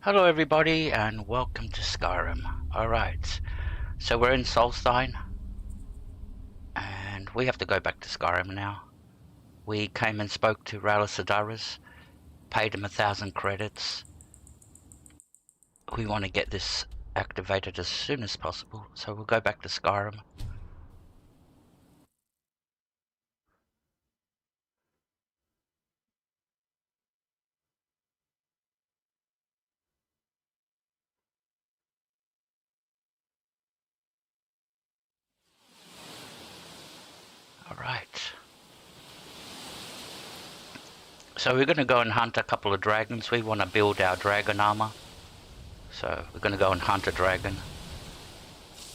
Hello everybody and welcome to Skyrim. Alright, so we're in Solstein and we have to go back to Skyrim now. We came and spoke to Rallis, paid him 1,000 credits. We want to get this activated as soon as possible, so we'll go back to Skyrim. Alright. So we're going to go and hunt a couple of dragons. We want to build our dragon armor. So we're going to go and hunt a dragon.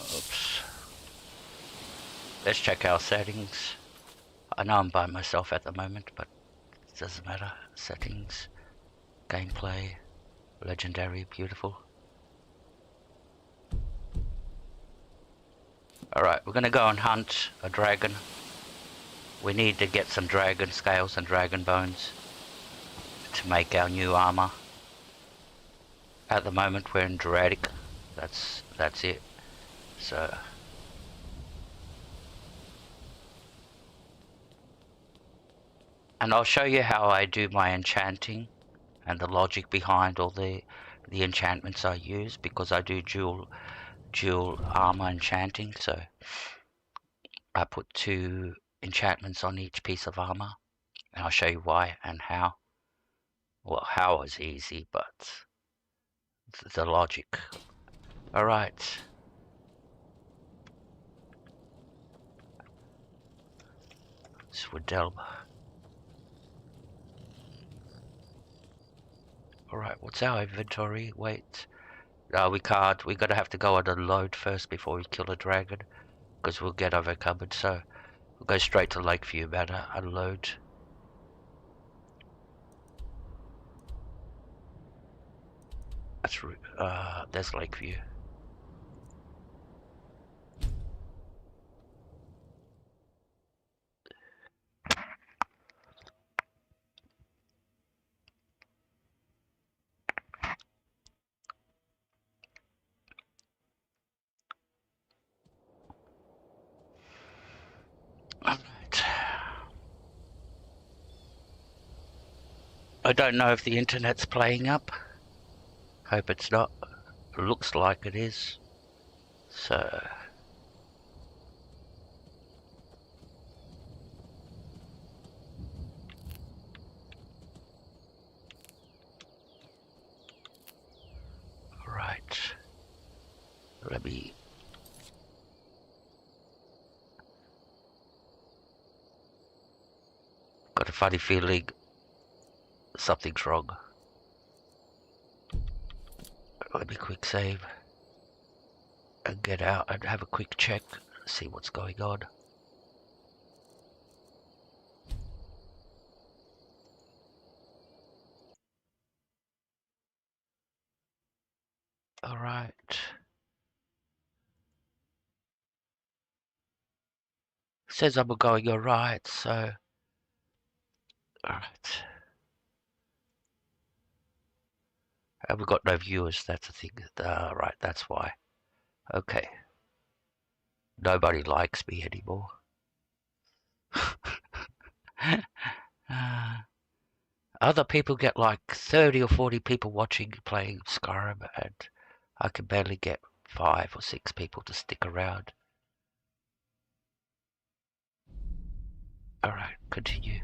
Oops. Let's check our settings. I know I'm by myself at the moment, but it doesn't matter. Settings, gameplay, legendary, beautiful. Alright, we're going to go and hunt a dragon. We need to get some dragon scales and dragon bones to make our new armor. At the moment we're in Dradic. That's it. So and I'll show you how I do my enchanting and the logic behind all the enchantments I use, because I do dual armor enchanting. So I put 2 enchantments on each piece of armor, and I'll show you why and how. Well, how is easy, but the logic. Alright. Swadelba. Alright, what's our inventory? Wait. We can't. We gotta have to go on a load first before we kill a dragon, because we'll get overcumbered. So we'll go straight to Lakeview Manor, unload. That's there's Lakeview. Alright. I don't know if the internet's playing up. Hope it's not. It looks like it is. So right. Let me. Got a funny feeling something's wrong. Let me quick save and get out and have a quick check, see what's going on. Alright. Says I'm going alright, so. Alright. And we've got no viewers, that's the thing. Right, that's why. Okay. Nobody likes me anymore. Other people get like 30 or 40 people watching playing Skyrim, and I can barely get 5 or 6 people to stick around. Alright, continue.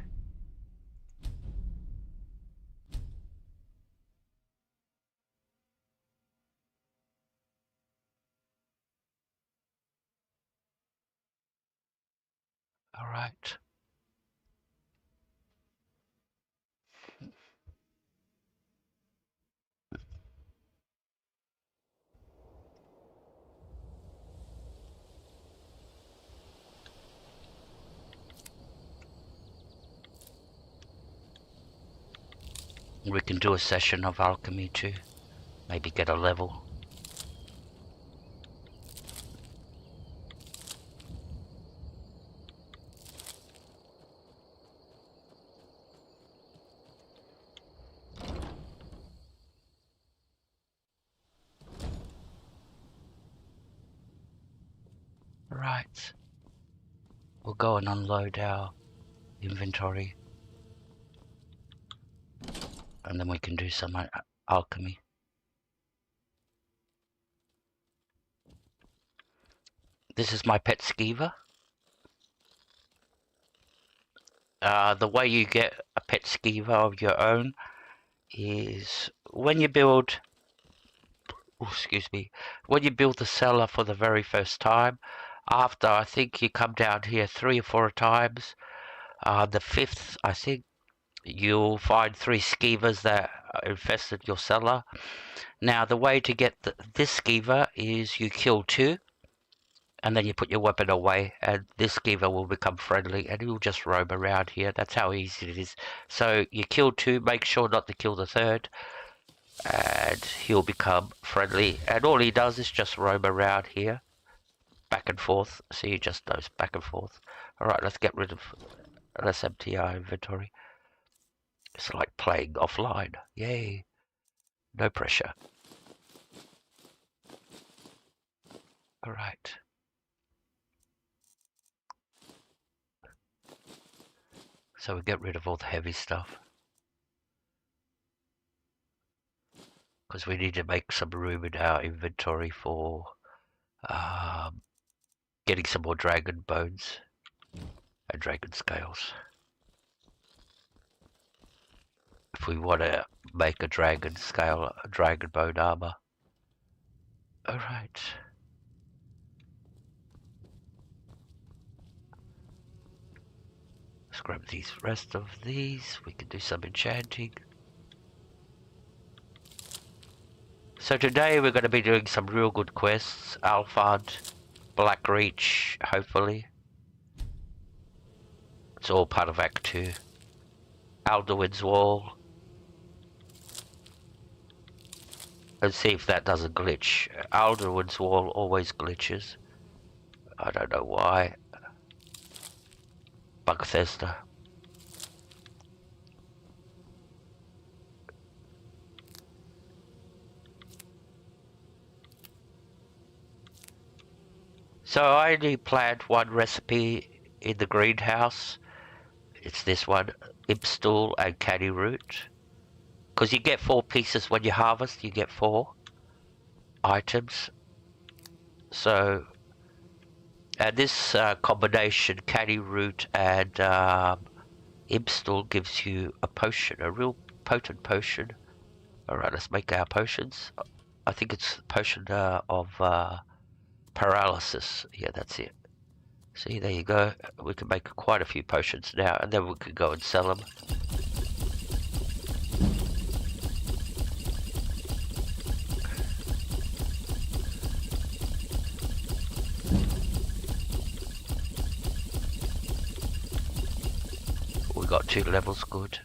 Alright. We can do a session of alchemy too. Maybe get a level. Right. We'll go and unload our inventory. And then we can do some alchemy. This is my pet skeever. The way you get a pet skeever of your own is when you build, excuse me, when you build the cellar for the very first time, after I think you come down here 3 or 4 times, the 5th, I think, you'll find 3 skeevers that infested your cellar. Now, the way to get this skeever is you kill 2, and then you put your weapon away, and this skeever will become friendly, and he'll just roam around here. That's how easy it is. So you kill 2, make sure not to kill the 3rd, and he'll become friendly. And all he does is just roam around here, back and forth. See, he just goes back and forth. Alright, let's empty our inventory. It's like playing offline. Yay. No pressure. Alright. So we get rid of all the heavy stuff. Because we need to make some room in our inventory for getting some more dragon bones and dragon scales. If we want to make a dragon scale, a dragon bone armor. Alright. Let's grab these rest of these. We can do some enchanting. So today we're going to be doing some real good quests. Alphard, Blackreach, hopefully. It's all part of Act 2. Alduin's Wall. Let's see if that doesn't glitch. Alduin's Wall always glitches. I don't know why. Bugthesda. So I only planned one recipe in the greenhouse. It's this one, Impstool and Caddy Root. Because you get 4 pieces when you harvest, you get 4 items. So, and this combination, Caddy Root and Impstool, gives you a potion, a real potent potion. Alright, let's make our potions. I think it's potion of paralysis. Yeah, that's it. See, there you go. We can make quite a few potions now, and then we can go and sell them. We got 2 levels, good.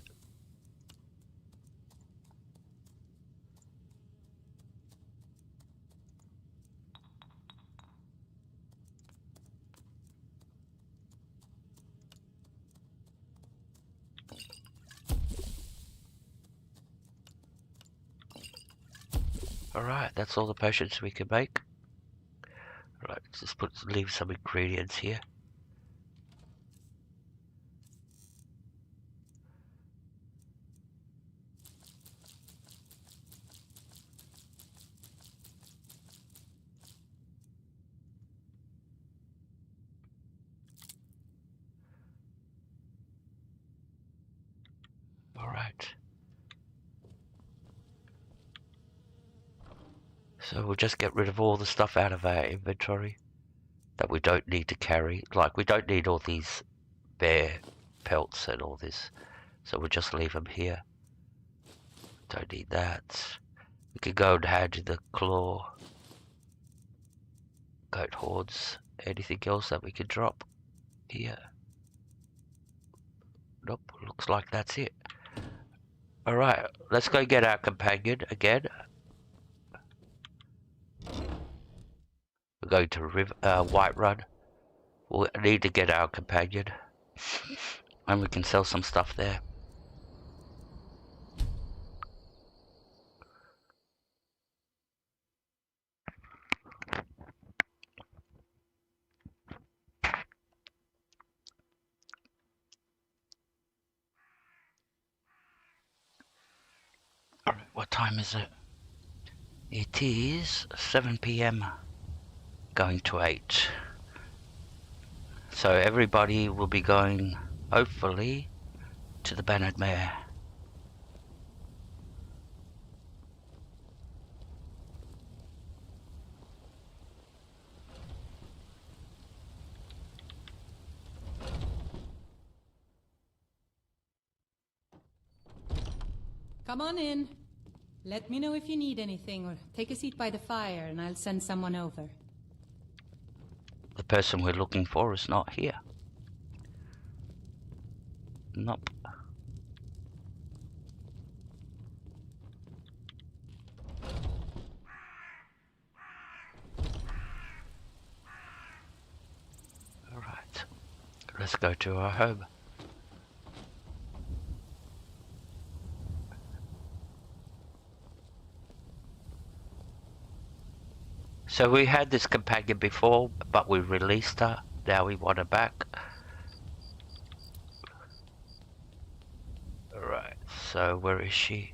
Alright, that's all the potions we can make. Alright, let's just leave some ingredients here. Alright. So we'll just get rid of all the stuff out of our inventory that we don't need to carry. Like, we don't need all these bear pelts and all this. So we'll just leave them here. Don't need that. We can go and hand in the claw. Goat horns. Anything else that we can drop here? Nope, looks like that's it. Alright, let's go get our companion again. We're going to Whiterun. We'll need to get our companion. And we can sell some stuff there. What time is it? It is 7 p.m. going to 8. So everybody will be going, hopefully, to the Bannered Mare. Come on in. Let me know if you need anything, or take a seat by the fire and I'll send someone over. The person we're looking for is not here. Nope. Alright. Let's go to our home. So we had this companion before, but we released her. Now we want her back. Alright, so where is she?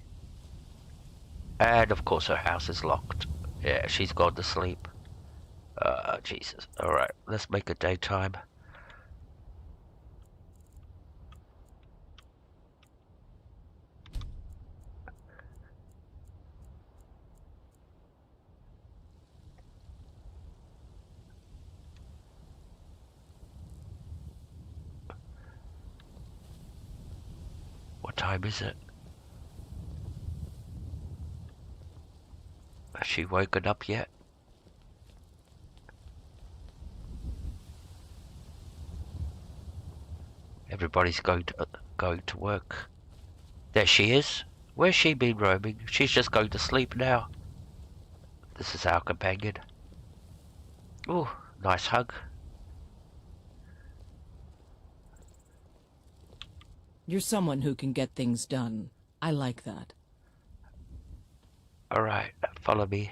And of course her house is locked. Yeah, she's gone to sleep. Jesus. Alright, let's make it daytime. What time is it? Has she woken up yet? Everybody's going to work. There she is. Where's she been roaming? She's just going to sleep now. This is our companion. Ooh, nice hug. You're someone who can get things done. I like that. Alright, follow me.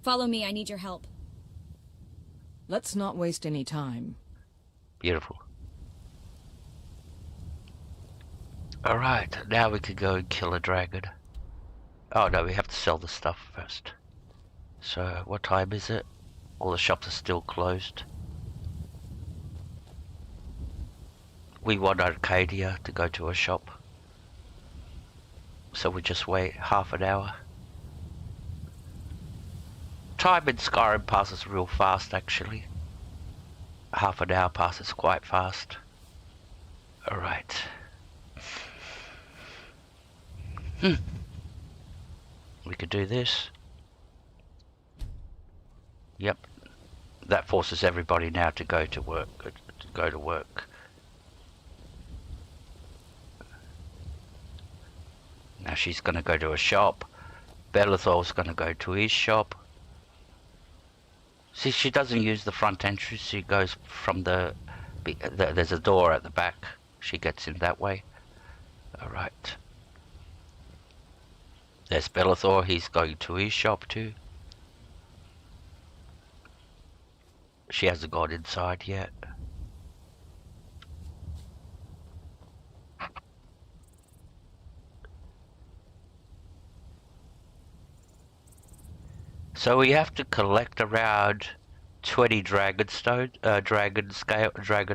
Follow me, I need your help. Let's not waste any time. Beautiful. Alright, now we can go and kill a dragon. Oh no, we have to sell the stuff first. So, what time is it? All the shops are still closed. We want Arcadia to go to a shop. So we just wait half an hour. Time in Skyrim passes real fast actually. Half an hour passes quite fast. Alright. We could do this. Yep. That forces everybody now to go to work. Now she's going to go to a shop. Belethor's going to go to his shop. See, she doesn't use the front entrance. She goes from there's a door at the back. She gets in that way. Alright. There's Belethor. He's going to his shop too. She hasn't gone inside yet. So we have to collect around 20 dragon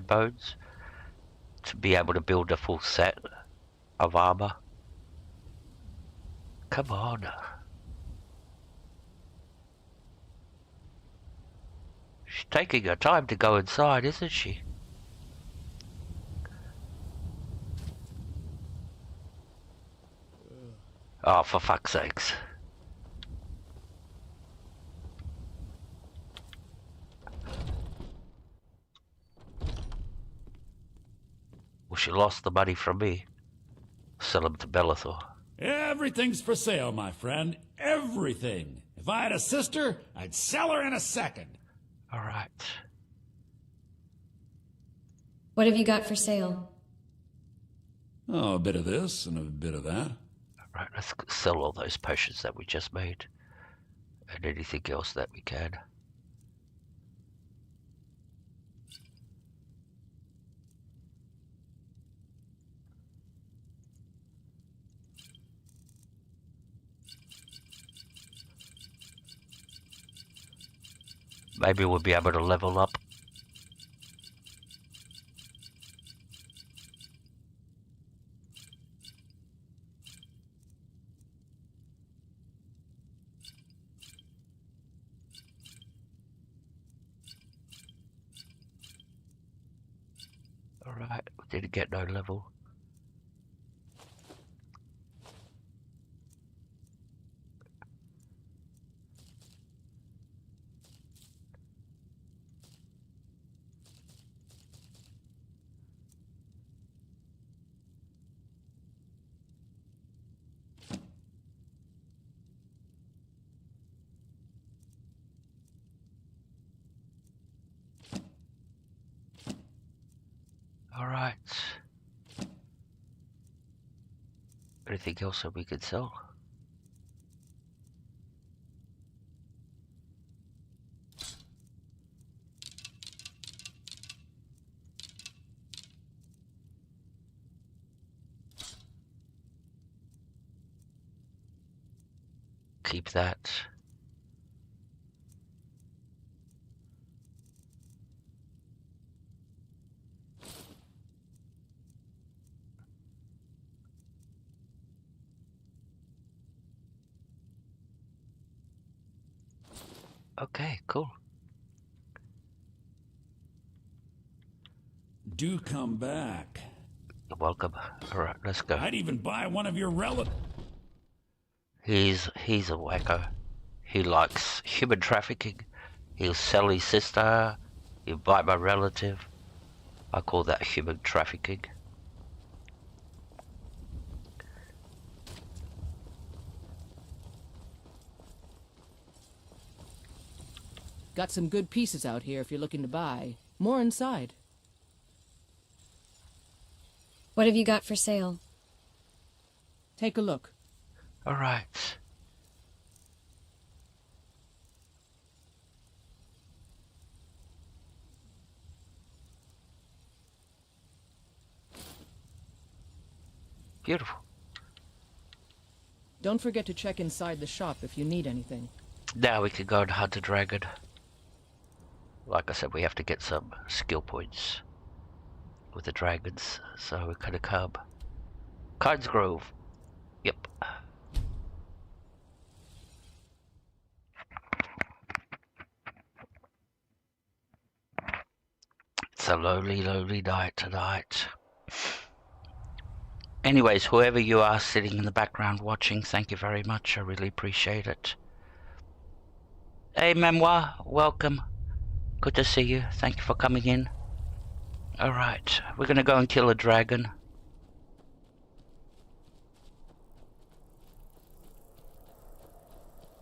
bones to be able to build a full set of armor. Come on. She's taking her time to go inside, isn't she? Oh, for fuck's sakes. Well, she lost the money from me. Sell them to Belethor. Everything's for sale, my friend. Everything. If I had a sister, I'd sell her in a second. Alright. What have you got for sale? Oh, a bit of this and a bit of that. Alright, let's sell all those potions that we just made. And anything else that we can. Maybe we'll be able to level up. Alright, we didn't get no level. Alright. Anything else that we could sell? Keep that. Okay, cool. Do come back. You're welcome. Alright, let's go. I'd even buy one of your relatives. He's a wacko. He likes human trafficking. He'll sell his sister. He'll bite my relative. I call that human trafficking. Got some good pieces out here if you're looking to buy. More inside. What have you got for sale? Take a look. Alright. Beautiful. Don't forget to check inside the shop if you need anything. Now we can go and hunt a dragon. Like I said, we have to get some skill points with the dragons, so we could have come. Kites Grove. Yep. It's a lonely, lonely night tonight. Anyways, whoever you are sitting in the background watching, thank you very much. I really appreciate it. Hey, Memoir, welcome. Good to see you. Thank you for coming in. Alright, we're gonna go and kill a dragon.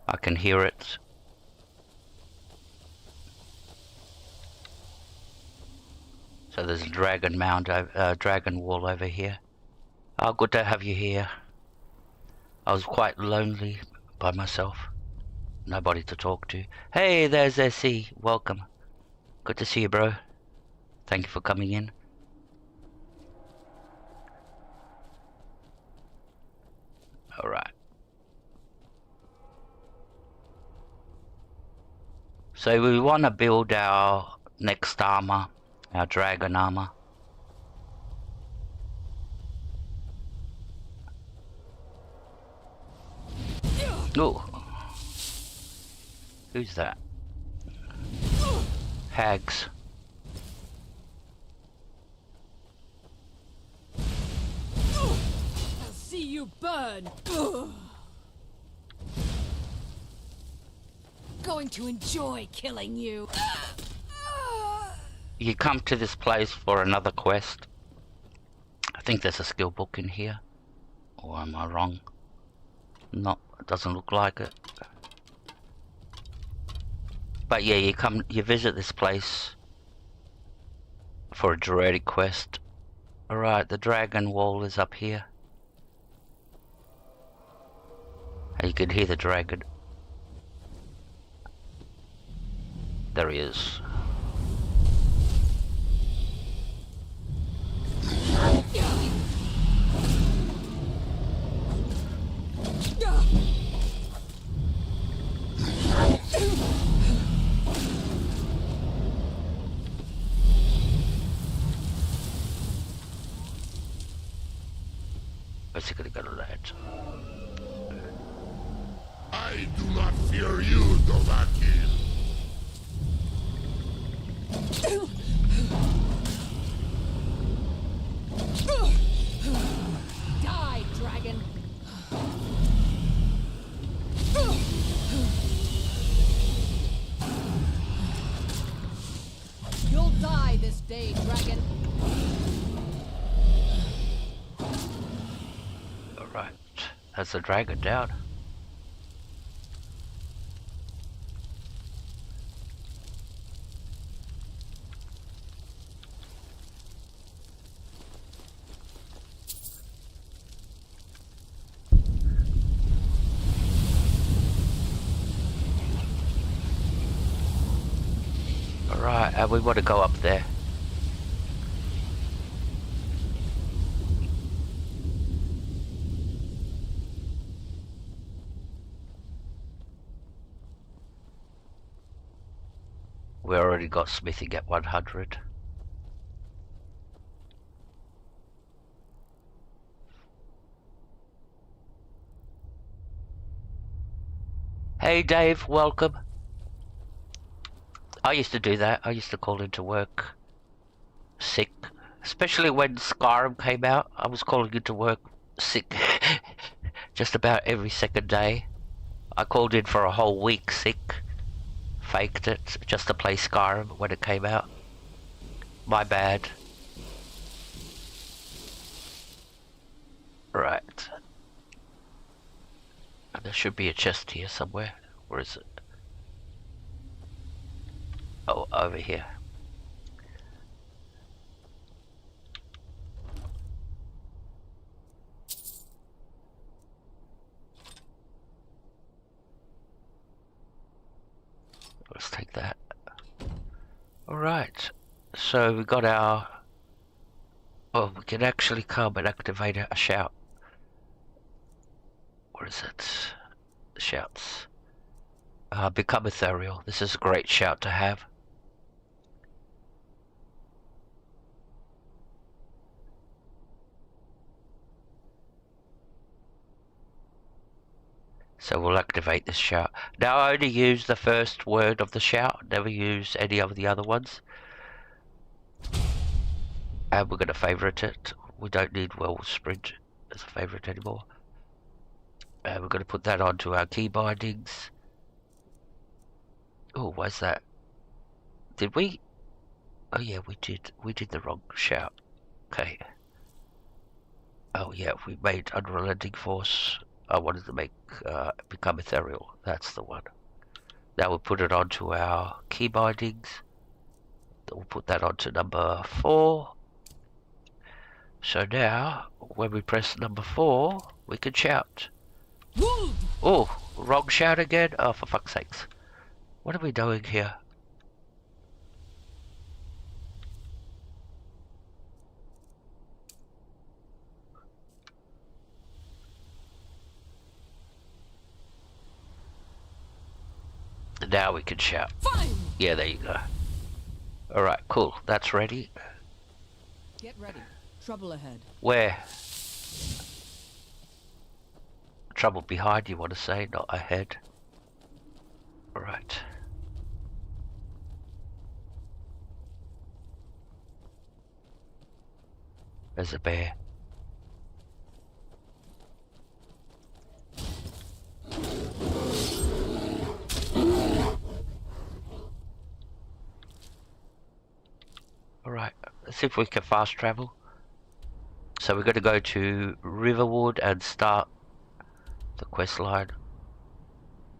I can hear it. So there's a dragon mound, dragon wall over here. Oh, good to have you here. I was quite lonely by myself. Nobody to talk to. Hey, there's SC. Welcome. Good to see you, bro. Thank you for coming in. Alright. So we want to build our next armor, our dragon armor. Oh. Who's that? Hags. I'll see you burn! Going to enjoy killing you. You come to this place for another quest. I think there's a skill book in here. Or am I wrong? No, it doesn't look like it. But yeah, you visit this place for a Druidic quest. Alright, the dragon wall is up here. And you can hear the dragon. There he is. Go back in. Die, dragon! You'll die this day, dragon! Alright, that's the dragon down. Alright, and we want to go up there. We already got smithing at 100. Hey Dave, welcome. I used to do that. I used to call into work sick. Especially when Skyrim came out, I was calling into work sick just about every second day. I called in for a whole week sick. Faked it just to play Skyrim when it came out. My bad. Right. There should be a chest here somewhere. Where is it? Oh, over here. Let's take that. Alright. So we got our... Oh, we can actually come and activate a shout. What is it? Shouts. Become ethereal. This is a great shout to have. So we'll activate this shout. Now I only use the first word of the shout, never use any of the other ones. And we're going to favorite it. We don't need Wellspring as a favorite anymore. And we're going to put that onto our key bindings. Oh, why's that? Did we? Oh yeah, we did. We did the wrong shout. Okay. Oh yeah, we made Unrelenting Force. I wanted to make Become Ethereal. That's the one. Now we'll put it onto our key bindings. We'll put that onto number 4. So now, when we press number 4, we can shout. Oh, wrong shout again? Oh, for fuck's sakes. What are we doing here? Now we can shout. Fine. Yeah, there you go. Alright, cool. That's ready. Get ready. Trouble ahead. Where? Trouble behind, you want to say, not ahead. Alright. There's a bear. Alright, let's see if we can fast travel. So we're going to go to Riverwood and start the quest line.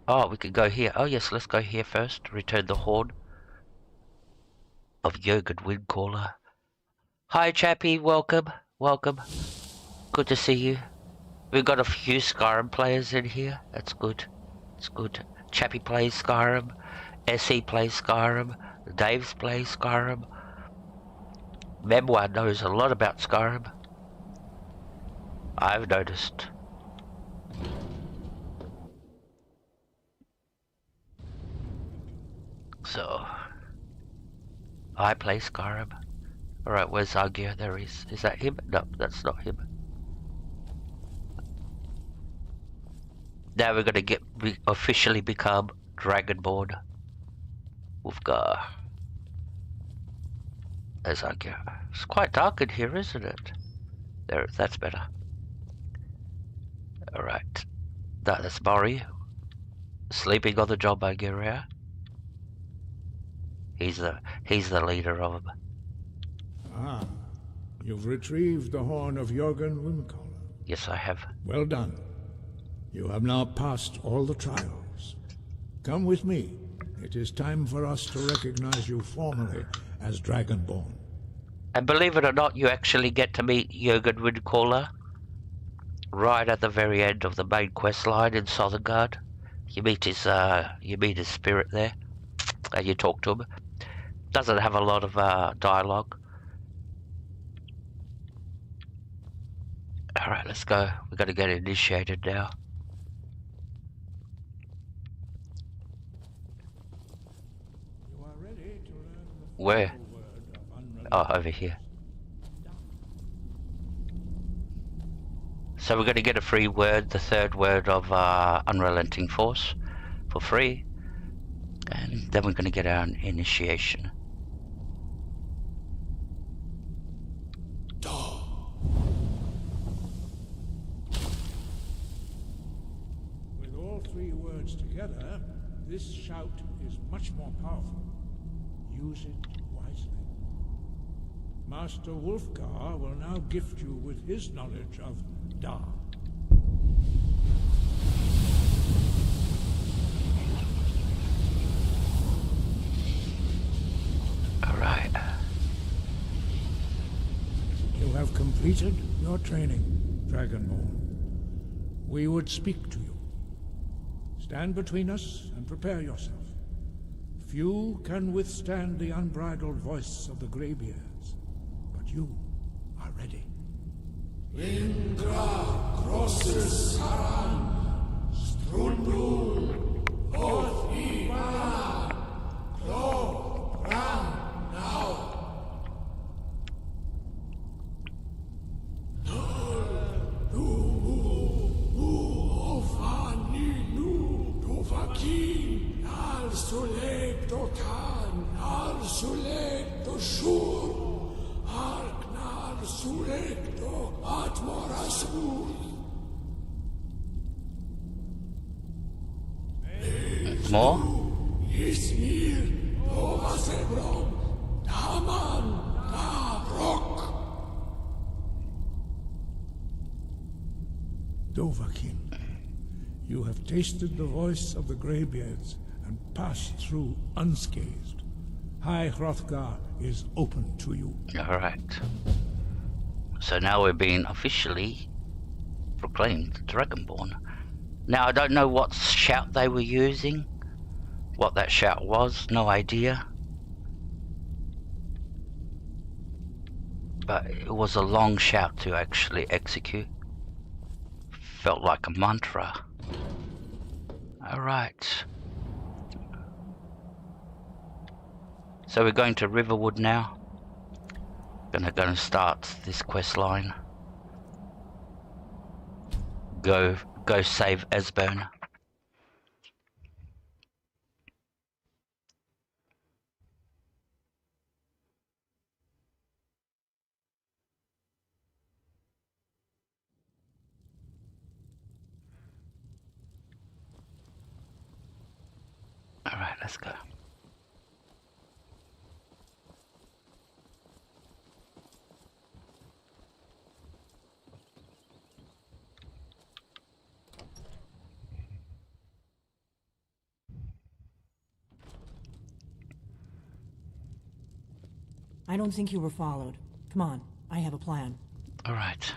Oh, we can go here. Oh yes, let's go here first. Return the horn of Jurgen Windcaller. Hi Chappie, welcome. Welcome. Good to see you. We've got a few Skyrim players in here. That's good. It's good. Chappie plays Skyrim. SE plays Skyrim. Dave's plays Skyrim. Memoir knows a lot about Skyrim. I've noticed. So, I play Skyrim. Alright, where's Argia? There he is. Is that him? No, that's not him. Now we're gonna officially become Dragonborn. Wolfgar. As I go. It's quite dark in here, isn't it? There, that's better. Alright. That's Mori. Sleeping on the job, I get out. He's the leader of them. Ah, you've retrieved the horn of Jürgen Windcaller. Yes, I have. Well done. You have now passed all the trials. Come with me. It is time for us to recognize you formally as Dragonborn. And believe it or not, you actually get to meet Jürgen Windcaller right at the very end of the main quest line in Southengard. You meet his spirit there, and you talk to him. Doesn't have a lot of dialogue. All right, let's go. We got to get initiated now. You are ready to learn the Where? final word of unrelenting. Oh, over here. So we're going to get a free word, the third word of Unrelenting Force, for free. And then we're going to get our initiation. With all three words together, this shout is much more powerful. Use it wisely. Master Wulfgar will now gift you with his knowledge of Da. Alright. You have completed your training, Dragonborn. We would speak to you. Stand between us and prepare yourself. Few can withstand the unbridled voice of the Greybeards, but you are ready. Indra crosses Saran, Strundul, North Ivan, Klo, Ram, now. Vakin, al Sulek Dotan, al Sulek Doshur, Arknar Sulek Do Atmorasur. More? Ismir, Ovasebrom, Daman, Dabrok. Dovahkiin, you have tasted the voice of the Greybeards and passed through unscathed. High Hrothgar is open to you. Alright. So now we're being officially proclaimed Dragonborn. Now I don't know what shout they were using. What that shout was, no idea. But it was a long shout to actually execute. Felt like a mantra. Alright. So we're going to Riverwood now. Gonna start this quest line. Go save Esbern. Alright, let's go. I don't think you were followed. Come on, I have a plan. Alright.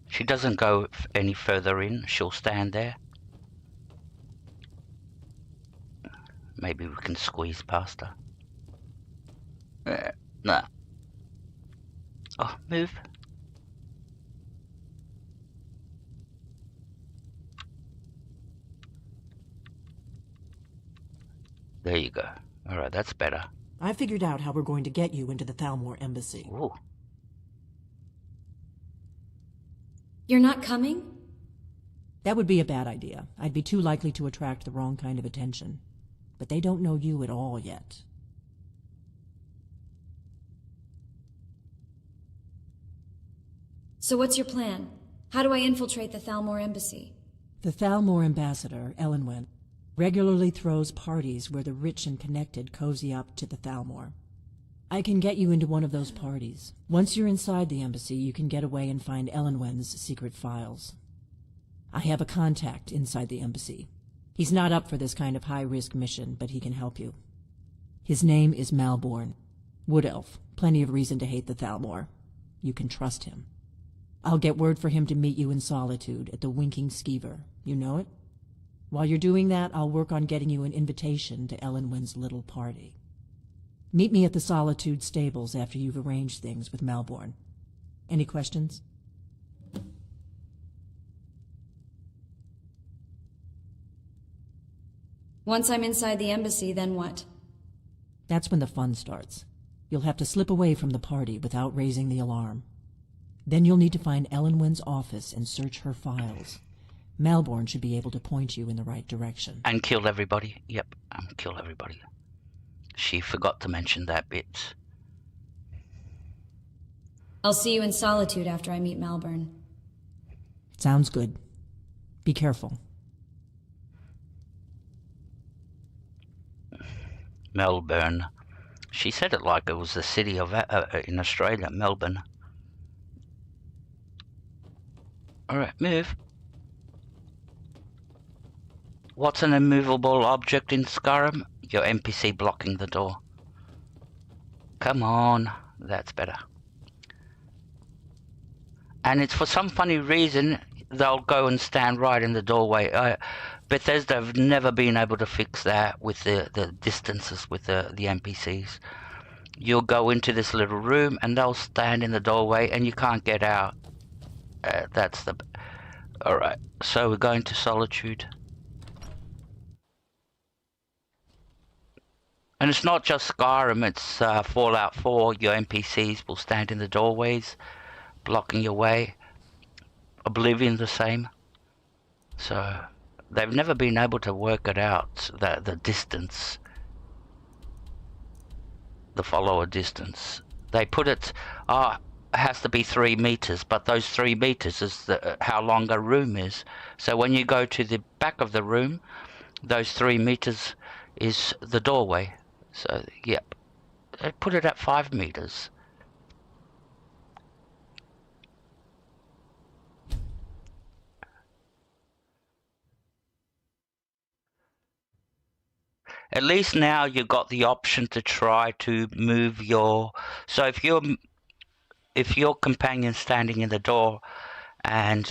She doesn't go any further in, she'll stand there. Maybe we can squeeze past her. Nah. Oh, move. There you go. Alright, that's better. I figured out how we're going to get you into the Thalmor embassy. Ooh. You're not coming? That would be a bad idea. I'd be too likely to attract the wrong kind of attention. But they don't know you at all yet. So what's your plan? How do I infiltrate the Thalmor embassy? The Thalmor ambassador, Elenwen, regularly throws parties where the rich and connected cozy up to the Thalmor. I can get you into one of those parties. Once you're inside the embassy, you can get away and find Elenwen's secret files. I have a contact inside the embassy. He's not up for this kind of high-risk mission, but he can help you. His name is Malborn. Wood Elf. Plenty of reason to hate the Thalmor. You can trust him. I'll get word for him to meet you in Solitude at the Winking Skeever. You know it? While you're doing that, I'll work on getting you an invitation to Elenwen's little party. Meet me at the Solitude stables after you've arranged things with Malborn. Any questions? Once I'm inside the embassy, then what? That's when the fun starts. You'll have to slip away from the party without raising the alarm. Then you'll need to find Elenwen's office and search her files. Malborn should be able to point you in the right direction. And kill everybody. Yep, kill everybody. She forgot to mention that bit. I'll see you in Solitude after I meet Malborn. Sounds good. Be careful. Melbourne. She said it like it was the city of in Australia, Melbourne. Alright, move. What's an immovable object in Skyrim? Your NPC blocking the door. Come on, that's better. And it's for some funny reason they'll go and stand right in the doorway. Bethesda have never been able to fix that with the distances with the NPCs. You'll go into this little room and they'll stand in the doorway and you can't get out. That's the... Alright, so we're going to Solitude. And it's not just Skyrim, it's Fallout 4. Your NPCs will stand in the doorways, blocking your way. Oblivion the same. So they've never been able to work it out, the distance, the follower distance. They put it, it has to be 3 meters, but those 3 meters is how long a room is. So when you go to the back of the room, those 3 meters is the doorway. So, yep, they put it at 5 meters. At least now you've got the option to try to move your... So if your companion's standing in the door and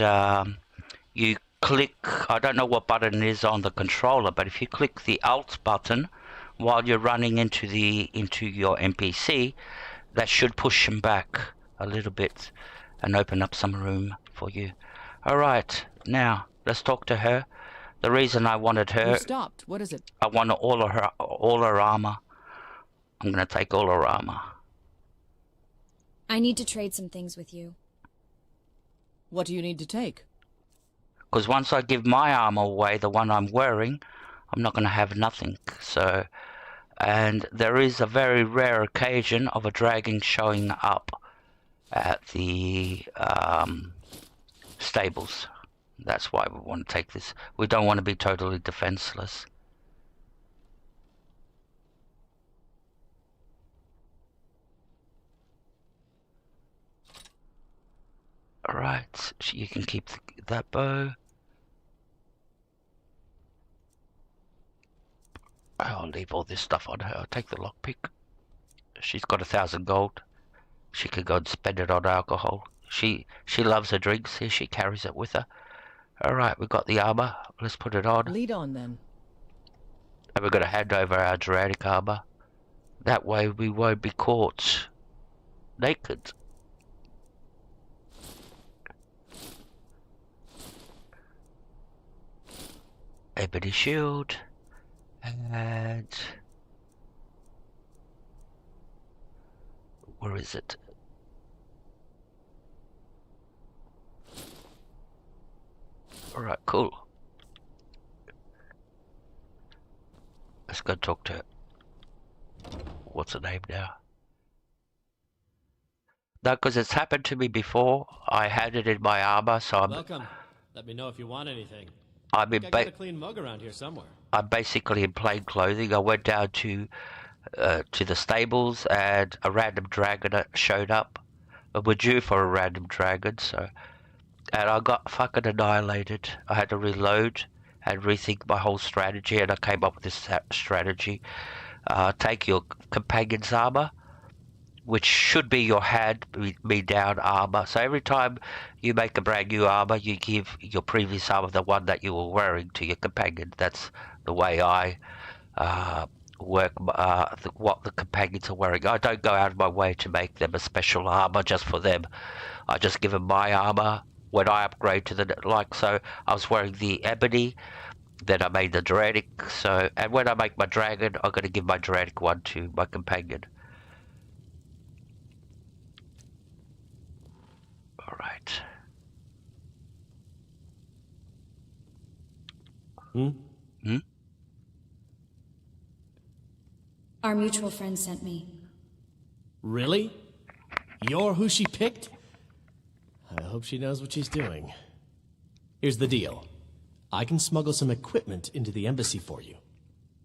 you click... I don't know what button is on the controller, but if you click the Alt button while you're running into your NPC, that should push him back a little bit and open up some room for you. Alright, now let's talk to her. The reason I wanted her... You stopped. What is it? I want all her armor. I'm gonna take all her armor. I need to trade some things with you. What do you need to take? Because once I give my armor away, the one I'm wearing, I'm not gonna have nothing. So, and there is a very rare occasion of a dragon showing up at the stables. That's why we want to take this. We don't want to be totally defenseless. Alright, you can keep that bow. I'll leave all this stuff on her. I'll take the lockpick. She's got 1,000 gold. She could go and spend it on alcohol. She loves her drinks. Here, she carries it with her. Alright, we've got the armor. Let's put it on. Lead on, then. And we're going to hand over our Juratic armor. That way we won't be caught naked. Ebony shield. And Where is it? Alright, cool. Let's go talk to... What's her name now? No, because it's happened to me before. I had it in my armor, so I'm... Welcome. Let me know if you want anything. I got a clean mug around here somewhere. I'm basically in plain clothing. I went down to the stables and a random dragon showed up. And we're due for a random dragon, so... And I got fucking annihilated. I had to reload and rethink my whole strategy, and I came up with this strategy. Take your companion's armor, which should be your hand-me-down armor. So every time you make a brand new armor, you give your previous armor, the one that you were wearing, to your companion. That's the way I work what the companions are wearing. I don't go out of my way to make them a special armor just for them. I just give them my armor when I upgrade to the, like, so I was wearing the ebony, then I made the dranic, so, and when I make my dragon, I'm going to give my dranic one to my companion. Alright. Our mutual friend sent me. Really? You're who she picked? I hope she knows what she's doing. Here's the deal. I can smuggle some equipment into the embassy for you.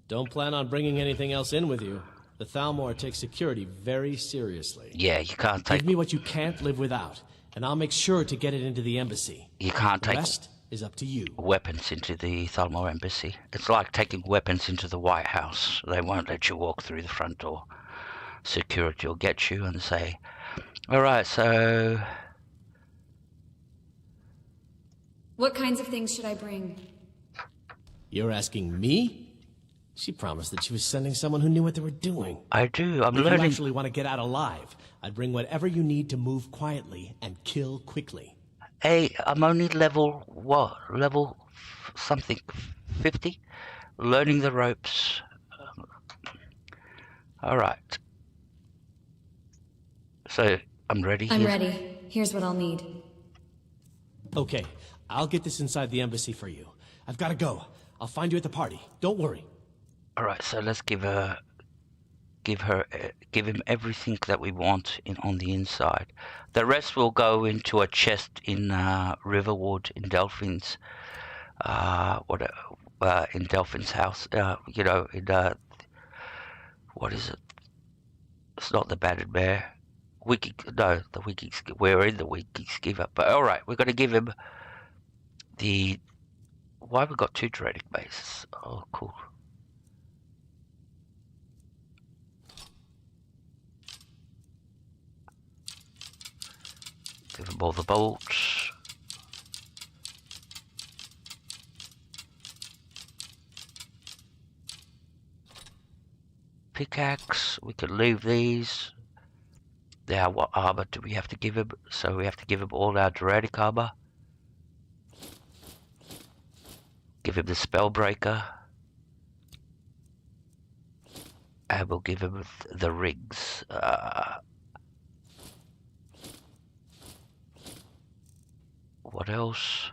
Don't plan on bringing anything else in with you. The Thalmor takes security very seriously. Yeah, you can't take... Give me what you can't live without, and I'll make sure to get it into the embassy. You can't The take... rest is up to you. Weapons into the Thalmor embassy. It's like taking weapons into the White House. They won't let you walk through the front door. Security will get you and say, alright, so... What kinds of things should I bring? You're asking me? She promised that she was sending someone who knew what they were doing. I do, I'm If learning... you actually want to get out alive, I'd bring whatever you need to move quietly and kill quickly. Hey, I'm only level, what? Level something, 50? Learning the ropes. Alright. So, I'm ready. I'm ready. Here's what I'll need. Okay, I'll get this inside the embassy for you. I've got to go. I'll find you at the party. Don't worry. Alright, so let's give him everything that we want on the inside. The rest will go into a chest in Riverwood in Delphine's in Delphine's house. You know, in what is it? It's not the Battered Bear. The Wiki. We're in the Wiki Skiver. But alright, we're gonna give him the... Why have we got two Dranic bases? Oh, cool. Give him all the bolts. Pickaxe, we can leave these. Now what armor do we have to give him? So we have to give him all our Dranic armor. Give him the Spellbreaker. And we'll give him the rings. What else?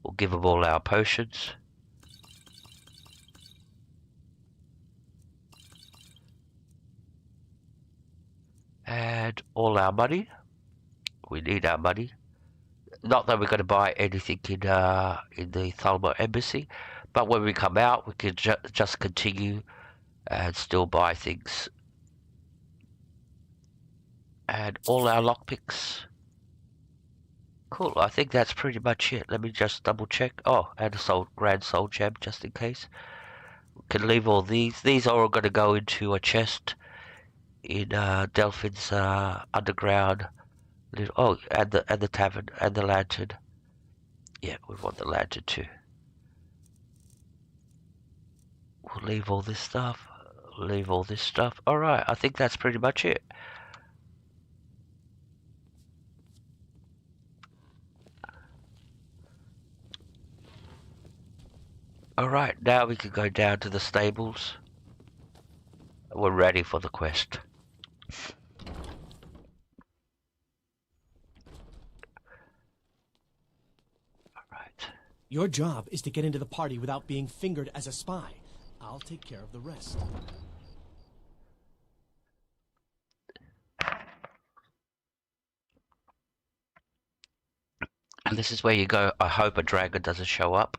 We'll give him all our potions. And all our money. We need our money. Not that we're going to buy anything in the Thalmor embassy, but when we come out, we can just continue and still buy things. And all our lockpicks. Cool, I think that's pretty much it. Let me just double check. Oh, and a Grand Soul Gem, just in case. We can leave all these. These are all going to go into a chest in Delphine's underground. Oh, and the tavern, and the lantern. Yeah, we want the lantern too. We'll leave all this stuff. Leave all this stuff. Alright, I think that's pretty much it. Alright, now we can go down to the stables. We're ready for the quest. Your job is to get into the party without being fingered as a spy. I'll take care of the rest. And this is where you go, I hope a dragon doesn't show up,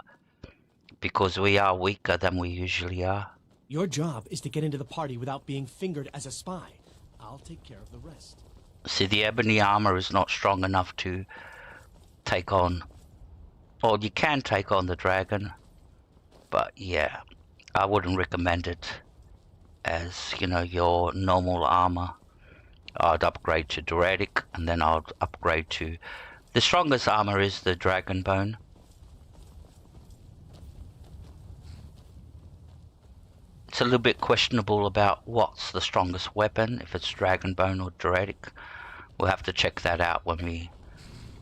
because we are weaker than we usually are. Your job is to get into the party without being fingered as a spy. I'll take care of the rest. See, the ebony armor is not strong enough to take on... Well, you can take on the dragon, but yeah, I wouldn't recommend it as, you know, your normal armor. I'd upgrade to Duretic, and then I'd upgrade to... The strongest armor is the dragon bone. It's a little bit questionable about what's the strongest weapon, if it's dragon bone or Duretic. We'll have to check that out when we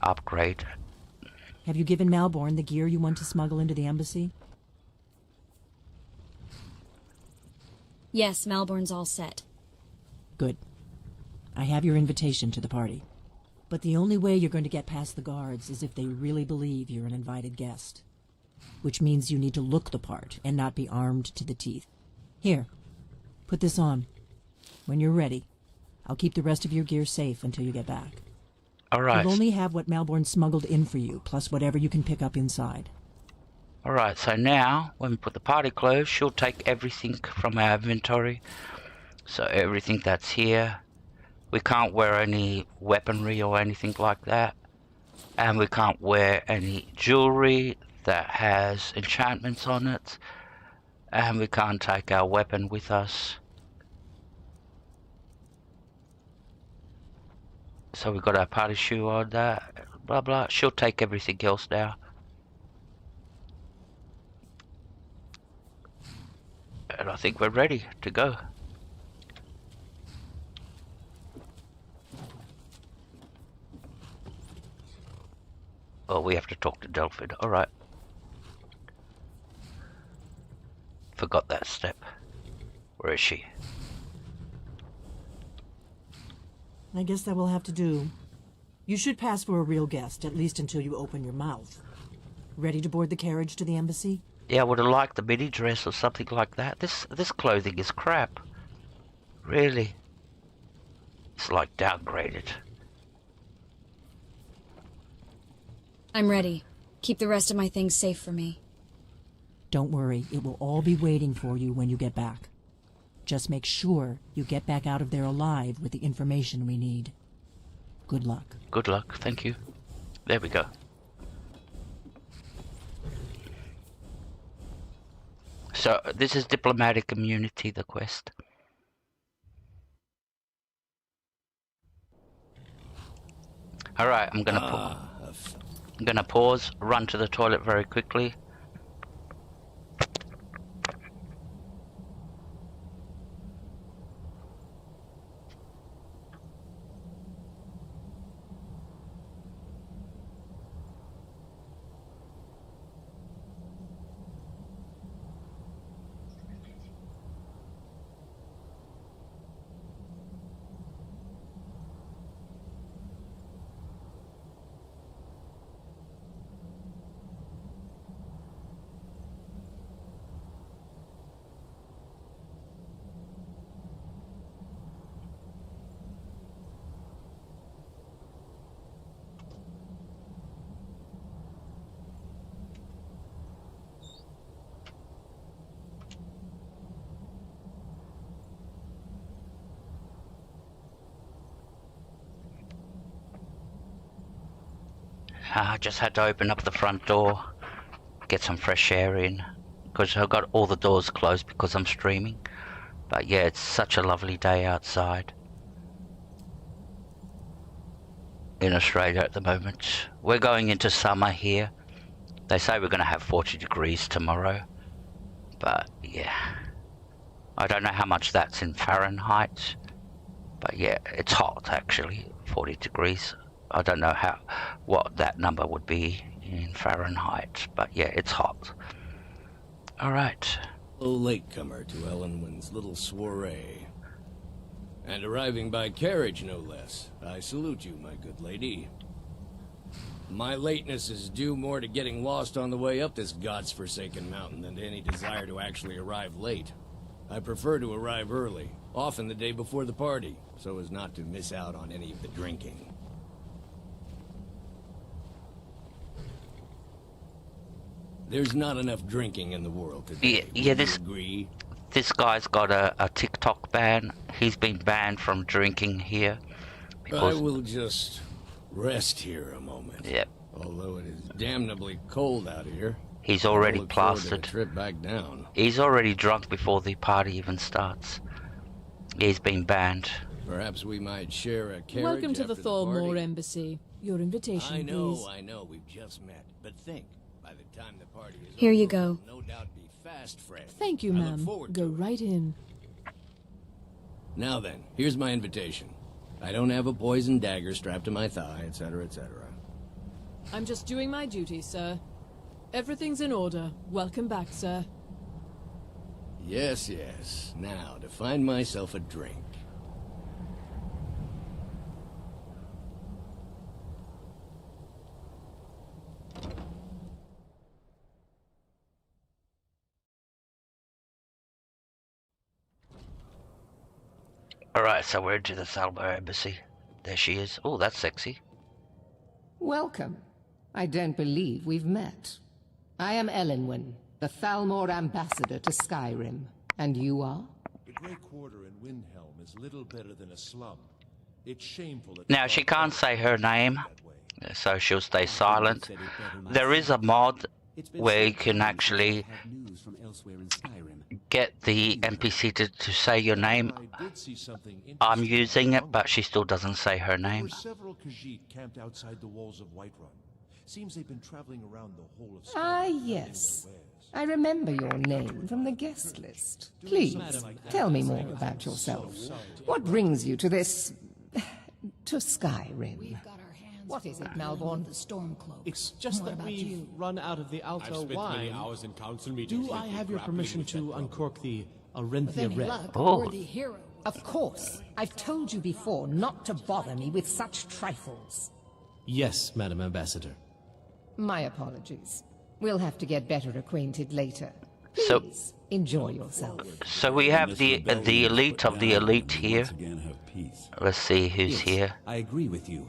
upgrade. Have you given Malborn the gear you want to smuggle into the embassy? Yes, Malborn's all set. Good. I have your invitation to the party. But the only way you're going to get past the guards is if they really believe you're an invited guest. Which means you need to look the part and not be armed to the teeth. Here, put this on. When you're ready, I'll keep the rest of your gear safe until you get back. All right. You'll only have what Malborn smuggled in for you, plus whatever you can pick up inside. All right, so now, when we put the party clothes, she'll take everything from our inventory. So everything that's here. We can't wear any weaponry or anything like that. And we can't wear any jewelry that has enchantments on it. And we can't take our weapon with us. So we've got our party shoe on that, blah blah. She'll take everything else now. And I think we're ready to go. Oh, we have to talk to Delphine. Alright. Forgot that step. Where is she? I guess that will have to do. You should pass for a real guest, at least until you open your mouth. Ready to board the carriage to the embassy? Yeah, I would have liked the mini dress or something like that. This clothing is crap. Really. It's like downgraded. I'm ready. Keep the rest of my things safe for me. Don't worry, it will all be waiting for you when you get back. Just make sure you get back out of there alive with the information we need. Good luck. Good luck, thank you. There we go. So, this is diplomatic immunity, the quest. Alright, I'm gonna pause, run to the toilet very quickly. I just had to open up the front door, get some fresh air in, because I've got all the doors closed because I'm streaming. But yeah, it's such a lovely day outside in Australia at the moment. We're going into summer here. They say we're going to have 40 degrees tomorrow. But yeah, I don't know how much that's in Fahrenheit. But yeah, it's hot actually, 40 degrees. I don't know what that number would be in Fahrenheit, but yeah, it's hot. All right. Hello, latecomer to Ellenwyn's little soiree. And arriving by carriage, no less. I salute you, my good lady. My lateness is due more to getting lost on the way up this god's-forsaken mountain than to any desire to actually arrive late. I prefer to arrive early, often the day before the party, so as not to miss out on any of the drinking. There's not enough drinking in the world today. Yeah, Would you agree? This guy's got a TikTok ban. He's been banned from drinking here. I will just rest here a moment. Yep. Although it is damnably cold out here. He's already I look forward to the plastered. trip back down. He's already drunk before the party even starts. He's been banned. Perhaps we might share a carriage. Welcome to the after Thormore party? Embassy. Your invitation, please. I know, we've just met. But think, by the time the party is Here you over, go. we'll no doubt be fast friends. Thank you, I look ma'am. forward Go to it. right in. Now then, here's my invitation. I don't have a poison dagger strapped to my thigh, etc., etc. I'm just doing my duty, sir. Everything's in order. Welcome back, sir. Yes, yes. Now, to find myself a drink. Alright, so we're into the Thalmor Embassy. There she is. Oh, that's sexy. Welcome. I don't believe we've met. I am Elenwen, the Thalmor ambassador to Skyrim. And you are? The Grey Quarter in Windhelm is little better than a slum. It's shameful that... Now, she can't say her name, so she'll stay silent. There is a mod where you can actually get the NPC to say your name. I'm using it, but she still doesn't say her There name. were several Khajiit camped outside the walls of Whiterun. Seems they've been traveling around the whole of Skyrim. Ah, yes. I remember your name from the guest list. Please, tell me more about yourself. What brings you to this... to Skyrim? What is it, Malborn? The Stormcloaks. It's just that we've run out of the Alto wine. Hours in council meetings. Do I have your permission to uncork the Arinthia Red? Oh. Of course. I've told you before not to bother me with such trifles. Yes, Madam Ambassador. My apologies. We'll have to get better acquainted later. So- Please, enjoy yourself. So we have the elite of the elite here. Let's see who's here. I agree with you.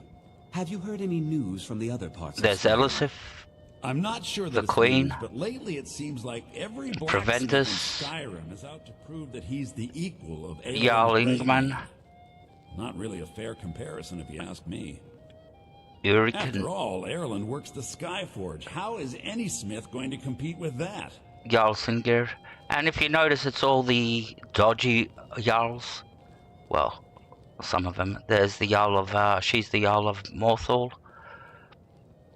Have you heard any news from the other parts? There's of Elisif, I'm not sure that the it's Queen, news, but lately it seems like every blacksmith Preventus, in Skyrim is out to prove that he's the equal of Aelin Jarl Grey. Ingman, Not really a fair comparison, if you ask me. Uriken. After all, Erlen works the Skyforge. How is any smith going to compete with that? Jarlsinger. And if you notice, it's all the dodgy Jarls. Well, some of them. There's the Jarl of, she's the Jarl of Morthal.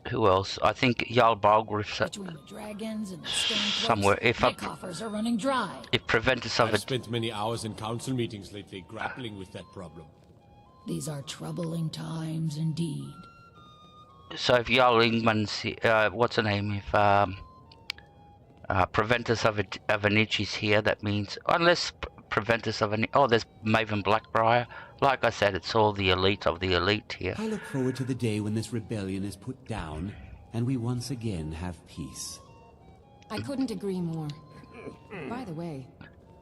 Who else? I think Jarl Balgriff's Between the dragons and the Stormcloaks, somewhere. If my coffers are running dry. If Preventus of I've it, spent many hours in council meetings lately grappling with that problem. These are troubling times indeed. so if Jarl Ingman's, what's her name? If Preventus of Avenici's here, that means unless Preventus of there's Maven Blackbriar. Like I said, it's all the elite of the elite here. I look forward to the day when this rebellion is put down and we once again have peace. I couldn't agree more. By the way,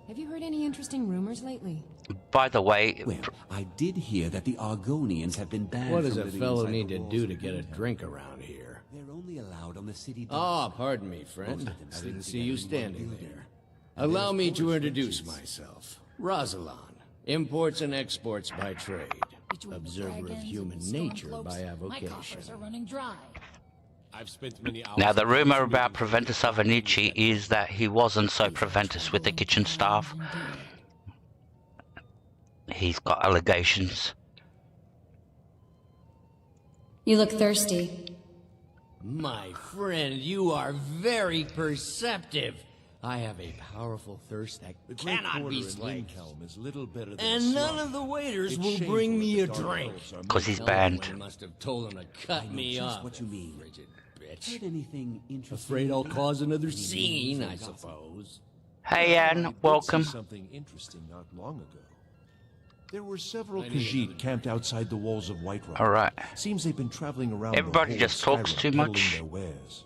have you heard any interesting rumors lately? By the way, Well, I did hear that the Argonians have been banned What does from a living fellow inside need the to walls do of to get a Windhelm. drink around here? They're only allowed on the city Ah, docks. pardon me, friend. Most of them I sleep didn't see together you in one standing building. there. And Allow there's me to forest introduce riches. myself. Rosalan, imports and exports by trade. Observer of human nature by My avocation. coffers are running dry. I've spent many hours. now the in rumor council about meetings Preventus of grappling Anici with that is that he wasn't so Preventus with the kitchen staff. He's got allegations. You look thirsty. My friend, you are very perceptive. I have a powerful thirst that The Grey cannot Quarter be in slaked. Windhelm is little better than a And none slum. of the waiters It's will shameful bring me a that the Dark drink. Elves are 'Cause he's made- banned. Elwyn must have told him to cut I know me just off. what you mean. Frigid bitch. Heard anything interesting? Afraid I'll cause another Any scene, news or I gossip? suppose. Hey I Anne, did see welcome. something interesting not long ago. There were several Khajiit camped outside the walls of Whiterun. All right. Seems they've been traveling around. Everybody the whole just of talks Skyrim too peddling much. their wares.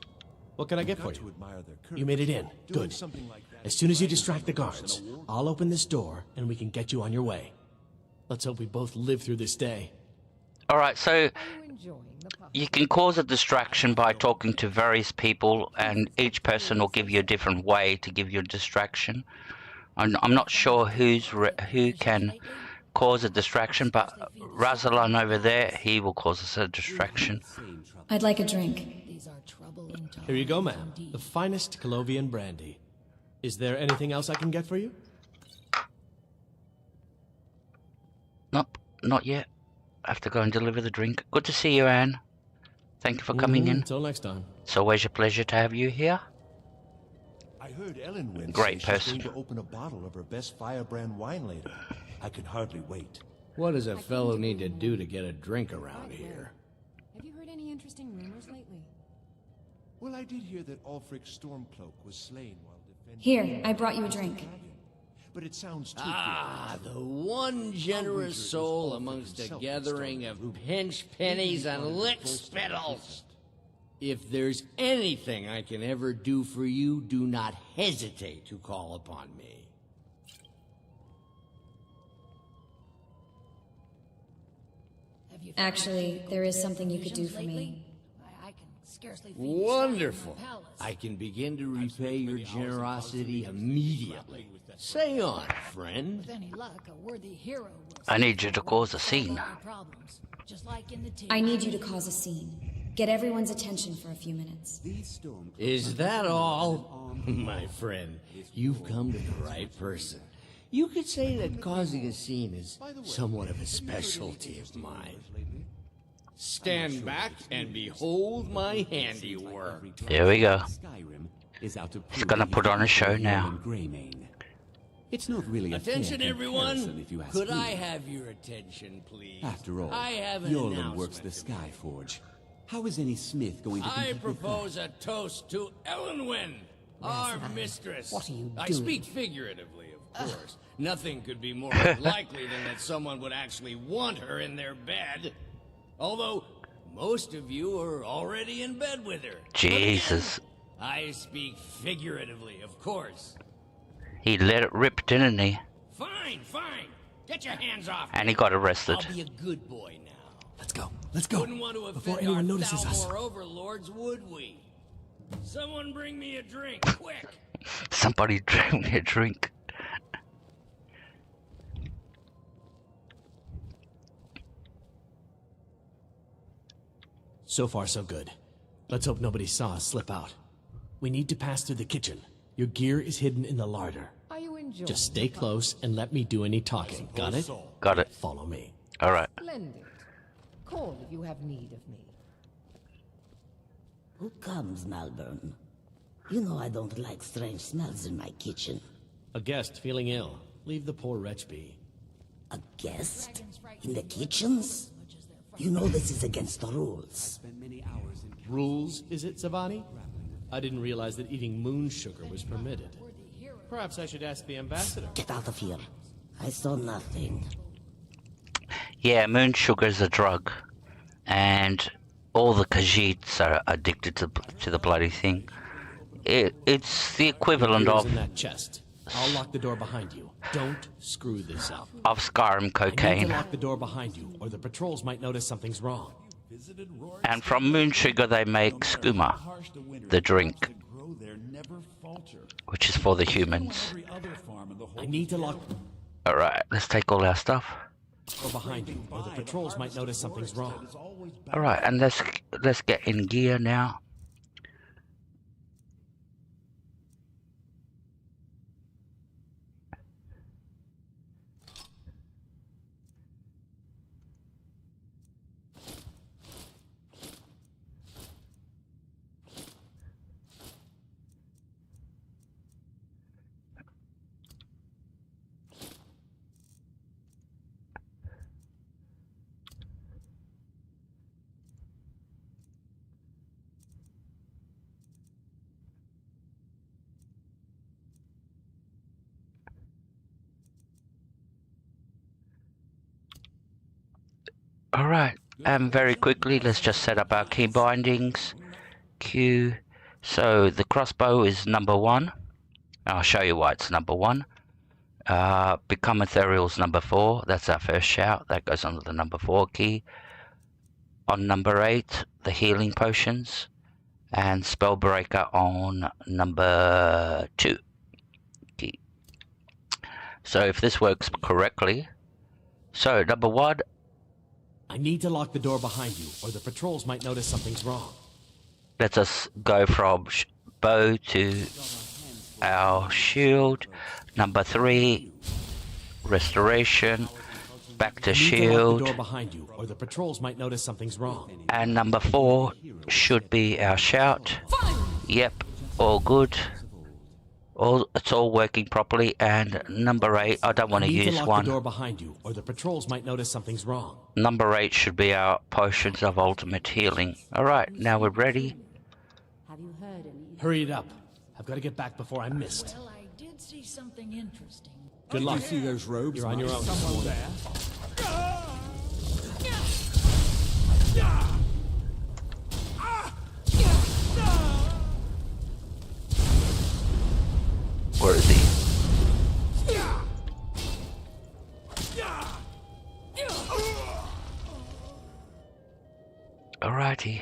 What can I get for Got to you? admire their courage. You made it in. Doing Good. something like that As soon as you distract the guards, I'll open this door and we can get you on your way. Let's hope we both live through this day. All right, so you can cause a distraction by talking to various people, and each person will give you a different way to give you a distraction. I'm not sure who can cause a distraction, but Razalan over there, he will cause us a distraction. I'd like a drink. Here you go, ma'am. The finest Colovian brandy. Is there anything else I can get for you? Nope, not yet. I have to go and deliver the drink. Good to see you, Anne. Thank you for coming in. Until next time. It's always a pleasure to have you here. I heard Elenwen Great say person. she's going to open a bottle of her best firebrand wine later. I can hardly wait. What does a fellow need to do to get a drink around here? Have you heard any interesting rumors lately? Well, I did hear that Ulfric Stormcloak was slain while defending... Here, I brought you a drink. But it sounds too The one generous soul amongst a gathering of pinch pennies and lick spittles. If there's anything I can ever do for you, do not hesitate to call upon me. Actually, there is something you could do for me. Wonderful. I can begin to repay your generosity immediately. Say on, friend. With any luck, a worthy hero will I need you to cause a scene. our problems, just like in the I need you to cause a scene. Get everyone's attention for a few minutes. Is that all? My friend, you've come to the right person. You could say that causing a scene is somewhat of a specialty of mine. Stand back and behold my handiwork. Here we go. Skyrim is out to He's gonna put on a show now. It's not really a Attention, fair everyone! comparison, if you ask Could me. I have your attention, please? After all, I have an Yolan announcement works the to make. Skyforge. How is any smith going to I compete with propose a toast to Elenwen, our mistress. what are you I doing? speak figuratively, of course. Nothing could be more unlikely than that someone would actually want her in their bed. Although, most of you are already in bed with her. Jesus. I speak figuratively, of course. He let it rip, didn't he? Fine, fine. Get your hands off And me. he got arrested. I'll be a good boy now. Let's go. Let's go. Wouldn't want to offend Before our anyone notices us. Thalmor overlords, would we? Someone bring me a drink, quick. Somebody drink me a drink. So far, so good. Let's hope nobody saw us slip out. We need to pass through the kitchen. Your gear is hidden in the larder. Are you enjoying Just stay close and let me do any talking. Got it? Got it. Follow me. All right. Splendid. Call if you have need of me. Who comes, Malvern? You know I don't like strange smells in my kitchen. A guest feeling ill. Leave the poor wretch be. A guest? In the kitchens? You know this is against the rules. Rules, is it, Zavani? I didn't realize that eating moon sugar was permitted. Perhaps I should ask the ambassador. Get out of here. I saw nothing. Yeah, moon sugar's a drug. And all the Khajiits are addicted to the bloody thing. It's the equivalent Gear's of in that chest. I'll lock the door behind you. Don't screw this up. Skyrim I need cocaine. to lock the door behind you, or the patrols might notice something's wrong. And from moon sugar they make skooma, the drink, which is for the humans. I need to lock All right, let's take all our stuff. the door behind you, or the patrols might notice something's wrong. All right, and let's get in gear now. Alright, and very quickly, let's just set up our key bindings. Q. So the crossbow is number 1. I'll show you why it's number 1. Become Ethereal's number 4. That's our first shout. That goes on to the number 4 key. On number 8, the healing potions. And Spellbreaker on number 2 key. So if this works correctly, so number 1. I need to lock the door behind you, or the patrols might notice something's wrong. Let us go from bow to our shield. Number 3, restoration. Back to shield. The door behind you, or the patrols might notice something's wrong. And number 4 should be our shout. Yep, all good. It's all working properly. And number 8, I don't want to use one. The door behind you, or the patrols might notice something's wrong. Number 8 should be our potions of ultimate healing. All right, now we're ready. Have you heard any? Hurry it up. I've got to get back before I'm missed. Well, I did see something interesting. Good luck. See those robes? You're on your own. Someone there. Where is he? Alrighty.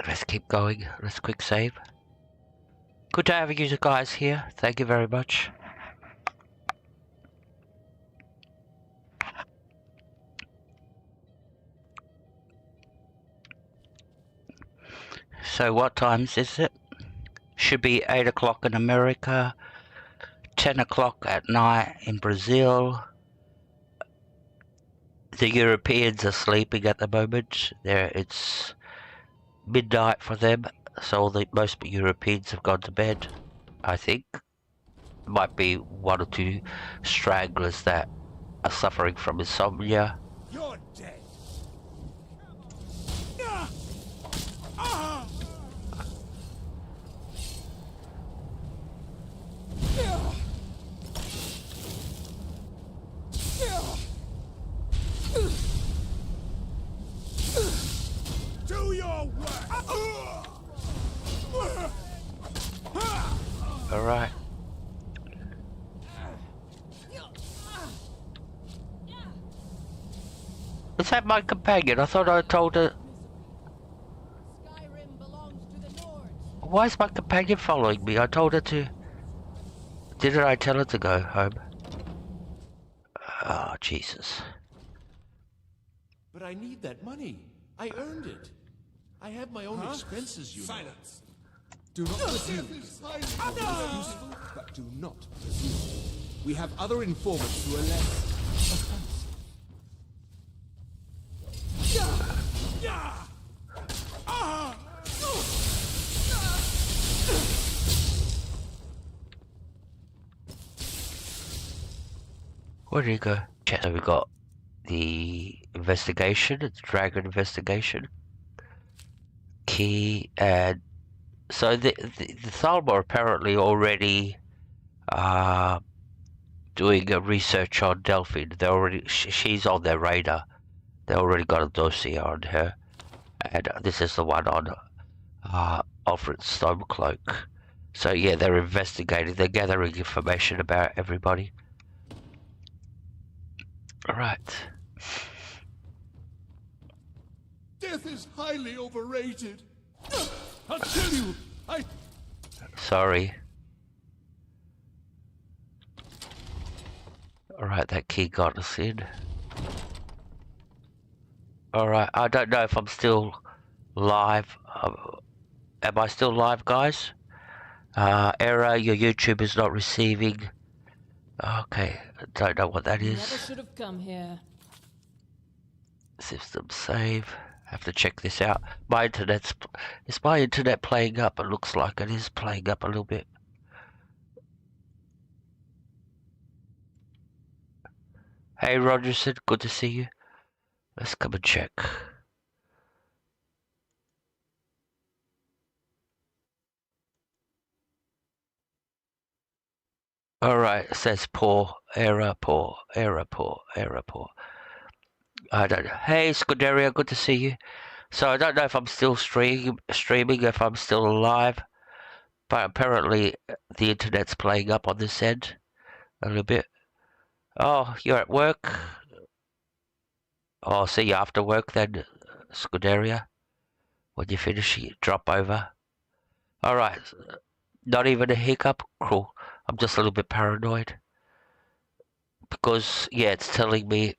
Let's keep going. Let's quick save. Good to have you guys here. Thank you very much. So what times is it? Should be 8 o'clock in America, 10 o'clock at night in Brazil. The Europeans are sleeping at the moment. It's midnight for them, so most Europeans have gone to bed, I think. Might be 1 or 2 stragglers that are suffering from insomnia. You're dead. Do your work. All right. Is that my companion? I thought I told her. Skyrim belongs to the Nords. Why is my companion following me? I told her to. Didn't I tell her to go home? Oh, Jesus. But I need that money. I earned it. I have my own expenses, you Silence. know. Do not refuse. Useful, but do not refuse. We have other informants who are less offensive. Where did he go? So we got the investigation, the dragon investigation key, and so the Thalmor apparently already doing a research on Delphine. They already she's on their radar. They already got a dossier on her, and this is the one on Alfred Stormcloak. So yeah, they're investigating. They're gathering information about everybody. All right. Death is highly overrated. I'll tell you, Sorry. Alright, that key got us in. Alright, I don't know if I'm still live. Am I still live, guys? Error, your YouTube is not receiving. Okay, don't know what that is. Never should have come here. System save. Have to check this out. Is my internet playing up? It looks like it is playing up a little bit. Hey Rogerson, good to see you. Let's come and check. Alright, it says poor, error, poor, error, poor, error, poor. I don't know. Hey, Scuderia, good to see you. So I don't know if I'm still streaming, if I'm still alive, but apparently the internet's playing up on this end a little bit. Oh, you're at work? Oh, I'll see you after work then, Scuderia. When you finish, you drop over. Alright, not even a hiccup? Cool. I'm just a little bit paranoid. Because, yeah, it's telling me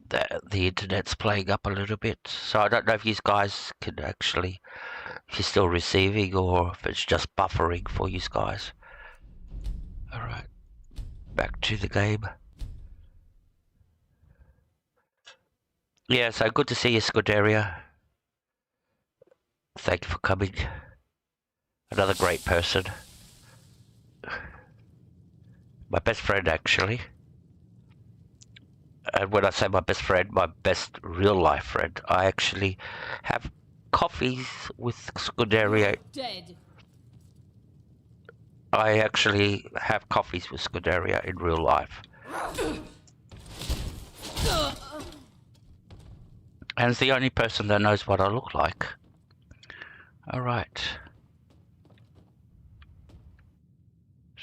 that the internet's playing up a little bit. So I don't know if you guys can actually, if you're still receiving or if it's just buffering for you guys. Alright, back to the game. Yeah, so good to see you, Scuderia. Thank you for coming. Another great person. My best friend, actually. And when I say my best friend, my best real-life friend, I actually have coffees with Scuderia. Dead. I actually have coffees with Scuderia in real life. And it's the only person that knows what I look like. Alright.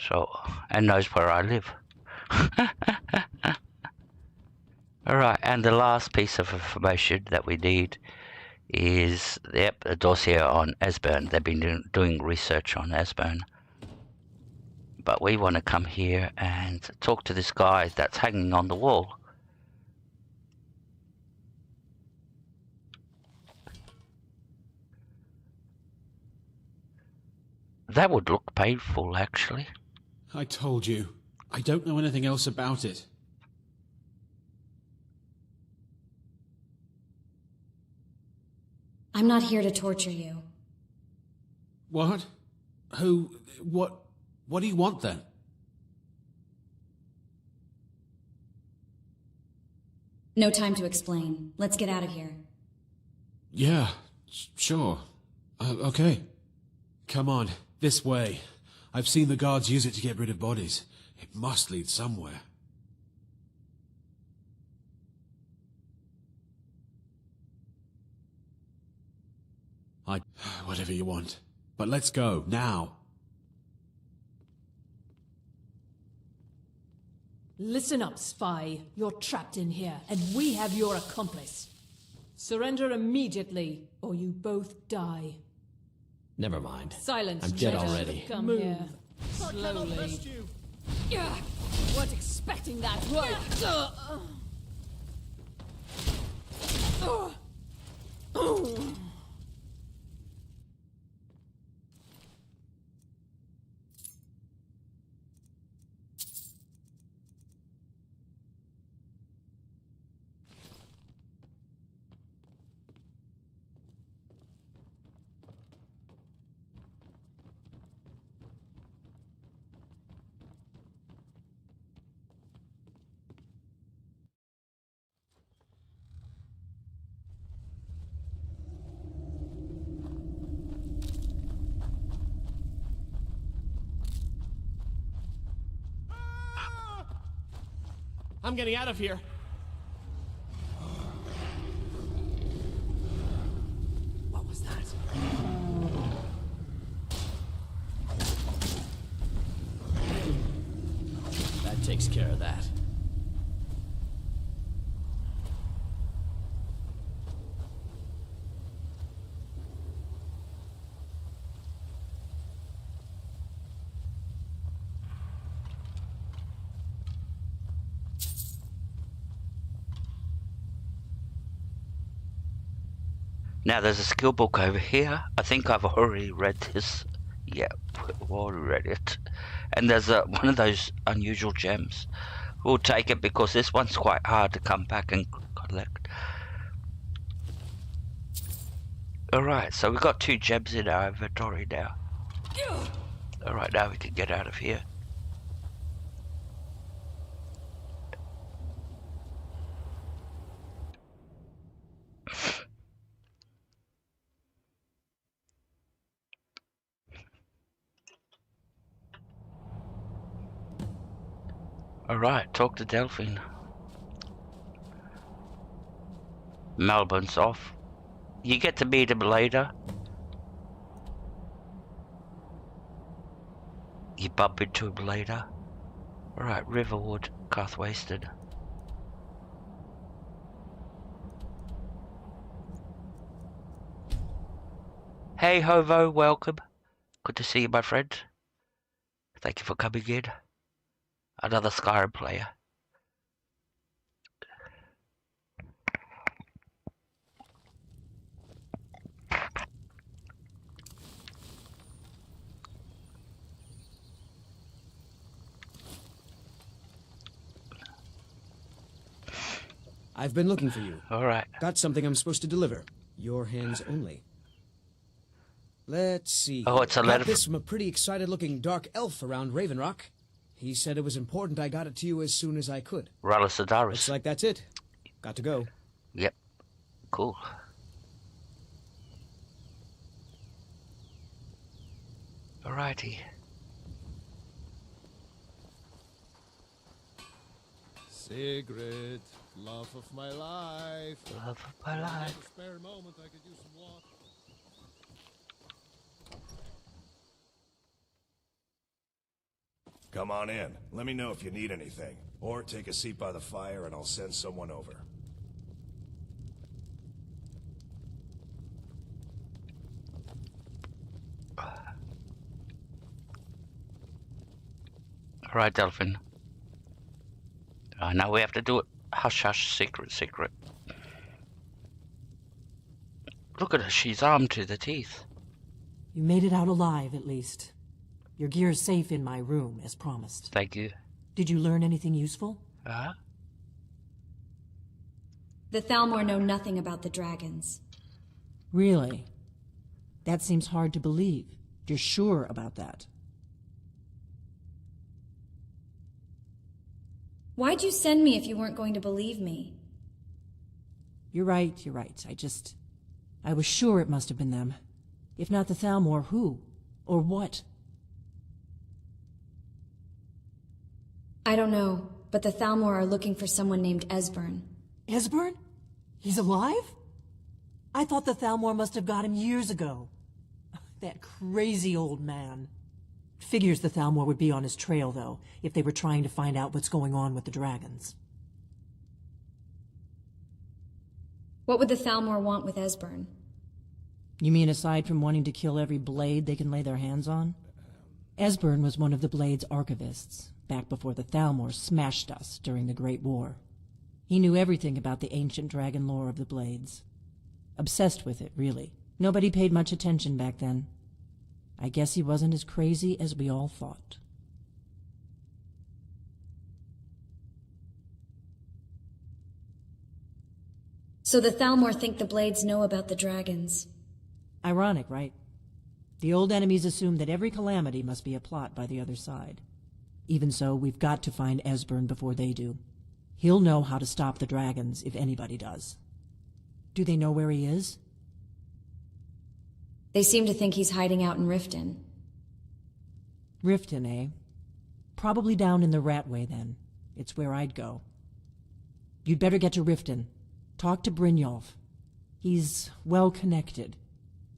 So, and knows where I live. Alright, and the last piece of information that we need is, yep, a dossier on Esbern. They've been doing research on Esbern. But we want to come here and talk to this guy that's hanging on the wall. That would look painful, actually. I told you. I don't know anything else about it. I'm not here to torture you. What? Who? What do you want then? No time to explain. Let's get out of here. Yeah, sure. Okay. Come on, this way. I've seen the guards use it to get rid of bodies. It must lead somewhere. Whatever you want. But let's go, now. Listen up, spy. You're trapped in here, and we have your accomplice. Surrender immediately, or you both die. Never mind. Silence, I'm dead traitor. already. Come Move. here. Slowly. Yeah. Weren't expecting that, right? I'm getting out of here. What was that? That takes care of that. Now there's a skill book over here. I think I've already read this. Yeah, I've already read it. And there's one of those unusual gems. We'll take it because this one's quite hard to come back and collect. Alright, so we've got 2 gems in our inventory now. Alright, now we can get out of here. Alright, talk to Delphine. Melbourne's off. You get to meet him later. You bump into him later. Alright, Riverwood, Carth Wasted. Hey Hovo, welcome. Good to see you, my friend. Thank you for coming in. Another Skyrim player. I've been looking for you. Alright. Got something I'm supposed to deliver. Your hands only. Let's see. Oh, it's a letter. Got this from a pretty excited-looking dark elf around Raven Rock. He said it was important I got it to you as soon as I could. Rallis. Looks like that's it. Got to go. Yep. Cool. Alrighty. Sigrid, love of my life. Love of my life. Spare moment, I could use some water. Come on in. Let me know if you need anything. Or take a seat by the fire and I'll send someone over. Alright, Delphine. Now we have to do it. Hush, hush, secret. Look at her, she's armed to the teeth. You made it out alive, at least. Your gear's safe in my room, as promised. Thank you. Did you learn anything useful? The Thalmor know nothing about the dragons. Really? That seems hard to believe. You're sure about that? Why'd you send me if you weren't going to believe me? You're right. I was sure it must have been them. If not the Thalmor, who? Or what? I don't know, but the Thalmor are looking for someone named Esbern. Esbern? He's alive? I thought the Thalmor must have got him years ago. That crazy old man. Figures the Thalmor would be on his trail, though, if they were trying to find out what's going on with the dragons. What would the Thalmor want with Esbern? You mean aside from wanting to kill every blade they can lay their hands on? Esbern was one of the Blade's archivists, back before the Thalmor smashed us during the Great War. He knew everything about the ancient dragon lore of the Blades. Obsessed with it, really. Nobody paid much attention back then. I guess he wasn't as crazy as we all thought. So the Thalmor think the Blades know about the dragons. Ironic, right? The old enemies assume that every calamity must be a plot by the other side. Even so, we've got to find Esbern before they do. He'll know how to stop the dragons if anybody does. Do they know where he is? They seem to think he's hiding out in Riften. Riften, eh? Probably down in the Ratway, then. It's where I'd go. You'd better get to Riften. Talk to Brynjolf. He's well-connected.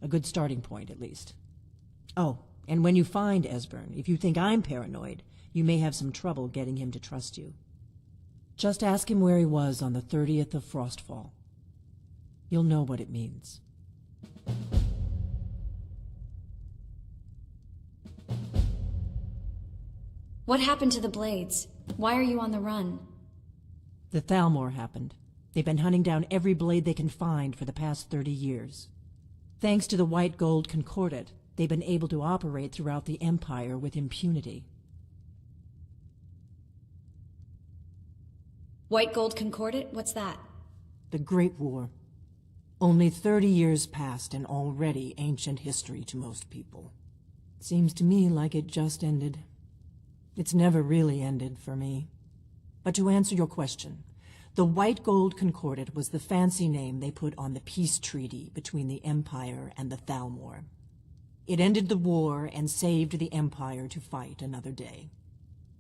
A good starting point, at least. Oh, and when you find Esbern, if you think I'm paranoid, you may have some trouble getting him to trust you. Just ask him where he was on the 30th of Frostfall. You'll know what it means. What happened to the Blades? Why are you on the run? The Thalmor happened. They've been hunting down every blade they can find for the past 30 years. Thanks to the White Gold Concordat, they've been able to operate throughout the Empire with impunity. White Gold Concordat? What's that? The Great War. Only 30 years passed and already ancient history to most people. Seems to me like it just ended. It's never really ended for me. But to answer your question, the White Gold Concordat was the fancy name they put on the peace treaty between the Empire and the Thalmor. It ended the war and saved the Empire to fight another day.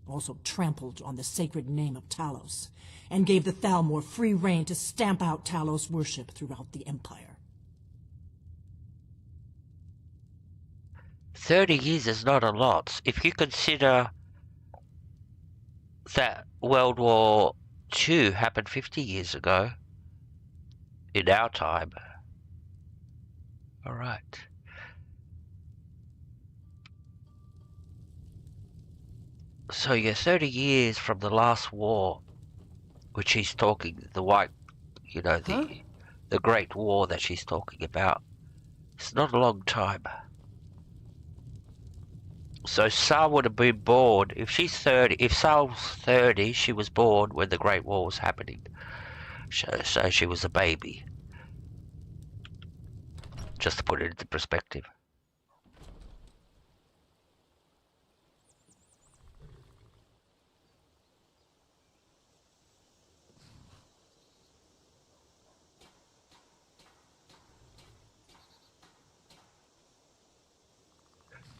also trampled on the sacred name of Talos, and gave the Thalmor free rein to stamp out Talos worship throughout the Empire. 30 years is not a lot. If you consider that World War II happened 50 years ago, in our time. Alright. So yeah, 30 years from the last war, which he's talking, the white, you know, the Great War that she's talking about. It's not a long time. So Sal would have been born, if she's 30, if Sal's 30, she was born when the Great War was happening. So she was a baby. Just to put it into perspective.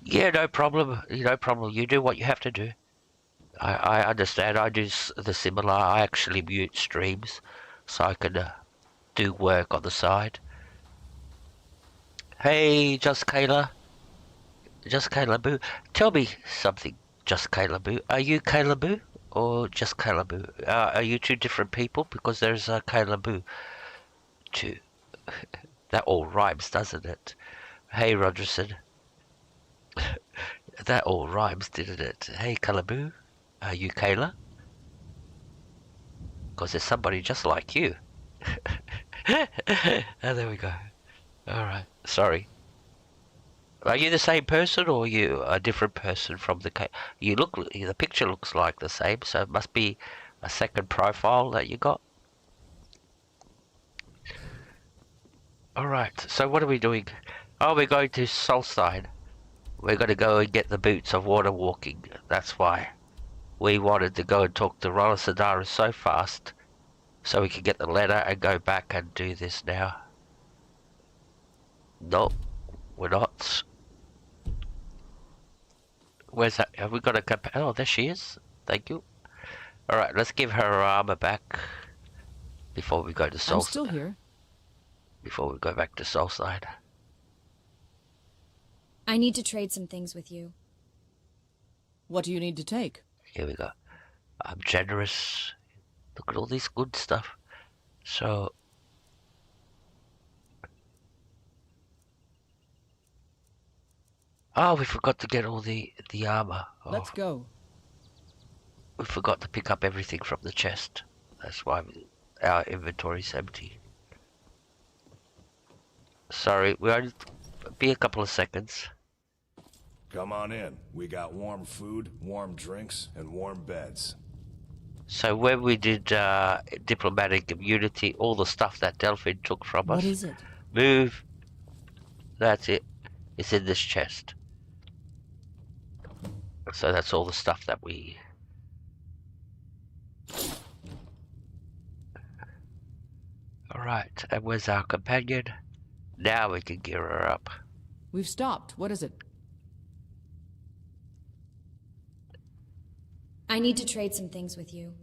Yeah, no problem. No problem. You do what you have to do. I understand. I do the similar. I actually mute streams so I can do work on the side. Hey, Just Kayla. Just Kayla Boo. Tell me something, Just Kayla Boo. Are you Kayla Boo or just Kayla Boo? Are you two different people? Because there's a Kayla Boo too. That all rhymes, doesn't it? Hey, Rogerson. That all rhymes, didn't it? Hey, Kalaboo, are you Kayla? Because there's somebody just like you. Oh, there we go. Alright, sorry. Are you the same person or are you a different person from the you look, the picture looks like the same, so it must be a second profile that you got. Alright, so what are we doing? Oh, we're going to Soulside. We're going to go and get the boots of water walking. That's why we wanted to go and talk to Rolla Sidara so fast so we could get the letter and go back and do this now. No, we're not. Where's that? Have we got a oh, there she is. Thank you. Alright, let's give her armor back before we go to Soulside. I'm still here. Before we go back to Soulside. I need to trade some things with you. What do you need to take? Here we go. I'm generous. Look at all this good stuff. So... Oh, we forgot to get all the armor. Oh, Let's go. we forgot to pick up everything from the chest. That's why our inventory's empty. Sorry, we only be a couple of seconds. Come on in. We got warm food, warm drinks, and warm beds. So when we did diplomatic immunity, all the stuff that Delphine took from us. What is it? Move. That's it. It's in this chest. So that's all the stuff that we... Alright, and where's our companion? Now we can gear her up. We've stopped. What is it? I need to trade some things with you.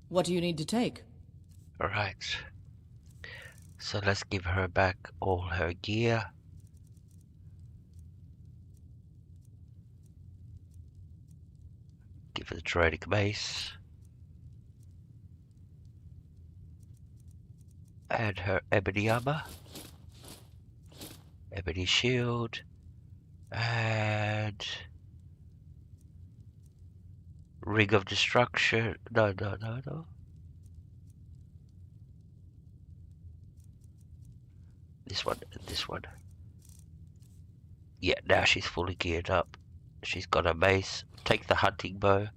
What do you need to take? Alright. So let's give her back all her gear. Give her the trading mace. And her ebony armor. Ebony shield. And... Ring of Destruction. No. This one. Yeah, now she's fully geared up. She's got a mace. Take the hunting bow.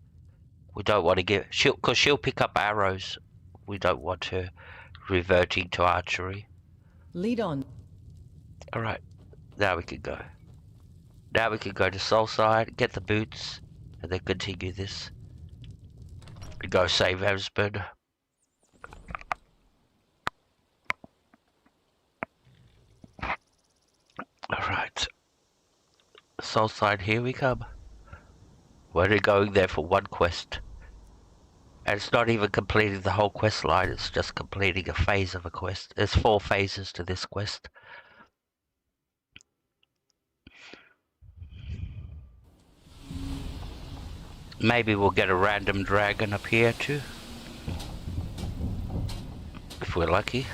We don't want to give... Because she'll pick up arrows. We don't want her reverting to archery. Lead on. Alright, now we can go. Now we can go to Soulside, get the boots, and then continue this. And go save Esben. Alright. Soulside, here we come. We're only going there for one quest. And it's not even completing the whole quest line, it's just completing a phase of a quest. There's 4 phases to this quest. Maybe we'll get a random dragon up here too. If we're lucky.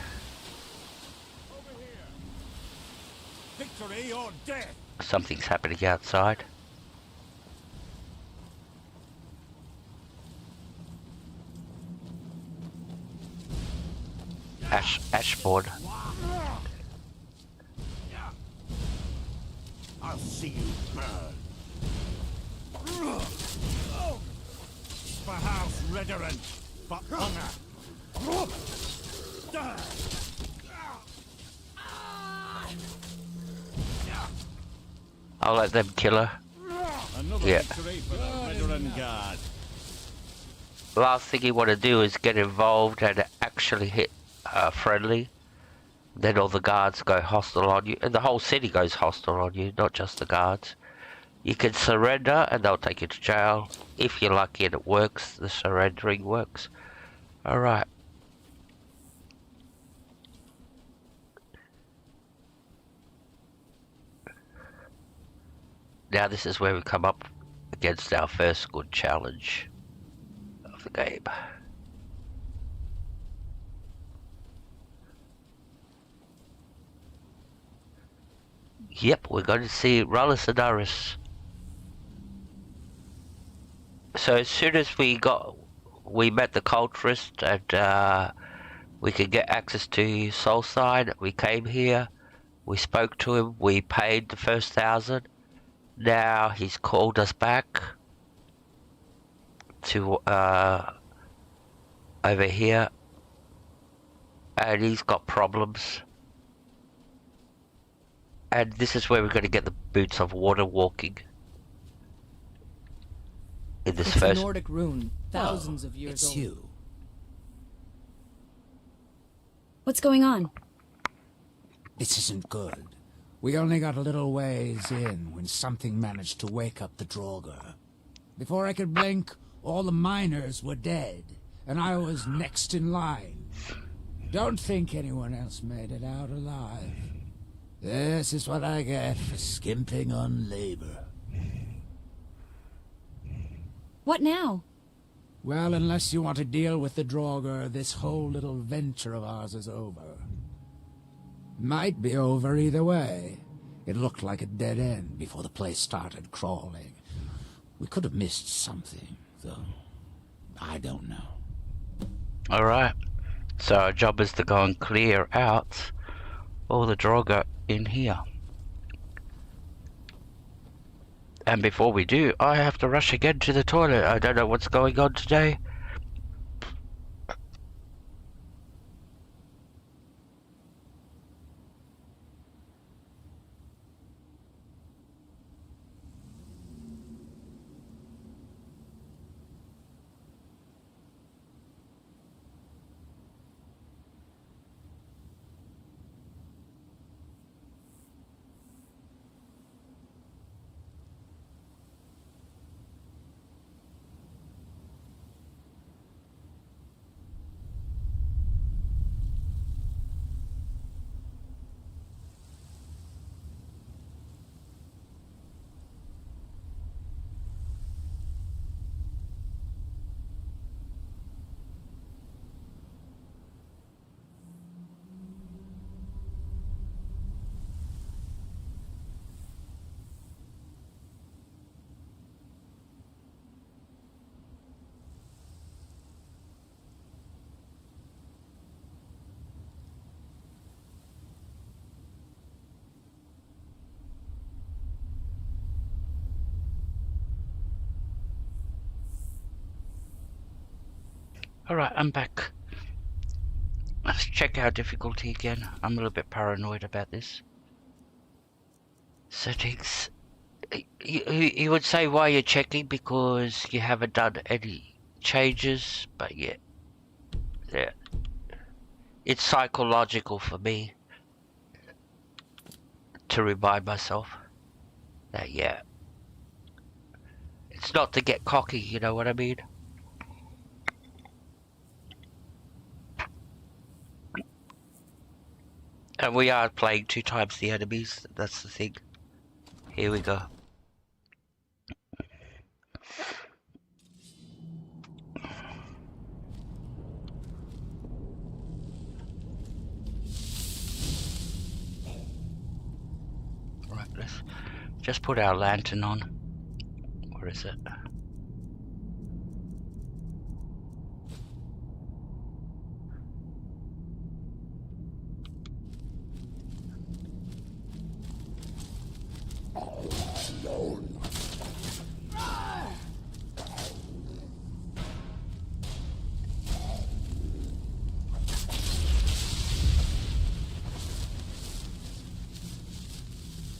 Victory or death! Something's happening outside. Ashboard. I'll see you burn. For House Redoran, for honor. I'll let them kill her. Another Yeah. victory for the Redoran Guard. Last thing you want to do is get involved and actually hit friendly. Then all the guards go hostile on you. And the whole city goes hostile on you, not just the guards. You can surrender and they'll take you to jail. If you're lucky and it works, the surrendering works. Alright. Now this is where we come up against our first good challenge of the game. Yep, we're going to see Rallis. So as soon as we met the cultist and we could get access to Soulside, we came here, we spoke to him, we paid the first 1,000. Now he's called us back to over here, and he's got problems. And this is where we're going to get the boots of water walking. In this It's first... a Nordic rune, thousands of years old. You. What's going on? This isn't good. We only got a little ways in when something managed to wake up the Draugr. Before I could blink, all the miners were dead, and I was next in line. Don't think anyone else made it out alive. This is what I get for skimping on labor. What now? Well, unless you want to deal with the Draugr, this whole little venture of ours is over. Might be over either way. It looked like a dead end before the place started crawling. We could have missed something, though. I don't know. Alright. So our job is to go and clear out all the Draugr in here. And before we do, I have to rush again to the toilet. I don't know what's going on today. Alright, I'm back. Let's check our difficulty again. I'm a little bit paranoid about this. Settings. You would say why you're checking because you haven't done any changes, but yeah. It's psychological for me to remind myself that yeah, It's not to get cocky, you know what I mean? And we are playing 2 times the enemies, that's the thing. Here we go. Right, let's just put our lantern on. Where is it?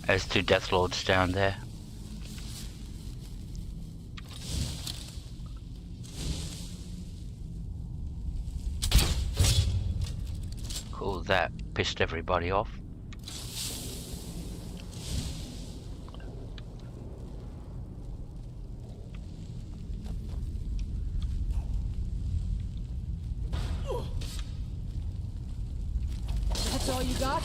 There's 2 Death Lords down there. Cool, that pissed everybody off. That's all you got?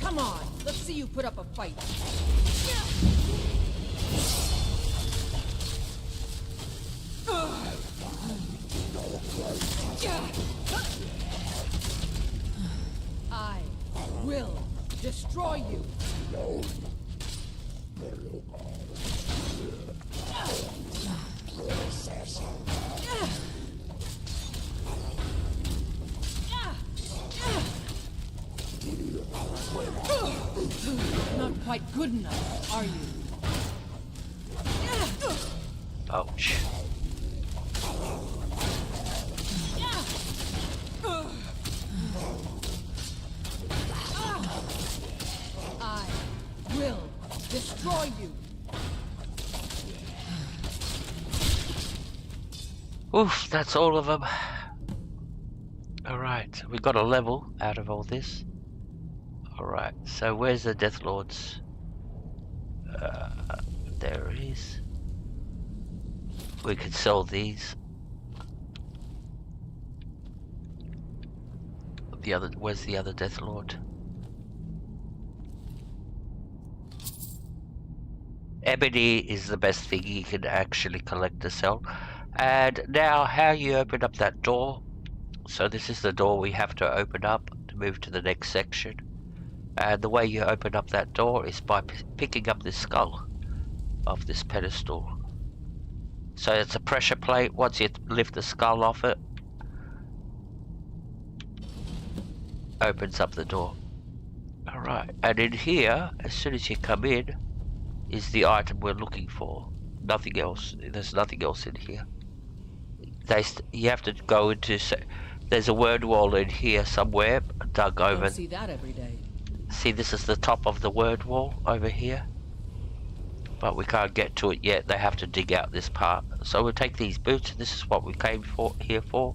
Come on, let's see you put up a fight. I will destroy you. Not quite good enough, are you? Ouch. I will destroy you. Oof, that's all of them. Alright, we got a level out of all this. Alright, so where's the Death Lords? There it is. We could sell these. Where's the other Death Lord? Ebony is the best thing you can actually collect to sell. And now how you open up that door. So this is the door we have to open up to move to the next section. And the way you open up that door is by picking up this skull of this pedestal. So it's a pressure plate. Once you lift the skull off it, opens up the door. Alright, and in here, as soon as you come in, is the item we're looking for. Nothing else. There's nothing else in here. You have to go into... There's a word wall in here somewhere, dug over. Don't see that every day. See, this is the top of the word wall over here. But we can't get to it yet. They have to dig out this part. So we'll take these boots. This is what we came here for.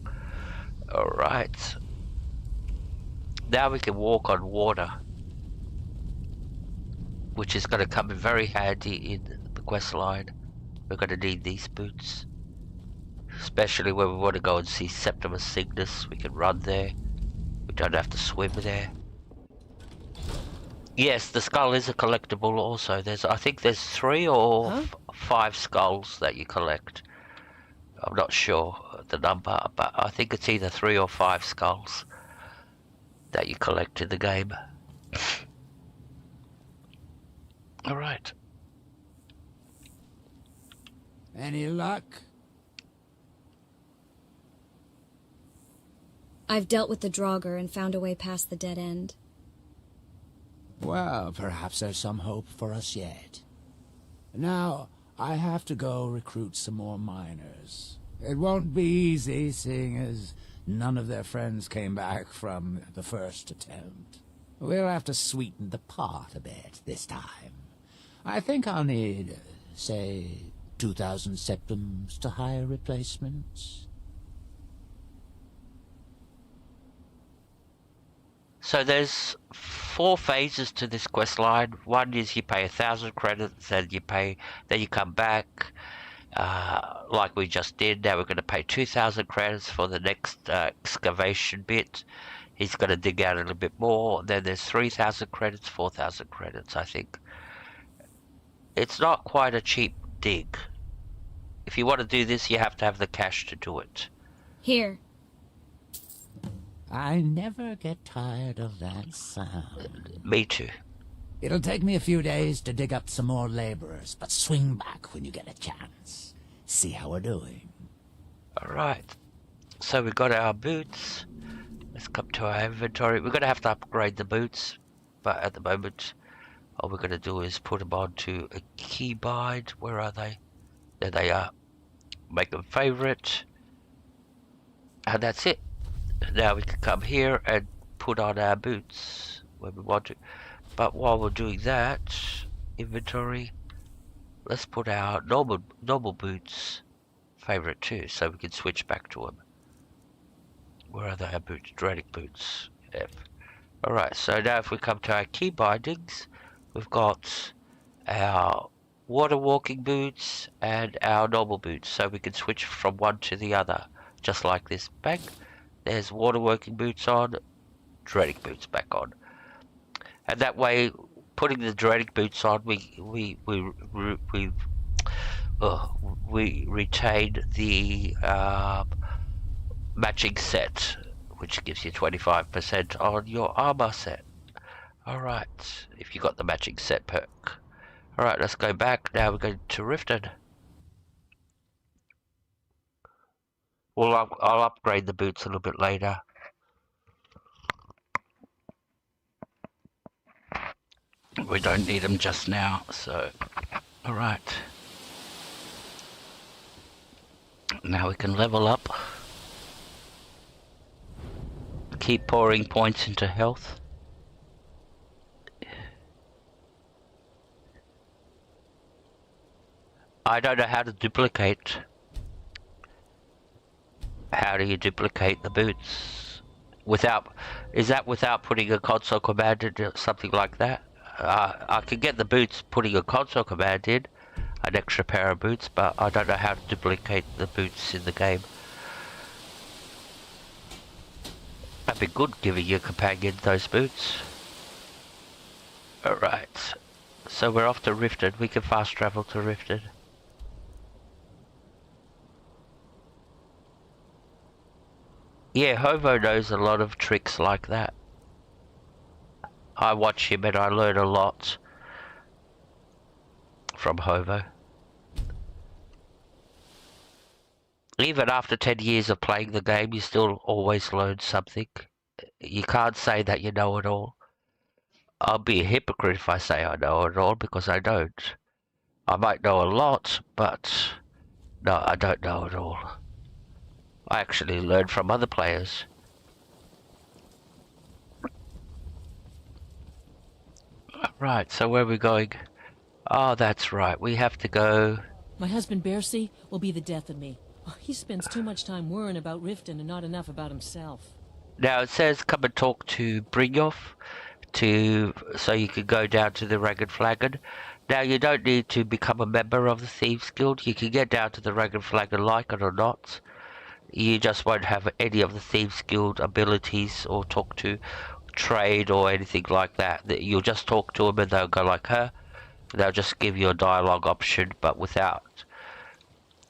Alright. Now we can walk on water, which is going to come in very handy in the quest line. We're going to need these boots, especially when we want to go and see Septimus Cygnus. We can run there. We don't have to swim there. Yes, the skull is a collectible also. I think there's 3 or 5 skulls that you collect. I'm not sure the number, but I think it's either 3 or 5 skulls that you collect in the game. Alright. Any luck? I've dealt with the Draugr and found a way past the dead end. Well, perhaps there's some hope for us yet. Now, I have to go recruit some more miners. It won't be easy, seeing as none of their friends came back from the first attempt. We'll have to sweeten the pot a bit this time. I think I'll need, say, 2,000 septims to hire replacements. So there's 4 phases to this quest line. One is you pay 1,000 credits, then you come back, like we just did. Now we're going to pay 2,000 credits for the next excavation bit. He's going to dig out a little bit more. Then there's 3,000 credits, 4,000 credits, I think. It's not quite a cheap dig. If you want to do this, you have to have the cash to do it. Here. I never get tired of that sound. Me too. It'll take me a few days to dig up some more laborers, but swing back when you get a chance. See how we're doing. Alright. So we got our boots. Let's come to our inventory. We're going to have to upgrade the boots, but at the moment, all we're going to do is put them onto a keybind. Where are they? There they are. Make them favorite. And that's it. Now we can come here and put on our boots when we want to. But while we're doing that, inventory, let's put our normal boots favorite too, so we can switch back to them. Where are our boots? Dreading boots. F. Alright, so now if we come to our key bindings, we've got our water walking boots and our normal boots, so we can switch from one to the other, just like this. Bang. There's water walking boots on, dreading boots back on. And that way, putting the dreading boots on, we retain the matching set, which gives you 25% on your armor set. Alright, if you got the matching set perk. Alright, let's go back. Now we're going to Riften. Well, I'll upgrade the boots a little bit later. We don't need them just now, so... Alright. Now we can level up. Keep pouring points into health. I don't know how to duplicate. How do you duplicate the boots? Is that without putting a console command in, something like that? I can get the boots putting a console command in, an extra pair of boots, but I don't know how to duplicate the boots in the game. That'd be good, giving your companion those boots. Alright, so we're off to Riften. We can fast travel to Riften. Yeah, Hovo knows a lot of tricks like that. I watch him and I learn a lot from Hovo. Even after 10 years of playing the game, you still always learn something. You can't say that you know it all. I'll be a hypocrite if I say I know it all, because I don't. I might know a lot, but no, I don't know it all. I actually learn from other players. Right, so where are we going? Oh, that's right, we have to go... My husband Bercy will be the death of me. Oh, he spends too much time worrying about Riften and not enough about himself. Now it says come and talk to Brynjolf, so you can go down to the Ragged Flagon. Now you don't need to become a member of the Thieves Guild. You can get down to the Ragged Flagon like it or not. You just won't have any of the Thieves Guild abilities or talk to trade or anything like that. You'll just talk to them and they'll go like her. They'll just give you a dialogue option, but without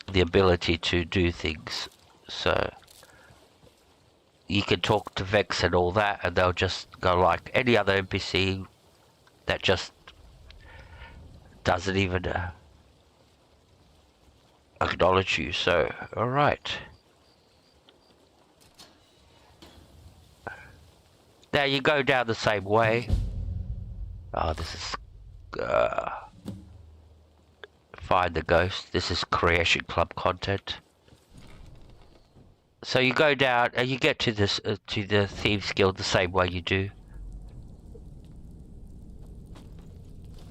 the ability to do things. So you can talk to Vex and all that, and they'll just go like any other NPC that just doesn't even acknowledge you. So, alright. Now you go down the same way. Oh, this is... find the ghost. This is Creation Club content. So you go down and you get to this to the Thieves Guild the same way you do.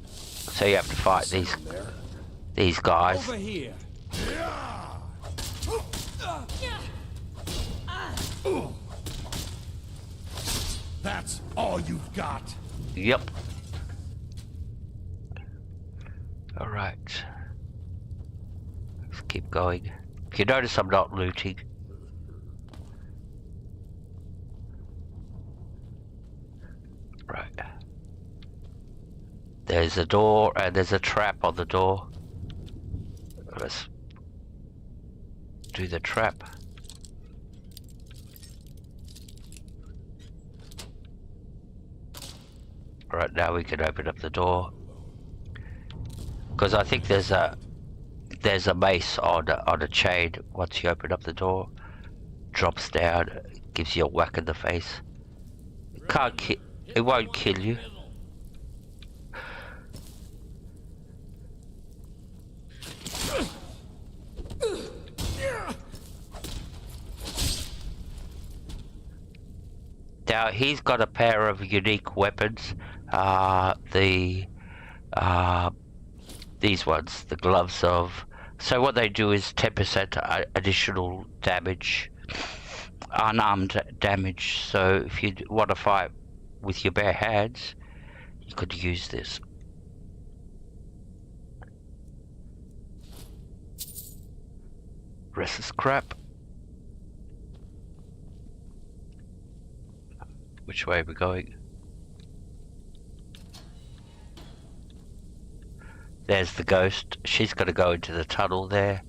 So you have to fight these guys. Over here. That's all you've got. Yep. Alright. Let's keep going. If you notice, I'm not looting. Right. There's a door and there's a trap on the door. Let's do the trap. Right, now we can open up the door. Because I think there's a mace on a chain. Once you open up the door, drops down, gives you a whack in the face. It won't kill you. Now he's got a pair of unique weapons. These ones, the gloves of. So what they do is 10% additional damage, unarmed damage. So if you want to fight with your bare hands, you could use this. Rest is crap. Which way are we going? There's the ghost. She's going to go into the tunnel there.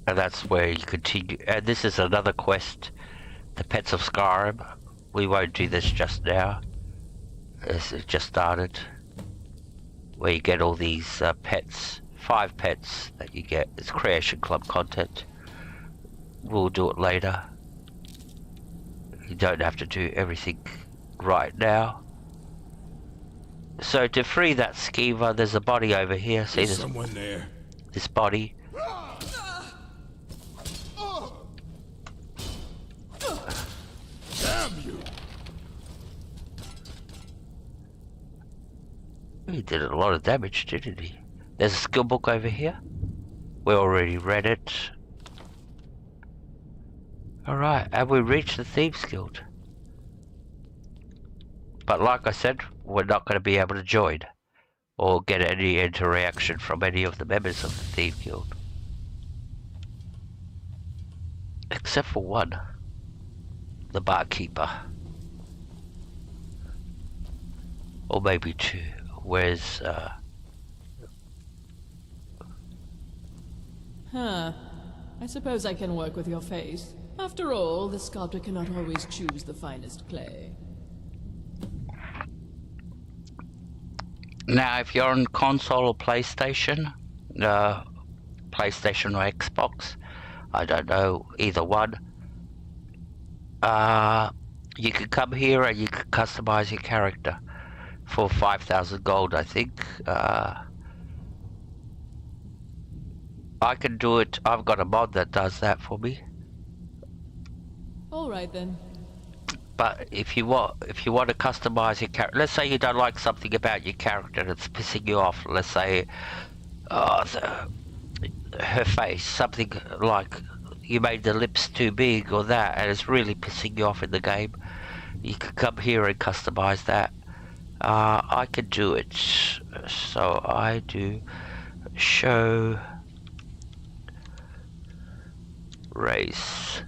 And that's where you continue. And this is another quest. The Pets of Skyrim. We won't do this just now. This has just started. Where you get all these pets. 5 pets that you get. It's Creation Club content. We'll do it later. You don't have to do everything right now. So to free that skeever, there's a body over here. See this? Someone there. This body. Damn you! He did a lot of damage, didn't he? There's a skill book over here. We already read it. Alright, and we reached the Thieves Guild. But like I said, we're not going to be able to join or get any interaction from any of the members of the Thieves Guild. Except for one. The barkeeper. Or maybe 2. Where's, Huh. I suppose I can work with your face. After all, the sculptor cannot always choose the finest clay. Now, if you're on console or PlayStation, PlayStation or Xbox, I don't know, either one, you can come here and you can customize your character for 5,000 gold, I think. I can do it. I've got a mod that does that for me. All right then. But if you want to customize your character, let's say you don't like something about your character that's pissing you off. Let's say her face, something like you made the lips too big or that, and it's really pissing you off in the game. You can come here and customize that. I can do it. So I do show race.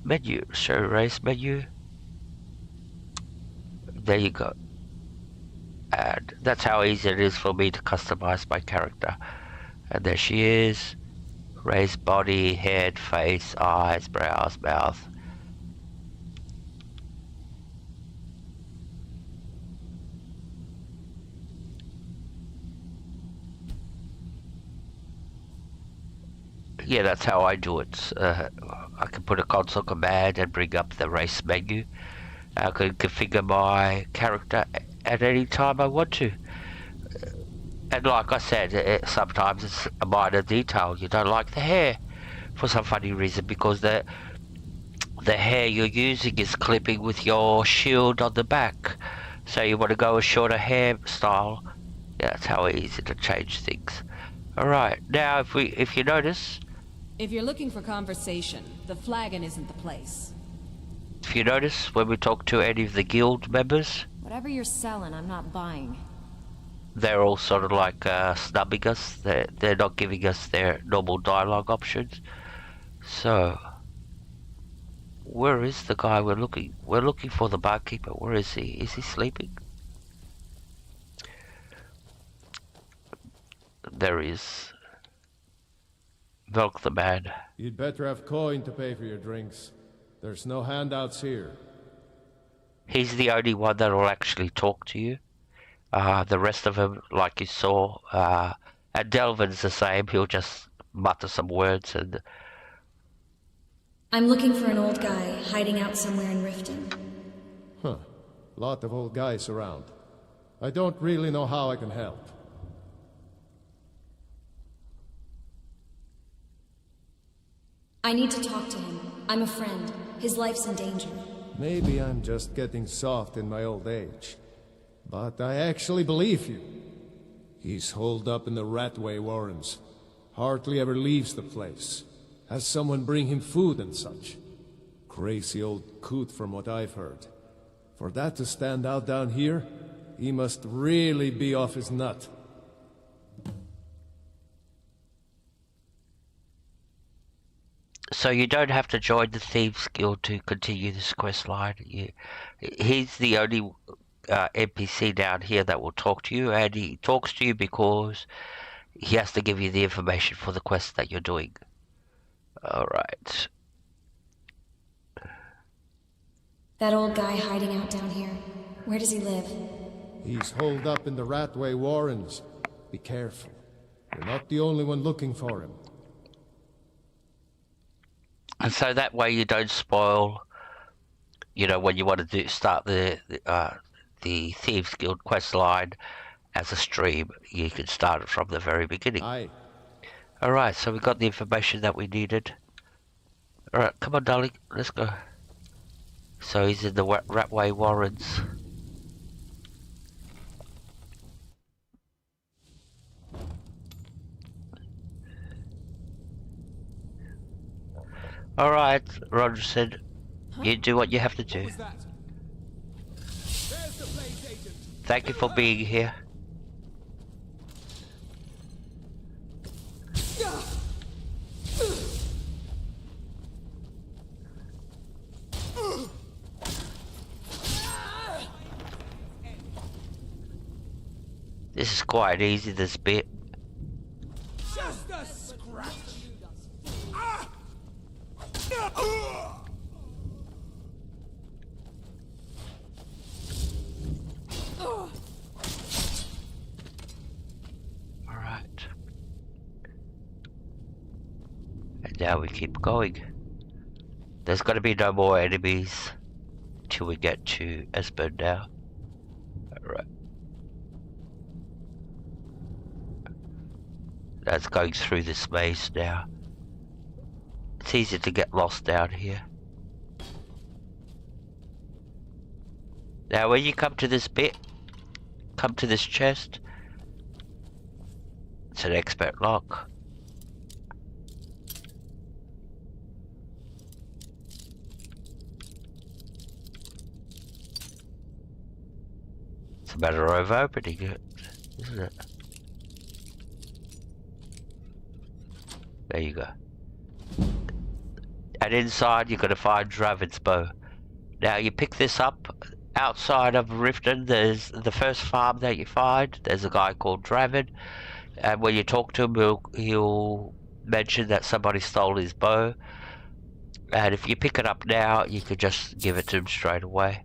Menu, show race menu. There you go. And that's how easy it is for me to customize my character. And there she is. Race, body, head, face, eyes, brows, mouth. Yeah, that's how I do it. I can put a console command and bring up the race menu. I can configure my character at any time I want to. And like I said, sometimes it's a minor detail. You don't like the hair for some funny reason because the hair you're using is clipping with your shield on the back. So you want to go a shorter hairstyle. Yeah, that's how easy to change things. Alright, now if you notice, If you're looking for conversation, the flagon isn't the place. If you notice, when we talk to any of the guild members, Whatever you're selling, I'm not buying. they're all sort of like snubbing us. They're not giving us their normal dialogue options. So, where is the guy we're looking? We're looking for the barkeeper. Where is he? Is he sleeping? There he is. Milk the man. You'd better have coin to pay for your drinks. There's no handouts here. He's the only one that will actually talk to you. The rest of them, like you saw, and Delvin's the same. He'll just mutter some words and... I'm looking for an old guy hiding out somewhere in Riften. Huh. Lot of old guys around. I don't really know how I can help. I need to talk to him. I'm a friend. His life's in danger. Maybe I'm just getting soft in my old age. But I actually believe you. He's holed up in the Ratway Warrens. Hardly ever leaves the place. Has someone bring him food and such. Crazy old coot from what I've heard. For that to stand out down here, he must really be off his nut. So you don't have to join the Thieves Guild to continue this quest line. He's the only NPC down here that will talk to you, and he talks to you because he has to give you the information for the quest that you're doing. Alright. That old guy hiding out down here. Where does he live? He's holed up in the Ratway Warrens. Be careful. You're not the only one looking for him. And so that way you don't spoil, you know, when you want to start the Thieves Guild quest line as a stream, you can start it from the very beginning. Aye. Alright, so we got the information that we needed. Alright, come on darling, let's go. So he's in the Ratway Warrens. Alright, Roger said, you do what you have to do. Thank you for being here. This is quite easy, this bit. Just a scratch. Alright. And now we keep going. There's gotta be no more enemies till we get to Esbern now. Alright. That's going through this maze now. It's easy to get lost down here. Now when you come to this bit, come to this chest, it's an expert lock. It's a matter of opening it, isn't it? There you go. And inside you're going to find Dravid's bow. Now you pick this up outside of Riften. There's the first farm that you find. There's a guy called Dravid. And when you talk to him, he'll mention that somebody stole his bow. And if you pick it up now, you could just give it to him straight away.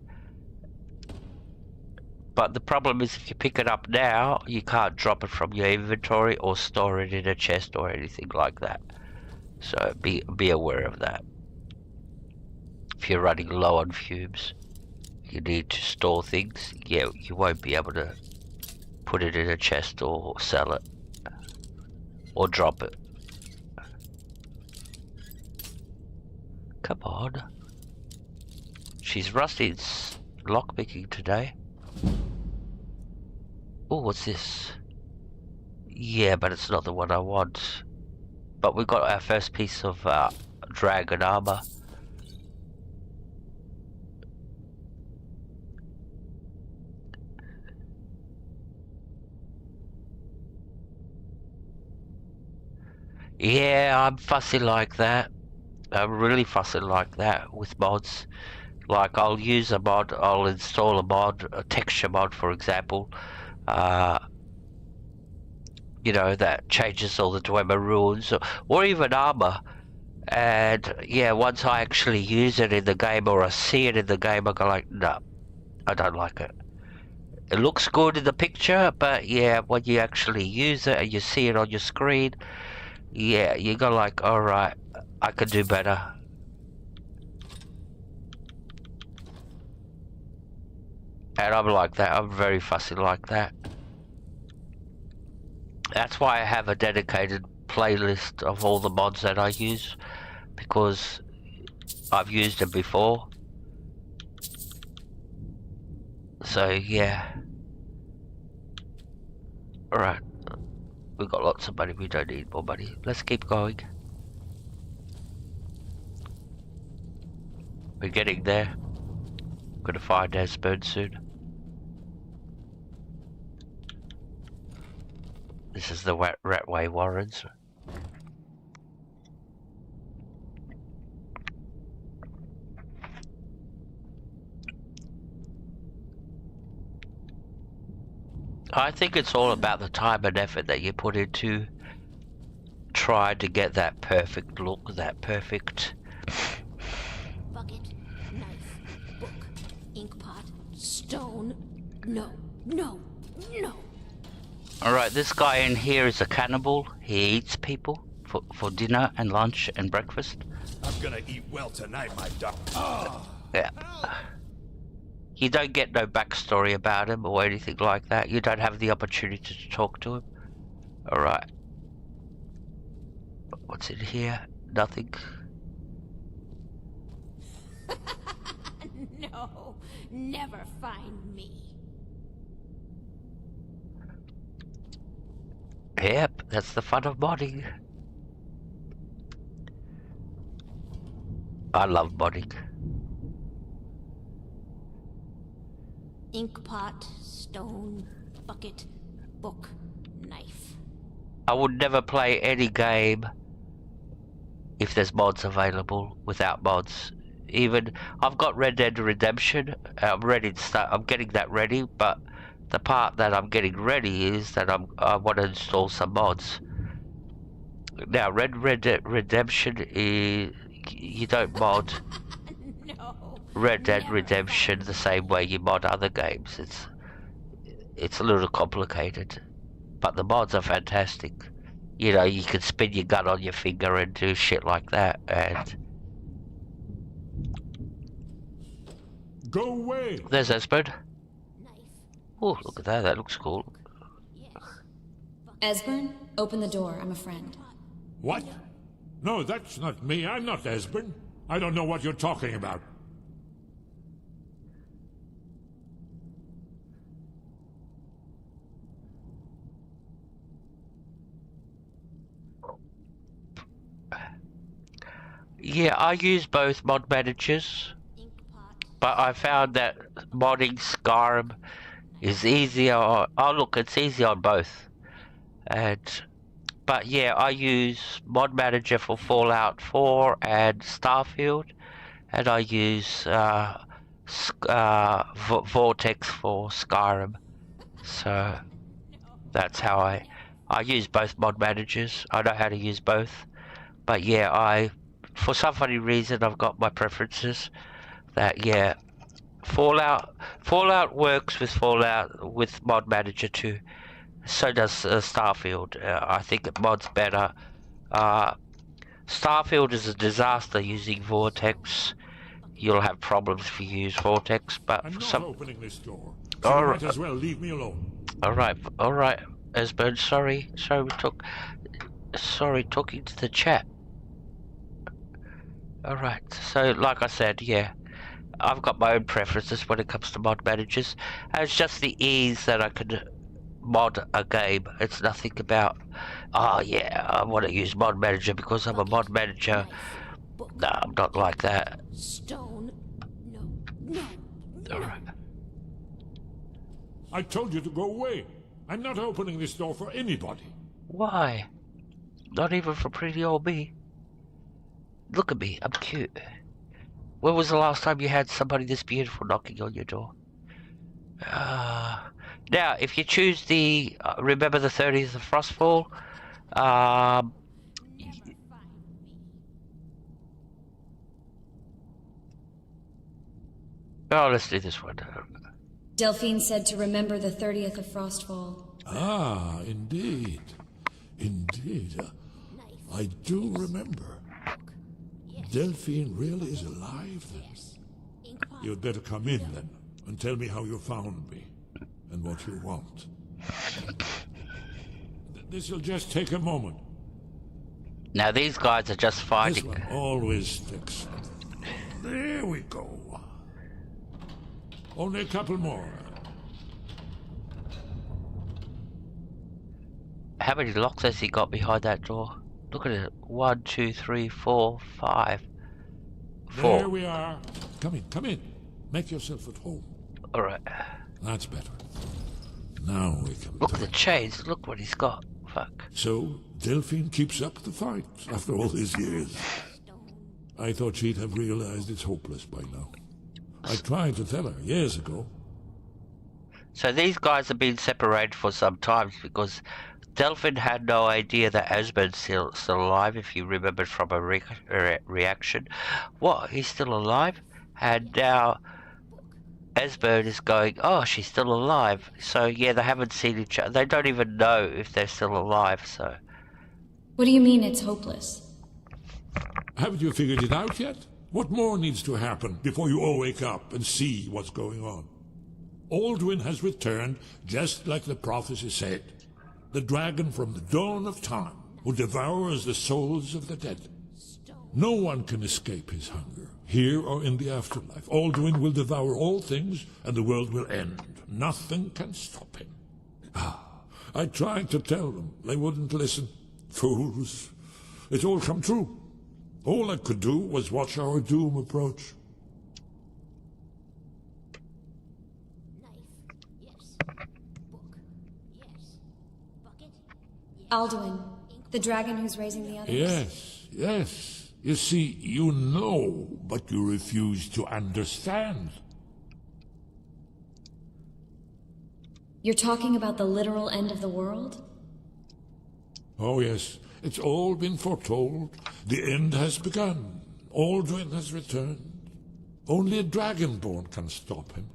But the problem is if you pick it up now, you can't drop it from your inventory or store it in a chest or anything like that. So be aware of that. If you're running low on fumes, you need to store things. Yeah, you won't be able to put it in a chest or sell it. Or drop it. Come on. She's Rusty's lockpicking today. Oh, what's this? Yeah, but it's not the one I want. but we got our first piece of dragon armor. Yeah, I'm fussy like that. I'm really fussy like that with mods. Like, I'll use a mod, I'll install a mod, a texture mod, for example. You know, that changes all the Dwemer runes, or even armor. And yeah, once I actually use it in the game, or I see it in the game, I go like, no, I don't like it. It looks good in the picture, but yeah, when you actually use it and you see it on your screen, yeah, you go like, alright, I could do better. And I'm like that, I'm very fussy like that. That's why I have a dedicated playlist of all the mods that I use, because I've used them before. So yeah. Alright. We've got lots of money, we don't need more money. Let's keep going. We're getting there. Gonna find Esbern soon. This is the Ratway Warrens. I think it's all about the time and effort that you put into trying to get that perfect look, that perfect... Bucket, knife, book, ink pot, stone. No, no, no. Alright, this guy in here is a cannibal. He eats people for dinner and lunch and breakfast. I'm gonna eat well tonight, my duck. Yeah. You don't get no backstory about him or anything like that. You don't have the opportunity to talk to him. Alright. What's in here? Nothing. No, never find me. Yep, that's the fun of modding. I love modding. Ink pot, stone, bucket, book, knife. I would never play any game if there's mods available without mods. Even I've got Red Dead Redemption. I'm ready to start. I'm getting that ready, but the part that I'm getting ready is that I want to install some mods. Now, Red Dead Redemption is you don't mod Red Dead Redemption the same way you mod other games. It's a little complicated, but the mods are fantastic. You know, you can spin your gun on your finger and do shit like that, and go away. There's Esbern. Oh, look at that. That looks cool. Esbern, open the door. I'm a friend. What? No, that's not me. I'm not Esbern. I don't know what you're talking about. Yeah, I use both mod managers, but I found that modding Skyrim is easier. Oh, look, it's easy on both. But yeah, I use mod manager for Fallout 4 and Starfield, and I use Vortex for Skyrim. So that's how I use both mod managers. I know how to use both. But yeah, for some funny reason, I've got my preferences. That yeah, Fallout works with mod manager too. So does Starfield. I think it mods better. Starfield is a disaster using Vortex. You'll have problems if you use Vortex, but I'm for not some... opening this door. So you might as well leave me alone. Alright, Esbern, sorry talking to the chat. Alright, so like I said, yeah, I've got my own preferences when it comes to mod managers. And it's just the ease that I could mod a game. It's nothing about, oh yeah, I want to use mod manager because I'm a mod manager. No, I'm not like that. Stone. No. Alright. I told you to go away. I'm not opening this door for anybody. Why? Not even for pretty old me. Look at me, I'm cute. When was the last time you had somebody this beautiful knocking on your door? Now, if you choose the, remember the 30th of Frostfall, oh, let's do this one. Delphine said to remember the 30th of Frostfall. Ah, indeed. Indeed. I do remember. Delphine really is alive, then. You'd better come in, then, and tell me how you found me, and what you want. This'll just take a moment. Now these guys are just fighting. This one always takes. There we go. Only a couple more. How many locks has he got behind that door? Look at it. 1, 2, 3, 4, 5. 4. There we are. Come in. Make yourself at home. Alright. That's better. Now we can look at the chains. Look what he's got. Fuck. So, Delphine keeps up the fight after all these years. I thought she'd have realized it's hopeless by now. I tried to tell her years ago. So these guys have been separated for some time because Delphine had no idea that Esbern's still alive, if you remember from a reaction. What? He's still alive? And now Esbern is going, oh, she's still alive. So yeah, they haven't seen each other. They don't even know if they're still alive, so. What do you mean it's hopeless? Haven't you figured it out yet? What more needs to happen before you all wake up and see what's going on? Alduin has returned just like the prophecy said. The dragon from the dawn of time who devours the souls of the dead. No one can escape his hunger, here or in the afterlife. Alduin will devour all things and the world will end. Nothing can stop him. I tried to tell them. They wouldn't listen. Fools. It's all come true. All I could do was watch our doom approach. Alduin, the dragon who's raising the others? Yes. You see, you know, but you refuse to understand. You're talking about the literal end of the world? Oh yes, it's all been foretold. The end has begun. Alduin has returned. Only a dragonborn can stop him.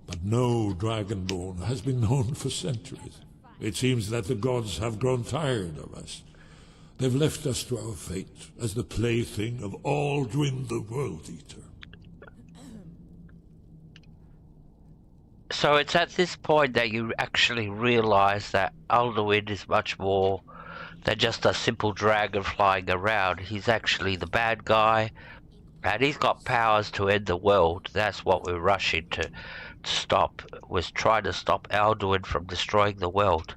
But no dragonborn has been known for centuries. It seems that the gods have grown tired of us. They've left us to our fate as the plaything of Alduin the World Eater. So it's at this point that you actually realize that Alduin is much more than just a simple dragon flying around. He's actually the bad guy, and he's got powers to end the world. That's what we're rushing to stop, was trying to stop Alduin from destroying the world.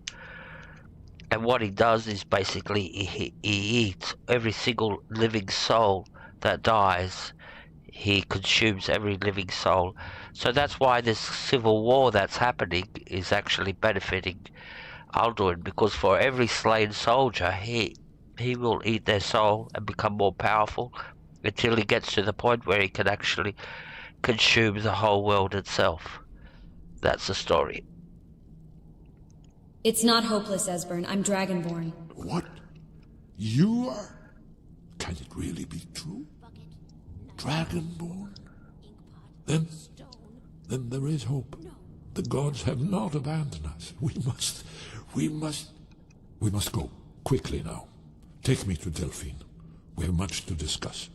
And what he does is basically he eats every single living soul that dies. He consumes every living soul. So that's why this civil war that's happening is actually benefiting Alduin, because for every slain soldier, he will eat their soul and become more powerful until he gets to the point where he can actually consume the whole world itself. That's the story. It's not hopeless, Esbern. I'm Dragonborn. What? You are? Can it really be true? Dragonborn? Then there is hope. The gods have not abandoned us. We must go. Quickly now. Take me to Delphine. We have much to discuss.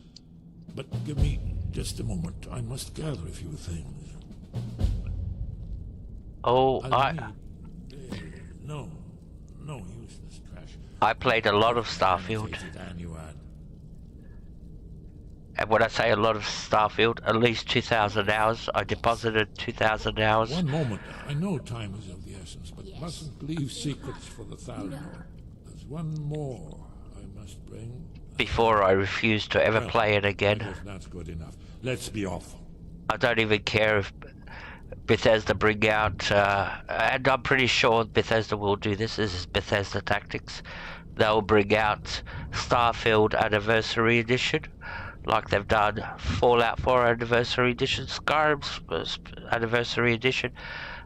But give me just a moment. I must gather a few things. Oh, No useless trash. I played a lot of Starfield. And when I say a lot of Starfield, at least 2,000 hours. I deposited 2,000 hours. One moment. I know time is of the essence, but mustn't leave secrets for the Thalmor. There's one more I must bring. Before I refuse to ever Well, play it again. I guess that's good enough. Let's be off. I don't even care if Bethesda bring out, and I'm pretty sure Bethesda will do this. This is Bethesda tactics. They'll bring out Starfield Anniversary Edition, like they've done Fallout 4 Anniversary Edition, Skyrim's Anniversary Edition.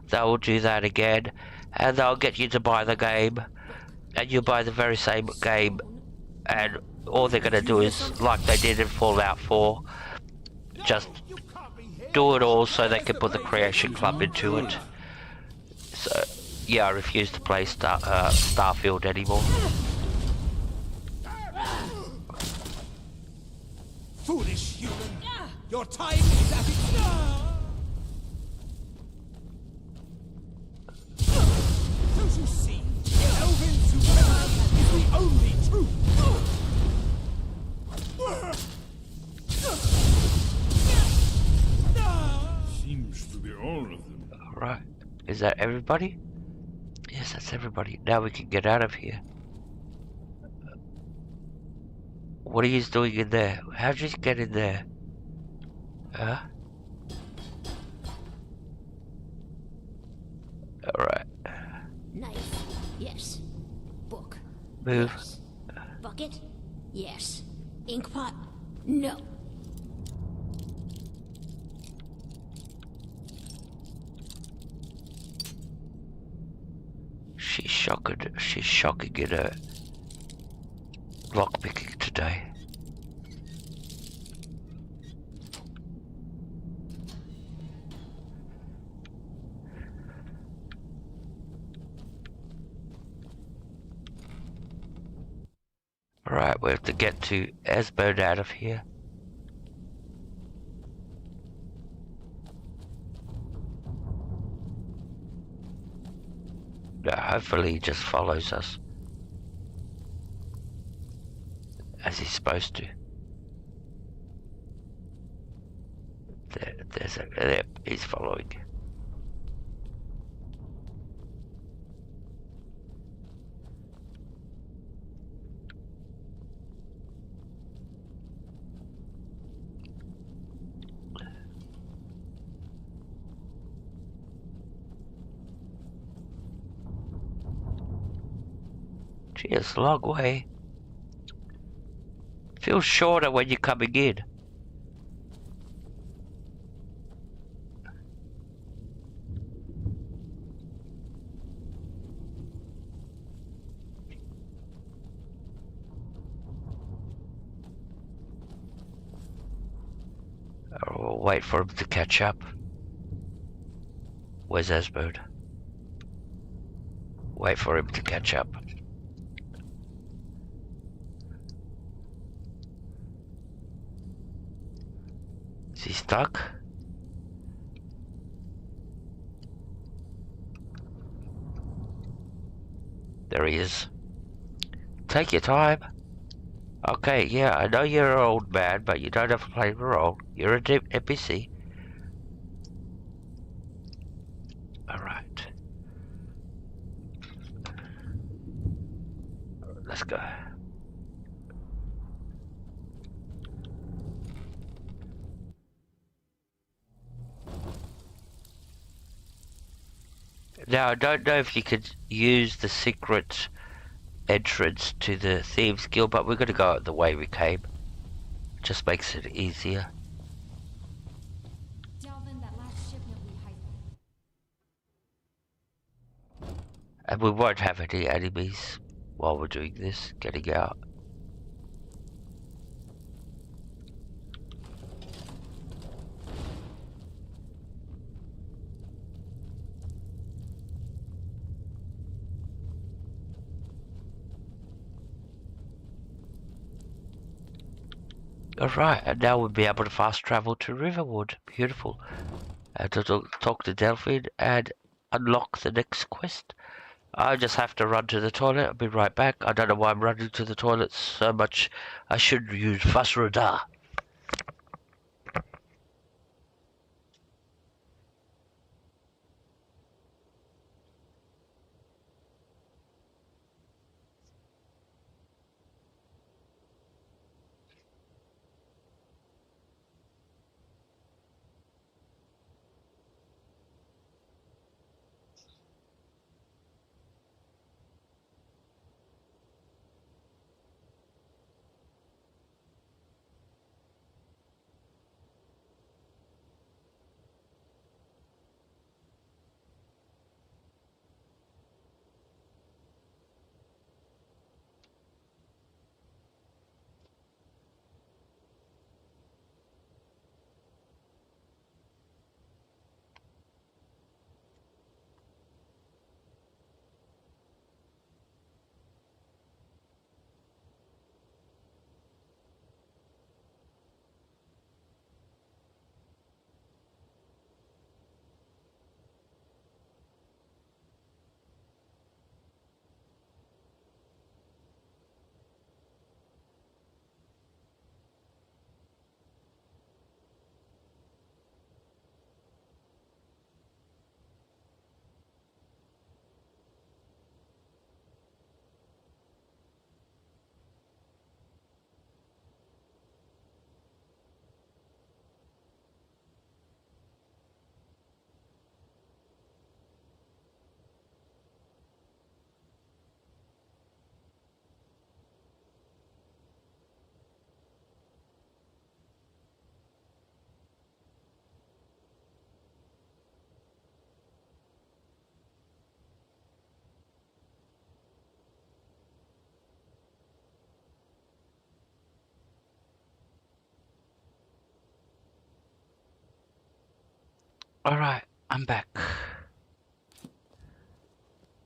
They'll do that again, and they'll get you to buy the game, and you'll buy the very same game, and all they're going to do is, like they did in Fallout 4, just do it all so they can put the Creation Club into it. So, yeah, I refuse to play Starfield anymore. Foolish human! Your time is at its... Don't you see? Elven supremacy is the only truth! Seems to be all of them. Alright. Is that everybody? Yes, that's everybody. Now we can get out of here. What are you doing in there? How'd you get in there? Huh? Alright. Knife. Yes. Book. Move. Yes. Bucket. Yes. Inkpot. No. She's shocking in her lockpicking today. Alright, we have to get to Esbern out of here. No, hopefully he just follows us. As he's supposed to. There, he's following. Gee, it's a long way. Feels shorter when you're coming in. We'll wait for him to catch up. Where's Esbern? Wait for him to catch up. Is he stuck? There he is. Take your time. Okay, yeah, I know you're an old man, but you don't have to play the role. You're an NPC. Alright. Let's go. Now, I don't know if you could use the secret entrance to the Thieves Guild, but we're going to go the way we came. It just makes it easier. And we won't have any enemies while we're doing this, getting out. Alright, and now we'll be able to fast travel to Riverwood. Beautiful. To talk to Delphine and unlock the next quest. I just have to run to the toilet. I'll be right back. I don't know why I'm running to the toilet so much. I should use Fusrada. Alright, I'm back.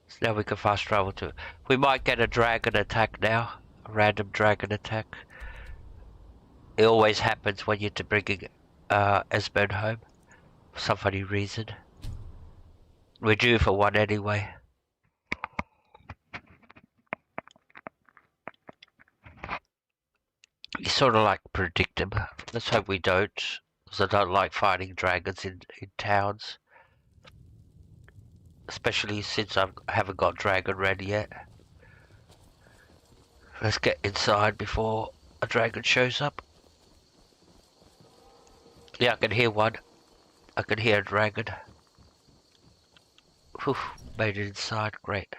So now we can fast travel to... We might get a dragon attack now. A random dragon attack. It always happens when you're bringing Esbern home. For some funny reason. We're due for one anyway. You sort of like predict them. Let's hope we don't. Because I don't like fighting dragons in towns. Especially since I haven't got Dragon ready yet. Let's get inside before a dragon shows up. Yeah, I can hear one. I can hear a dragon. Whew, made it inside, great.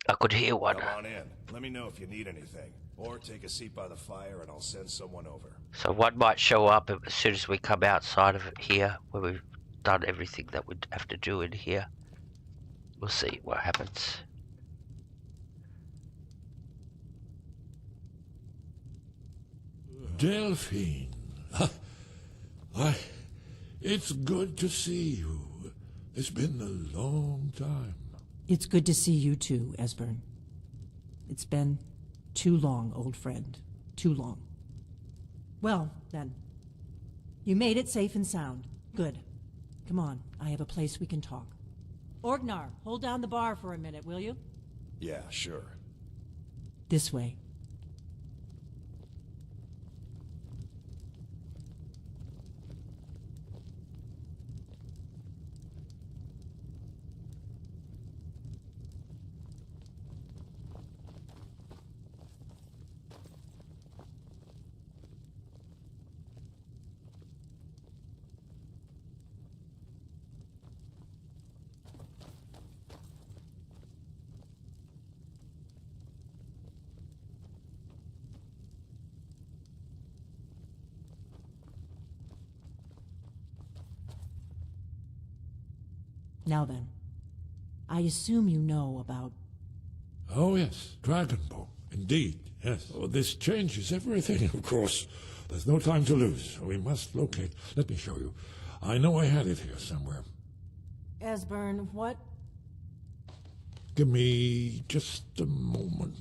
I could hear one. Come on in. Let me know if you need anything. Or take a seat by the fire and I'll send someone over. So one might show up as soon as we come outside of here, where we've done everything that we'd have to do in here. We'll see what happens. Delphine. Why, it's good to see you. It's been a long time. It's good to see you too, Esbern. It's been too long, old friend. Too long. Well, then. You made it safe and sound. Good. Come on, I have a place we can talk. Orgnar, hold down the bar for a minute, will you? Yeah, sure. This way. Now then, I assume you know about... Oh, yes, Dragonborn. Indeed, yes. Oh, this changes everything, of course. There's no time to lose. We must locate. Let me show you. I know I had it here somewhere. Esbern, what? Give me just a moment.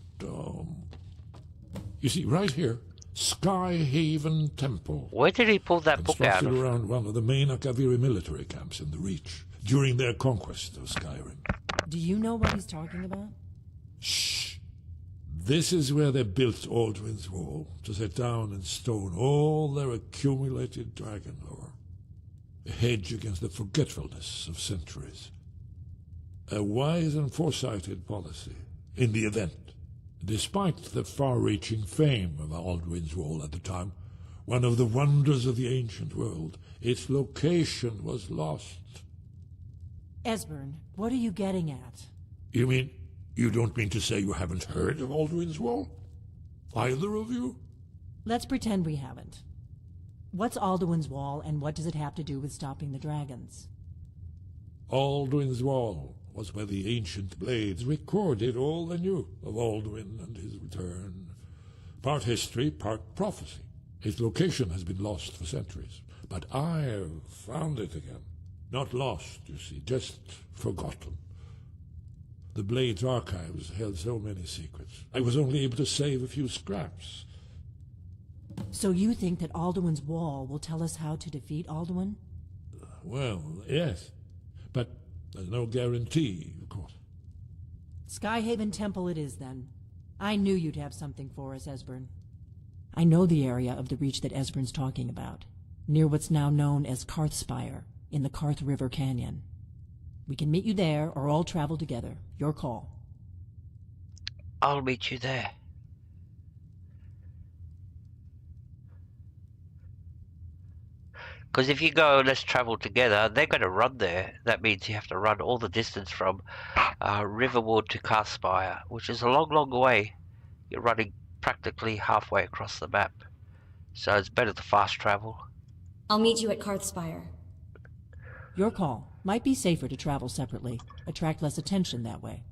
You see, right here, Skyhaven Temple. Where did he pull that book out of? Constructed around one of the main Akaviri military camps in the Reach during their conquest of Skyrim. Do you know what he's talking about? Shh. This is where they built Alduin's Wall, to set down in stone all their accumulated dragon lore. A hedge against the forgetfulness of centuries. A wise and foresighted policy, in the event. Despite the far-reaching fame of Alduin's Wall at the time, one of the wonders of the ancient world, its location was lost. Esbern, what are you getting at? You mean, you don't mean to say you haven't heard of Alduin's Wall? Either of you? Let's pretend we haven't. What's Alduin's Wall, and what does it have to do with stopping the dragons? Alduin's Wall was where the ancient blades recorded all they knew of Alduin and his return. Part history, part prophecy. Its location has been lost for centuries, but I've found it again. Not lost, you see, just forgotten. The Blade's archives held so many secrets. I was only able to save a few scraps. So you think that Alduin's Wall will tell us how to defeat Alduin? Well, yes. But there's no guarantee, of course. Skyhaven Temple it is, then. I knew you'd have something for us, Esbern. I know the area of the Reach that Esbern's talking about, near what's now known as Karthspire, in the Karth River Canyon. We can meet you there, or all travel together. Your call. I'll meet you there. Because if you go, let's travel together, they're going to run there. That means you have to run all the distance from Riverwood to Karthspire, which is a long, long way. You're running practically halfway across the map. So it's better to fast travel. I'll meet you at Karthspire. Your call. Might be safer to travel separately. Attract less attention that way.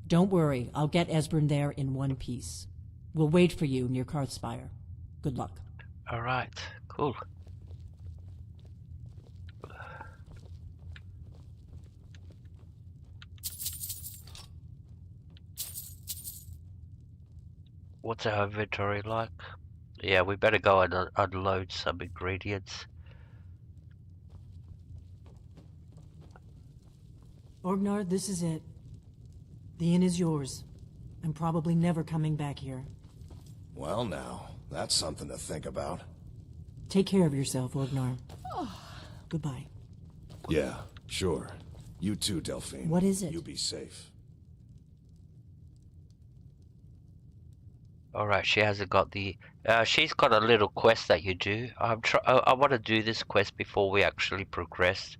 Don't worry, I'll get Esbern there in one piece. We'll wait for you near Karthspire. Good luck. Alright, cool. What's our inventory like? Yeah, we better go and unload some ingredients. Orgnar, this is it. The inn is yours. I'm probably never coming back here. Well now, that's something to think about. Take care of yourself, Orgnar. Goodbye. Yeah, sure. You too, Delphine. What is it? You be safe. Alright, she hasn't got the... she's got a little quest that you do. I want to do this quest before we actually progress.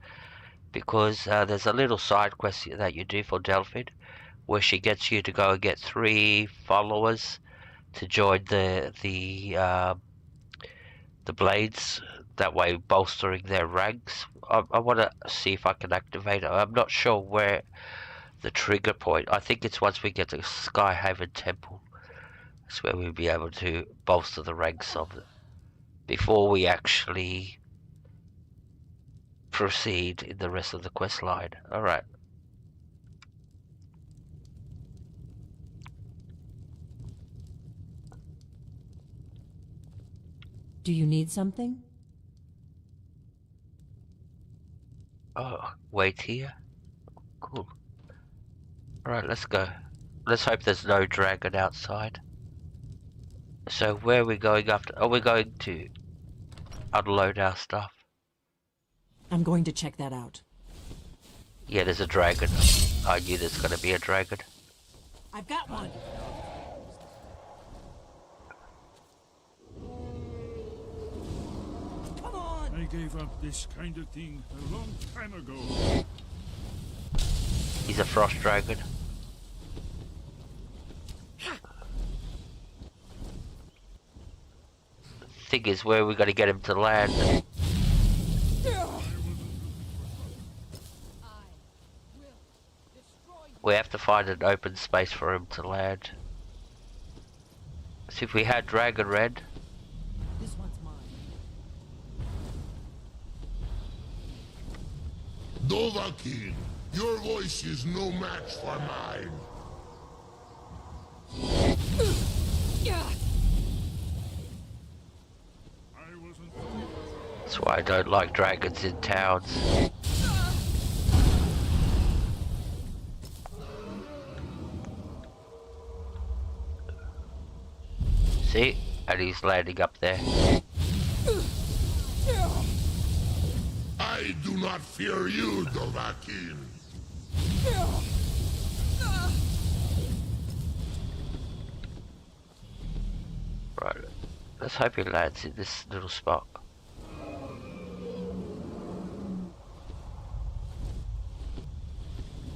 Because there's a little side quest that you do for Delphine. Where she gets you to go and get 3 followers to join the blades. That way bolstering their ranks. I want to see if I can activate it. I'm not sure where the trigger point. I think it's once we get to Skyhaven Temple. That's where we'll be able to bolster the ranks of it. Before we actually proceed in the rest of the quest line. Alright. Do you need something? Oh, wait here. Cool. Alright, let's go. Let's hope there's no dragon outside. So where are we going after? Are we going to unload our stuff? I'm going to check that out. Yeah, there's a dragon. I knew there's gonna be a dragon. I've got one! I gave up this kind of thing a long time ago. He's a frost dragon. Thing is, where are we gonna get him to land? We have to find an open space for him to land. See if we had Dragon Red. This one's mine. Dovahkiin, your voice is no match for mine. That's why I don't like dragons in towns. See? And he's landing up there. I do not fear you, Dovahkiin. Right. Let's hope he lands in this little spot.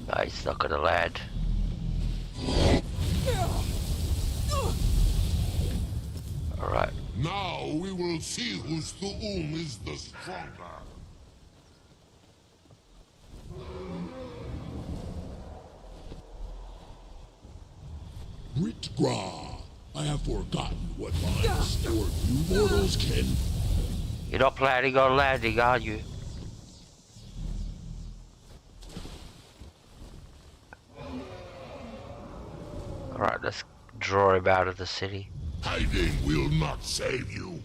No, he's not gonna land. Alright. Now we will see whose Thu'um is the stronger. Britgra, I have forgotten what minds or you mortals can. You're not planning on landing, are you? Alright, let's draw him out of the city. Hiding will not save you.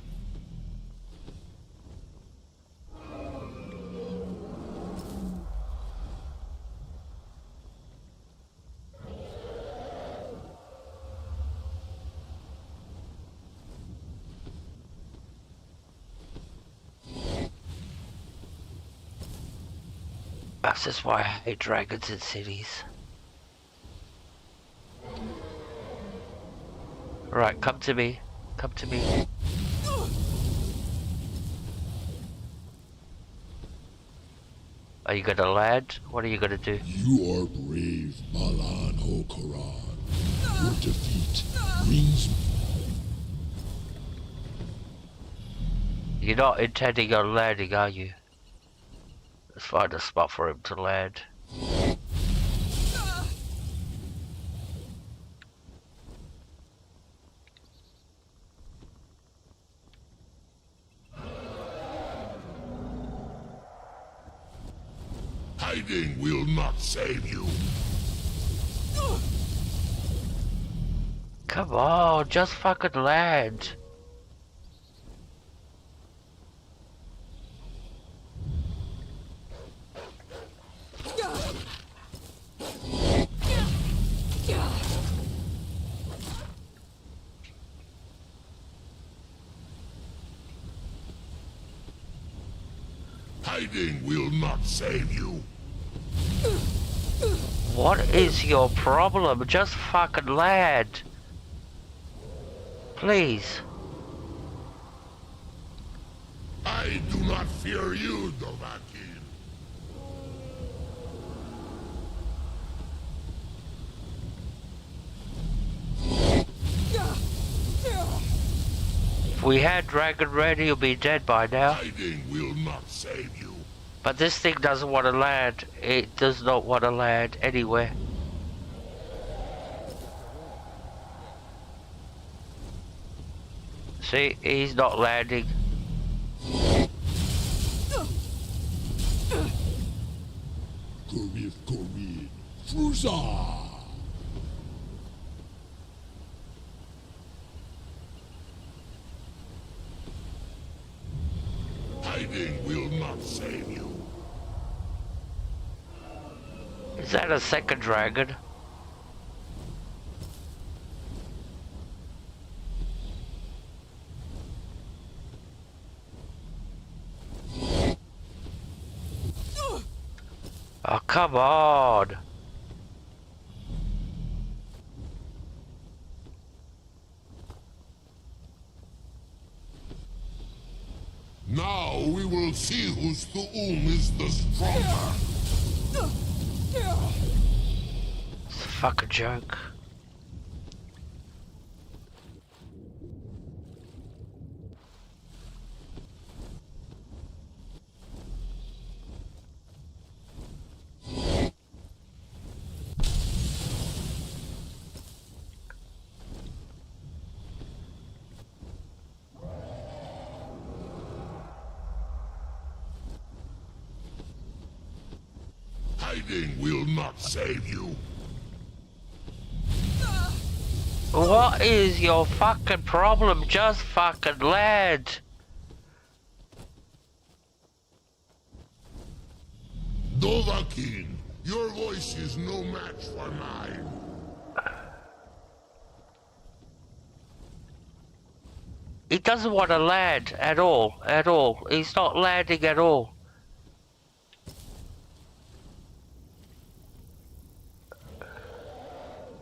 That's just why I hate dragons in cities. Right, come to me. Come to me. Are you gonna land? What are you gonna do? You are brave, Balan Hokaran. Your defeat brings... You're not intending on landing, are you? Let's find a spot for him to land. Hiding will not save you. Come on, just fucking land. Hiding will not save you. What is your problem? Just fucking land. Please. I do not fear you, Dovahkiin. If we had Dragon Red, he'll be dead by now. Hiding will not save you. But this thing doesn't want to land. It does not want to land anywhere. See, he's not landing. Korith, Fruza! Hiding will not save you. Is that a second dragon? Oh, come on! Now we will see whose Thu'um is the stronger. It's a fucking joke. Hiding will not save you. What is your fucking problem? Just fucking land. Dovahkiin, your voice is no match for mine. He doesn't want to land at all, at all. He's not landing at all.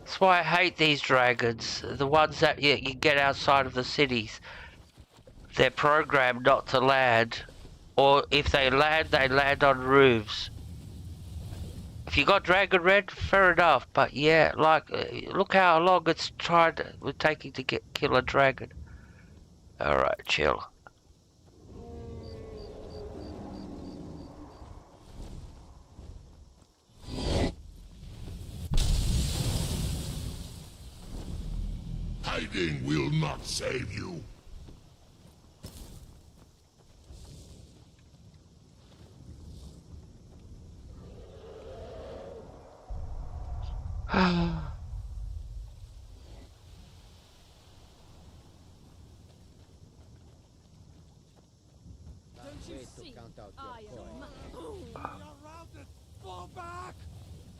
That's why I hate these dragons. The ones that you get outside of the cities. They're programmed not to land. Or if they land on roofs. If you got Dragon Red, fair enough. But yeah, like, look how long it's we're taking to kill a dragon. Alright, chill. Hiding will not save you. Fall back!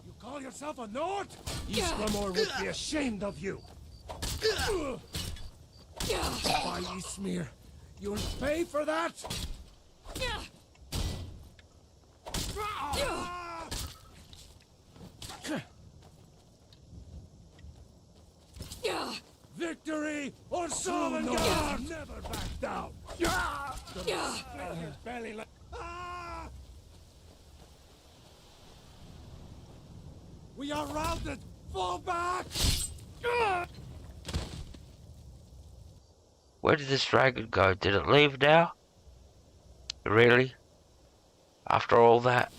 You call yourself a Nord? Ysgramor would be ashamed of you. By Ysmir, you'll pay for that! Victory or Sovngarde! Never back down! Split your belly like... We are routed! Fall back! Where did this dragon go? Did it leave now? Really? After all that?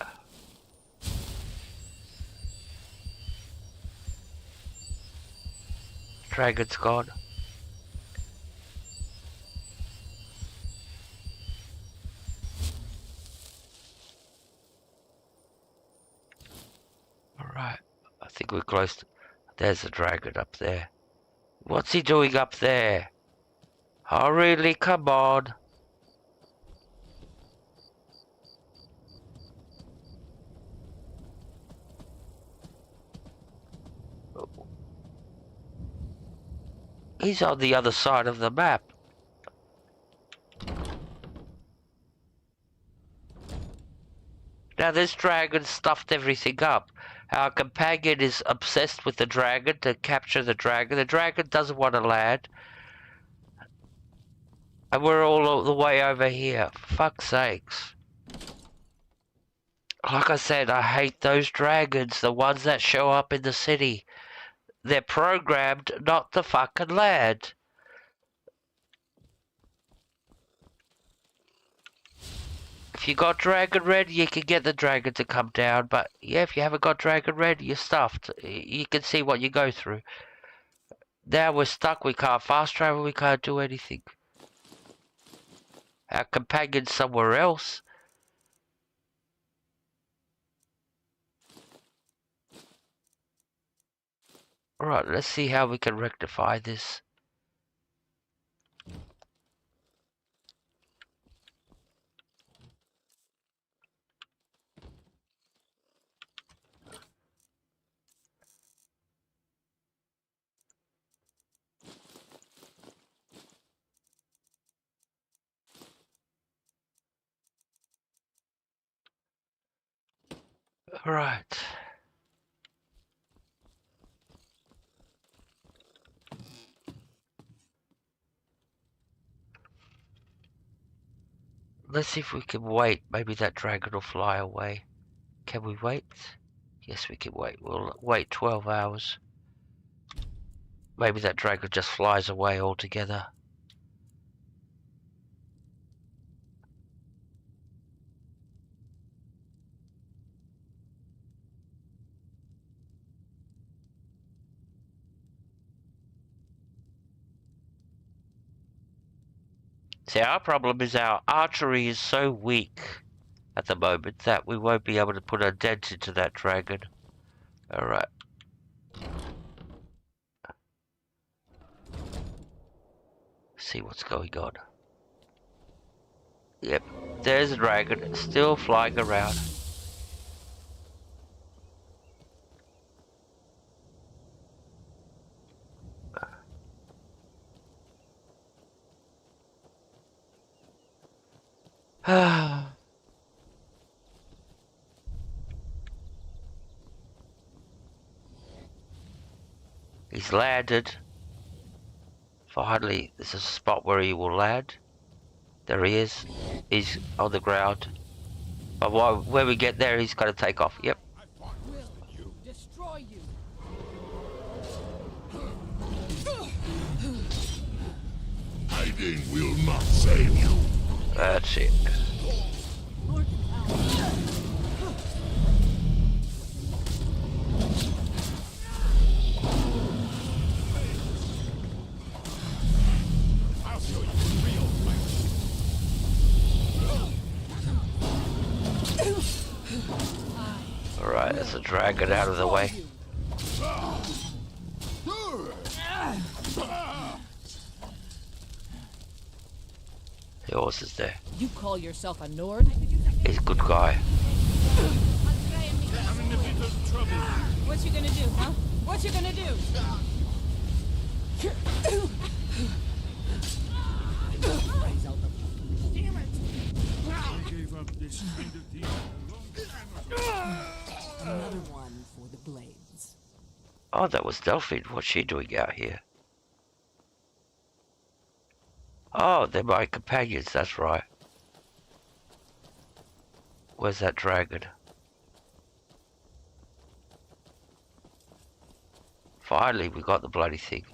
Dragon's gone. Alright. I think we're close to... There's a dragon up there. What's he doing up there? Oh, really? Come on. He's on the other side of the map. Now this dragon stuffed everything up. Our companion is obsessed with the dragon to capture the dragon. The dragon doesn't want to land. And we're all the way over here. For fuck's sakes. Like I said, I hate those dragons. The ones that show up in the city. They're programmed not to fucking land. If you got Dragon Red, you can get the dragon to come down. But yeah, if you haven't got Dragon Red, you're stuffed. You can see what you go through. Now we're stuck. We can't fast travel. We can't do anything. Our companion's somewhere else. Alright, let's see how we can rectify this. Alright. Let's see if we can wait. Maybe that dragon will fly away. Can we wait? Yes, we can wait. We'll wait 12 hours. Maybe that dragon just flies away altogether. See, our problem is our archery is so weak at the moment that we won't be able to put a dent into that dragon. Alright. See what's going on. Yep, there's a dragon still flying around. He's landed. Finally, there's a spot where he will land. There he is. He's on the ground. But when we get there, he's got to take off. Yep. Destroy you. Hiding will not save you. That's it. I'll show you real Alright, there's a dragon out of the way. The horse is there. You call yourself a Nord? He's a good guy. What you gonna do, huh? What you gonna do? Damn it! I gave up this kind of deal a long time ago. Another one for the blades. Oh, that was Delphine. What's she doing out here? Oh, they're my companions, that's right. Where's that dragon? Finally, we got the bloody thing.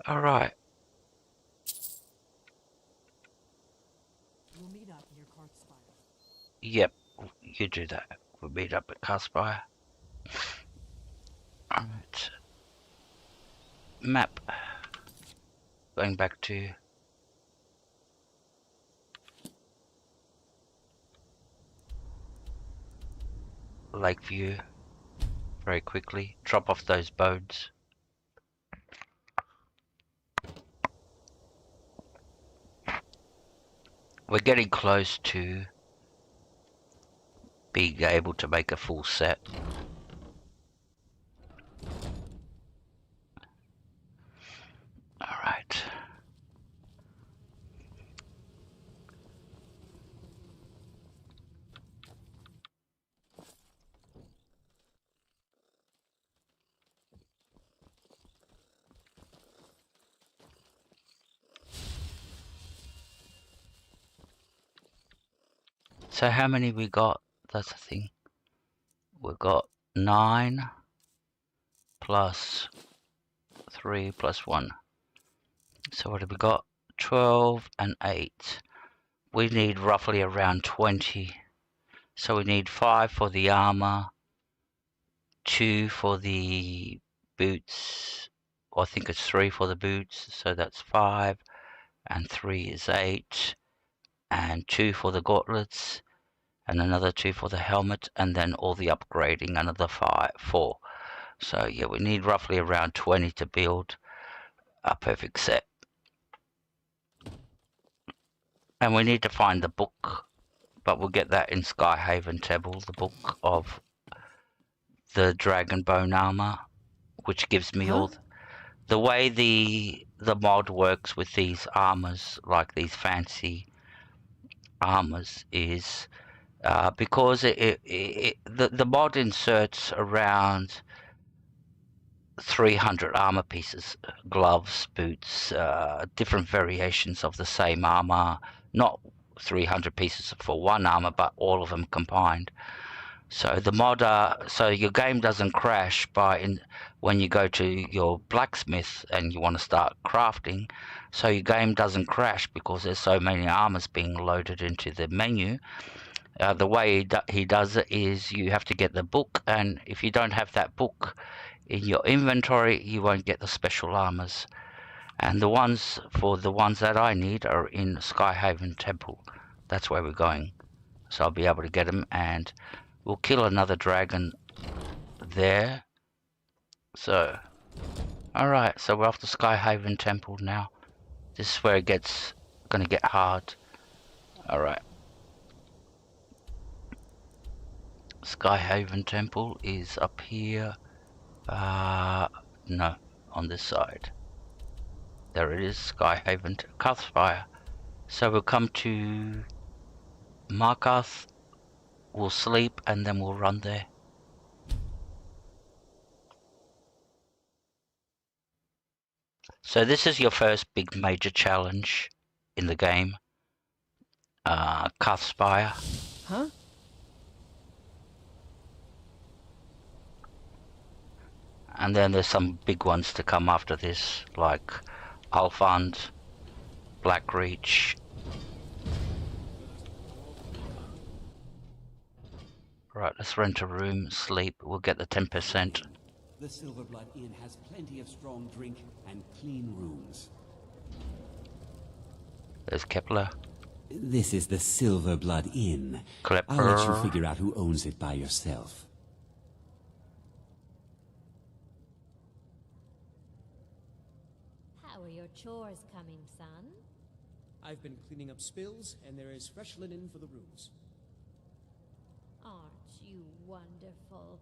Alright. We'll meet up near Cartspire. Yep, you do that. We'll meet up at Cartspire. Alright. Map. Going back to... Lakeview very quickly. Drop off those bones. We're getting close to being able to make a full set. Alright. So how many we got? That's the thing. We've got 9 plus 3 plus 1. So what have we got? 12 and 8. We need roughly around 20. So we need 5 for the armor, 2 for the boots, or I think it's 3 for the boots, so that's 5, and 3 is 8, and 2 for the gauntlets, and another 2 for the helmet, and then all the upgrading, another 4. So yeah, we need roughly around 20 to build a perfect set. And we need to find the book, but we'll get that in Skyhaven Temple, the book of the dragon bone armor, which gives me all the way the mod works with these armors, like these fancy armors, is because the mod inserts around 300 armor pieces, gloves, boots, different variations of the same armor, not 300 pieces for one armor, but all of them combined. So the mod, so your game doesn't crash when you go to your blacksmith and you want to start crafting. So your game doesn't crash because there's so many armors being loaded into the menu. The way he does it is you have to get the book, and if you don't have that book in your inventory, you won't get the special armors. And the ones that I need are in Skyhaven Temple. That's where we're going. So I'll be able to get them, and we'll kill another dragon there. So, alright, so we're off to Skyhaven Temple now. This is where it gonna get hard. Alright. Skyhaven Temple is up here. No, on this side. There it is, Skyhaven Cuthspire. So we'll come to Markarth, we'll sleep, and then we'll run there. So this is your first big major challenge in the game. Cuthspire. Huh? And then there's some big ones to come after this, like Alfund, Blackreach. Right, let's rent a room, sleep, we'll get the 10%. The Silverblood Inn has plenty of strong drink and clean rooms. There's Kepler. This is the Silverblood Inn. Klepper. I'll let you figure out who owns it by yourself. How are your chores coming, son? I've been cleaning up spills, and there is fresh linen for the rooms. Aren't you wonderful?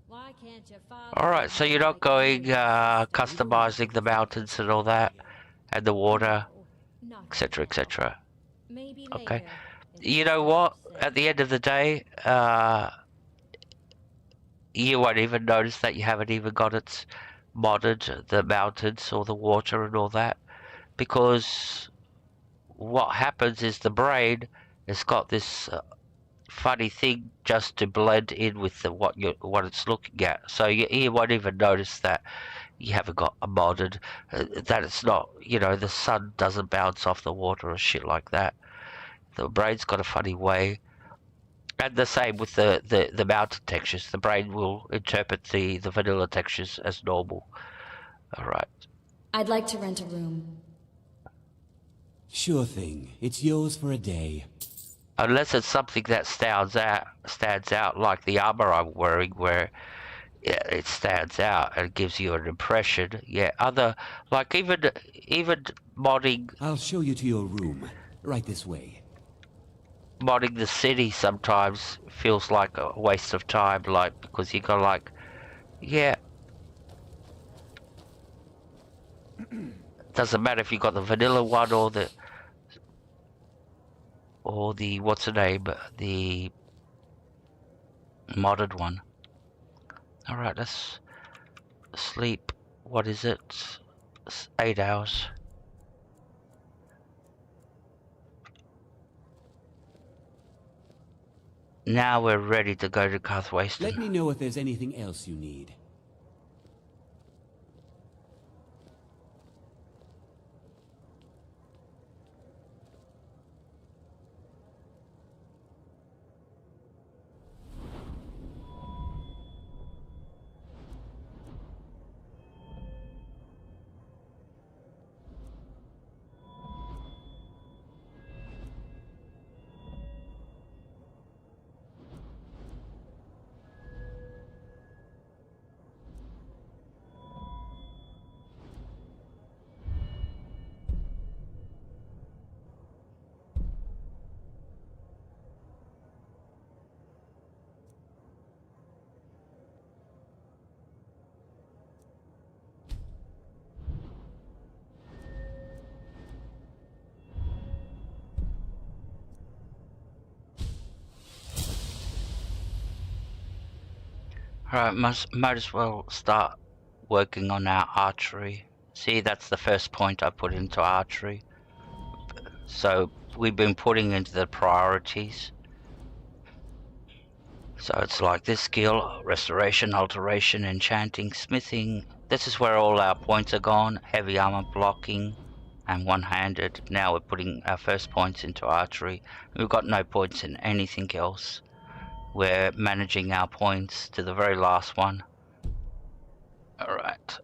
Why can't your father... Alright, so you're not going customizing the mountains and all that, and the water, etc, etc. Okay. You know what? At the end of the day, you won't even notice that you haven't even got it modded, the mountains or the water and all that, because what happens is the brain has got this funny thing just to blend in with what it's looking at. So you won't even notice that you haven't got a modded, that it's not, you know, the sun doesn't bounce off the water or shit like that. The brain's got a funny way. And the same with the mountain textures. The brain will interpret the vanilla textures as normal. Alright. I'd like to rent a room. Sure thing. It's yours for a day. Unless it's something that stands out, like the armor I'm wearing, where it stands out and gives you an impression. Yeah, like even modding. I'll show you to your room. Right this way. Modding the city sometimes feels like a waste of time, like, because you go like, yeah. Doesn't matter if you got the vanilla one or the what's the name, the modded one. All right, let's sleep. What is it? 8 hours. Now we're ready to go to Carthwayston. Let me know if there's anything else you need. Alright, might as well start working on our archery. See, that's the first point I put into archery. So we've been putting into the priorities. So it's like this skill, restoration, alteration, enchanting, smithing. This is where all our points are gone. Heavy armor, blocking, and one-handed. Now we're putting our first points into archery. We've got no points in anything else. We're managing our points to the very last one. Alright.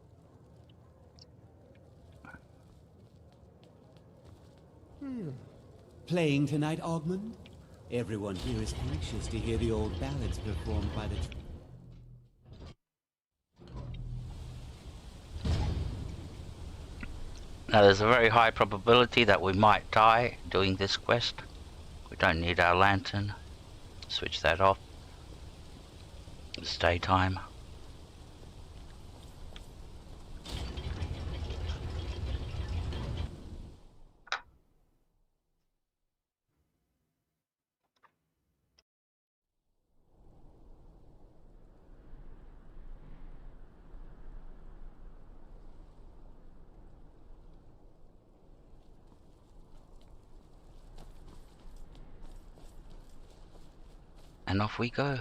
Playing tonight, Ogmund? Everyone here is anxious to hear the old ballads performed by the... Now there's a very high probability that we might die doing this quest. We don't need our lantern. Switch that off. It's daytime. And off we go.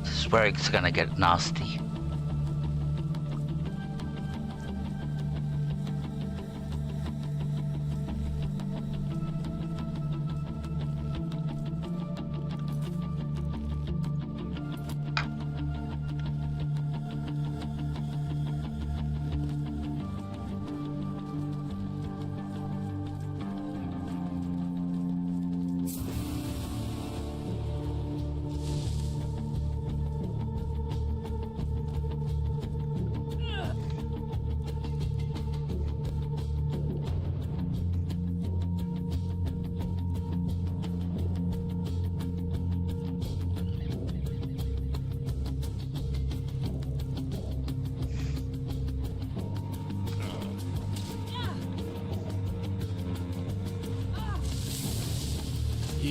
This is where it's gonna get nasty.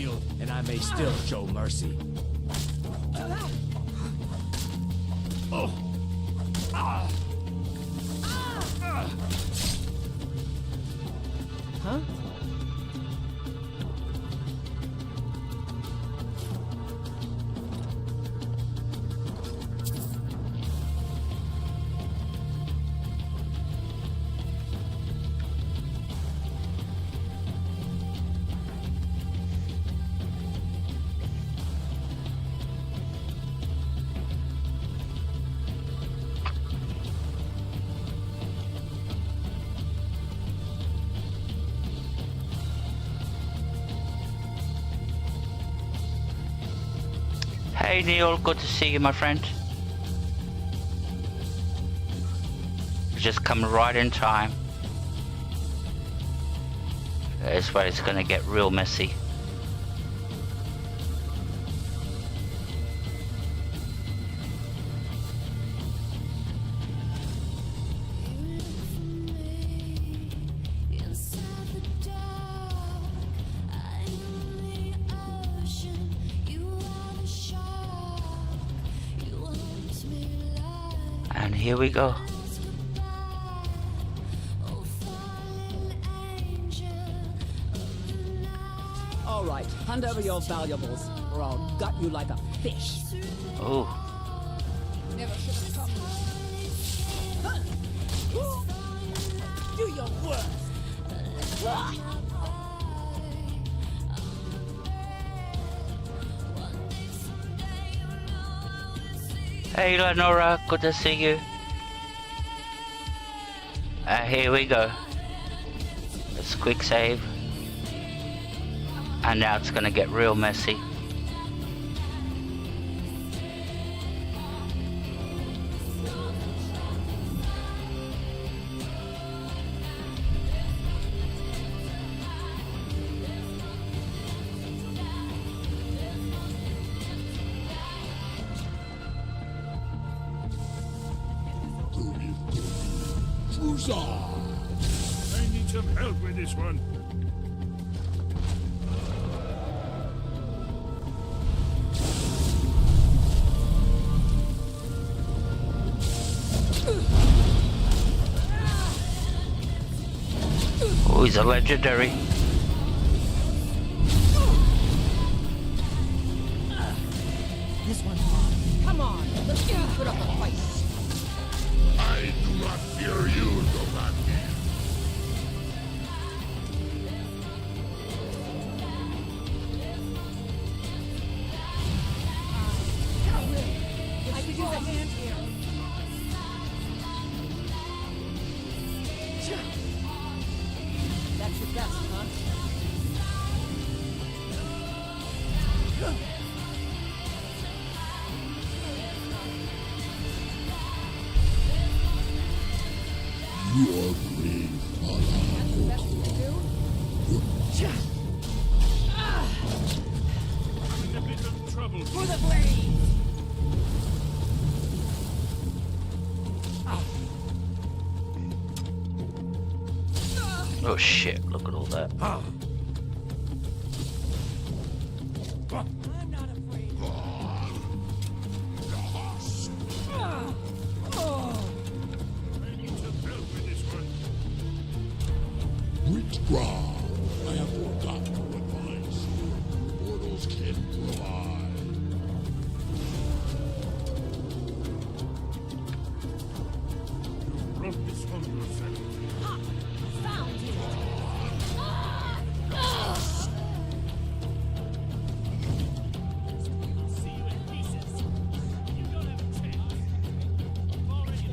yield, and I may still show mercy. Oh. Huh? Hey Neil, good to see you, my friend. Just come right in time. This way it's gonna get real messy. And here we go. All right, hand over your valuables, or I'll gut you like a fish. Oh. Never should have come. Do your worst. Hey Lenora, good to see you. Here we go. Let's quick save. And now it's gonna get real messy. I need some help with this one. Oh, he's a legendary. This one. Come on, let's put up a fight. I do not fear you, Dovaki. I could use a hand here. That's your best, huh? You are brave, That's the best you can do? I'm in a bit of trouble. For the blade! Oh shit, look at all that. I'm not afraid. Withdraw. I have forgotten what my sword portals can provide. You brought this on yourself. Found you! See you in pieces. You don't have a chance. You've already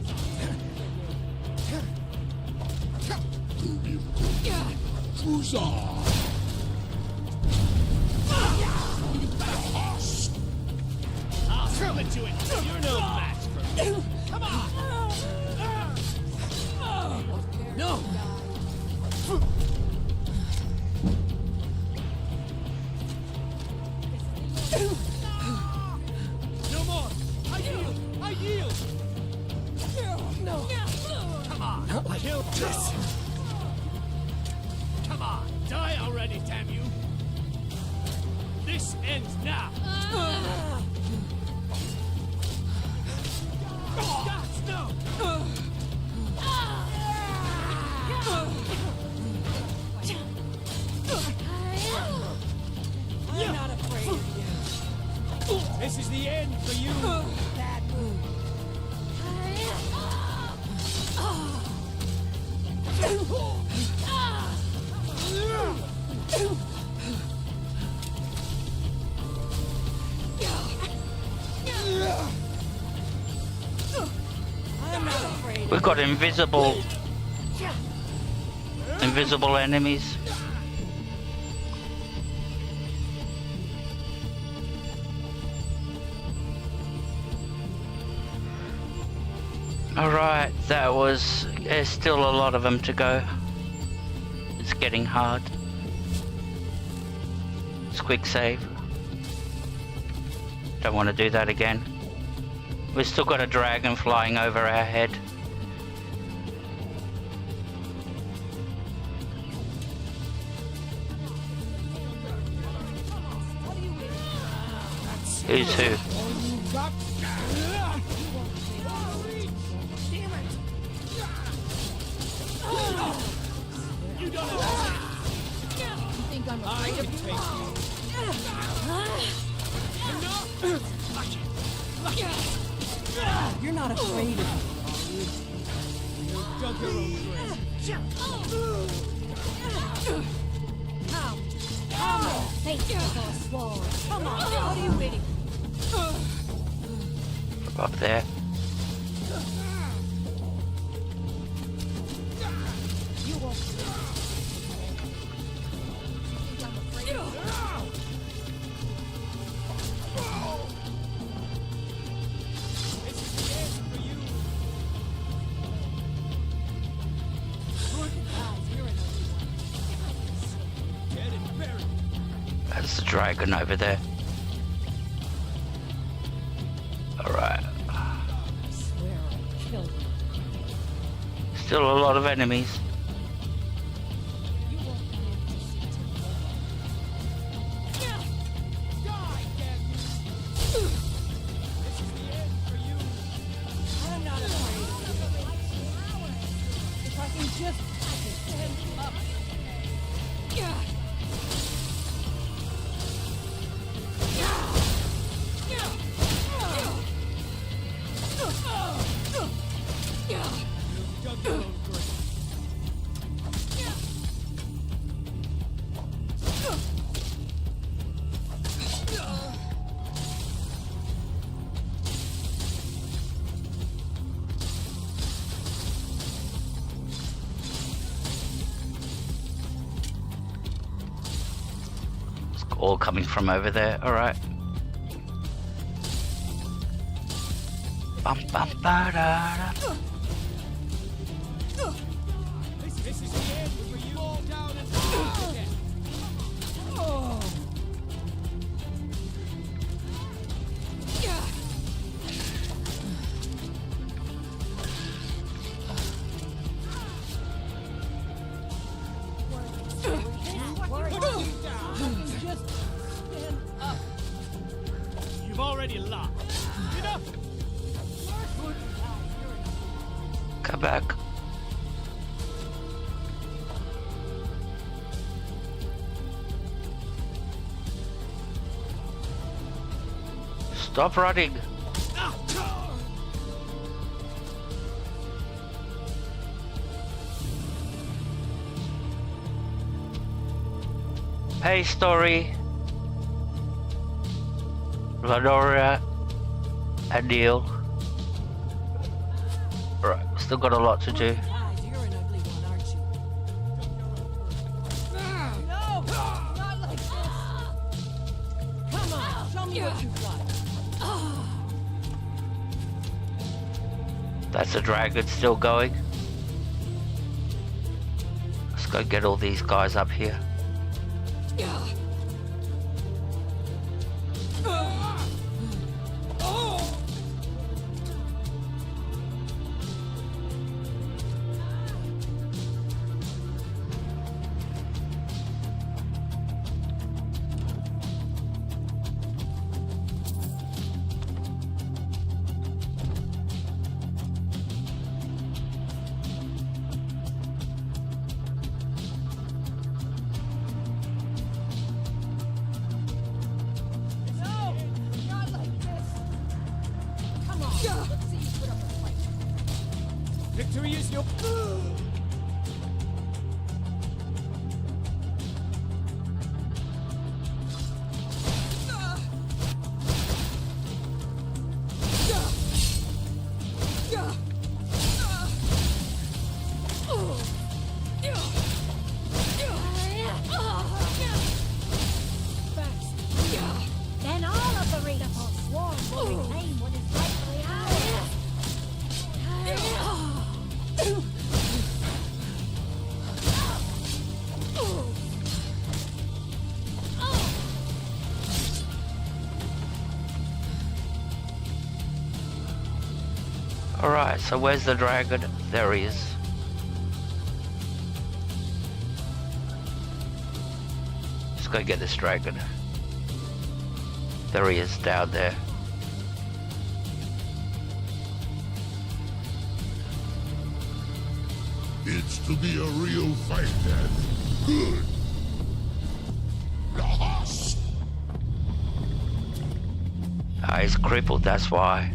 I'll prove to it. You're no match for me. Come on! No! No more! I yield! I yield! No! Come on! Kill this! Come on! Die already, damn you! This ends now. Gods, no! I'm not afraid of you. This is the end for you. Bad move. I'm not afraid. We've got invisible enemies. Alright, that was... There's still a lot of them to go. It's getting hard. It's quick save. Don't want to do that again. We've still got a dragon flying over our head. Who's who? You don't You think I'm afraid of you? You're not afraid of me, are you? You dug your own grave. Come on, face your sword. Come on, what are you waiting for? Up there. You won't. Think I'm afraid of you? That's the dragon over there. Alright. Still a lot of enemies. I'm not afraid of you. If I can just stand up. All coming from over there. Alright. Bum bum ba da da. This is the end for you. Fall down and fall again. Just stand up. You've already lost. Enough. Come back. Stop running. Hey, story. Lenora and Neil. Right, still got a lot to do. You're an ugly one, aren't you? No! Not like this! Come on, show me what you've got. That's a dragon still going. Let's go get all these guys up here. Victory is your... Then all of the Reaper swarm will reclaim what is rightfully ours. Alright, so where's the dragon? There he is. Let's go get this dragon. There he is, down there. It's to be a real fight, then. Good. Lahas! Ah, he's crippled, that's why.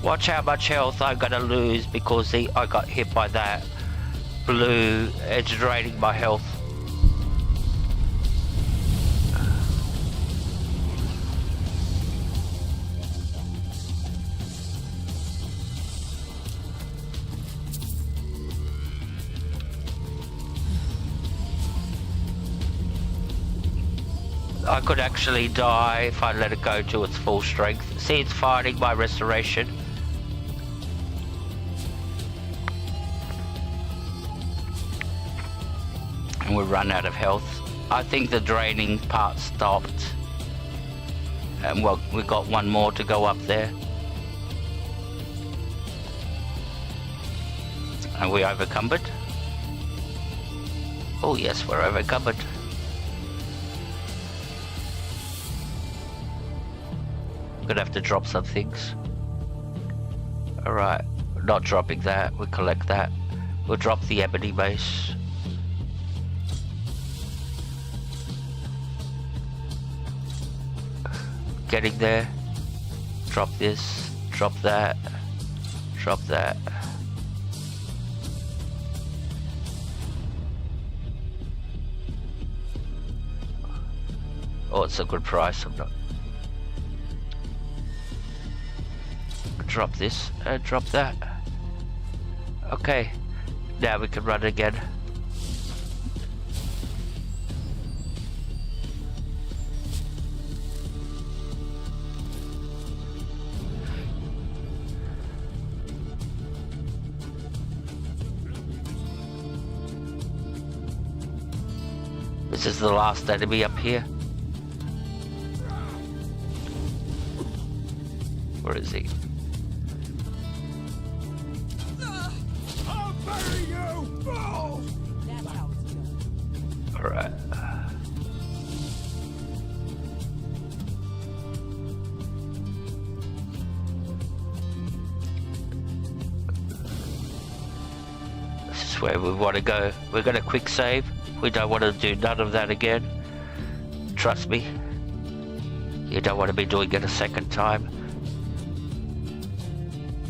Watch how much health I'm gonna lose because I got hit by that blue. It's draining my health. I could actually die if I let it go to its full strength. See, it's fighting my restoration. And we run out of health. I think the draining part stopped. And well, we got one more to go up there. Are we overcumbered? Oh yes, we're overcumbered. Gonna have to drop some things. Alright, not dropping that, we'll collect that. We'll drop the ebony base. Getting there. Drop this, drop that, drop that. Oh, it's a good price. I'm not. Drop this and drop that. Okay, now we can run again. This is the last enemy up here. Where is he? I'll bury you, fool! That's how it's done. Alright. This is where we want to go. We're going to quick save. We don't want to do none of that again. Trust me. You don't want to be doing it a second time.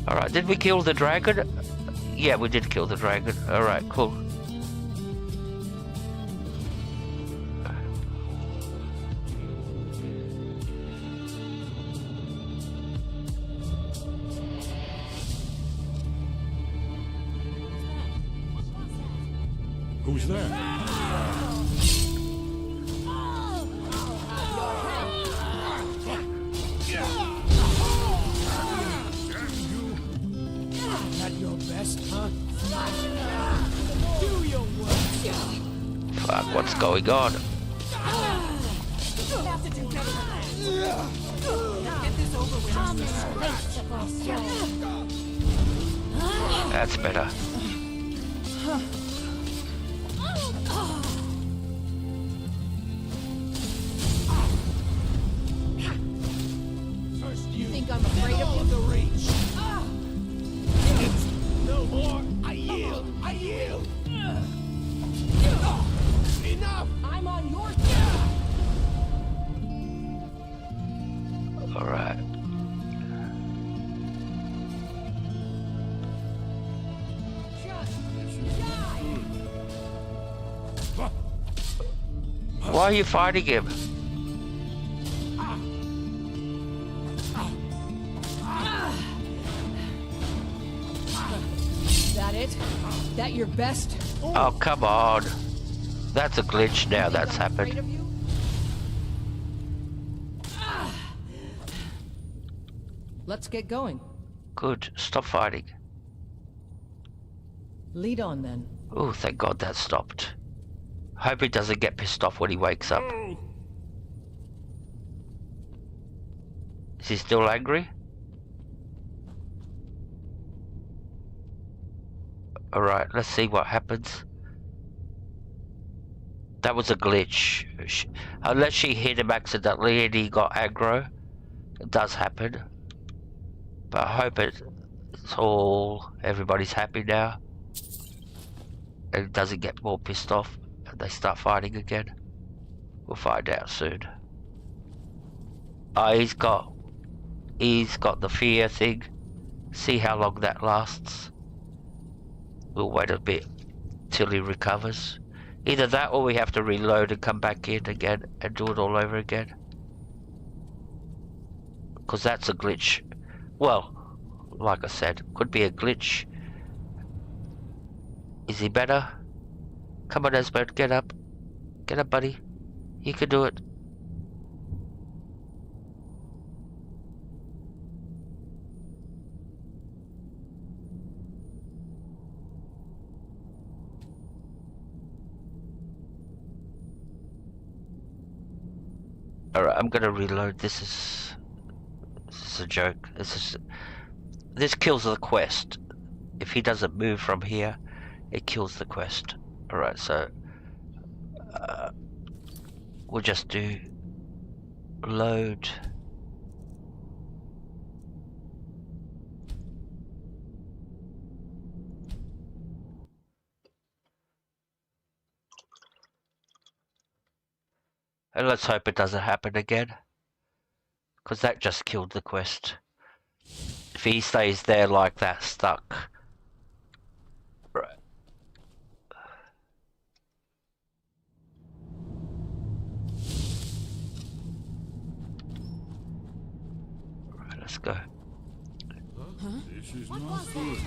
Alright, did we kill the dragon? Yeah, we did kill the dragon. Alright, cool. Who's there? At your best, huh? Do your work. Fuck, what's going on? You'll have to do better than that. Get this over with. That's better. think I'm afraid of you? The reach. Ah! It's no more. I yield. I yield. Enough. I'm on your side. All right. Why are you fighting him? That it? That your best? Oh, come on. That's a glitch now that's happened. Let's get going. Good. Stop fighting. Lead on then. Oh, thank God that stopped. Hope he doesn't get pissed off when he wakes up. Is he still angry? Alright, let's see what happens. That was a glitch. Unless she hit him accidentally and he got aggro. It does happen. But I hope it's all... everybody's happy now. And it doesn't get more pissed off and they start fighting again. We'll find out soon. Oh, he's got the fear thing. See how long that lasts. We'll wait a bit till he recovers. Either that or we have to reload and come back in again and do it all over again. Because that's a glitch. Well, like I said, could be a glitch. Is he better? Come on, Esbert, get up. Get up, buddy. You can do it. Alright, I'm gonna reload. This is a joke. This kills the quest. If he doesn't move from here, it kills the quest. Alright, so we'll just do load. And let's hope it doesn't happen again. Because that just killed the quest. If he stays there like that, stuck. Right. Right, let's go. Huh? This is not good.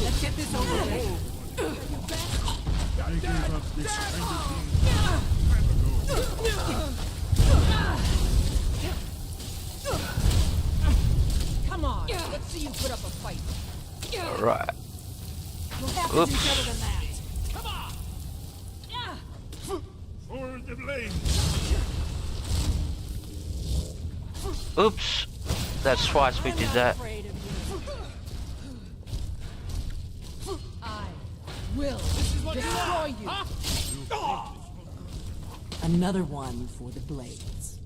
Let's get this over with. I gave up this kind of thing. Come on, let's see you put up a fight. Right. You'll have to do better than that. Come on. For the blame. Oops. That's twice we did that. I will destroy you. Another one for the blades.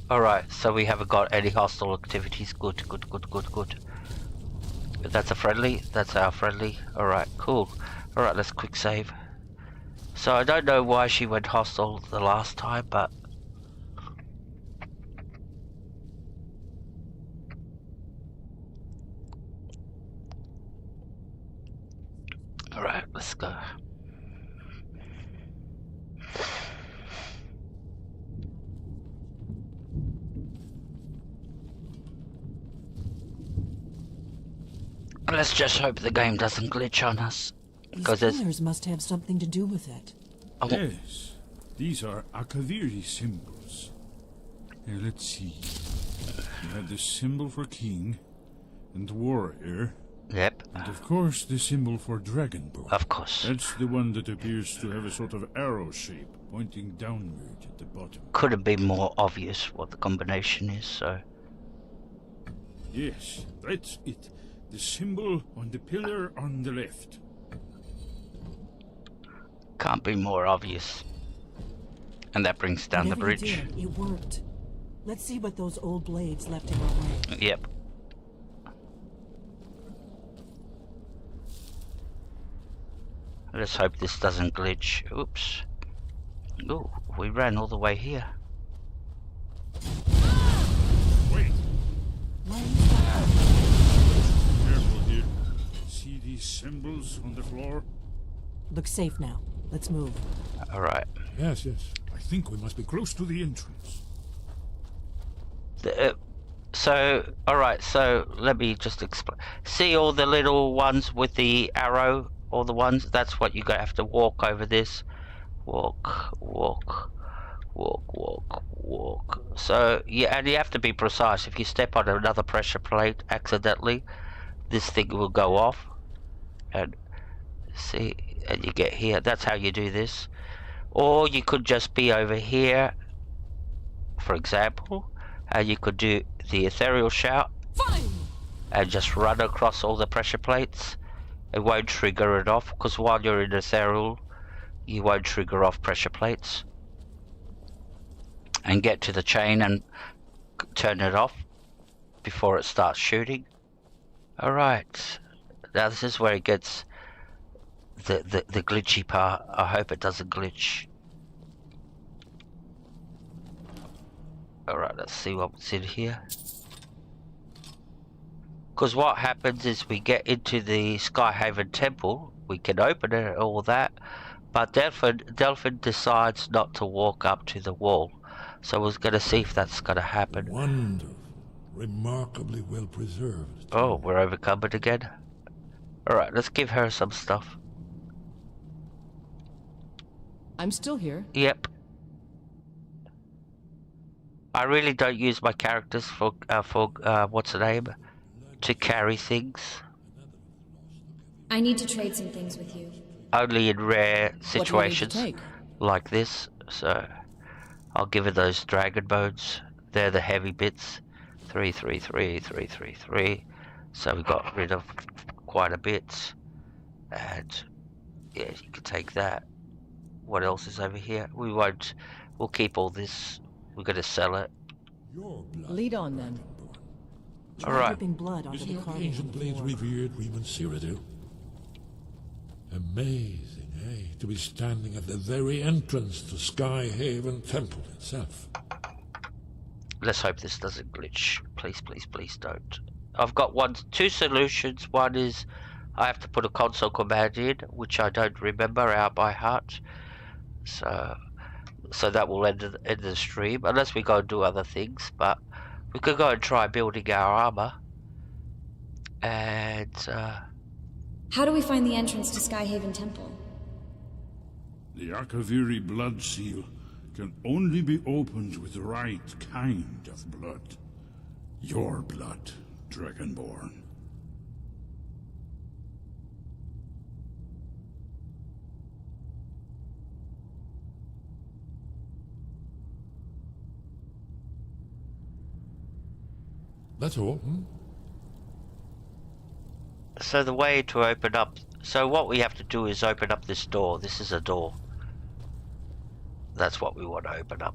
Alright, so we haven't got any hostile activities. Good, good, good, good, good. That's a friendly. That's our friendly. Alright, cool. Alright, let's quick save. So I don't know why she went hostile the last time, but... Alright, let's go. Let's just hope the game doesn't glitch on us. These pillars must have something to do with it. Oh. Yes, these are Akaviri symbols. Here, let's see. You have the symbol for king and warrior. Yep. And of course the symbol for dragonborn. Of course. That's the one that appears to have a sort of arrow shape pointing downward at the bottom. Couldn't be more obvious what the combination is, so... Yes, that's it. The symbol on the pillar on the left. Can't be more obvious. And that brings down the Whatever you bridge. did, it worked. Let's see what those old blades left in our way. Yep. Let's hope this doesn't glitch. Oops. Oh, we ran all the way here. Wait. Careful here. See these symbols on the floor? Looks safe now. Let's move. Alright. Yes, yes. I think we must be close to the entrance. Alright, so let me just explain. See all the little ones with the arrow? All the ones? That's what you have to walk over this. Walk, walk, walk, walk, walk. So, yeah, and you have to be precise. If you step on another pressure plate accidentally, this thing will go off. And see, and you get here. That's how you do this. Or you could just be over here, for example, and you could do the ethereal shout. Fine. And just run across all the pressure plates. It won't trigger it off, because while you're in ethereal, you won't trigger off pressure plates. And get to the chain and turn it off before it starts shooting. Alright, now this is where it gets the glitchy part. I hope it doesn't glitch. Alright, let's see what's in here. Because what happens is we get into the Skyhaven Temple, we can open it and all that, but Delphin decides not to walk up to the wall. So we're going to see if that's going to happen. Wonderful. Remarkably well preserved. Oh, we're overcome it again? Alright, let's give her some stuff. I'm still here. Yep. I really don't use my characters for what's the name? To carry things. I need to trade some things with you. Only in rare situations take? like this. So I'll give her those dragon bones. They're the heavy bits. 333, 333. So we got rid of quite a bit. And yeah, you can take that. What else is over here? We'll keep all this. We're gonna sell it. Lead on then. All right. Dripping blood onto Is the not the carving ancient on the blades floor. revered Reman Cyrodiil? Amazing, eh? To be standing at the very entrance to Skyhaven Temple itself. Let's hope this doesn't glitch. Please, please, please don't. I've got two solutions. One is I have to put a console command in, which I don't remember out by heart. So that will end the stream, unless we go and do other things. But we could go and try building our armor. And How do we find the entrance to Skyhaven Temple? The Akaviri blood seal can only be opened with the right kind of blood. Your blood, Dragonborn. That's all, hmm? so the way to open up... So what we have to do is open up this door. This is a door. That's what we want to open up.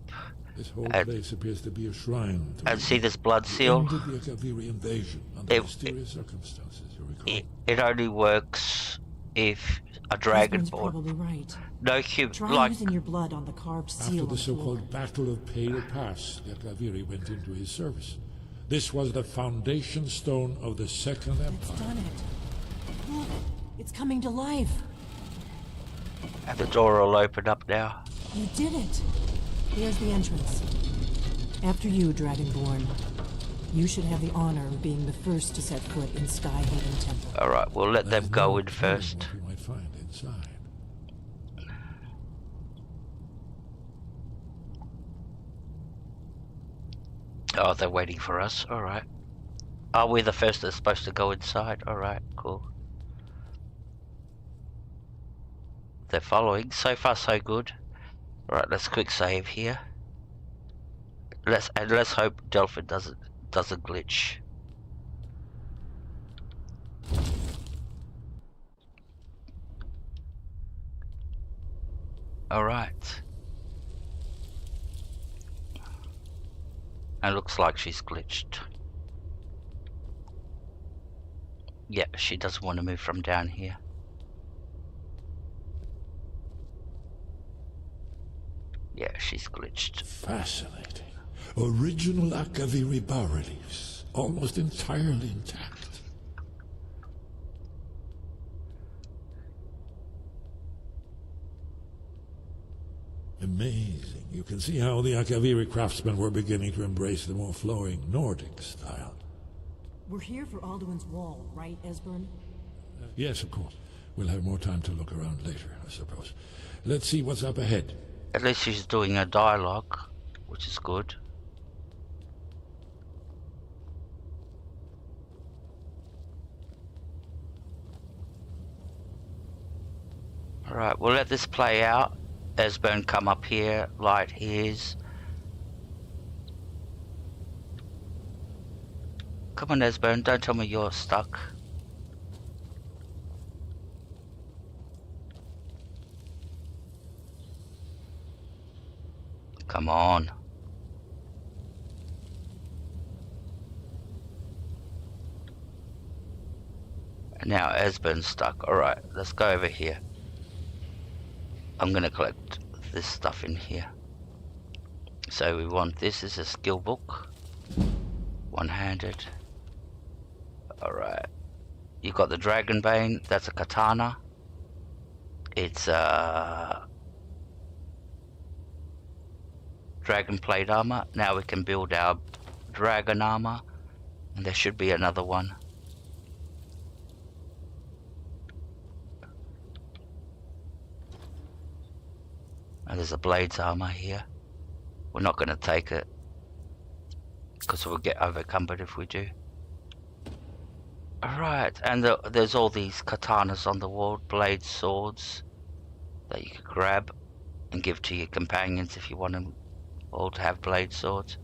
This whole place appears to be a shrine. And see this blood seal? Ended the Akaviri invasion under mysterious circumstances, you recall. It only works if a Husband's dragonborn. probably right. No human. Try Like using your blood on the carved seal After on the the floor. so-called Battle of Pale Pass, the Akaviri went into his service. This was the foundation stone of the Second It's Empire. done it. Look, it's coming to life. and the door will open up now. You did it. Here's the entrance. After you, Dragonborn. You should have the honor of being the first to set foot in Skyhaven Temple. Alright, we'll let them go in first. What we might find inside. Oh, they're waiting for us. Alright. Are we the first that's supposed to go inside? Alright, cool. They're following. So far, so good. Alright, let's quick save here. Let's hope Delphin doesn't glitch. Alright. It looks like she's glitched. Yeah, she doesn't want to move from down here. Yeah, she's glitched. Fascinating. Original Akaviri bas-reliefs, almost entirely intact. Amazing. You can see how the Akaviri craftsmen were beginning to embrace the more flowing Nordic style. We're here for Alduin's Wall, right, Esbern? Yes, of course. We'll have more time to look around later, I suppose. Let's see what's up ahead. At least she's doing a dialogue, which is good. Alright, we'll let this play out. Esbern come up here, light his. Come on, Esbern, don't tell me you're stuck. Come on. And now Esbern's stuck. Alright, let's go over here. I'm gonna collect this stuff in here. So we want this as a skill book. One-handed. Alright. You've got the Dragon Bane, that's a katana. It's Dragon Plate armor. Now we can build our dragon armor. And there should be another one. And there's a blades armor here. We're not going to take it because we'll get overcumbered if we do. Alright, and there's all these katanas on the wall, blades, swords that you could grab and give to your companions if you want them all to have blade swords.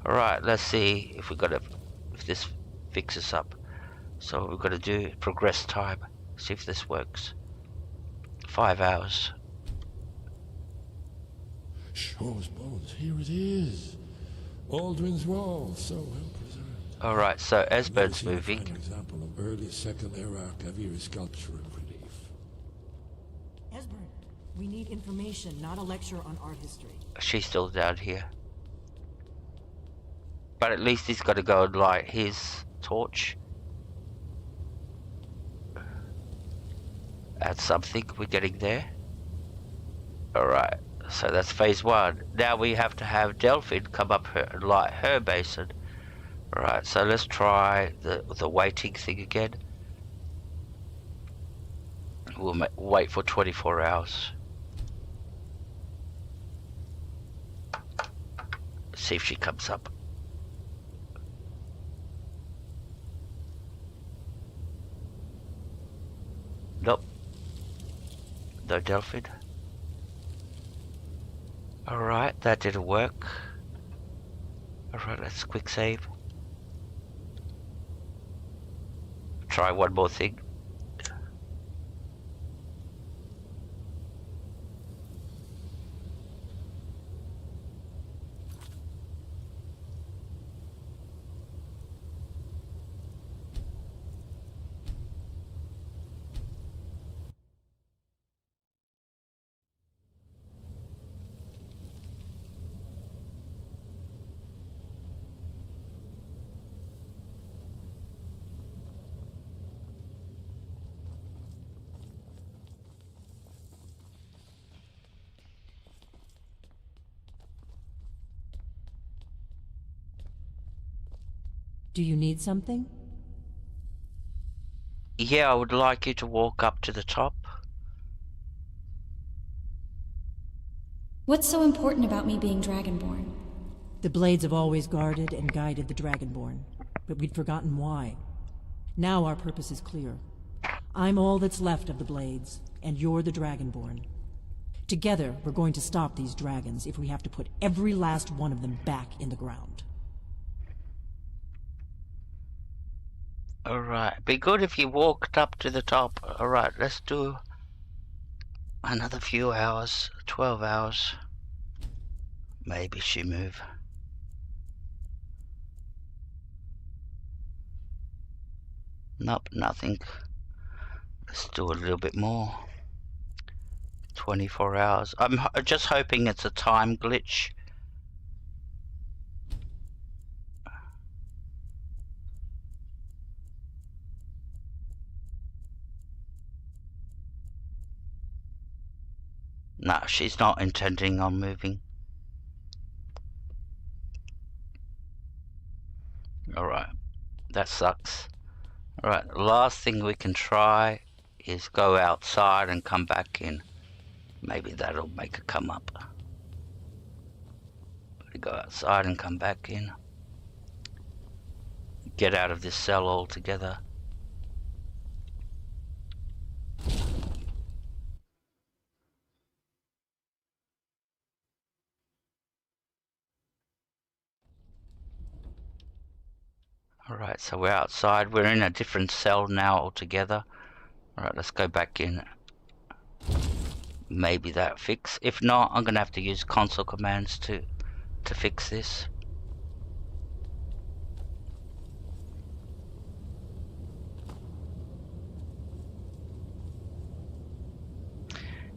Alright, let's see if if this fixes up. So what we've got to do is progress time. See if this works. 5 hours. Shaw's bones, here it is. Aldrin's Wall, so well preserved. Alright, so Esbern's moving. An example of early Second Era Akaviri sculpture and relief. Esbern, we need information, not a lecture on art history. She's still down here. But at least he's got to go and light his torch. That's something, we're getting there. Alright, so that's phase 1. Now we have to have Delphine come up here and light her basin. Alright, so let's try the waiting thing again. We'll wait for 24 hours. See if she comes up. Nope. No Delphine. Alright, that didn't work. Alright, let's quick save. Try one more thing. Do you need something? Yeah, I would like you to walk up to the top. What's so important about me being Dragonborn? The Blades have always guarded and guided the Dragonborn, but we'd forgotten why. Now our purpose is clear. I'm all that's left of the Blades, and you're the Dragonborn. Together, we're going to stop these dragons if we have to put every last one of them back in the ground. Alright, be good if you walked up to the top. Alright, let's do Another few hours, 12 hours. Maybe she move. Nope, nothing. Let's do a little bit more. 24 hours. I'm just hoping it's a time glitch. No, she's not intending on moving. Alright, that sucks. Alright, the last thing we can try is go outside and come back in. Maybe that'll make her come up. Go outside and come back in. Get out of this cell altogether. Alright, so we're outside. We're in a different cell now altogether. Alright, let's go back in. Maybe that fix. If not, I'm gonna have to use console commands to fix this.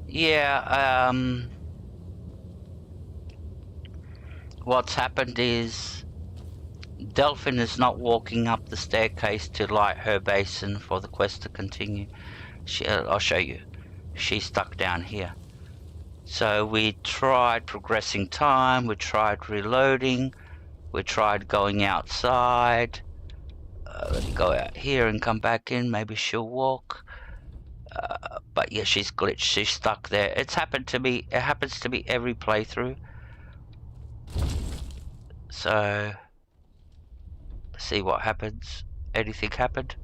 Yeah, what's happened is Delphin is not walking up the staircase to light her basin for the quest to continue. I'll show you. She's stuck down here. So we tried progressing time, we tried reloading, we tried going outside. Let me go out here and come back in, maybe she'll walk. But yeah, she's glitched, she's stuck there. It happens to me every playthrough. So see what happens. Anything happened?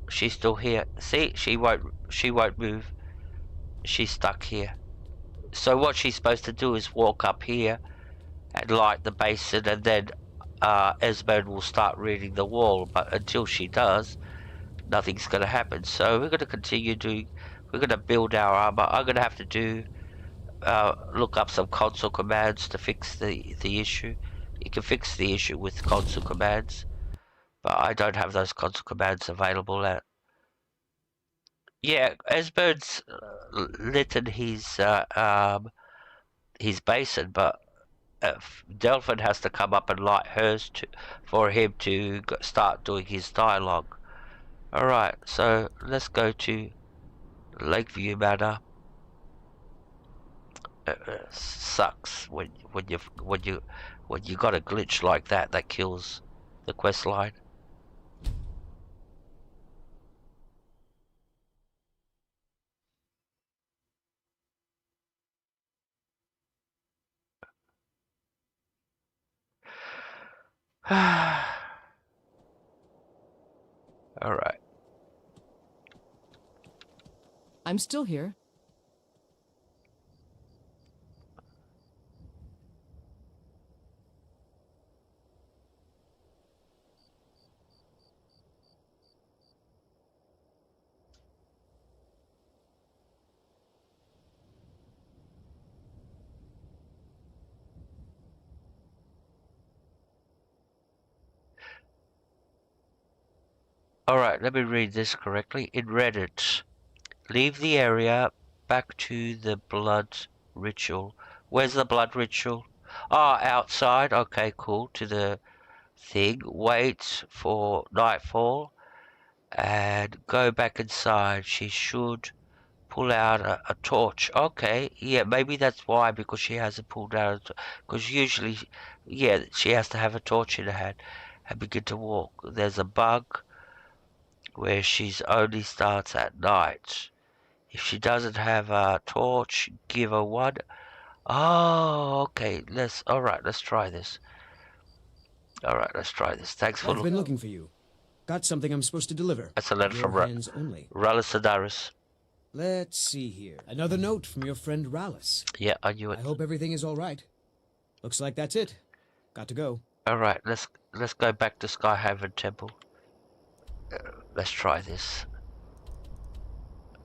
She's still here. See, she won't move. She's stuck here. So what she's supposed to do is walk up here and light the basin, and then Esmond will start reading the wall. But until she does, nothing's going to happen. So we're going to continue doing. We're going to build our armor. I'm going to have to do look up some console commands to fix the issue. You can fix the issue with console commands, but I don't have those console commands available at. Yeah, Esmond's littered his basin, but Delphin has to come up and light hers for him to start doing his dialogue. Alright, so let's go to Lakeview Manor. Sucks when you got a glitch like that kills the quest line. Alright. I'm still here. Alright, let me read this correctly. It read it. Leave the area, back to the blood ritual. Where's the blood ritual? Ah, outside. Okay, cool. To the thing. Wait for nightfall and go back inside. She should pull out a torch. Okay, yeah, maybe that's why, because she hasn't pulled out. Because usually, yeah, she has to have a torch in her hand and begin to walk. There's a bug where she's only starts at night. If she doesn't have a torch, give her one. Oh, okay. Alright, let's try this. Alright, let's try this. Thanks for I've been looking for you. Got something I'm supposed to deliver. That's a letter Your from hands only. Rallis Sedaris. Let's see here. Another note from your friend Rallis. Yeah, I knew it. I hope everything is all right. Looks like that's it. Got to go. Alright, let's go back to Skyhaven Temple. Let's try this.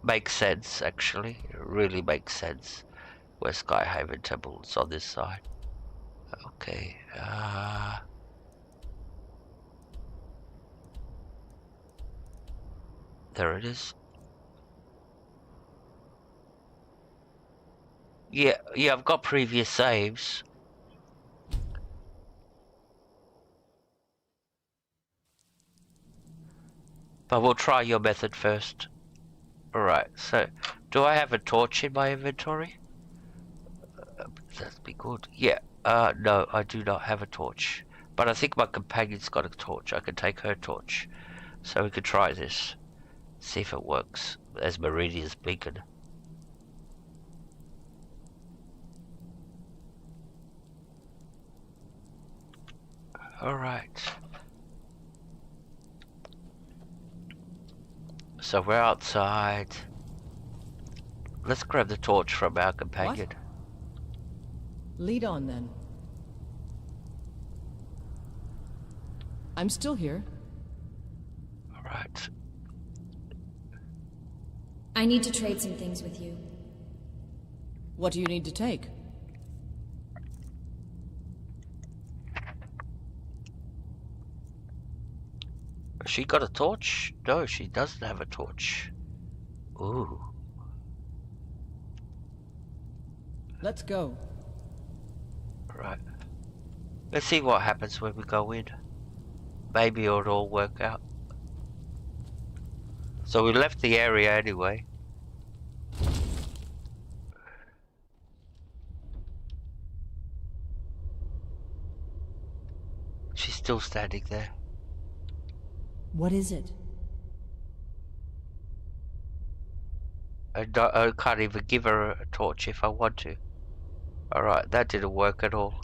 makes sense, actually. It really makes sense. Where Skyhaven Temple is on this side. Okay, there it is. Yeah, I've got previous saves. But we'll try your method first. Alright, so, do I have a torch in my inventory? That'd be good. Yeah, no, I do not have a torch. But I think my companion's got a torch. I can take her torch. So we could try this. See if it works. As Meridian's beacon. Alright. So we're outside. Let's grab the torch from our companion. What? Lead on, then. I'm still here. Alright. I need to trade some things with you. What do you need to take? She got a torch? No, she doesn't have a torch. Ooh. Let's go. Right. Let's see what happens when we go in. Maybe it'll all work out. So we left the area anyway. She's still standing there. What is it? I can't even give her a torch if I want to. Alright, that didn't work at all.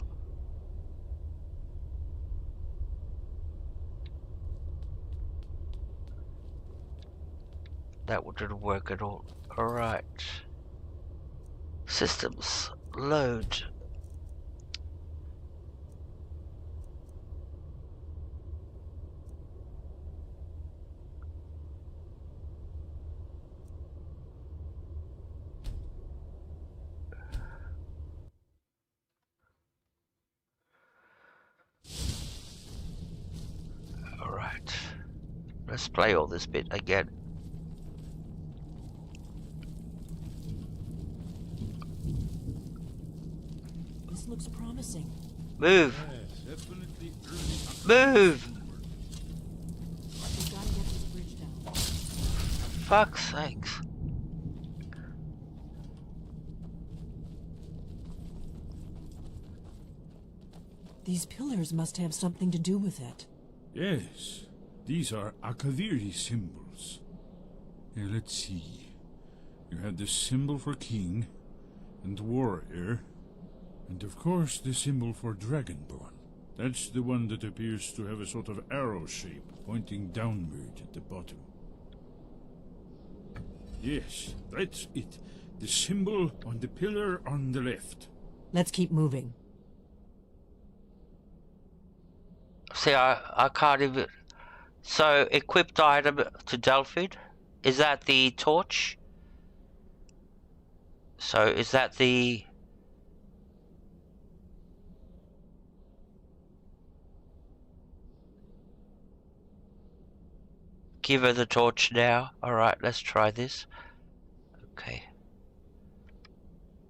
That didn't work at all. Alright. Systems. Load. Alright. Let's play all this bit again. This looks promising. Move! Yes, definitely Move! We gotta get this bridge down. Fuck's sakes. These pillars must have something to do with it. Yes, these are Akaviri symbols. Here, let's see. You had the symbol for king, and warrior, and of course the symbol for dragonborn. That's the one that appears to have a sort of arrow shape pointing downward at the bottom. Yes, that's it. The symbol on the pillar on the left. Let's keep moving. See, I can't even... So, equipped item to Delphid? Is that the torch? So, is that the... Give her the torch now. Alright, let's try this. Okay.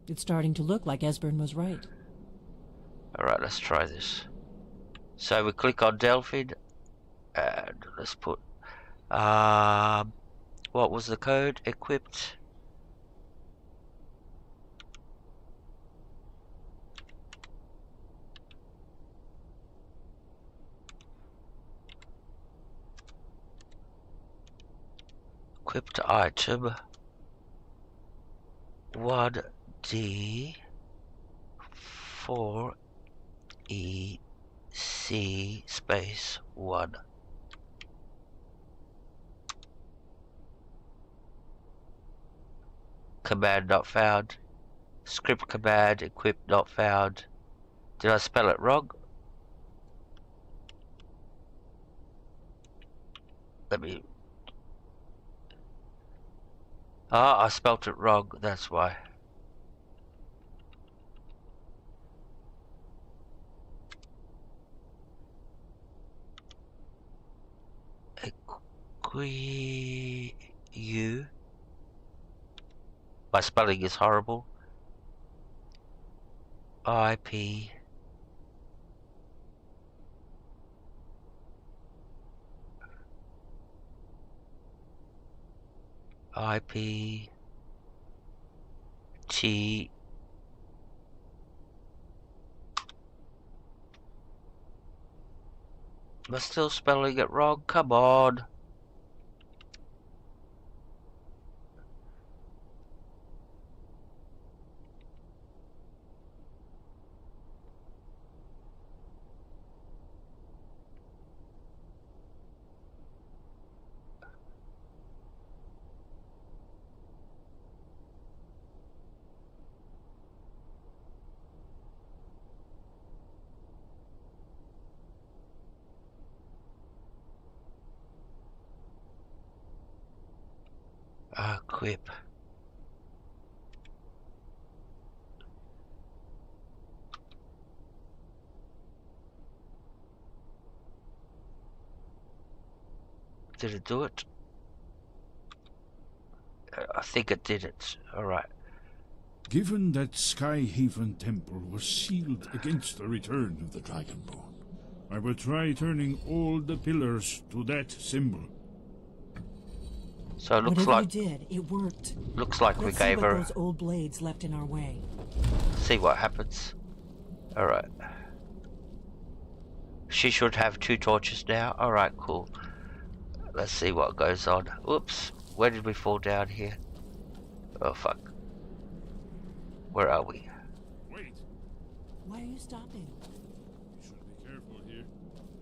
It's starting to look like Esbern was right. Alright, let's try this. So we click on Delphid, and let's put, what was the code? Equipped. Equipped item 1D 4E C space 1. Command not found. Script command equip not found. Did I spell it wrong? Let me... Ah, I spelt it wrong, that's why. You. My spelling is horrible. IP. IP. T. I'm still spelling it wrong, come on. Equip. Did it do it? I think it did it. Alright. Given that Skyhaven Temple was sealed against the return of the Dragonborn, I will try turning all the pillars to that symbol. So it looks Whatever like you did, it worked. Looks like Let's we gave see what her. those old blades left in our way. See what happens. Alright. She should have 2 torches now. Alright, cool. Let's see what goes on. Oops. Where did we fall down here? Oh fuck. Where are we? Wait. Why are you stopping? You should be careful here.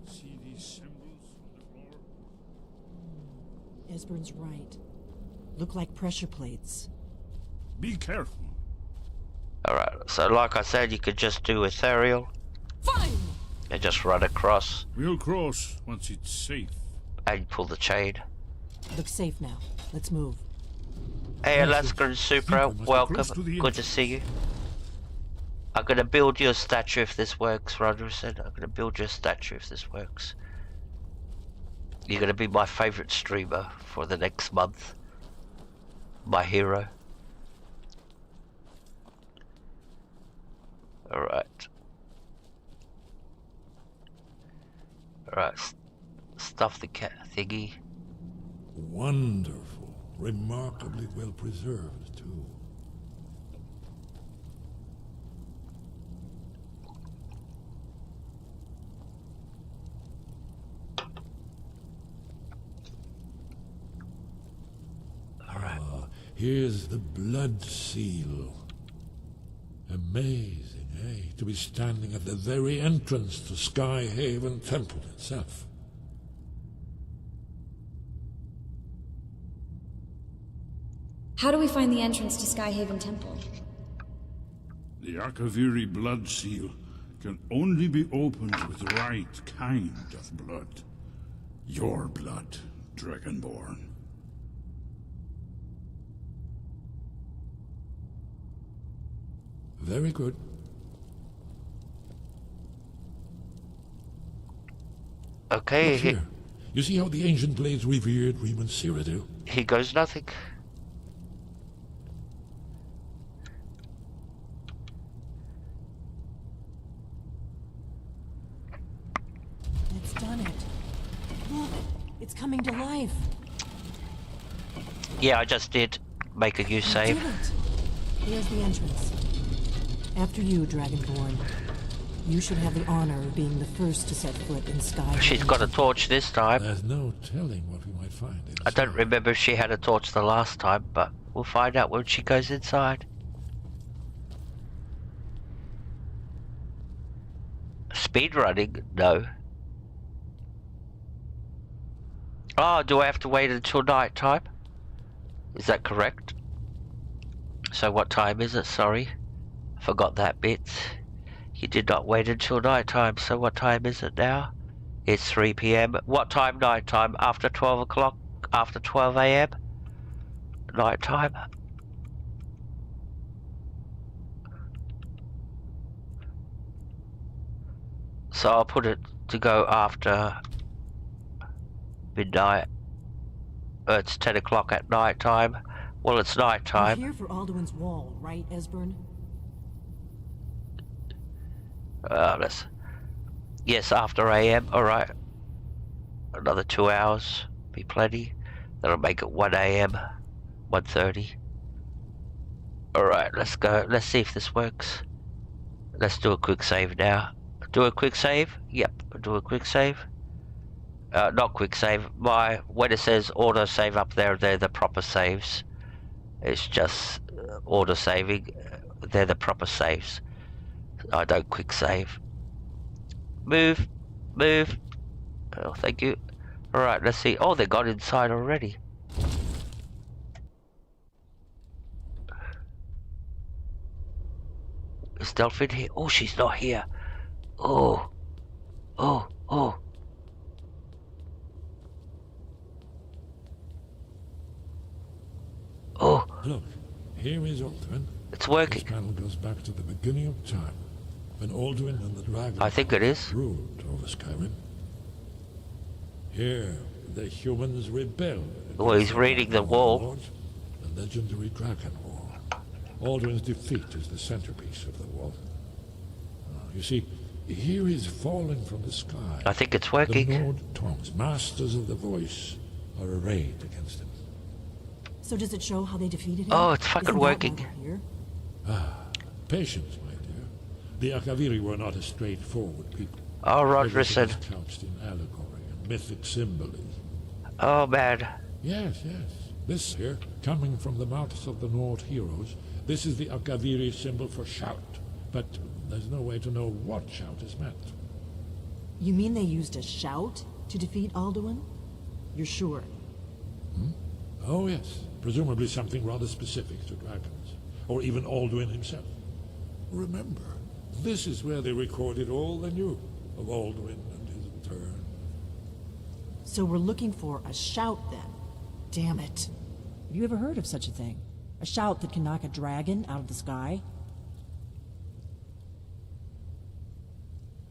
See these symbols on the floor? Esbern's right. Look like pressure plates. Be careful. Alright, so like I said, you could just do ethereal. Fine! And just run across. We'll cross once it's safe. And pull the chain. Looks safe now. Let's move. Hey Alaska and Supra, welcome. Good to see you. I'm gonna build you a statue if this works, Roger said. I'm gonna build you a statue if this works. You're gonna be my favourite streamer for the next month. My hero. Alright. Alright. Stuff the cat thingy. Wonderful. Remarkably well preserved, too. Alright. Here's the blood seal. Amazing, eh? To be standing at the very entrance to Skyhaven Temple itself. How do we find the entrance to Skyhaven Temple? The Akaviri blood seal can only be opened with the right kind of blood. Your blood, Dragonborn. Very good. Okay. Look here. You see how the ancient blades revered Reman Cyrodiil? He goes nothing. It's done it. Look, it's coming to life. Yeah, I just did. Make a new save. Did it. Here's the entrance. After you, Dragonborn. You should have the honor of being the first to set foot in Skyrim. She's got a torch this time. There's no telling what we might find. I don't remember if she had a torch the last time, but we'll find out when she goes inside. Speed running? No. Oh, do I have to wait until night time? Is that correct? So what time is it? Sorry. Forgot that bit. You did not wait until night time, so what time is it now? It's 3 PM. What time night time? After 12 o'clock? After 12 AM? night time. So I'll put it to go after midnight. It's 10 o'clock at night time. Well, it's night time. You're here for Alduin's Wall, right, Esbern? Yes, after AM. Alright. Another 2 hours. Be plenty. That'll make it 1 AM. 1:30. Alright, let's go. Let's see if this works. Let's do a quick save now. Do a quick save? Yep, do a quick save. Not quick save. When it says auto save up there, they're the proper saves. It's just auto saving. They're the proper saves. I don't quick save. Move. Move. Oh, thank you. Alright, let's see. Oh, they got inside already. Is Delphine here? Oh, she's not here. Oh. Oh. Oh. Oh. Look, here is Alduin. It's working. This panel goes back to the beginning of time, when Alduin and the dragon I think it is. ruled over Skyrim. Here, the humans rebelled. Well, he's reading the wall. The legendary Dragon Wall. Alduin's defeat is the centerpiece of the wall. You see, here is falling from the sky. I think it's working. The Nord tongues, masters of the voice, are arrayed against him. So does it show how they defeated him? Oh, it's fucking Isn't working. that why we're here? Patience, my dear. The Akaviri were not a straightforward people. Oh, Roger said. Everything is couched in allegory and mythic symbolism. Oh, man. Yes, yes. This here, coming from the mouths of the Nord heroes, this is the Akaviri symbol for shout. But there's no way to know what shout is meant. You mean they used a shout to defeat Alduin? You're sure? Oh, yes. Presumably something rather specific to dragons. Or even Alduin himself. Remember, this is where they recorded all they knew of Alduin and his return. So we're looking for a shout then. Damn it. Have you ever heard of such a thing? A shout that can knock a dragon out of the sky?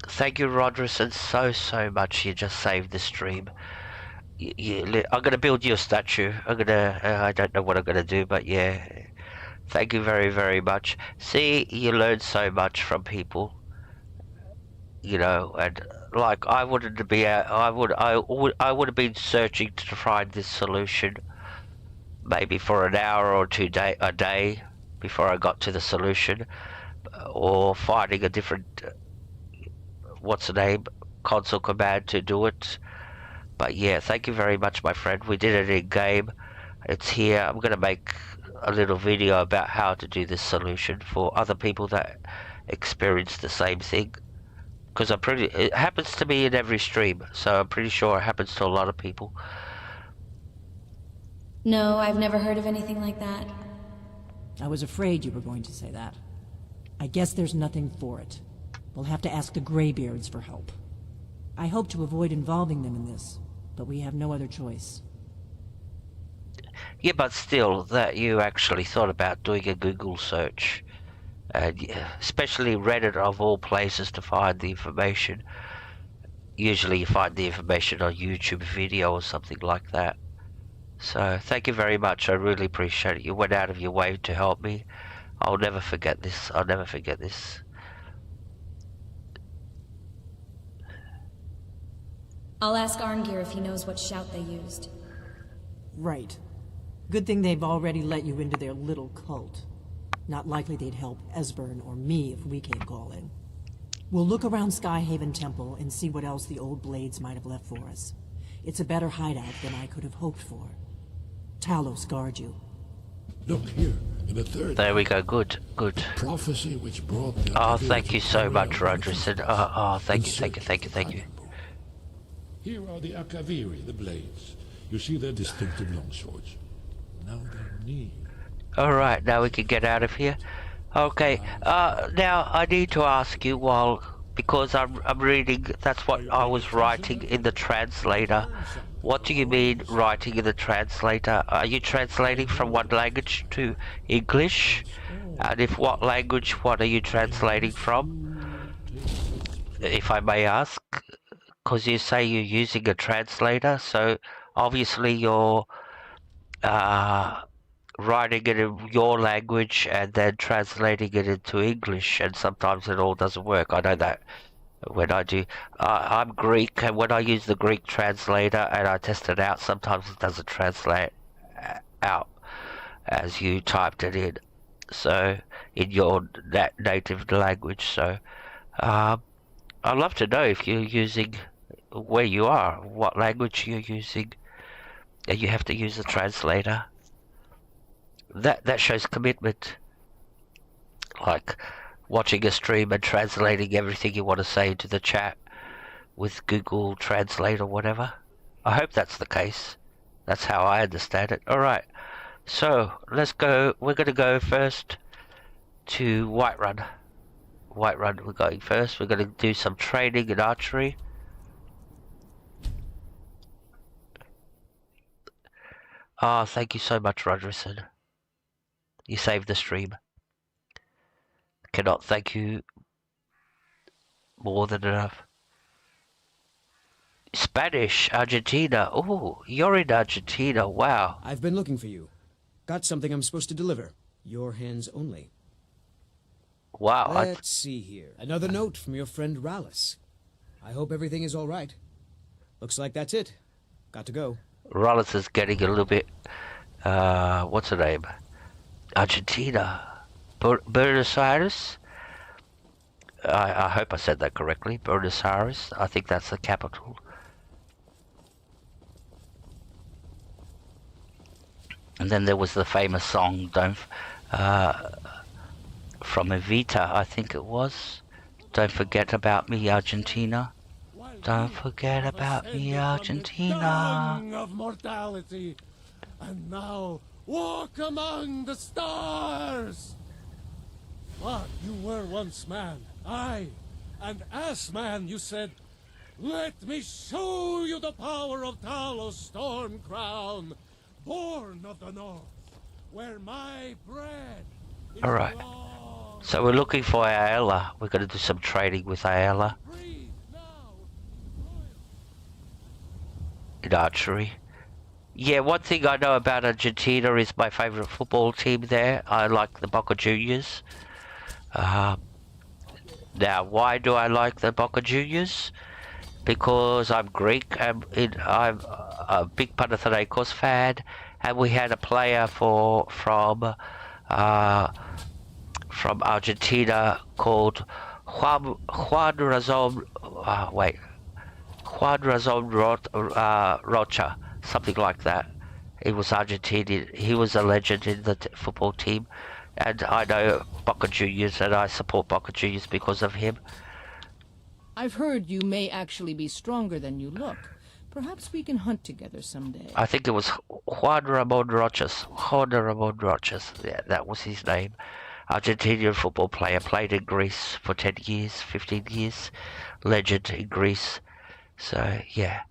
Thank you, Rodrison, so much. You just saved the stream. I'm gonna build you a statue. I don't know what I'm gonna do, but yeah. Thank you very much. See, you learn so much from people. You know, and like I would have been searching to find this solution maybe for an hour or a day before I got to the solution, or finding a different console command to do it. But yeah, thank you very much, my friend. We did it in game. It's here. I'm gonna make a little video about how to do this solution for other people that experience the same thing. Because it happens to me in every stream, so I'm pretty sure it happens to a lot of people. No, I've never heard of anything like that. I was afraid you were going to say that. I guess there's nothing for it. We'll have to ask the Greybeards for help. I hope to avoid involving them in this, but we have no other choice. Yeah, but still, that you actually thought about doing a Google search. Especially Reddit of all places to find the information. Usually you find the information on YouTube video or something like that. So, thank you very much. I really appreciate it. You went out of your way to help me. I'll never forget this. I'll never forget this. I'll ask Arngir if he knows what shout they used. Right. Good thing they've already let you into their little cult. Not likely they'd help Esbern or me if we came calling. We'll look around Skyhaven Temple and see what else the old blades might have left for us. It's a better hideout than I could have hoped for. Talos guard you. Look here, in the third. There we go. Good. Prophecy which brought the Oh, thank you so much, Rodrison. Oh, thank you. Here are the Akaviri, the blades. You see their distinctive longswords. Now they're near. Alright, now we can get out of here. Okay, now I need to ask you because I'm reading, that's what I was writing in the translator What do you mean writing in the translator? Are you translating from one language to English? And if what language, what are you translating from? If I may ask, because you say you're using a translator, so obviously you're writing it in your language and then translating it into English, and sometimes it all doesn't work. I know that. When I do, I'm Greek, and when I use the Greek translator and I test it out, sometimes it doesn't translate out as you typed it in. So, in your native language. So, I'd love to know if you're using, where you are, what language you're using, and you have to use a translator. That shows commitment. Like watching a stream and translating everything you want to say into the chat with Google Translate or whatever. I hope that's the case. That's how I understand it. Alright, so let's go. We're going to go first to Whiterun. Whiterun, we're going first. We're going to do some training in archery. Ah, thank you so much, Rodgerson. You saved the stream. Cannot thank you more than enough. Spanish, Argentina. Oh, you're in Argentina. Wow. I've been looking for you. Got something I'm supposed to deliver. Your hands only. Wow. Let's see here. Another note from your friend Rallis. I hope everything is all right. Looks like that's it. Got to go. Rallis is getting a little bit, what's her name? Argentina. Buenos Aires? I hope I said that correctly. Buenos Aires. I think that's the capital. And then there was the famous song, from Evita, I think it was. Don't forget about me, Argentina. Don't forget about me, Argentina. Of mortality, and now walk among the stars. But you were once man, aye, and as man you said, "Let me show you the power of Talos Storm Crown, born of the north, where my bread is." All right. So we're looking for Ayala. We're going to do some trading with Ayala in archery. Yeah, one thing I know about Argentina is my favourite football team there. I like the Boca Juniors. Now, why do I like the Boca Juniors? Because I'm Greek, and I'm a big Panathinaikos fan, and we had a player from Argentina called Juan Razon Rocha, something like that. He was Argentinian. He was a legend in the football team, and I know Boca Juniors, and I support Boca Juniors because of him. I've heard you may actually be stronger than you look. Perhaps we can hunt together someday. I think it was Juan Ramon Rochas. Juan Ramon Rochas. Yeah, that was his name. Argentinian football player, played in Greece for 10 years, 15 years. Legend in Greece. So, yeah.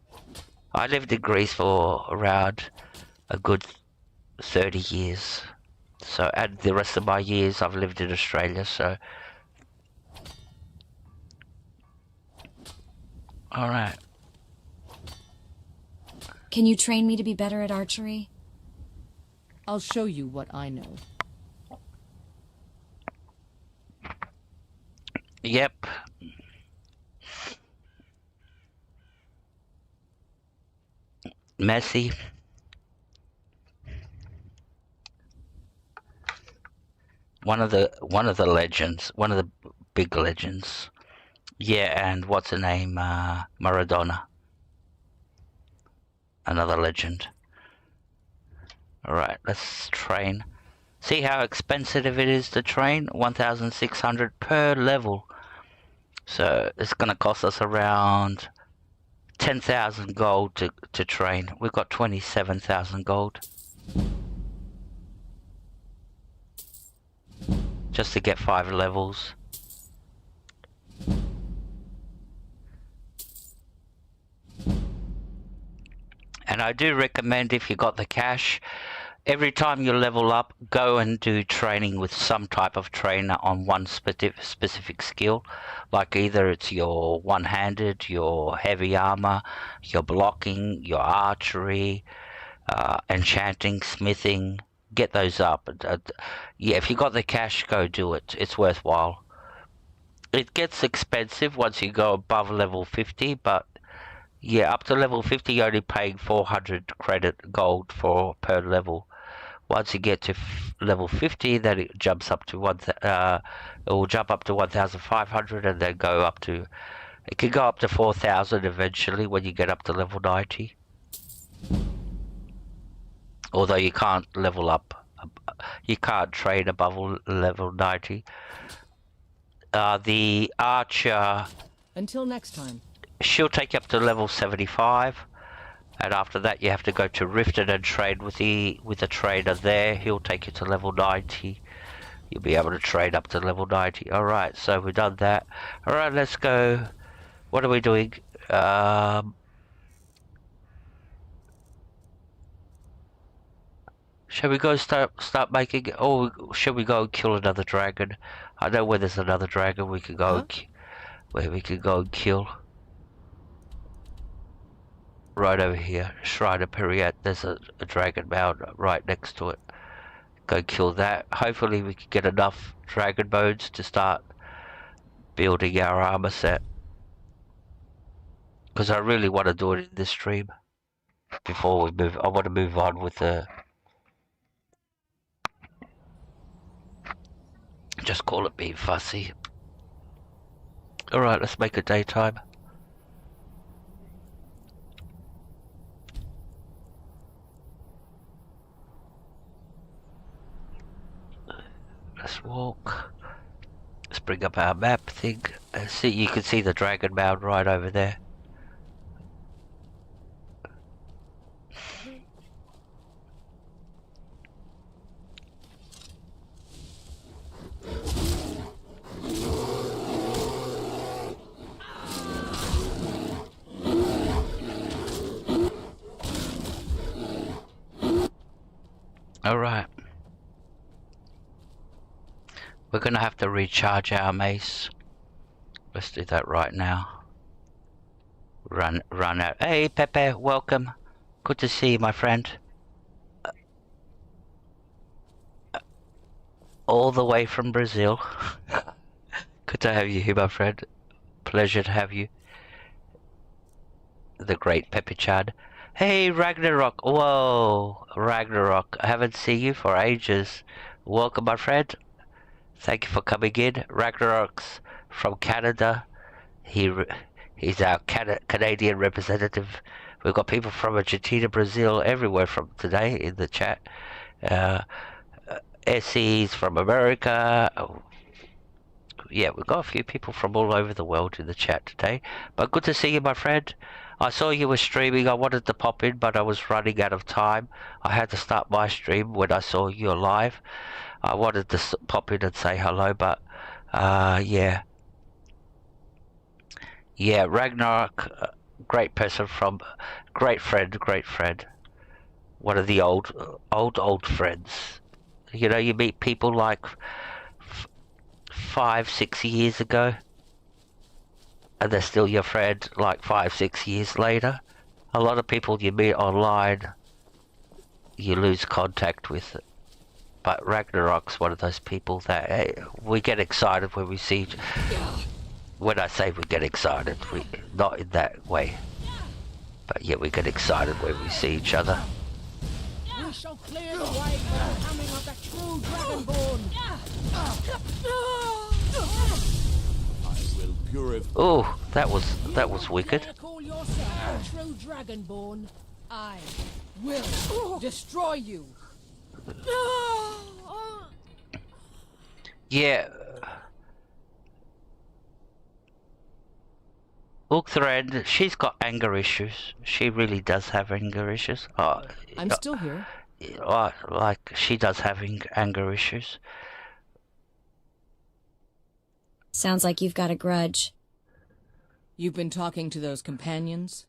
I lived in Greece for around a good 30 years. So, and the rest of my years I've lived in Australia, so. Alright. Can you train me to be better at archery? I'll show you what I know. Yep. Messi. One of the legends, one of the big legends. Yeah, and what's her name? Maradona. Another legend. Alright, let's train. See how expensive it is to train? 1,600 per level. So it's going to cost us around 10,000 gold to train. We've got 27,000 gold. Just to get 5 levels. And I do recommend, if you got the cash, every time you level up, go and do training with some type of trainer on one specific skill. Like either it's your one-handed, your heavy armor, your blocking, your archery, enchanting, smithing. Get those up. Yeah, if you got the cash, go do it. It's worthwhile. It gets expensive once you go above level 50, but yeah, up to level 50 you're only paying 400 credit gold per level. Once you get to level 50, then it jumps up to it will jump up to 1,500, and then go up to, it can go up to 4,000 eventually when you get up to level 90. Although you can't level up, you can't train above level 90. The archer, Until next time. she'll take you up to level 75. And after that, you have to go to Riften and trade with the trainer there. He'll take you to level 90. You'll be able to trade up to level 90. Alright, so we've done that. Alright, let's go. What are we doing? Shall we go start making... Oh, shall we go and kill another dragon? I know where there's another dragon we can go... Where we can go and kill. Right over here, Shrine of Periat, there's a dragon mound right next to it. Go kill that. Hopefully we can get enough dragon bones to start building our armor set. Because I really want to do it in this stream. Before we move, I want to move on with the... Just call it being fussy. Alright, let's make it daytime. Let's walk. Let's bring up our map thing. See, you can see the dragon mound right over there. All right. We're gonna have to recharge our mace. Let's do that right now. Run out. Hey, Pepe, welcome. Good to see you, my friend. All the way from Brazil. Good to have you here, my friend. Pleasure to have you. The great Pepe Chan. Hey, Ragnarok. Whoa, Ragnarok. I haven't seen you for ages. Welcome, my friend. Thank you for coming in. Ragnarok's from Canada. He's our Canadian representative. We've got people from Argentina, Brazil, everywhere from today in the chat. Essie's from America. Yeah, we've got a few people from all over the world in the chat today. But good to see you, my friend. I saw you were streaming. I wanted to pop in, but I was running out of time. I had to start my stream when I saw you live. I wanted to pop in and say hello, but yeah. Yeah, Ragnarok, great person from, great friend. One of the old friends. You know, you meet people like 5-6 years ago, and they're still your friend like 5-6 years later. A lot of people you meet online, you lose contact with. But Ragnarok's one of those people that, hey, we get excited when we see... When I say we get excited, not in that way. But yeah, we get excited when we see each other. We shall clear the way for the coming of the true Dragonborn. I will purify. Oh, that was wicked. You call yourself a true Dragonborn? I will destroy you. Yeah. Uchthrend, she's got anger issues. She really does have anger issues. I'm still here. Like, she does have anger issues. Sounds like you've got a grudge. You've been talking to those companions?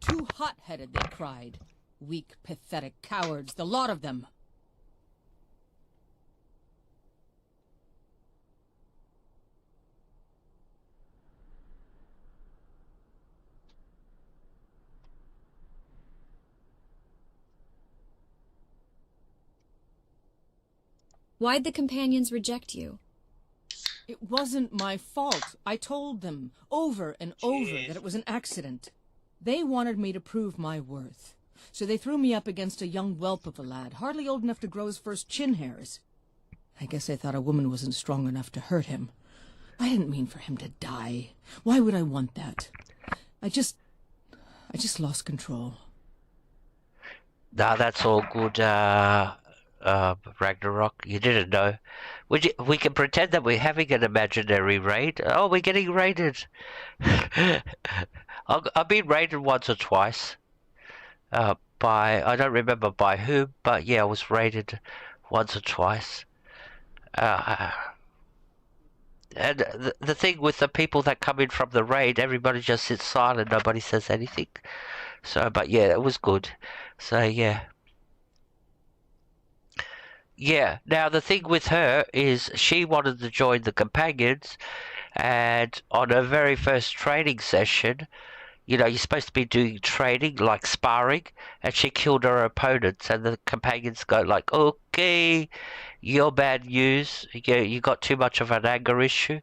Too hot-headed, they cried. Weak, pathetic cowards, the lot of them. Why'd the companions reject you? It wasn't my fault. I told them over and over that it was an accident. They wanted me to prove my worth. So they threw me up against a young whelp of a lad, hardly old enough to grow his first chin hairs. I guess they thought a woman wasn't strong enough to hurt him. I didn't mean for him to die. Why would I want that? I just lost control. Nah, that's all good, Ragnarok. You didn't know. We can pretend that we're having an imaginary raid. Oh, we're getting raided. I've been raided once or twice. I don't remember by whom, but yeah, I was raided once or twice. And the thing with the people that come in from the raid, everybody just sits silent, nobody says anything. So, but yeah, it was good. So, yeah. Yeah, now the thing with her is she wanted to join the companions, and on her very first training session, you know, you're supposed to be doing training, like sparring, and she killed her opponents, and the companions go like, okay, you're bad news, you got too much of an anger issue,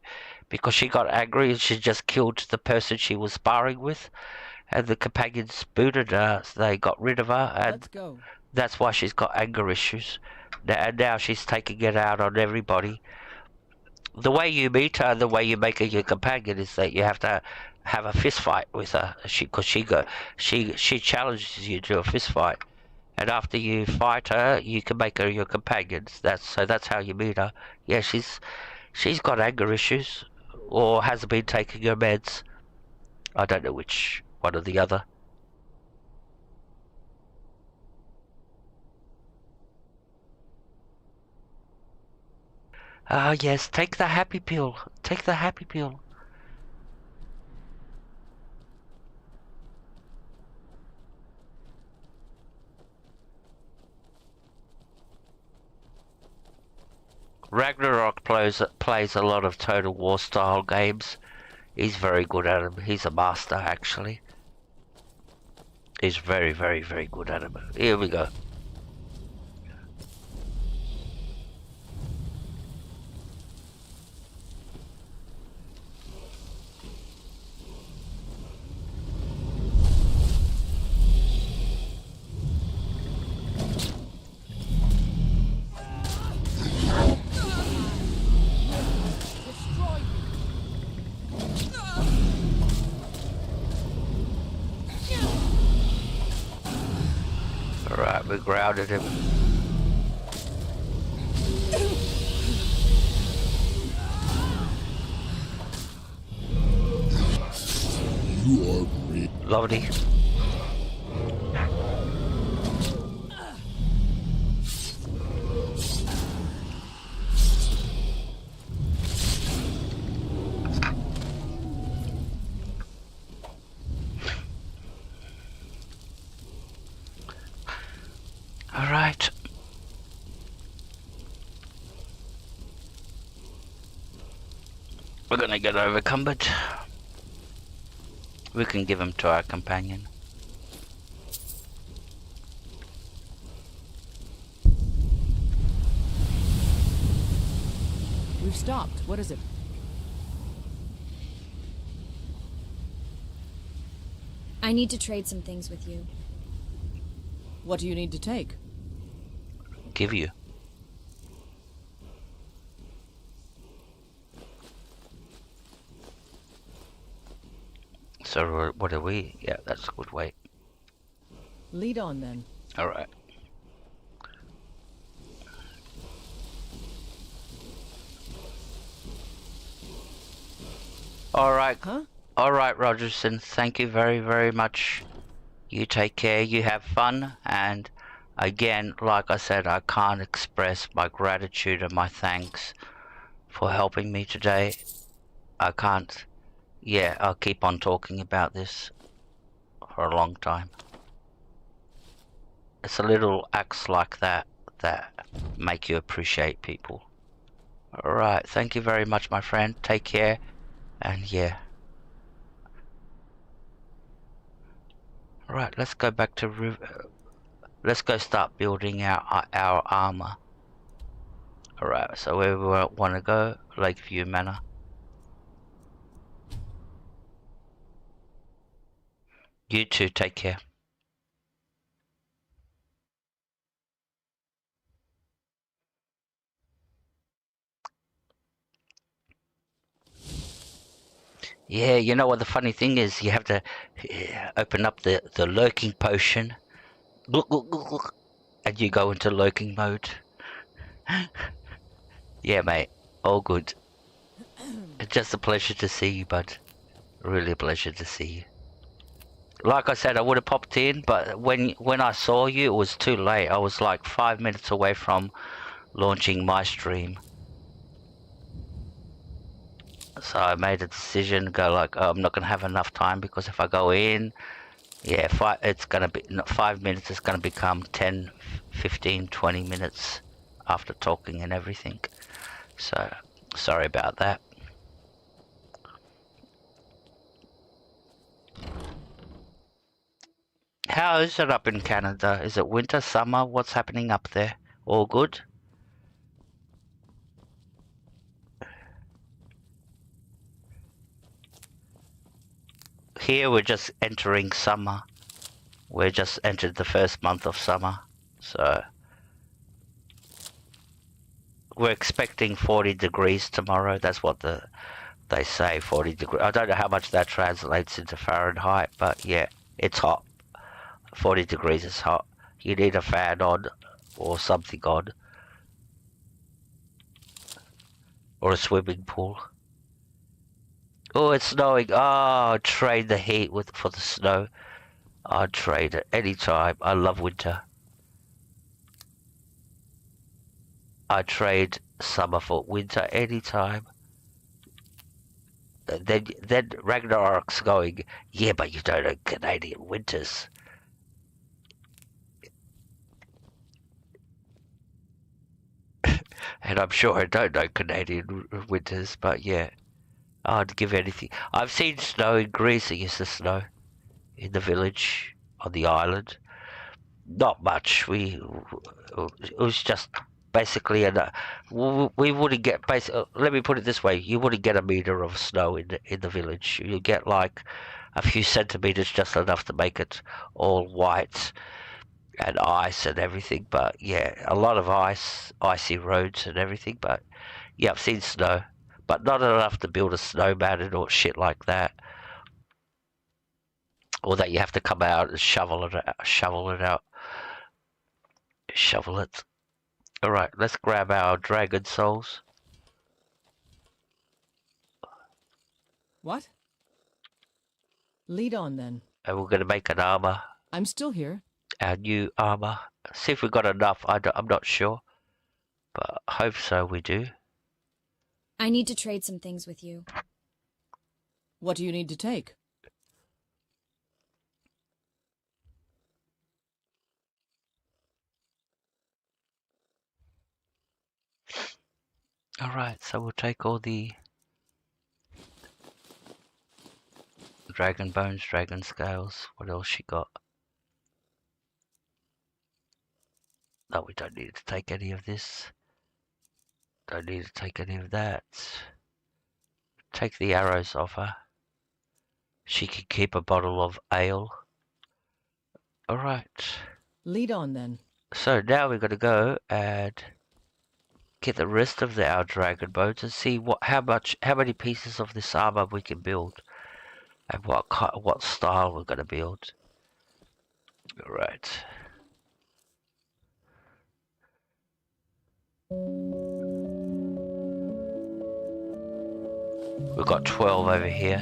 because she got angry and she just killed the person she was sparring with, and the companions booted her, so they got rid of her, and Let's go. that's why she's got anger issues. And now she's taking it out on everybody. The way you meet her, the way you make her your companion, is that you have to have a fist fight with her. She challenges you to a fist fight, and after you fight her, you can make her your companions. That's how you meet her. Yeah, she's got anger issues, or hasn't been taking her meds. I don't know which one or the other. Ah, yes, take the happy pill. Take the happy pill. Ragnarok plays a lot of Total War style games. He's very good at them. He's a master, actually. He's very, very, very good at them. Here we go. Alright, we grounded him. You are great. Lovely. Alright. We're gonna get overcumbered. We can give him to our companion. We've stopped. What is it? I need to trade some things with you. What do you need to take? Give you. So what are we? Yeah, that's a good way. Lead on then. Alright. Alright. Huh? Alright, Rogerson. Thank you very, very much. You take care, you have fun, and again, like I said, I can't express my gratitude and my thanks for helping me today. I can't. Yeah, I'll keep on talking about this. for a long time. It's a little acts like that that make you appreciate people. Alright, thank you very much, my friend. Take care. And yeah. Alright, let's go back to let's go start building our armor. Alright, so where we want to go, Lakeview Manor. You too, take care. Yeah, you know what the funny thing is? You have to open up the lurking potion. Look, look, look, look. And you go into lurking mode. Yeah, mate. All good. It's just a pleasure to see you, bud. Really a pleasure to see you. Like I said, I would have popped in, but when I saw you, it was too late. I was like 5 minutes away from launching my stream. So I made a decision, go like, oh, I'm not going to have enough time, because if I go in, yeah, it's going to be, 5 minutes is going to become 10, 15, 20 minutes after talking and everything. So, sorry about that. How is it up in Canada? Is it winter, summer? What's happening up there? All good? Here we're just entering summer. We just entered the first month of summer. So we're expecting 40 degrees tomorrow. That's what they say, 40 degrees. I don't know how much that translates into Fahrenheit, but yeah, it's hot. 40 degrees is hot. You need a fan on or something on. Or a swimming pool. Oh, it's snowing. Oh, I'd trade the heat for the snow. I'd trade it anytime. I love winter. I'd trade summer for winter anytime. Then Ragnarok's going, yeah, but you don't know Canadian winters. And I'm sure I don't know Canadian winters, but yeah, I'd give anything. I've seen snow in Greece. It used to snow in the village on the island. Not much. It was just basically we wouldn't get let me put it this way: you wouldn't get a meter of snow in the village. You get like a few centimeters, just enough to make it all white and ice and everything. But yeah, a lot of icy roads and everything. But yeah, I've seen snow, but not enough to build a snowman or shit like that. Or that you have to come out and shovel it out. Shovel it. Alright, let's grab our dragon souls. What? Lead on, then. And we're going to make an armor. I'm still here. Our new armor. See if we got enough. I'm not sure. But I hope so we do. I need to trade some things with you. What do you need to take? Alright, so we'll take all the dragon bones, dragon scales. What else she got? No, we don't need to take any of this. Don't need to take any of that. Take the arrows off her. She can keep a bottle of ale. Alright. Lead on, then. So now we're going to go and get the rest of our dragon bones and see how many pieces of this armor we can build and what style we're going to build. Alright. We've got 12 over here.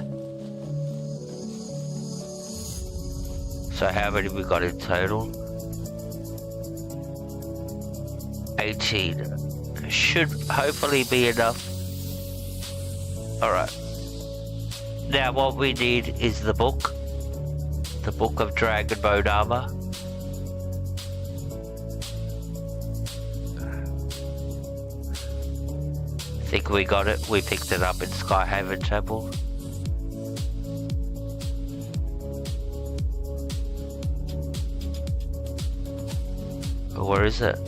So how many we got in total? 18. Should hopefully be enough. Alright. Now what we need is the book. The Book of Dragon Bone Armor. I think we got it. We picked it up in Skyhaven Temple. Where is it?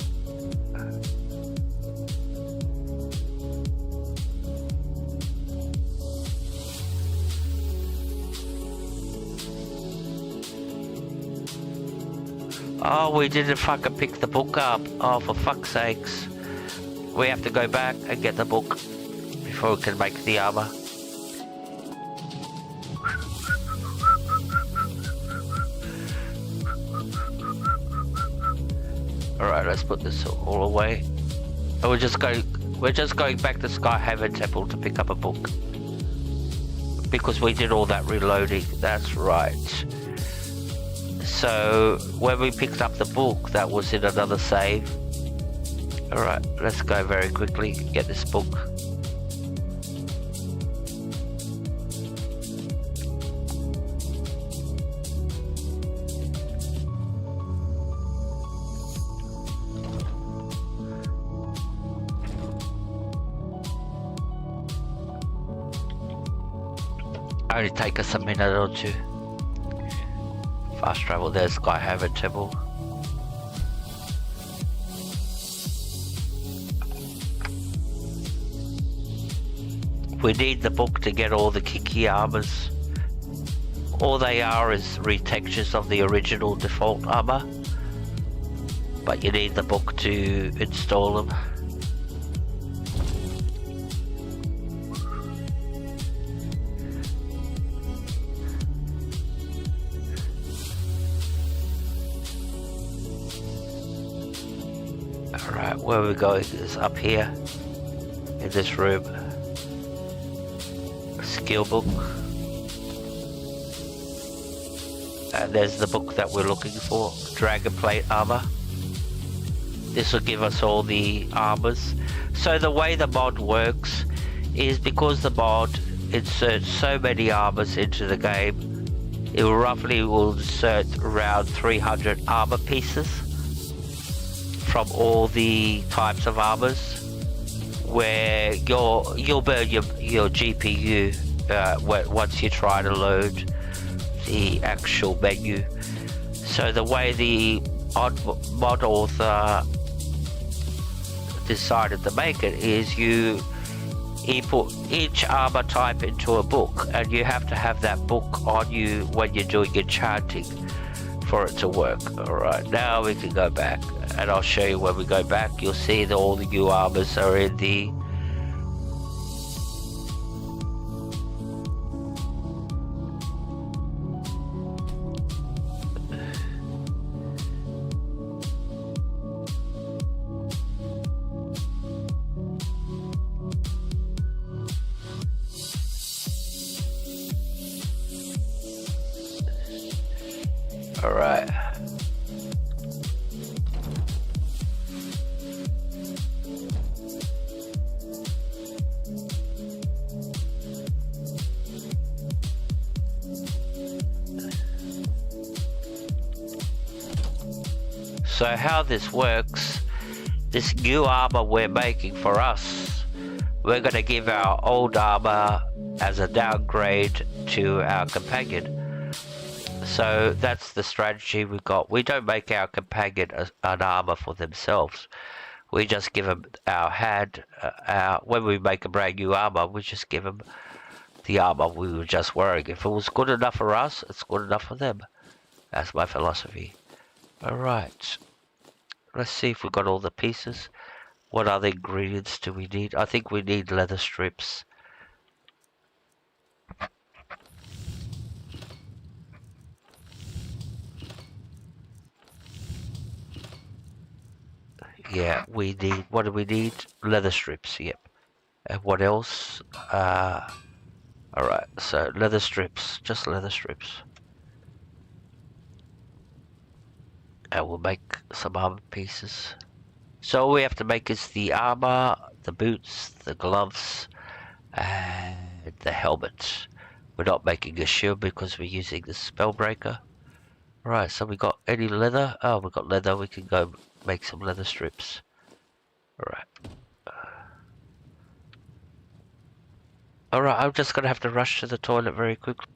Oh, we didn't fucking pick the book up. Oh, for fuck's sakes. We have to go back and get the book before we can make the armor. Alright, let's put this all away. And we're just going back to Skyhaven Temple to pick up a book. Because we did all that reloading, that's right. So when we picked up the book, that was in another save. Alright, let's go very quickly, get this book. Only take us a minute or two. Fast travel, there's Skyhaven Temple. We need the book to get all the Kiki armors. All they are is retextures of the original default armor. But you need the book to install them. Alright, where we're going is up here, in this room. Skill book. And there's the book that we're looking for, Dragon Plate Armor. This will give us all the armors. So the way the mod works is because the mod inserts so many armors into the game, it roughly will insert around 300 armor pieces from all the types of armors, where you'll burn your GPU once you try to load the actual menu. So the way the mod author decided to make it is you put each armor type into a book, and you have to have that book on you when you're doing enchanting for it to work. Alright, now we can go back, and I'll show you when we go back. You'll see that all the new armors are in the Alright. So how this works, this new armor we're making for us, we're going to give our old armor as a downgrade to our companion. So that's the strategy we've got. We don't make our companion an armor for themselves. We just give them our hand. When we make a brand new armor, we just give them the armor we were just wearing. If it was good enough for us, it's good enough for them. That's my philosophy. Alright. Let's see if we got all the pieces. What other ingredients do we need? I think we need leather strips. Yeah, we need, what do we need? Leather strips, yep. And what else? Alright, so leather strips, just leather strips. And we'll make some armor pieces. So all we have to make is the armor, the boots, the gloves, and the helmet. We're not making a shield because we're using the spellbreaker. Right, so we got any leather? Oh, we got leather. We can go make some leather strips. Alright. Alright, I'm just gonna have to rush to the toilet very quickly.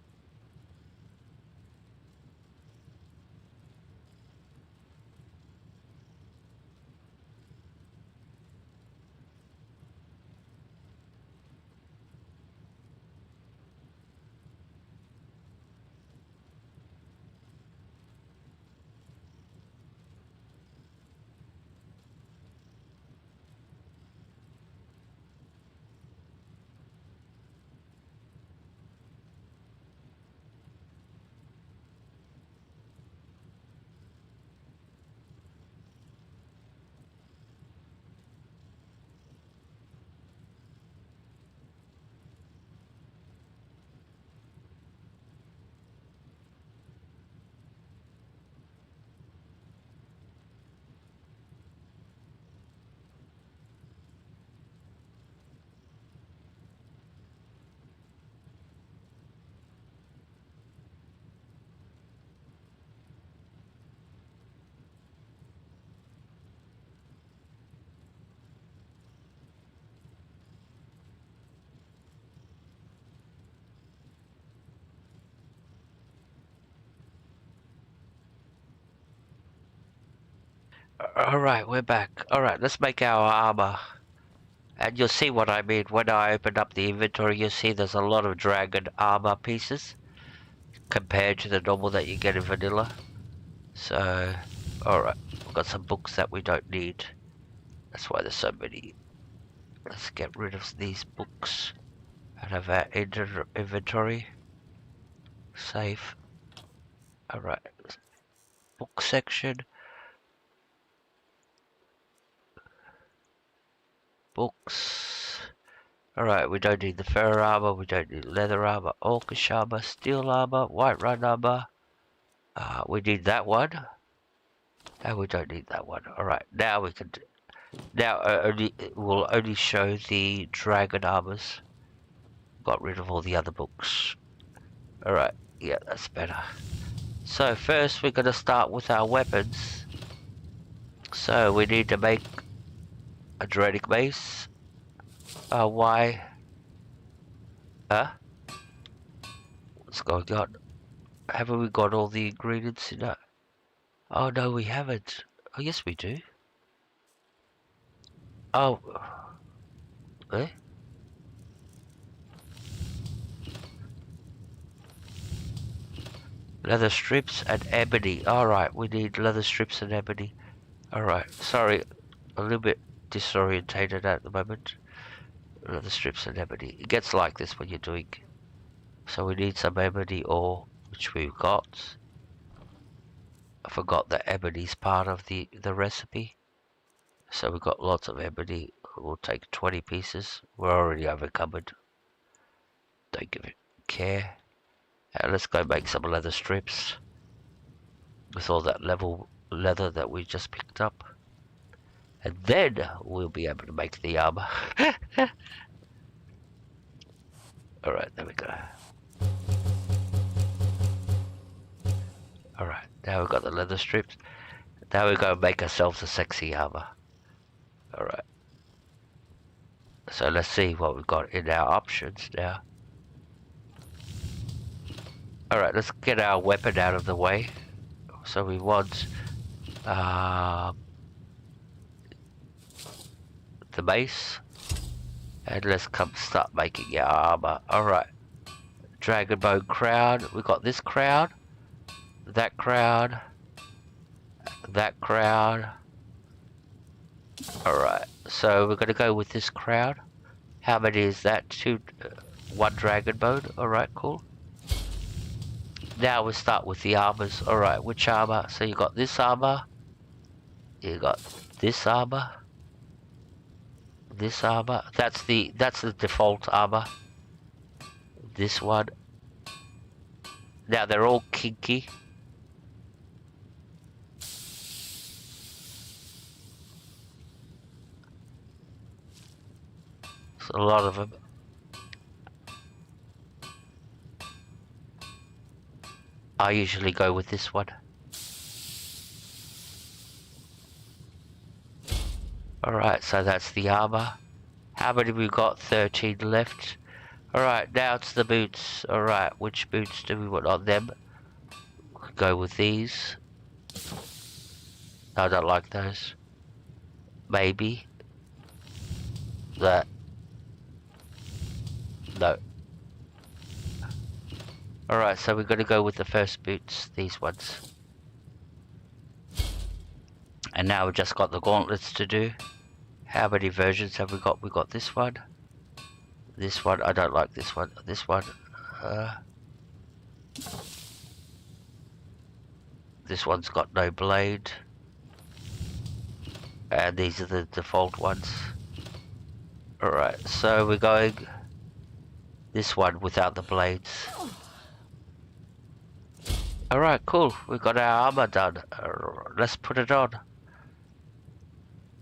Alright, we're back. Alright, let's make our armor. And you'll see what I mean. When I open up the inventory, you'll see there's a lot of dragon armor pieces compared to the normal that you get in vanilla. So, alright, we've got some books that we don't need. That's why there's so many. Let's get rid of these books out of our inventory. Save. Alright, book section. Books. Alright, we don't need the fur armor, we don't need leather armor, orcish armor, steel armor, white run armor. We need that one. And we don't need that one. Alright, now we can... Now we'll only show the dragon armors. Got rid of all the other books. Alright, yeah, that's better. So first we're going to start with our weapons. So we need to make a Dredic mace. Why? Huh? What's going on? Haven't we got all the ingredients in that? Oh no, we haven't. Oh yes, we do. Oh. Eh? Leather strips and ebony. Alright, we need leather strips and ebony. Alright, sorry. A little bit disorientated at the moment. Leather strips and ebony. It gets like this when you're doing. So we need some ebony ore, which we've got. I forgot that ebony's part of the recipe. So we've got lots of ebony. We'll take 20 pieces. We're already overcumbered. Don't give it care. Let's go make some leather strips. With all that leather that we just picked up. And then we'll be able to make the armor. Alright, there we go. Alright, now we've got the leather strips. Now we're going to make ourselves a sexy armor. Alright. So let's see what we've got in our options now. Alright, let's get our weapon out of the way. So we want the mace. And let's start making our armor. Alright. Dragon bone crown. We got this crown. That crown. That crown. Alright. So we're going to go with this crown. How many is that? One dragon bone. Alright, cool. Now we'll start with the armors. Alright, which armor? So you got this armor. You got this armor. This armor. That's the default armor. This one. Now they're all kinky. There's a lot of them. I usually go with this one. Alright, so that's the armor. How many we got? 13 left. Alright, now it's the boots. Alright, which boots do we want on them? Go with these. I don't like those. Maybe. That. No. Alright, so we're gonna go with the first boots, these ones. And now we've just got the gauntlets to do. How many versions have we got? We got this one. This one, I don't like this one. This one. This one's got no blade. And these are the default ones. Alright, so we're going this one without the blades. Alright, cool. We got our armor done. Let's put it on.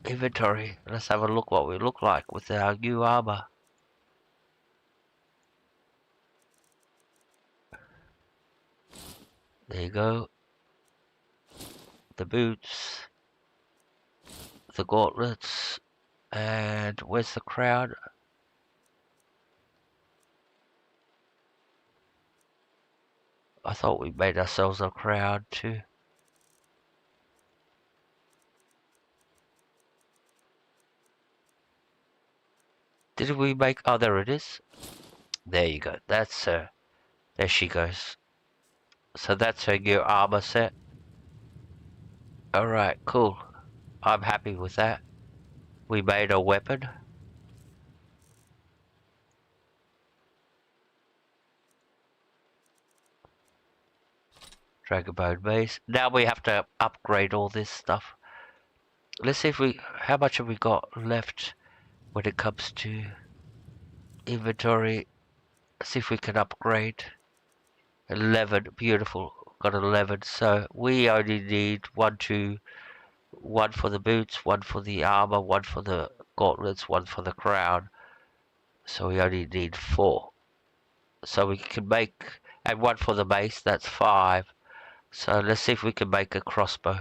Inventory. Let's have a look what we look like with our new armor. There you go. The boots. The gauntlets. And where's the crown? I thought we made ourselves a crown too. Did we make... Oh, there it is. There you go. That's her. There she goes. So that's her new armor set. Alright, cool. I'm happy with that. We made a weapon. Dragonbone Mace. Now we have to upgrade all this stuff. Let's see if we... How much have we got left when it comes to inventory? Let's see if we can upgrade. 11. Beautiful. Got 11. So we only need one for the boots, one for the armor, one for the gauntlets, one for the crown. So we only need 4. So we can make... And one for the mace. That's 5. So let's see if we can make a crossbow.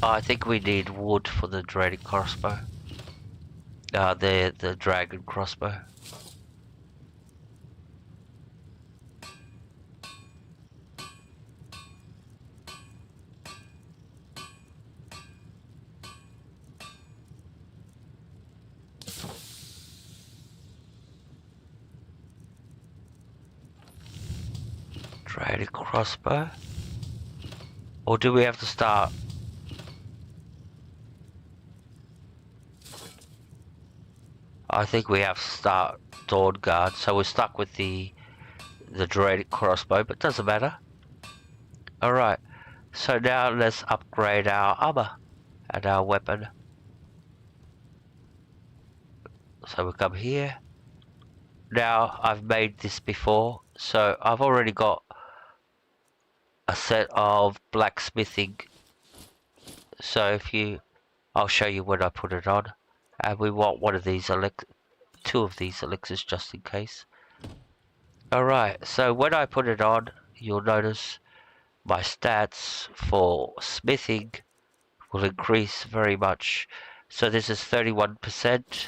Oh, I think we need wood for the dreaded crossbow. The dragon crossbow. Dreaded crossbow. Or do we have to start? I think we have to start Dawn Guard, so we're stuck with the dreaded crossbow, but doesn't matter. Alright, so now let's upgrade our armor and our weapon. So we come here. Now I've made this before, so I've already got a set of blacksmithing. So if you, I'll show you when I put it on. And we want one of these, 2 of these elixirs just in case. Alright, so when I put it on, you'll notice my stats for smithing will increase very much. So this is 31%,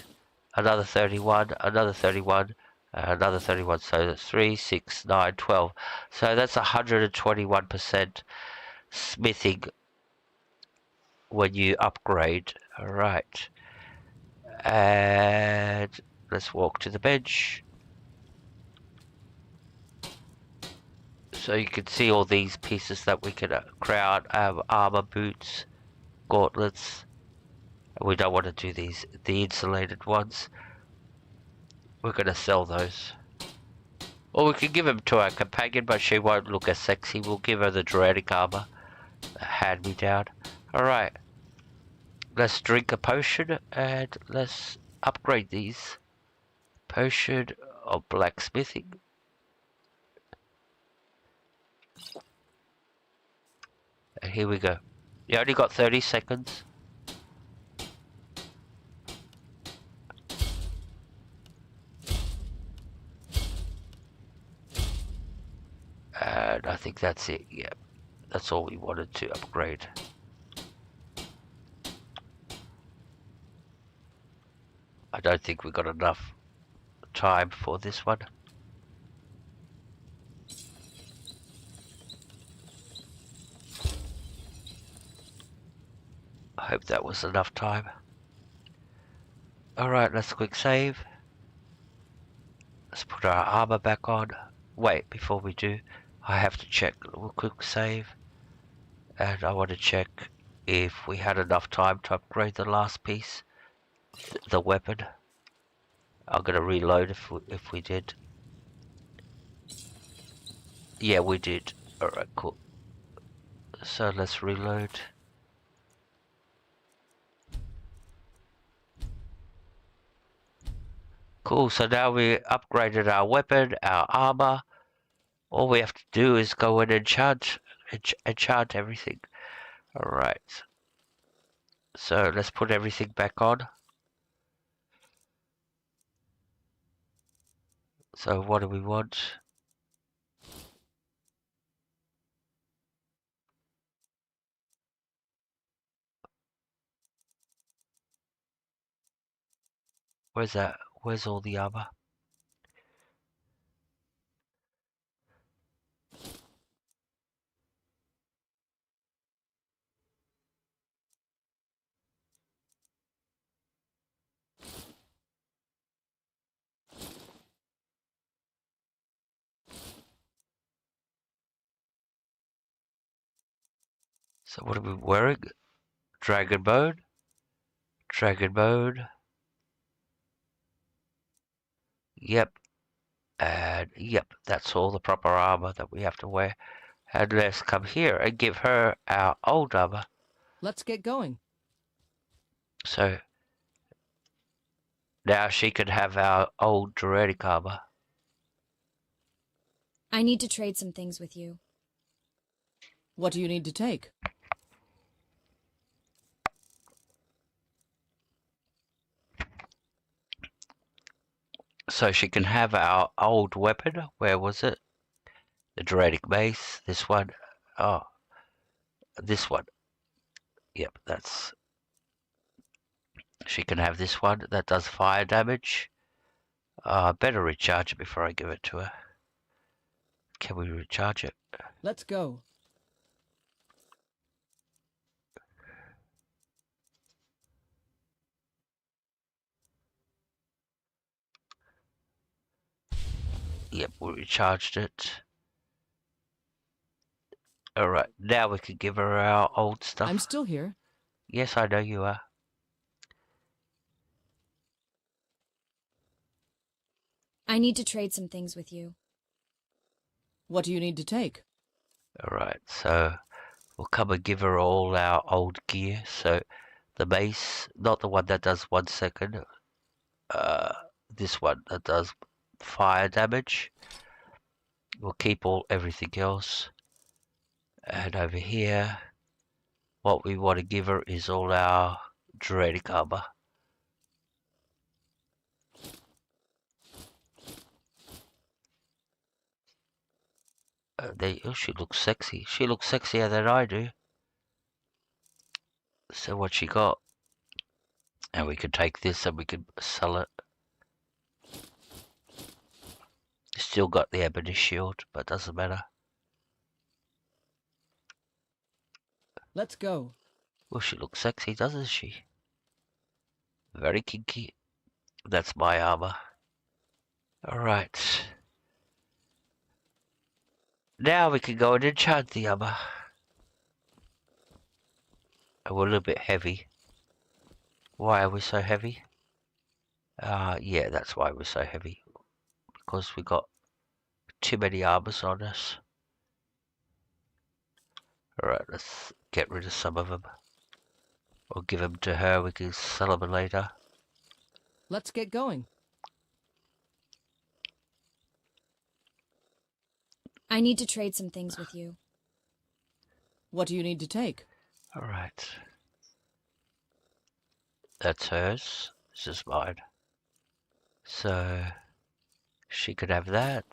another 31, another 31, another 31. So that's 3, 6, 9, 12. So that's 121% smithing when you upgrade. Alright. And let's walk to the bench. So you can see all these pieces that we can crown, armor, boots, gauntlets. We don't want to do these, the insulated ones. We're going to sell those. Or we can give them to our companion, but she won't look as sexy. We'll give her the Druidic armor. Hand me down. Alright. Let's drink a potion and let's upgrade these. Potion of blacksmithing. And here we go. You only got 30 seconds. And I think that's it, yeah. That's all we wanted to upgrade. I don't think we got enough time for this one. I hope that was enough time. Alright, let's quick save. Let's put our armor back on. Wait, before we do, I have to check. We'll quick save. And I want to check if we had enough time to upgrade the last piece. The weapon. I'm going to reload if we did. Yeah, we did. Alright, cool. So let's reload. Cool, so now we upgraded our weapon, our armor. All we have to do is go in and enchant everything. Alright. So let's put everything back on. So what do we want? Where's that? Where's all the armor? So what are we wearing? Dragon mode. Dragon mode. Yep. And yep, that's all the proper armor that we have to wear. And let's come here and give her our old armor. Let's get going. So now she can have our old Druidic armor. I need to trade some things with you. What do you need to take? So she can have our old weapon. Where was it? The Druidic mace. This one. Oh, this one. Yep, that's... She can have this one. That does fire damage. Better recharge it before I give it to her. Can we recharge it? Let's go. Yep, we recharged it. Alright, now we can give her our old stuff. I'm still here. Yes, I know you are. I need to trade some things with you. What do you need to take? Alright, so we'll come and give her all our old gear. So the mace, not the one that does 1 second. This one that does fire damage. We'll keep everything else. And over here, what we want to give her is all our Druidic armor. Oh, she looks sexy. She looks sexier than I do. So what she got? And we could take this and we could sell it. Still got the ebony shield, but doesn't matter. Let's go. Well, she looks sexy, doesn't she? Very kinky. That's my armor. Alright. Now we can go and enchant the armor. Oh, we're a little bit heavy. Why are we so heavy? Yeah, that's why we're so heavy. Because we got too many armors on us. Alright, let's get rid of some of them. Or give them to her, we can sell them later. Let's get going. I need to trade some things with you. What do you need to take? Alright. That's hers. This is mine. So, she could have that.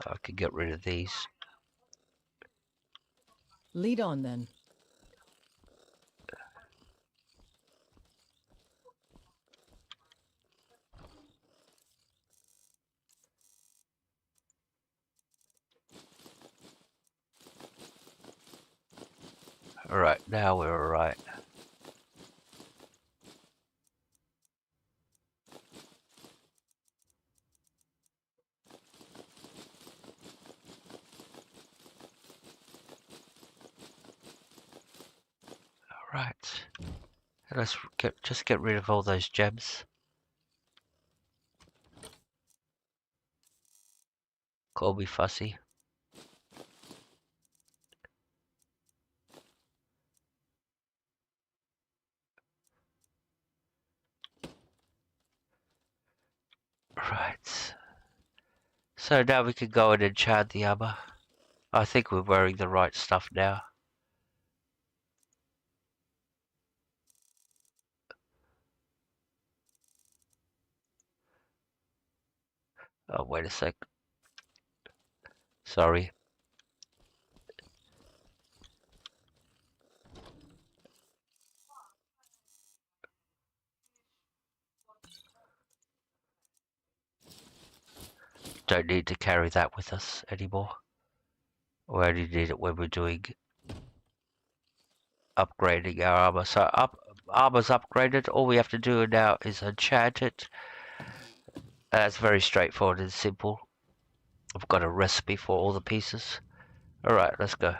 I could get rid of these. Lead on then. Alright, now we're alright. Alright. Let's just get rid of all those gems. Call me fussy. Right. So now we can go and enchant the armor. I think we're wearing the right stuff now. Oh, wait a sec. Sorry. Don't need to carry that with us anymore. We only need it when we're doing upgrading our armor. So armor's upgraded. All we have to do now is enchant it. That's very straightforward and simple. I've got a recipe for all the pieces. Alright, let's go.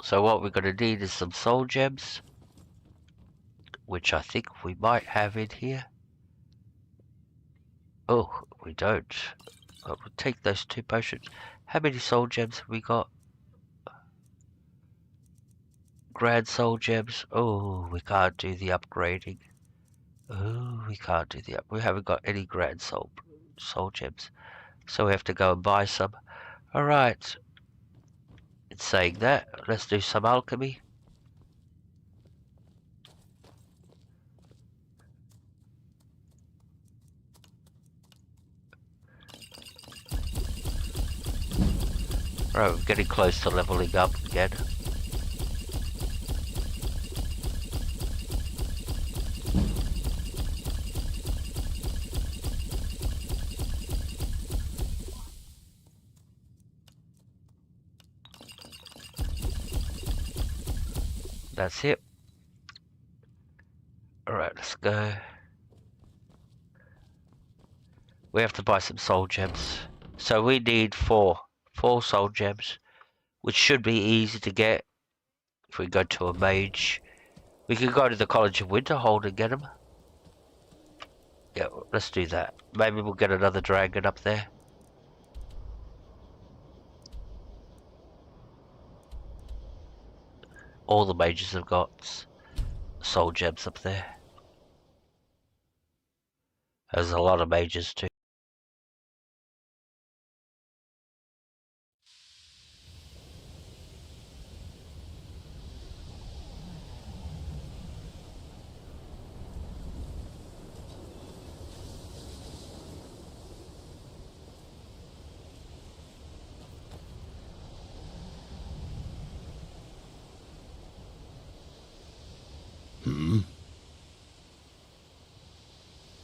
So what we're going to need is some soul gems, which I think we might have in here. Oh, we don't. We'll take those 2 potions. How many soul gems have we got? Grand soul gems. Oh, we can't do the upgrading. Oh, we can't do the we haven't got any grand soul gems. So we have to go and buy some. Alright. It's saying that. Let's do some alchemy. Right, we're getting close to leveling up again. That's it. Alright, let's go. We have to buy some soul gems. So we need 4 soul gems, which should be easy to get if we go to a mage. We could go to the College of Winterhold and get them. Yeah, let's do that. Maybe we'll get another dragon up there. All the mages have got soul gems up there. There's a lot of mages too.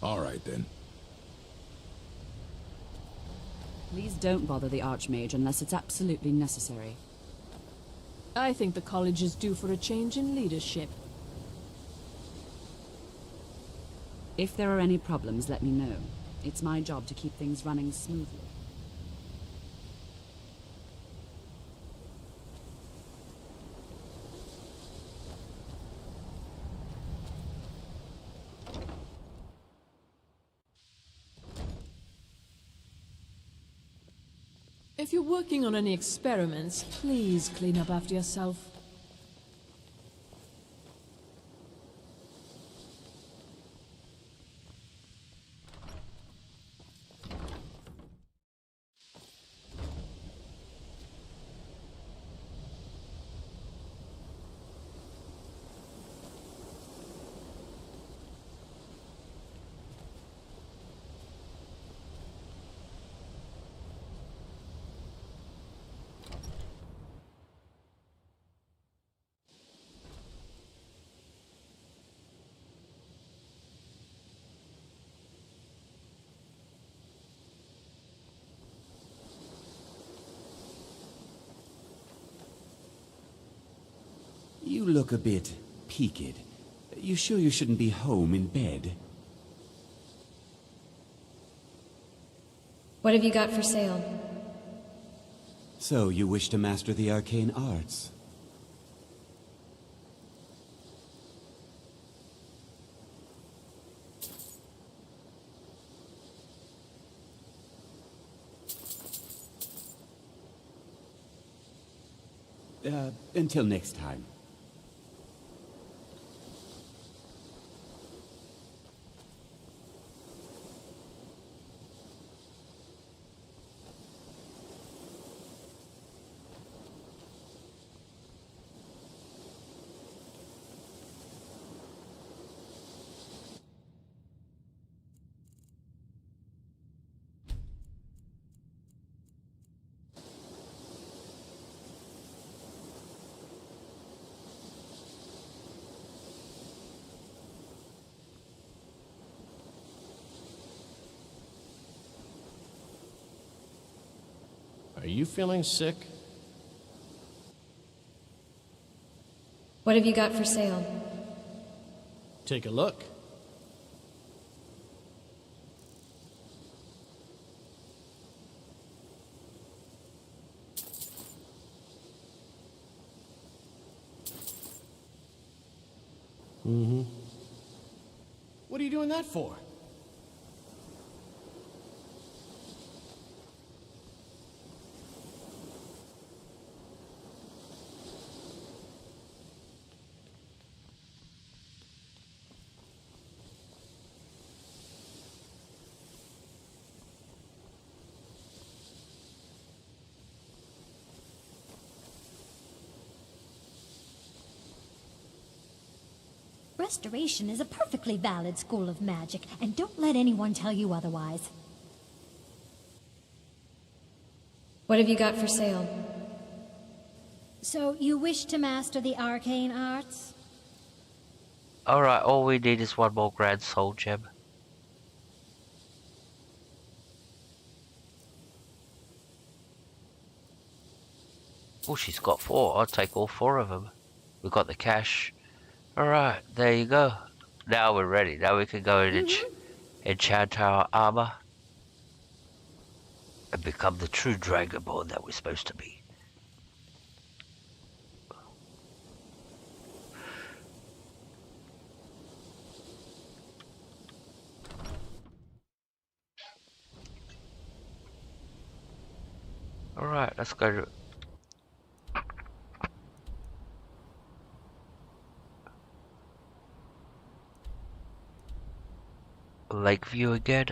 All right, then. Please don't bother the Archmage unless it's absolutely necessary. I think the college is due for a change in leadership. If there are any problems, let me know. It's my job to keep things running smoothly. If you're working on any experiments, please clean up after yourself. You look a bit peaked. You sure you shouldn't be home in bed? What have you got for sale? So you wish to master the arcane arts? Until next time. Are you feeling sick? What have you got for sale? Take a look. Mm-hmm. What are you doing that for? Restoration is a perfectly valid school of magic, and don't let anyone tell you otherwise. What have you got for sale? So, you wish to master the arcane arts? Alright, all we need is one more grand soul gem. Oh, she's got 4. I'll take all 4 of them. We've got the cash. Alright, there you go. Now we're ready. Now we can go and enchant our armor. And become the true Dragonborn that we're supposed to be. Alright, let's go to Lakeview again.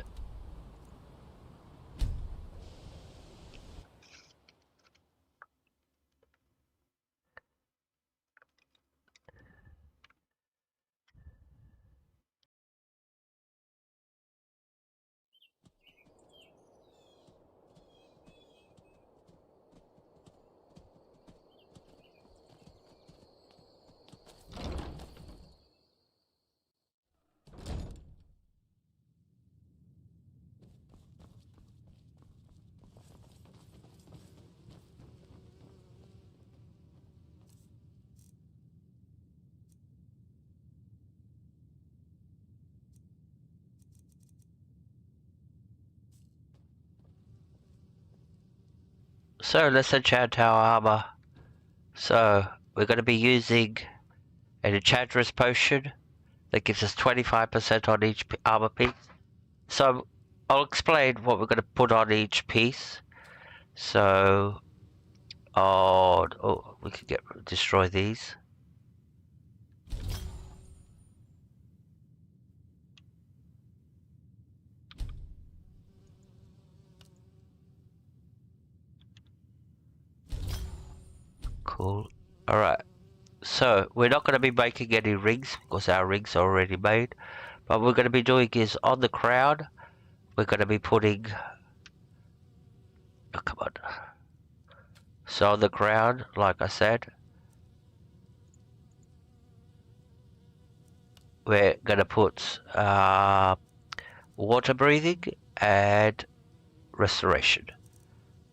So let's enchant our armor. So we're going to be using an enchantress potion that gives us 25% on each armor piece. So I'll explain what we're going to put on each piece. So, we could destroy these. Cool. Alright. So, we're not going to be making any rings because our rings are already made. But what we're going to be doing is on the crown, we're going to be putting... Oh, come on. So on the crown, like I said, we're going to put water breathing and restoration.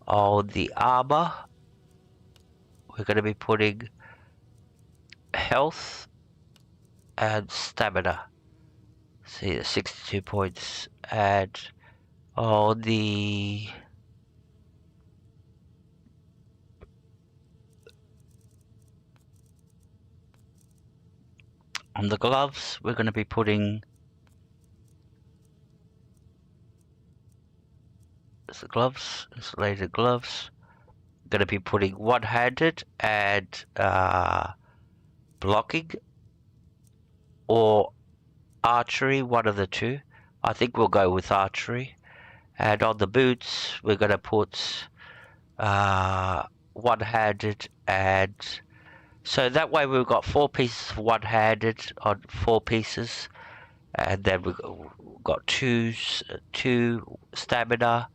On the armor, we're going to be putting health and stamina. See, 62 points. And on the gloves, we're going to be putting the gloves, insulated gloves. Going to be putting one-handed and blocking or archery, one of the two. I think we'll go with archery. And on the boots, we're going to put one-handed, and so that way we've got 4 pieces of one-handed on 4 pieces, and then we've got two stamina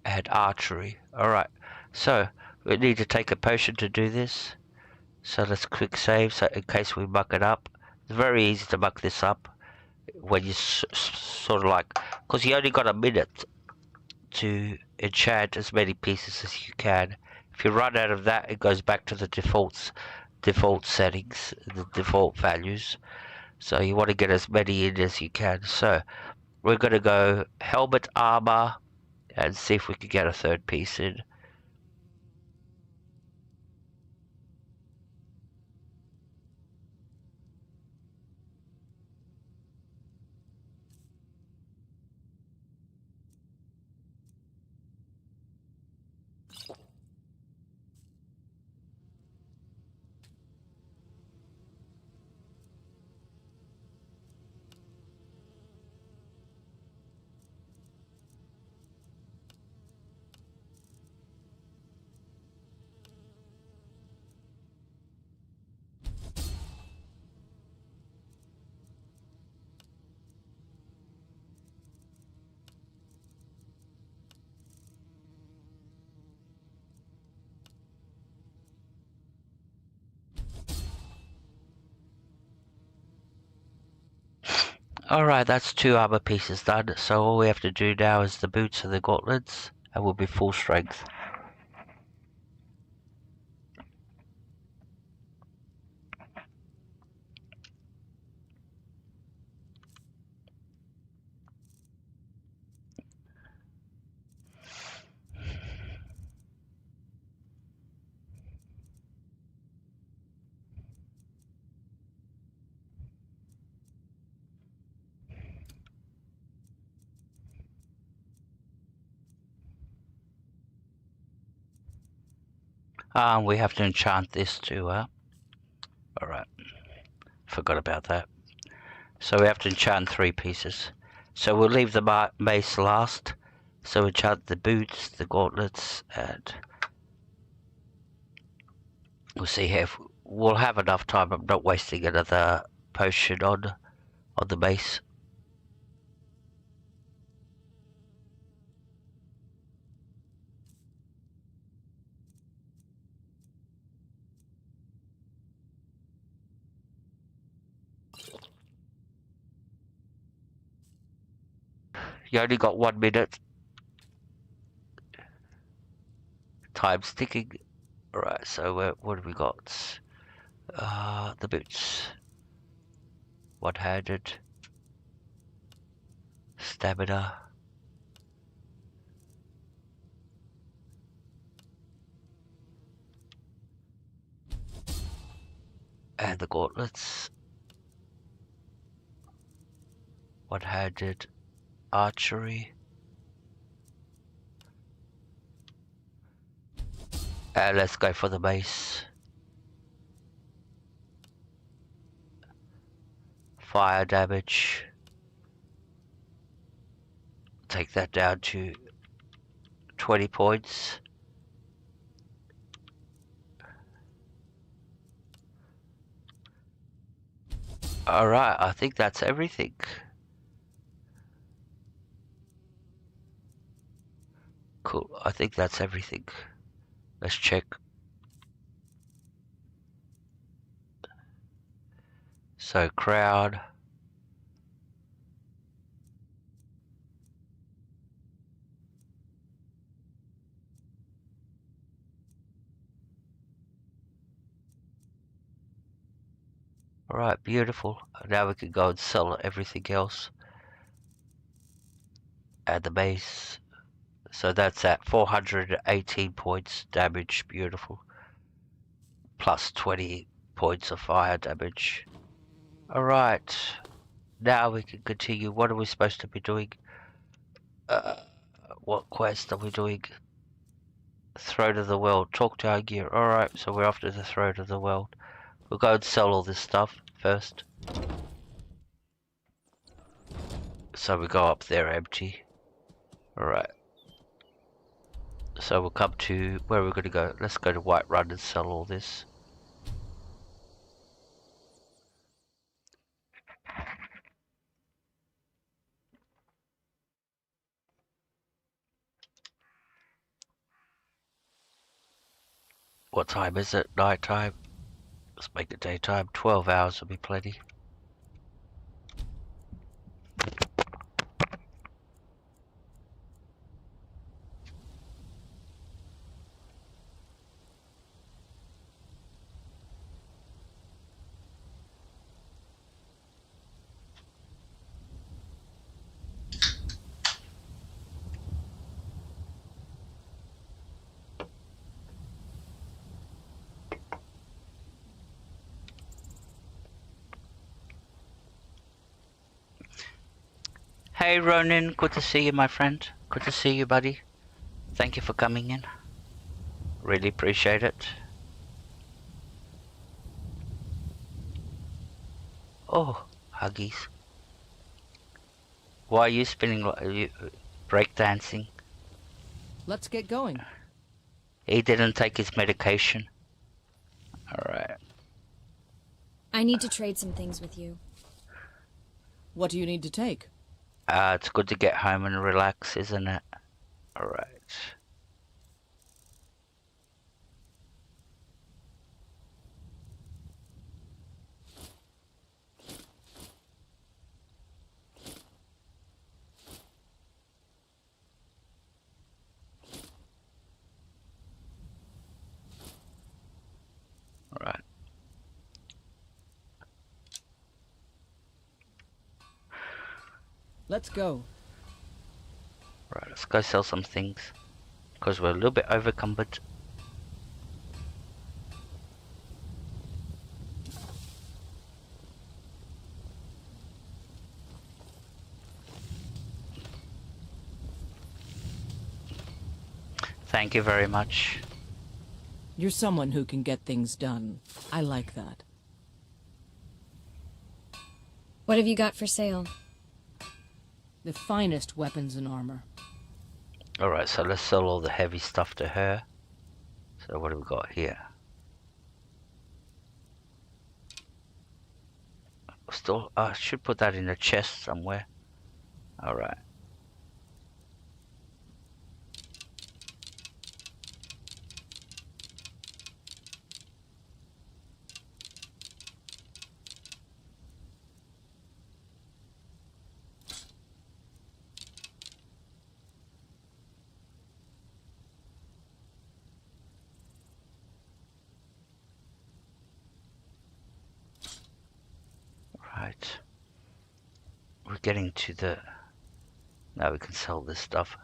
and archery. Alright, so we need to take a potion to do this. So let's quick save, so in case we muck it up. It's very easy to muck this up when you sort of like, because you only got a minute to enchant as many pieces as you can. If you run out of that, it goes back to the default settings, the default values. So you want to get as many in as you can. So we're going to go helmet, armor, and see if we can get a third piece in. Alright, that's 2 armor pieces done, so all we have to do now is the boots and the gauntlets, and we'll be full strength. We have to enchant this too, alright, forgot about that. So we have to enchant 3 pieces. So we'll leave the mace last. So enchant the boots, the gauntlets, and we'll see if we'll have enough time. I'm not wasting another potion on the mace. You only got 1 minute. Time's ticking. Alright, so what have we got? The boots. One-handed. Stamina. And the gauntlets. One-handed. Archery. And let's go for the mace. Fire damage. Take that down to 20 points. Alright, I think that's everything. Cool, I think that's everything. Let's check. So crowd. Alright, beautiful. Now we can go and sell everything else at the base. So that's at 418 points damage. Beautiful. Plus 20 points of fire damage. Alright. Now we can continue. What are we supposed to be doing? What quest are we doing? Throat of the World. Talk to our gear. Alright, so we're off to the Throat of the World. We'll go and sell all this stuff first. So we go up there empty. Alright. So we'll come to where we're going to go. Let's go to Whiterun and sell all this. What time is it? Night time. Let's make it daytime. 12 hours will be plenty. Hey Ronin, good to see you, my friend. Good to see you, buddy. Thank you for coming in. Really appreciate it. Oh, huggies. Why are you spinning? Are you breakdancing? Let's get going. He didn't take his medication. Alright. I need to trade some things with you. What do you need to take? It's good to get home and relax, isn't it? Alright. Alright. Let's go. Right, let's go sell some things. Because we're a little bit overcumbered. Thank you very much. You're someone who can get things done. I like that. What have you got for sale? The finest weapons and armor. Alright, so let's sell all the heavy stuff to her. So what have we got here? Still, I should put that in a chest somewhere. Alright. Right. We're getting to the... Now we can sell this stuff.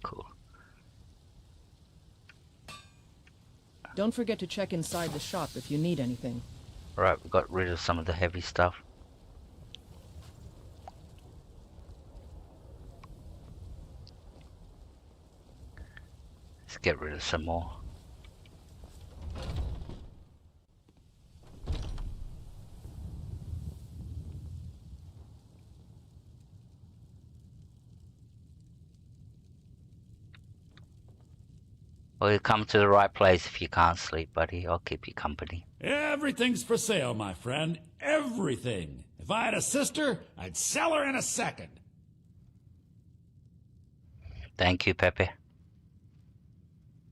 Cool. Don't forget to check inside the shop if you need anything. Right, we got rid of some of the heavy stuff. Let's get rid of some more. Well, you come to the right place if you can't sleep, buddy. I'll keep you company. Everything's for sale, my friend. Everything. If I had a sister, I'd sell her in a second. Thank you, Pepe.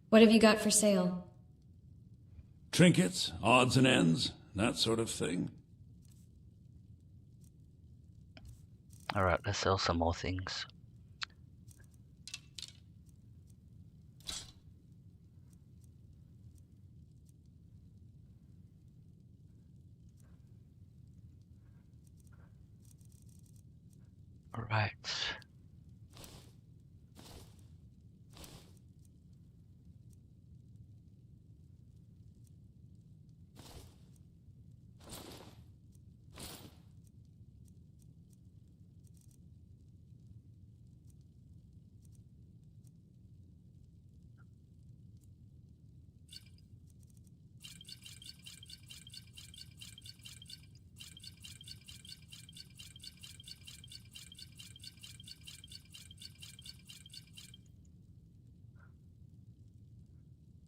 What have you got for sale? Trinkets, odds and ends, that sort of thing. Alright, let's sell some more things. Alright.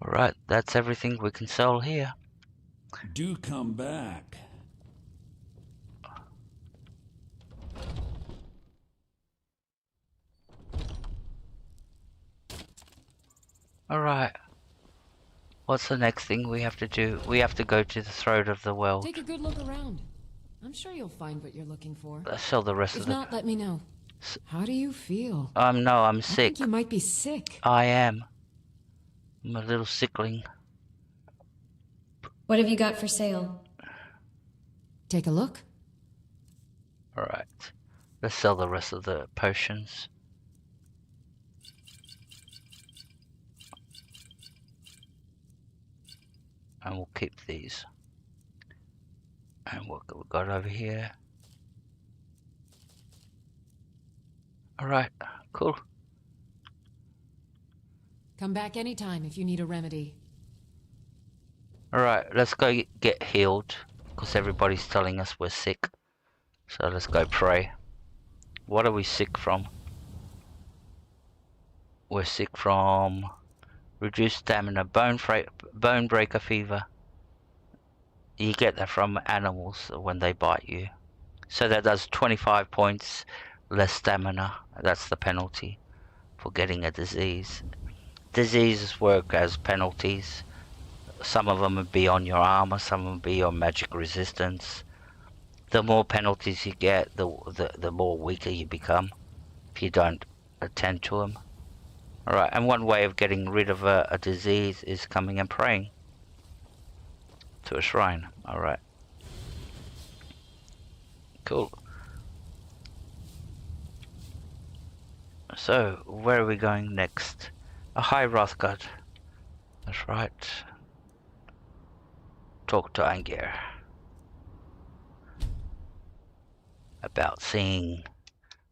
Alright, that's everything we can sell here. Do come back. Alright. What's the next thing we have to do? We have to go to the throat of the world. Take a good look around. I'm sure you'll find what you're looking for. Let's sell the rest If of the... not, let me know. How do you feel? No, I'm I sick. think you might be sick. I am. I'm a little sickling. What have you got for sale? Take a look. Alright. Let's sell the rest of the potions. And we'll keep these. And what we got over here? Alright, cool. Come back anytime if you need a remedy. Alright, let's go get healed. Because everybody's telling us we're sick. So let's go pray. What are we sick from? We're sick from reduced stamina, bone breaker fever. You get that from animals when they bite you. So that does 25 points less stamina. That's the penalty for getting a disease. Diseases work as penalties. Some of them would be on your armor, some would be on magic resistance. The more penalties you get, the more weaker you become if you don't attend to them. Alright, and one way of getting rid of a disease is coming and praying to a shrine. Alright. Cool. So, where are we going next? Hi, Rothgard. That's right. Talk to Angir about seeing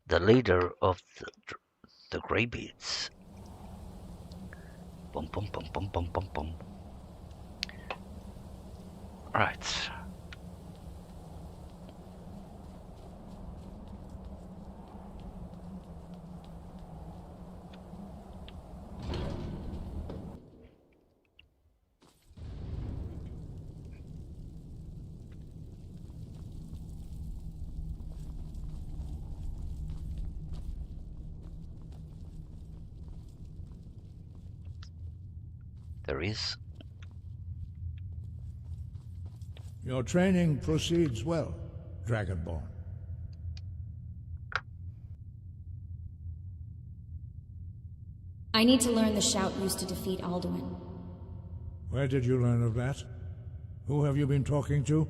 the leader of the Greybeards. Bum bum bum bum bum bum bum. Right. There is. Your training proceeds well, Dragonborn. I need to learn the shout used to defeat Alduin. Where did you learn of that? Who have you been talking to?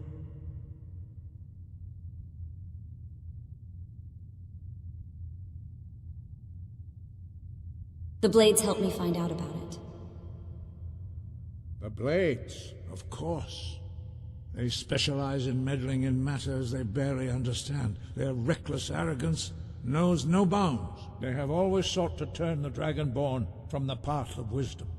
The Blades helped me find out about it. The Blades, of course. They specialize in meddling in matters they barely understand. Their reckless arrogance knows no bounds. They have always sought to turn the Dragonborn from the path of wisdom.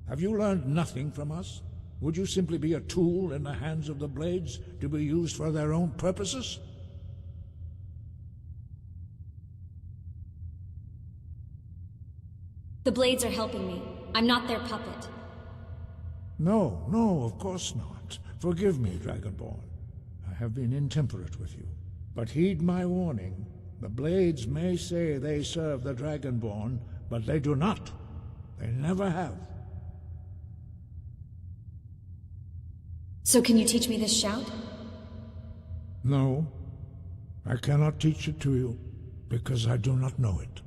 Have you learned nothing from us? Would you simply be a tool in the hands of the Blades to be used for their own purposes? The Blades are helping me. I'm not their puppet. No, of course not. Forgive me, Dragonborn. I have been intemperate with you. But heed my warning. The Blades may say they serve the Dragonborn, but they do not. They never have. So can you teach me this shout? No, I cannot teach it to you. because I do not know it.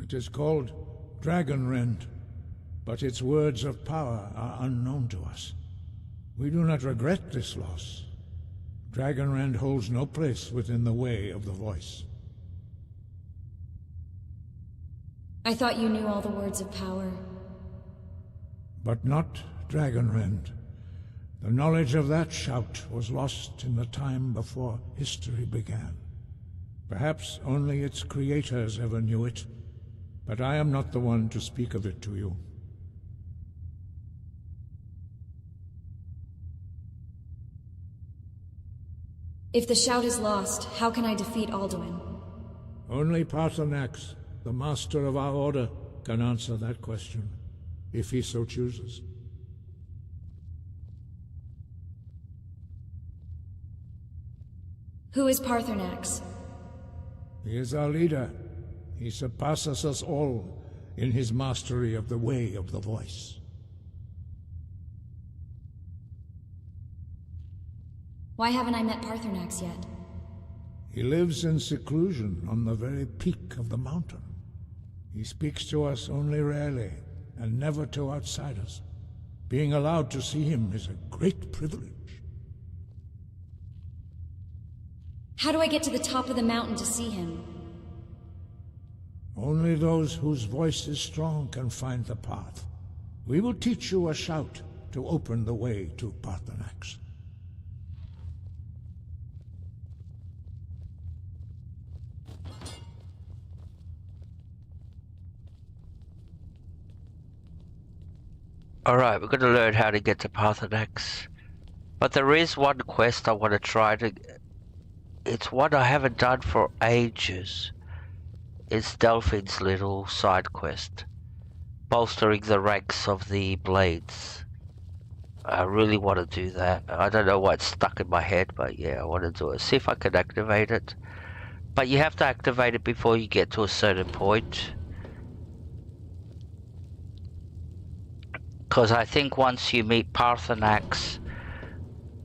It is called Dragon Rend, but its words of power are unknown to us. We do not regret this loss. Dragon Rend holds no place within the way of the voice. I thought you knew all the words of power. But not Dragon Rend. The knowledge of that shout was lost in the time before history began. Perhaps only its creators ever knew it, but I am not the one to speak of it to you. If the shout is lost, how can I defeat Alduin? Only Paarthurnax, the master of our order, can answer that question, if he so chooses. Who is Paarthurnax? He is our leader. He surpasses us all in his mastery of the way of the voice. Why haven't I met Paarthurnax yet? He lives in seclusion on the very peak of the mountain. He speaks to us only rarely, and never to outsiders. Being allowed to see him is a great privilege. How do I get to the top of the mountain to see him? Only those whose voice is strong can find the path. We will teach you a shout to open the way to Paarthurnax. Alright, we're going to learn how to get to Paarthurnax. But there is one quest I want to try to... It's one I haven't done for ages. It's Delphine's little side quest. Bolstering the ranks of the Blades. I really want to do that. I don't know why it's stuck in my head, but yeah, I want to do it. See if I can activate it. But you have to activate it before you get to a certain point. Because I think once you meet Paarthurnax,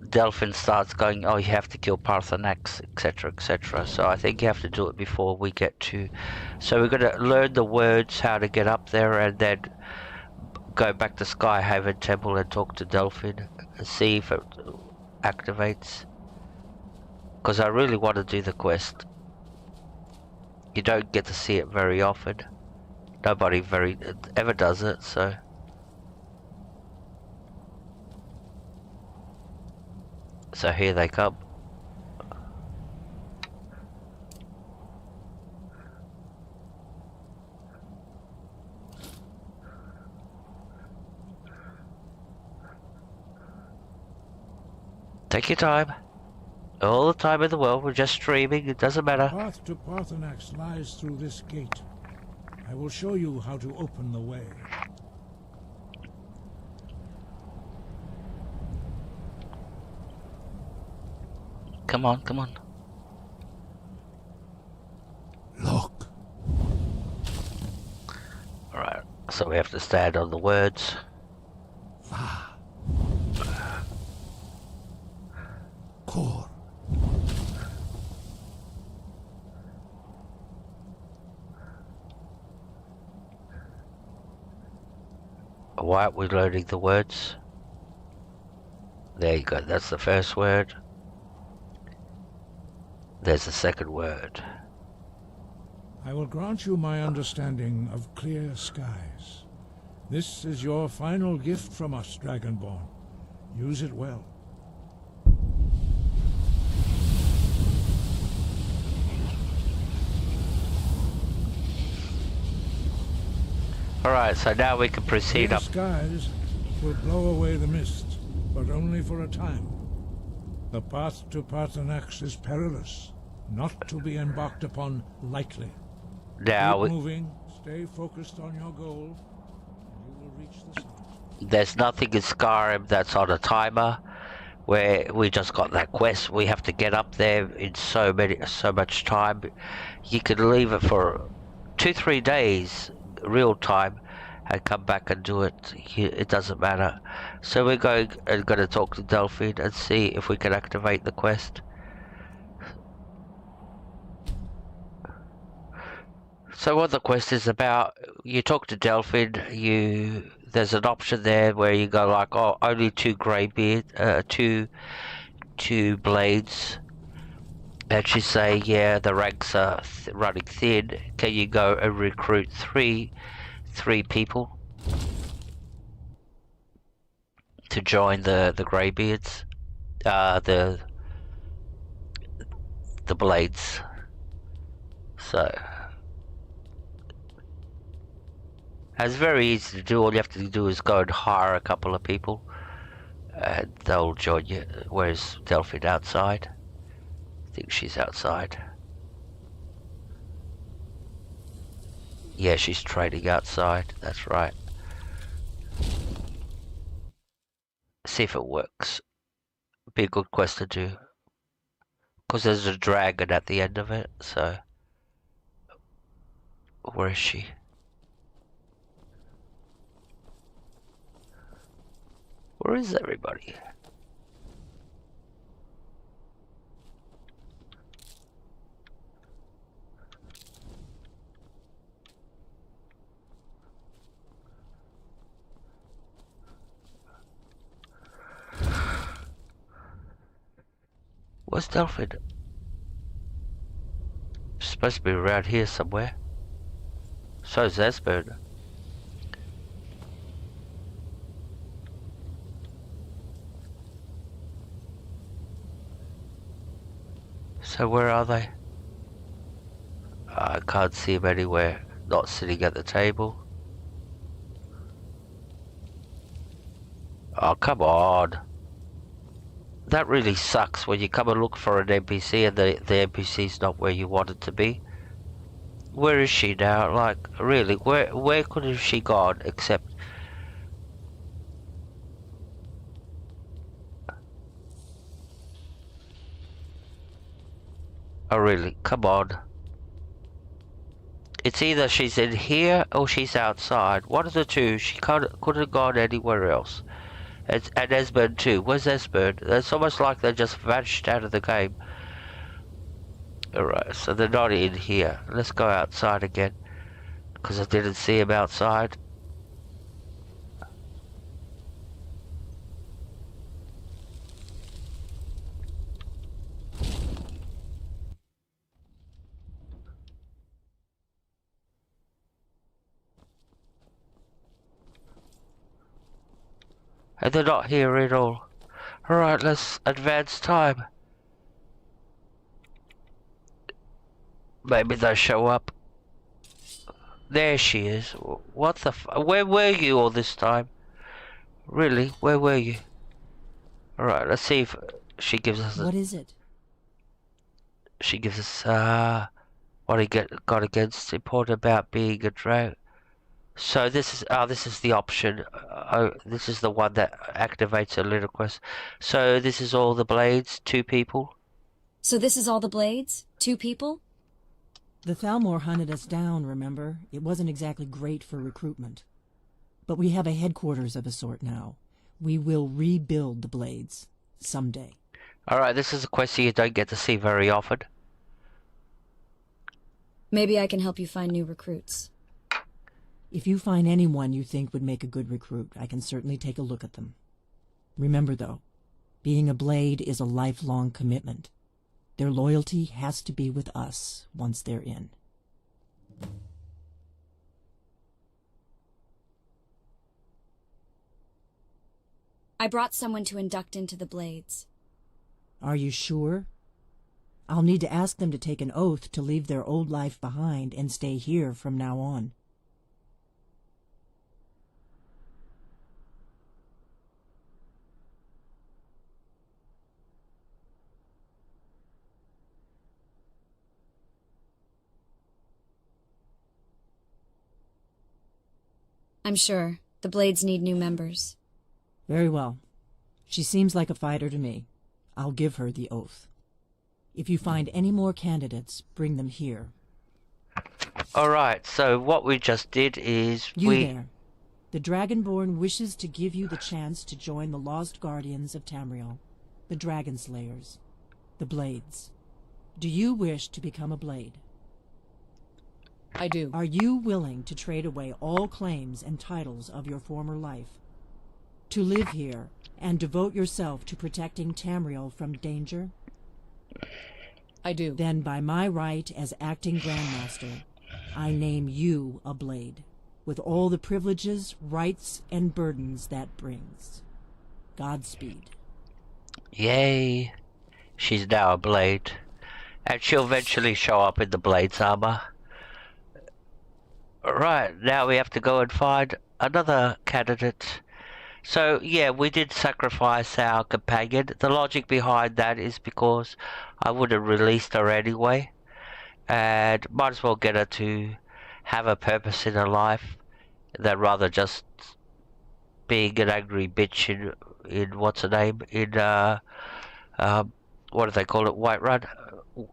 Delphine starts going, oh, you have to kill Paarthurnax, etc., etc. So I think you have to do it before we get to... So we're going to learn the words, how to get up there, and then go back to Skyhaven Temple and talk to Delphine and see if it activates. Because I really want to do the quest. You don't get to see it very often. Nobody ever does it, so... So here they come. Take your time. All the time in the world, we're just streaming, it doesn't matter. The path to Paarthurnax lies through this gate. I will show you how to open the way. Come on, come on. Look. Alright, so we have to stand on the words. Core. Why aren't we learning the words? There you go, that's the first word. There's the second word. I will grant you my understanding of clear skies. This is your final gift from us, Dragonborn. Use it well. Alright, so now we can proceed Clear up. Skies will blow away the mist, but only for a time. The path to Paarthurnax is perilous, not to be embarked upon lightly. Now Keep moving, stay focused on your goal, and you will reach the summit. there's nothing in Skyrim that's on a timer, where we just got that quest. We have to get up there in so much time. You can leave it for 2-3 days, real time, and come back and do it. It doesn't matter. So we're going to talk to Delphine and see if we can activate the quest. So what the quest is about, you talk to Delphine, there's an option there where you go like, oh, only two two blades. And she say, yeah, the ranks are running thin. Can you go and recruit three people to join the Greybeards? The blades. So it's very easy to do. All you have to do is go and hire a couple of people, and they'll join you. Where's Delphine outside? I think she's outside. Yeah, she's trading outside. That's right. See if it works. Be a good quest to do. Because there's a dragon at the end of it, so... Where is she? Where is everybody? Where's Delphine? She's supposed to be around here somewhere. So is Esbern. So where are they? I can't see them anywhere. Not sitting at the table. Oh, come on. That really sucks when you come and look for an NPC and the NPC's not where you want it to be. Where is she now? Like, really, where could have she gone except... Oh really, come on. It's either she's in here or she's outside. One of the two. She could have gone anywhere else. And Esbern too. Where's Esbern? It's almost like they just vanished out of the game. Alright, so they're not in here. Let's go outside again. Because I didn't see him outside. And they're not here at all. Alright, let's advance time. Maybe they'll show up. There she is. What the where were you all this time? Really? Where were you? Alright, let's see if she gives us... What is it? She gives us, what he got against important about being a drag. So this is the option. This is the one that activates a little quest. So this is all the blades, 2 people. So this is all the blades? 2 people? The Thalmor hunted us down, remember? It wasn't exactly great for recruitment. But we have a headquarters of a sort now. We will rebuild the blades. Someday. Alright, this is a quest you don't get to see very often. Maybe I can help you find new recruits. If you find anyone you think would make a good recruit, I can certainly take a look at them. Remember, though, being a blade is a lifelong commitment. Their loyalty has to be with us once they're in. I brought someone to induct into the blades. Are you sure? I'll need to ask them to take an oath to leave their old life behind and stay here from now on. I'm sure. The blades need new members. Very well. She seems like a fighter to me. I'll give her the oath. If you find any more candidates, bring them here. Alright, so what we just did is You there. The Dragonborn wishes to give you the chance to join the Lost Guardians of Tamriel, the Dragon Slayers, the Blades. Do you wish to become a blade? I do. Are you willing to trade away all claims and titles of your former life? To live here and devote yourself to protecting Tamriel from danger? I do. Then by my right as acting Grandmaster, I name you a Blade, with all the privileges, rights, and burdens that brings. Godspeed. Yay. She's now a Blade. And she'll eventually show up in the Blade's armor. Right, now we have to go and find another candidate. So, yeah, we did sacrifice our companion. The logic behind that is because I would have released her anyway. And might as well get her to have a purpose in her life than rather just being an angry bitch in what's her name? In, what do they call it? Whiterun.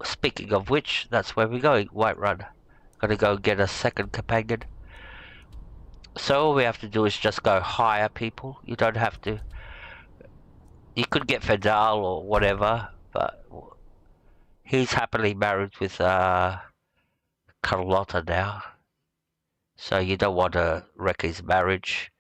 Speaking of which, that's where we're going, Whiterun. Gotta go get a second companion. So all we have to do is just go hire people. You don't have to. You could get Fedal or whatever, but he's happily married with Carlotta now. So you don't want to wreck his marriage.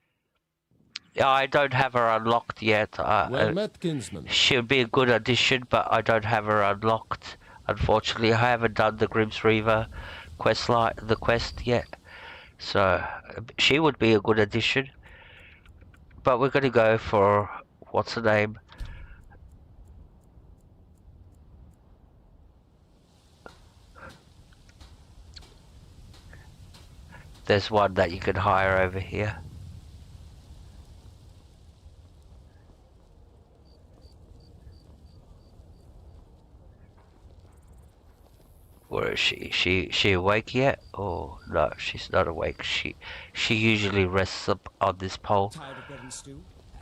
I don't have her unlocked yet. Well met, kinsman. She'll be a good addition, but I don't have her unlocked. Unfortunately, I haven't done the Grimm's Reaver the quest yet. So she would be a good addition. But we're going to go for, what's the name? There's one that you can hire over here. Where is she? She awake yet? Oh no, she's not awake. She usually rests up on this pole.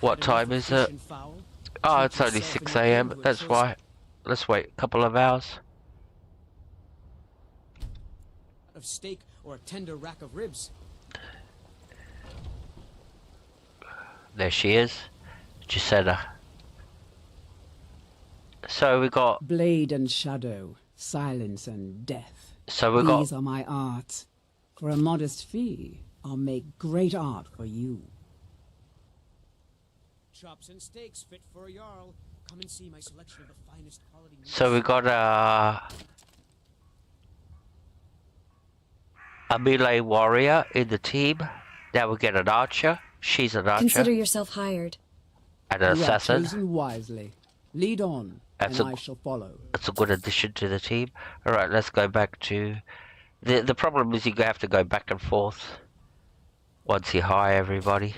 What time is it? Oh, it's only 6 AM. That's why. Let's wait a couple of hours. Of steak or a tender rack of ribs. There she is. Gisela. So we got Blade and shadow, silence and death. So we These got are my arts. For a modest fee, I'll make great art for you. Chops and steaks fit for a jarl. Come and see my selection of the finest quality meats. So we got a melee warrior in the team. Now we get an archer. She's an archer. Consider yourself hired. And an You have assassin. chosen wisely. Lead on, That's and a- I shall follow. That's a good addition to the team. Alright, let's go back to... The problem is you have to go back and forth once you hire everybody.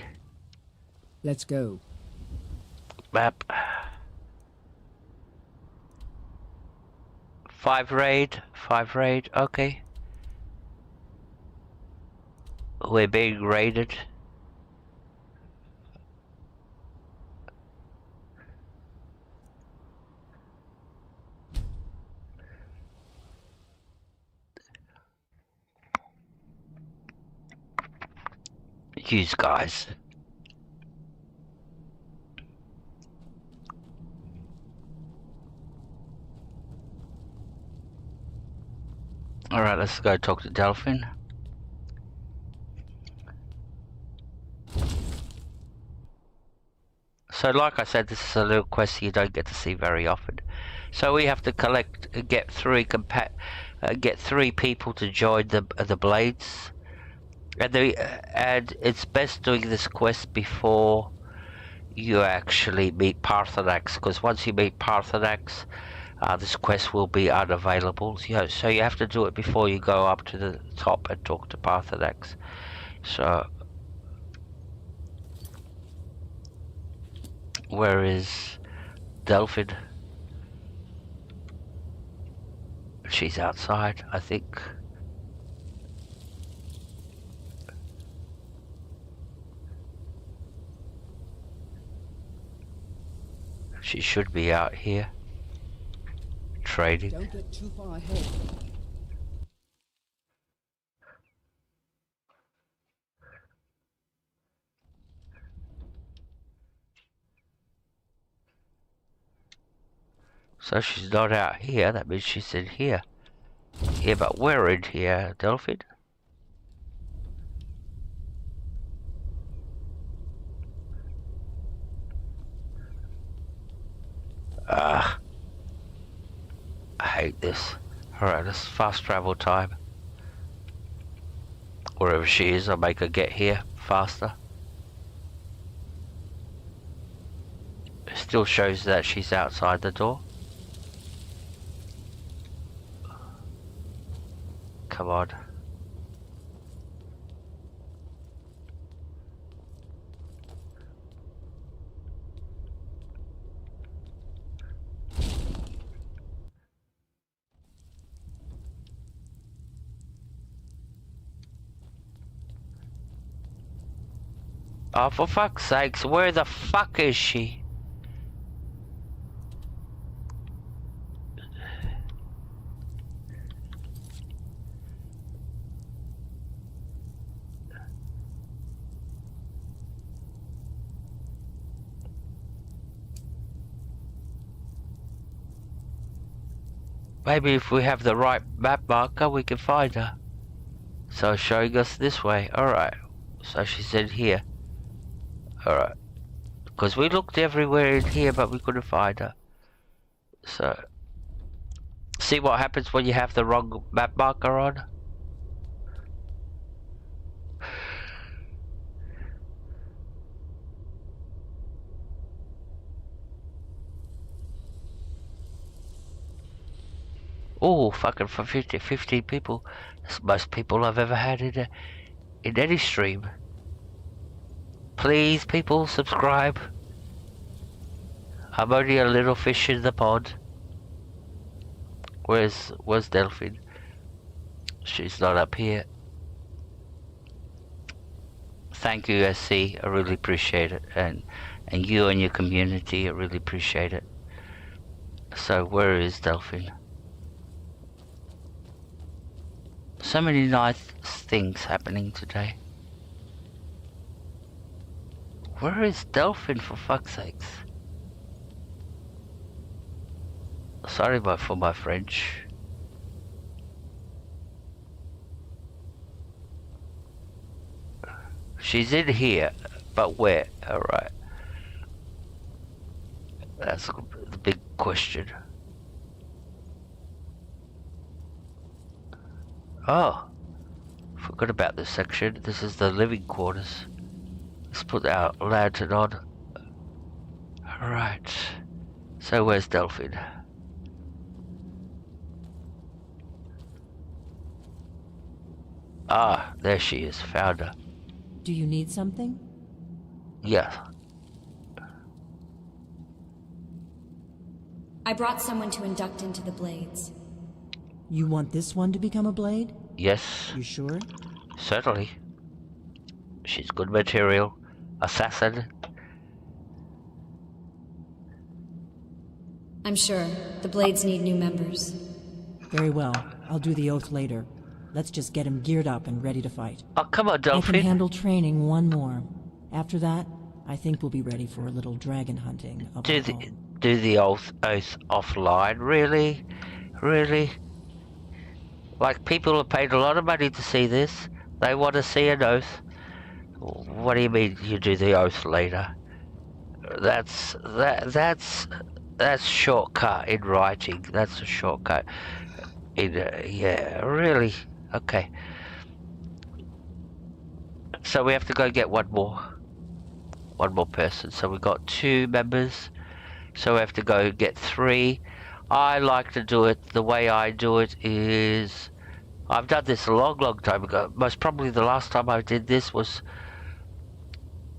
Let's go. Map. 5 raid, okay. We're being raided. Use guys. Alright, let's go talk to Delphin. So like I said, this is a little quest you don't get to see very often. So we have to get three people to join the Blades. And it's best doing this quest before you actually meet Parthenax, because once you meet Parthenax, this quest will be unavailable. So you have to do it before you go up to the top and talk to Parthenax. So where is Delphin? She's outside, I think. She should be out here trading. Don't get too far ahead. So she's not out here, that means she's in here. Yeah, but we're in here, Delphin. Ugh. I hate this. Alright, let's fast travel time. Wherever she is, I'll make her get here faster. It still shows that she's outside the door. Come on. Oh, for fuck's sakes, where the fuck is she? Maybe if we have the right map marker, we can find her. So showing us this way. Alright. So she's in here. Alright. Because we looked everywhere in here, but we couldn't find her. So. See what happens when you have the wrong map marker on? Oh, fucking for 15 people. That's the most people I've ever had in any stream. Please, people, subscribe. I'm only a little fish in the pond. Where's Delphine? She's not up here. Thank you, SC. I really appreciate it. And you and your community, I really appreciate it. So, where is Delphine? So many nice things happening today. Where is Delphine, for fuck's sakes? Sorry for my French. She's in here, but where? Alright. That's the big question. Oh, forgot about this section. This is the living quarters. Let's put our lantern on. Alright. So where's Delphine? Ah, there she is. Found her. Do you need something? Yeah. I brought someone to induct into the Blades. You want this one to become a blade? Yes. You sure? Certainly. She's good material. Assassin. I'm sure. The Blades need new members. Very well. I'll do the oath later. Let's just get him geared up and ready to fight. Oh, come on, Delphine. I can handle training one more. After that, I think we'll be ready for a little dragon hunting. Do the oath offline, really? Really? Like, people have paid a lot of money to see this. They want to see an oath. What do you mean you do the oath later? That's shortcut in writing. That's a shortcut. Yeah, really? Okay. So we have to go get one more person. So we've got 2 members. So we have to go get 3. I like to do it, the way I do it is, I've done this a long time ago. Most probably the last time I did this was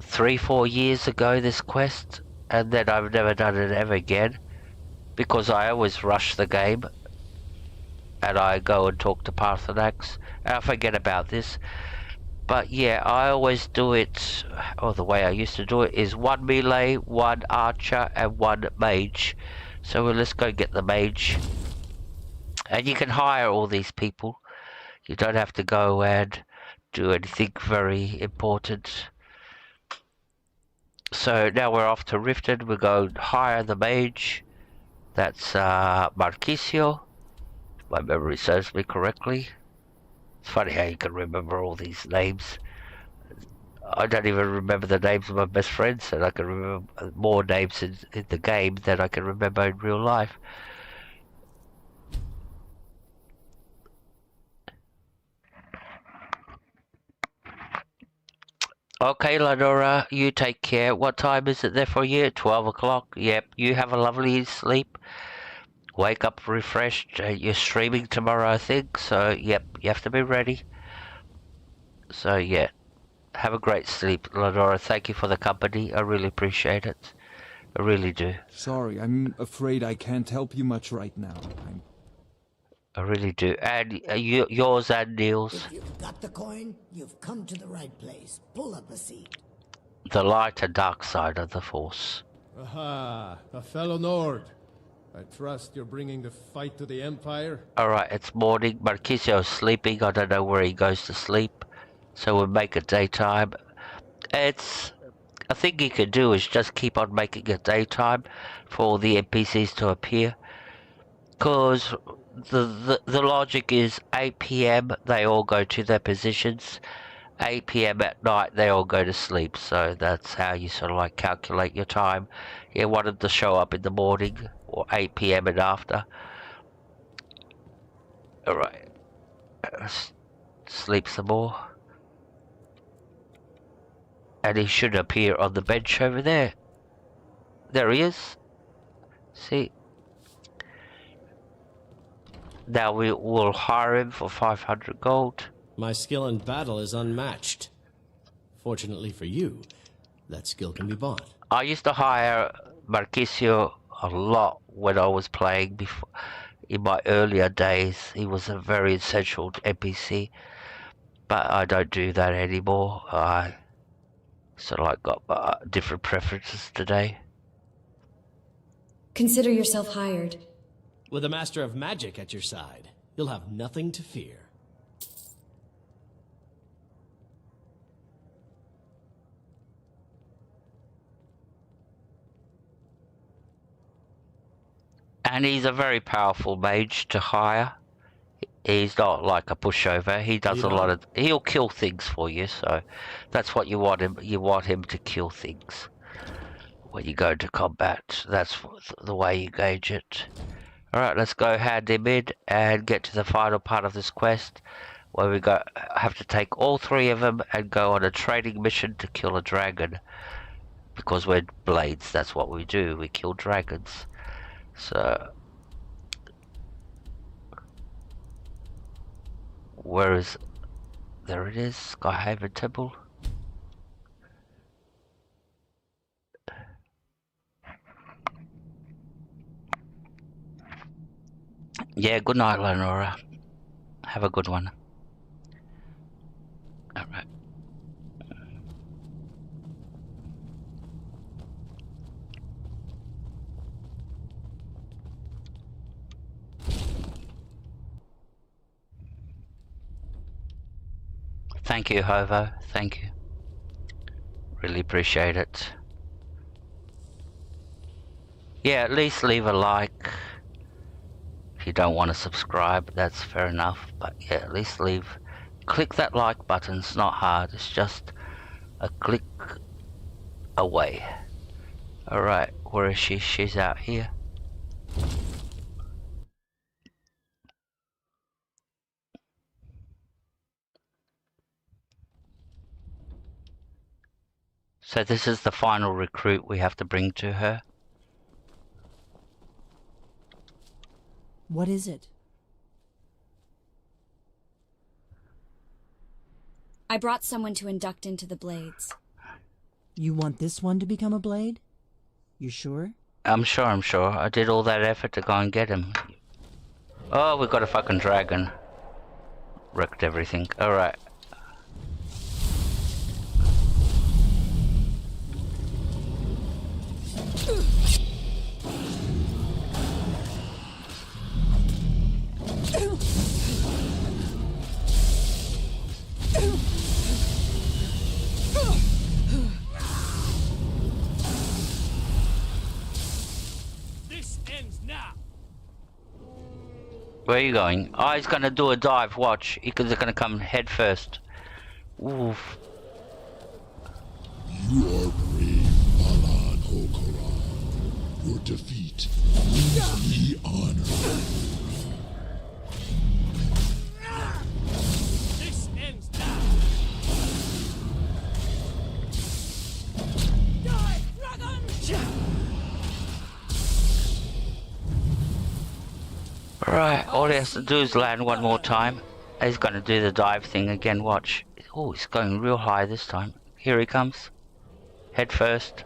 3-4 years ago, this quest, and then I've never done it ever again, because I always rush the game, and I go and talk to Parthenax, and I forget about this. But yeah, I always do it, or the way I used to do it, is 1 melee, 1 archer, and 1 mage. So let's go get the mage. And you can hire all these people. You don't have to go and do anything very important. So now we're off to Riften. We'll go hire the mage. That's Marquisio, if my memory serves me correctly. It's funny how you can remember all these names. I don't even remember the names of my best friends, and I can remember more names in the game than I can remember in real life. Okay, Lenora, you take care. What time is it there for you? 12 o'clock? Yep, you have a lovely sleep. Wake up refreshed. You're streaming tomorrow, I think, so yep, you have to be ready. So yeah, have a great sleep, Lenora. Thank you for the company. I really appreciate it. I really do. Sorry, I'm afraid I can't help you much right now. I really do. And yours and Neil's. If you've got the coin, you've come to the right place. Pull up a seat. The light and dark side of the Force. Aha, a fellow Nord. I trust you're bringing the fight to the Empire? Alright, it's morning. Marquisio's sleeping. I don't know where he goes to sleep. So we'll make it daytime. A thing he could do is just keep on making it daytime for all the NPCs to appear. Because the logic is 8 PM they all go to their positions. 8 PM at night they all go to sleep. So that's how you sort of like calculate your time. You want them to show up in the morning or 8 PM and after. Alright. Sleep some more. And he should appear on the bench over there. There he is. See? Now we will hire him for 500 gold. My skill in battle is unmatched. Fortunately for you, that skill can be bought. I used to hire Marquisio a lot when I was playing before. In my earlier days, he was a very essential NPC. But I don't do that anymore. I sort of like got different preferences today. Consider yourself hired. With a master of magic at your side, you'll have nothing to fear. And he's a very powerful mage to hire. He's not like a pushover. He does a lot of... He'll kill things for you, so that's what you want him. You want him to kill things when you go into combat. That's the way you gauge it. Alright, let's go hand him in and get to the final part of this quest, where we have to take all 3 of them and go on a trading mission to kill a dragon. Because we're blades, that's what we do. We kill dragons. So... where is... there it is, Skyhaven Temple. Yeah, good night, Lenora. Have a good one. Alright. Thank you, Hovo. Thank you. Really appreciate it. Yeah, at least leave a like. If you don't want to subscribe, that's fair enough. But yeah, at least click that like button. It's not hard. It's just a click away. Alright, where is she? She's out here. So this is the final recruit we have to bring to her. What is it? I brought someone to induct into the Blades. You want this one to become a blade? You sure? I'm sure. I did all that effort to go and get him. Oh, we got a fucking dragon. Wrecked everything. Alright. This ends now. Where are you going? Oh, he's gonna do a dive, watch. He's gonna come head first. Oof. You are brave, Balan Okoran. Your defeat brings me honor. This ends now! Die, dragon! Right, all he has to do is land one more time. He's gonna do the dive thing again, watch. Oh, he's going real high this time. Here he comes. Head first.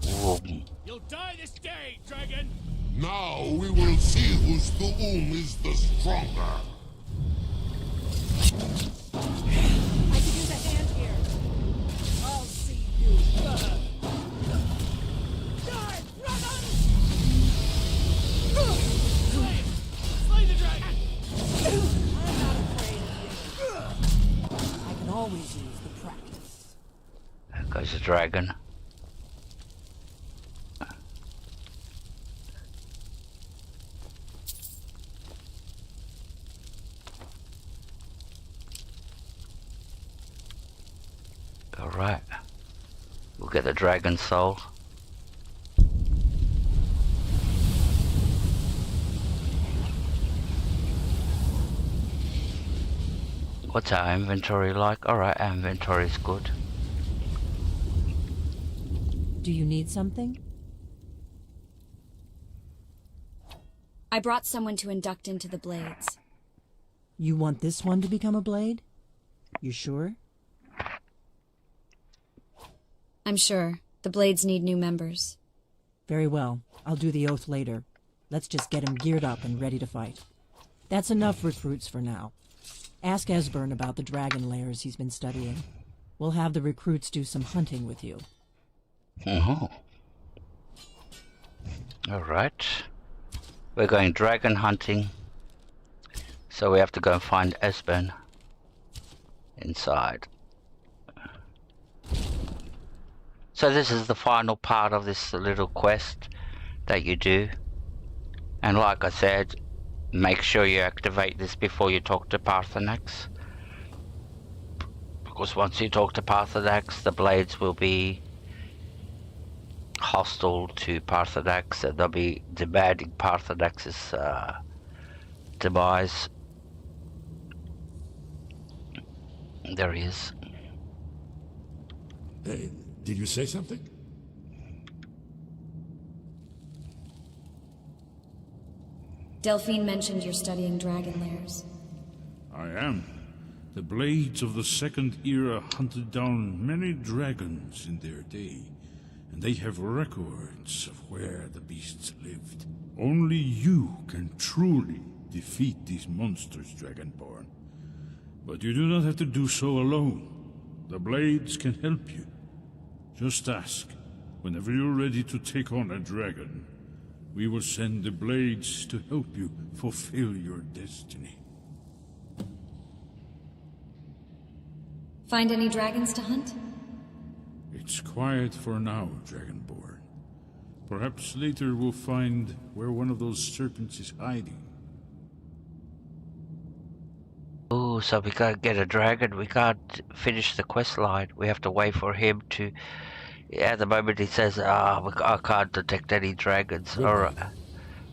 Whoa. You'll die this day, dragon! Now we will see whose Thu'um is the stronger. I could use a hand here. I'll see you burn. Die, dragon! Slay the dragon! I'm not afraid of you. I can always use the practice. There goes the dragon. Alright. We'll get the dragon soul. What's our inventory like? Alright, our inventory is good. Do you need something? I brought someone to induct into the Blades. You want this one to become a blade? You sure? I'm sure. The Blades need new members. Very well. I'll do the oath later. Let's just get him geared up and ready to fight. That's enough recruits for now. Ask Esbern about the dragon lairs he's been studying. We'll have the recruits do some hunting with you. Oh. Alright. We're going dragon hunting. So we have to go and find Esbern inside. So this is the final part of this little quest that you do. And like I said, make sure you activate this before you talk to Parthenax. Because once you talk to Parthenax, the Blades will be hostile to Parthenax, and they'll be demanding Parthenax's demise. There he is. Hey, did you say something? Delphine mentioned you're studying dragon lairs. I am. The Blades of the Second Era hunted down many dragons in their day, and they have records of where the beasts lived. Only you can truly defeat these monsters, Dragonborn. But you do not have to do so alone. The Blades can help you. Just ask, whenever you're ready to take on a dragon. We will send the Blades to help you fulfill your destiny. Find any dragons to hunt? It's quiet for now, Dragonborn. Perhaps later we'll find where one of those serpents is hiding. Oh, so we gotta get a dragon. We can't finish the quest line. We have to wait for him to... At the moment he says, I can't detect any dragons. Alright.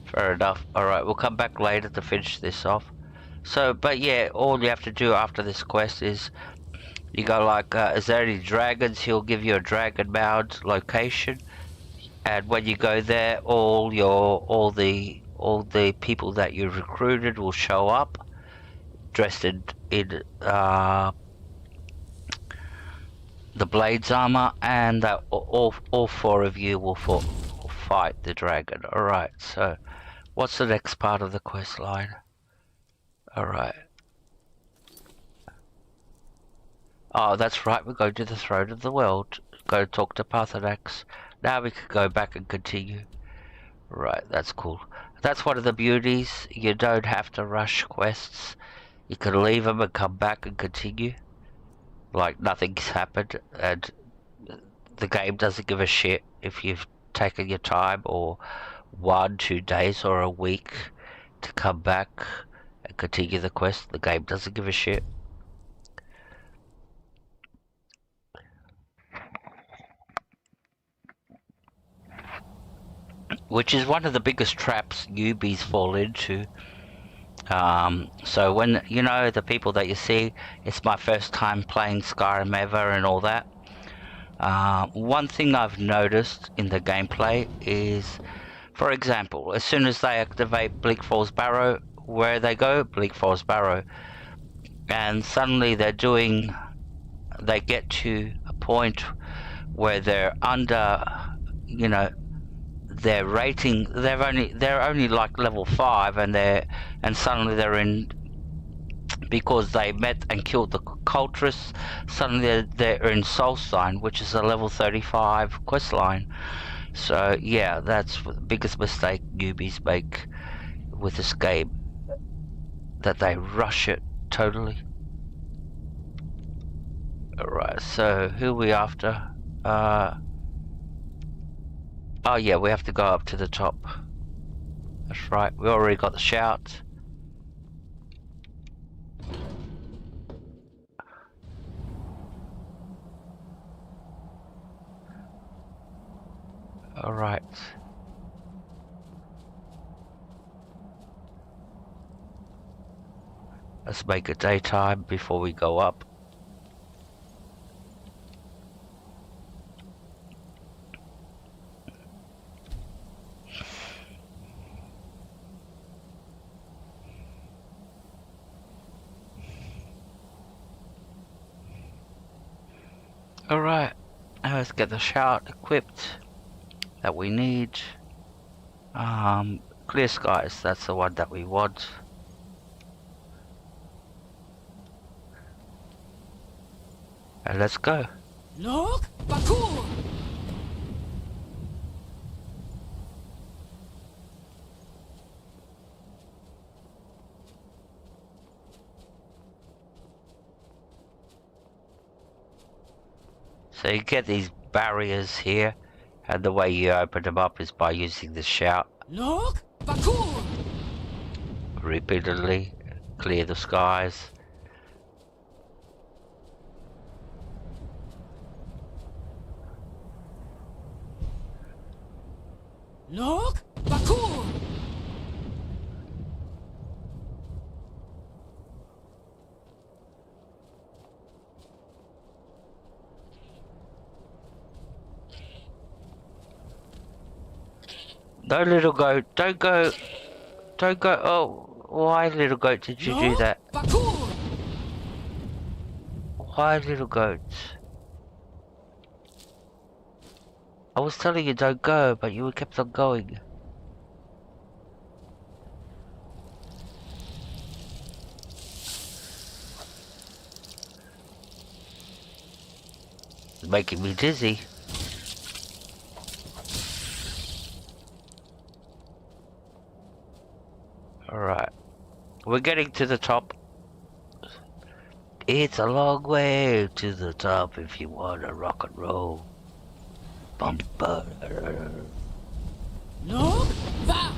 Fair enough. Alright, we'll come back later to finish this off. So, but yeah, all you have to do after this quest is... You go like, is there any dragons? He'll give you a dragon mound location. And when you go there, all the people that you recruited will show up. Dressed in the Blades armor, and all four of you will fight the dragon. Alright, so what's the next part of the quest line? Alright. Oh, that's right, we're going to the throne of the world. Go talk to Parthenax. Now we can go back and continue. Right, that's cool. That's one of the beauties. You don't have to rush quests. You can leave them and come back and continue. Like nothing's happened, and the game doesn't give a shit if you've taken your time or 1, 2 days or a week to come back and continue the quest. The game doesn't give a shit. which is one of the biggest traps newbies fall into. So when, you know, the people that you see, it's my first time playing Skyrim ever and all that. One thing I've noticed in the gameplay is, for example, as soon as they activate Bleak Falls Barrow, where they go, Bleak Falls Barrow, and suddenly they get to a point where they're under, you know, their rating, they're only like level 5, and suddenly they're in, because they met and killed the cultists, suddenly they're in Soulstein, which is a level 35 quest line. So yeah, that's the biggest mistake newbies make with this game, that they rush it totally. Alright, so who are we after? Oh yeah, we have to go up to the top. That's right, we already got the shout. Alright. Let's make it daytime before we go up. Alright, now let's get the shout equipped that we need. Clear skies, that's the one that we want. And let's go. Look, Bakur! So you get these barriers here, and the way you open them up is by using the shout. Look, Bakur! Repeatedly, clear the skies. Look, Bakur! No, little goat, don't go. Don't go. Oh, why, little goat, did you do that? Bakur! Why, little goat? I was telling you don't go, but you kept on going. It's making me dizzy. Alright. We're getting to the top. It's a long way to the top if you want to rock and roll. Bumper. Look, va!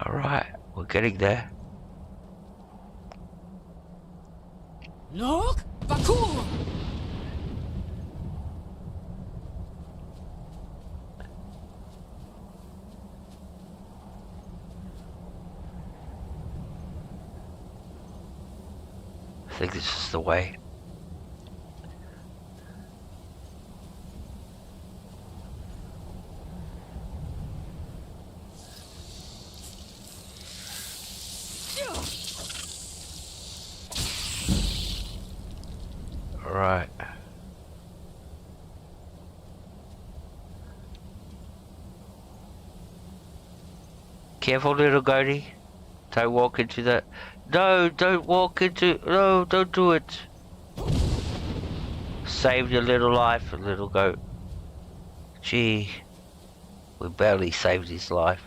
Alright, we're getting there. Look, Bakur! I think this is the way. Alright. Careful, little goatie. Don't walk into that. No, don't walk into. No, don't do it. Save your little life, little goat. Gee, we barely saved his life.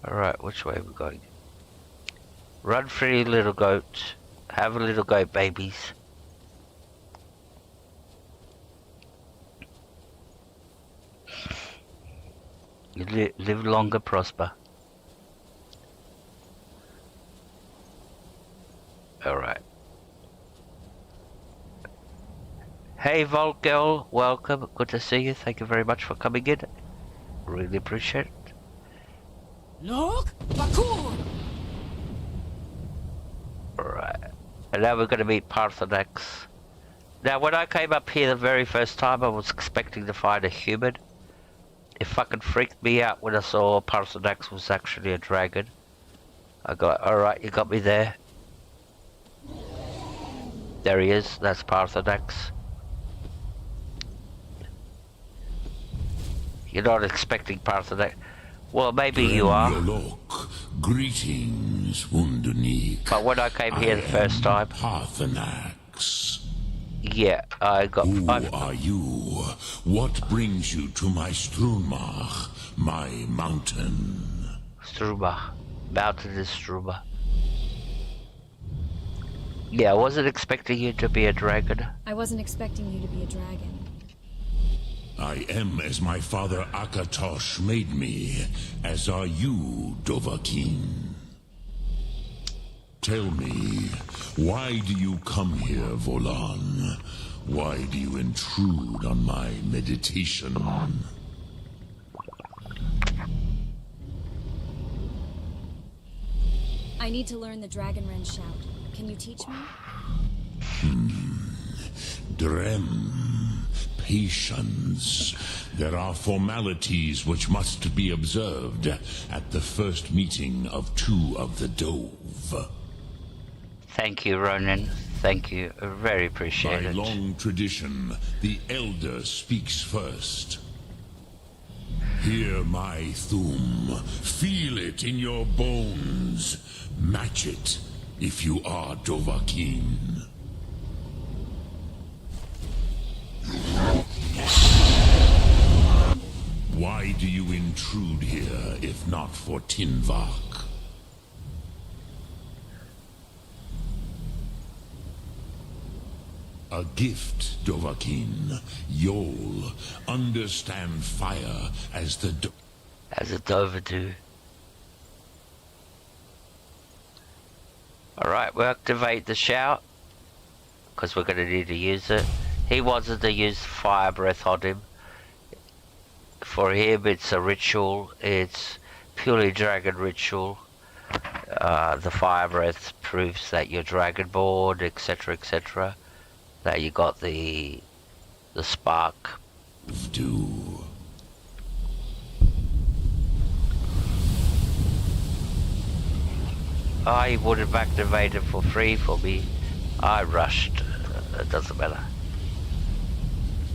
Alright, which way are we going? Run free, little goat. Have a little goat, babies. You live longer, prosper. Alright. Hey, Vault Girl, welcome. Good to see you. Thank you very much for coming in. Really appreciate it. Look, Bakur! Alright. And now we're going to meet Parthenax. Now, when I came up here the very first time, I was expecting to find a human. It fucking freaked me out when I saw Parthenax was actually a dragon. I got, alright, you got me there. There he is, that's Parthenax. You're not expecting Parthenax. Well, maybe you are. Greetings, Wunderneek. But when I came here the first time... Parthenax. Yeah, I got... Who are you? What brings you to my Strumach, my mountain? Strumach. Mountain is Strumach. Yeah, I wasn't expecting you to be a dragon. I wasn't expecting you to be a dragon. I am as my father Akatosh made me, as are you, Dovahkiin. Tell me, why do you come here, Volan? Why do you intrude on my meditation? I need to learn the Dragonren shout. Can you teach me? Drem. Patience. There are formalities which must be observed at the first meeting of two of the Dove. Thank you, Ronan. Thank you. I very appreciate it. By long tradition, the Elder speaks first. Hear my Thum. Feel it in your bones. Match it if you are Dovahkiin. Why do you intrude here, if not for Tinvak? A gift, Dovahkiin. You'll understand fire as the as a Dova do. Alright, we'll activate the shout. Because we're going to need to use it. He wanted to use fire breath on him. For him, it's a ritual. It's purely dragon ritual. The fire breath proves that you're dragonborn, etc., etc. That you got the spark. I would have activated for free for me. I rushed. It doesn't matter.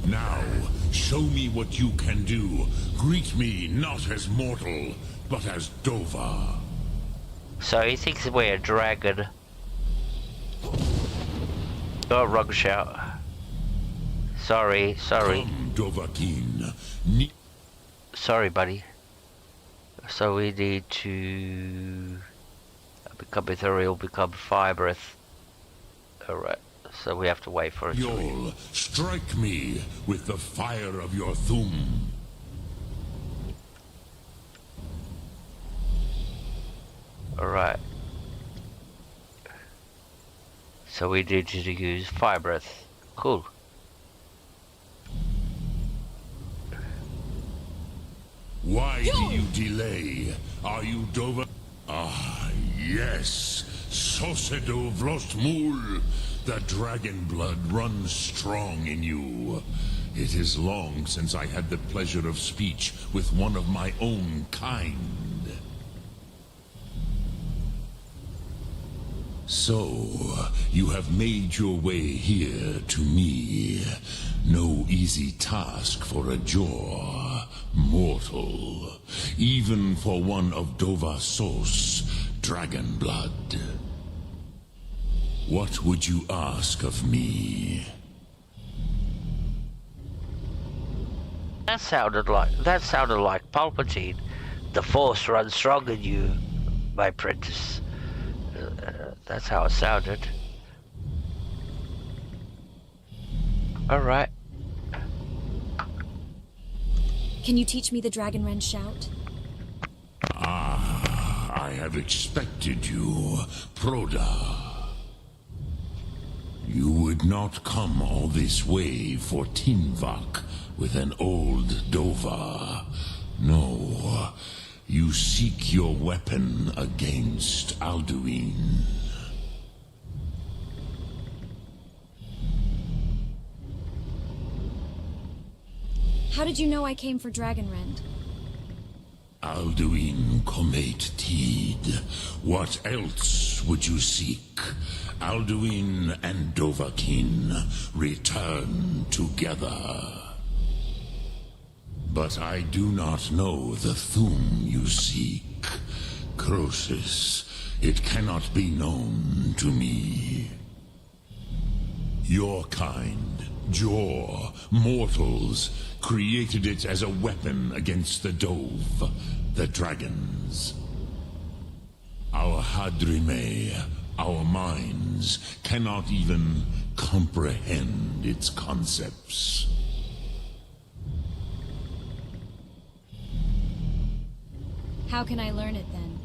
Now, show me what you can do. Greet me not as mortal, but as Dova. So he thinks we're a dragon. Oh, wrong shout. Sorry. Come, Dovahkiin. Sorry, buddy. So we need to become ethereal, become fire breath. Alright. So we have to wait for it. You'll strike me with the fire of your Thum. Alright. So we need you to use fire breath. Cool. Why do you delay? Are you Dova? Ah, yes. Sosedo Vrostmul. The dragon blood runs strong in you. It is long since I had the pleasure of speech with one of my own kind. So, you have made your way here to me. No easy task for a Jor, mortal. Even for one of Dovasos, dragon blood. What would you ask of me? That sounded like Palpatine. The force runs strong in you, my apprentice. That's how it sounded. Alright. Can you teach me the Dragonren shout? Ah, I have expected you, Proda. You would not come all this way for Tinvak with an old Dova. No, you seek your weapon against Alduin. How did you know I came for Dragonrend? Alduin Comate Teed. What else would you seek? Alduin and Dovahkiin return together. But I do not know the Thum you seek. Croesus, it cannot be known to me. Your kind, Jor, mortals, created it as a weapon against the Dove, the dragons. Our Hadrime, our minds, cannot even comprehend its concepts. How can I learn it then?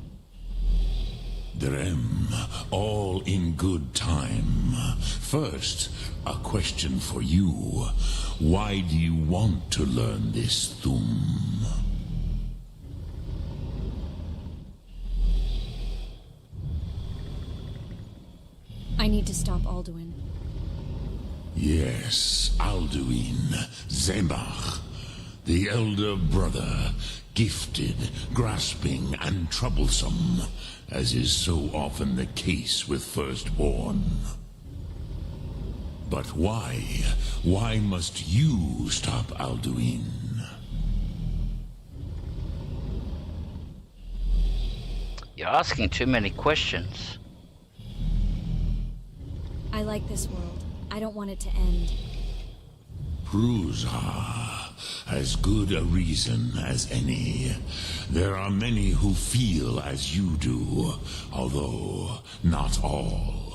Drem, all in good time. First, a question for you. Why do you want to learn this Thum? I need to stop Alduin. Yes, Alduin, Zemach, the elder brother, gifted, grasping, and troublesome, as is so often the case with firstborn. But why? Why must you stop Alduin? You're asking too many questions. I like this world. I don't want it to end. Prusa, as good a reason as any. There are many who feel as you do, although not all.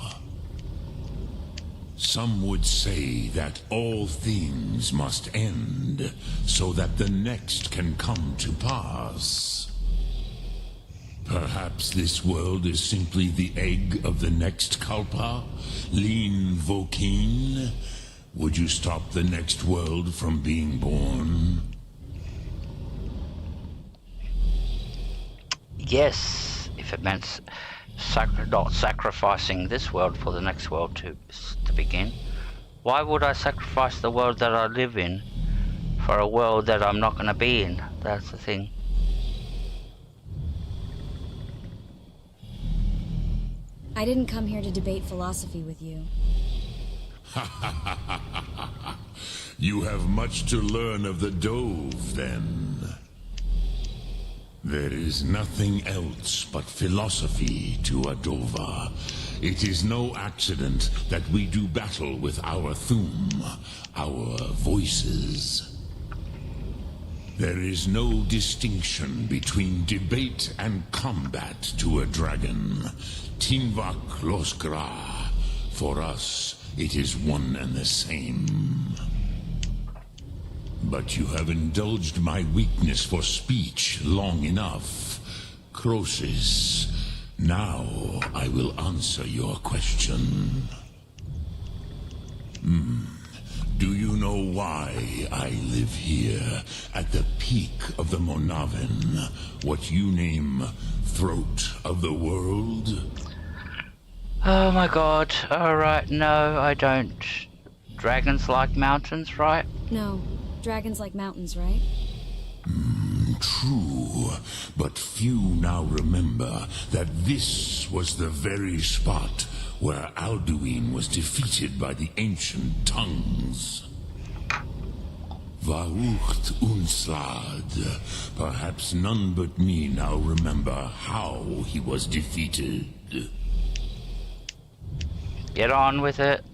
Some would say that all things must end, so that the next can come to pass. Perhaps this world is simply the egg of the next Kalpa, Lean Vokeen. Would you stop the next world from being born? Yes, if it meant not sacrificing this world for the next world to begin. Why would I sacrifice the world that I live in for a world that I'm not going to be in? That's the thing. I didn't come here to debate philosophy with you. You have much to learn of the Dove, then. There is nothing else but philosophy to a Dova. It is no accident that we do battle with our Thum, our voices. There is no distinction between debate and combat to a dragon. Tinvak Loskra. For us, it is one and the same. But you have indulged my weakness for speech long enough. Croesus, now I will answer your question. Do you know why I live here, at the peak of the Monavin, what you name Throat of the World? Oh my god, alright, no, I don't. Dragons like mountains, right? No, dragons like mountains, right? True, but few now remember that this was the very spot where Alduin was defeated by the ancient tongues. Vaucht Unslad. Perhaps none but me now remember how he was defeated. Get on with it.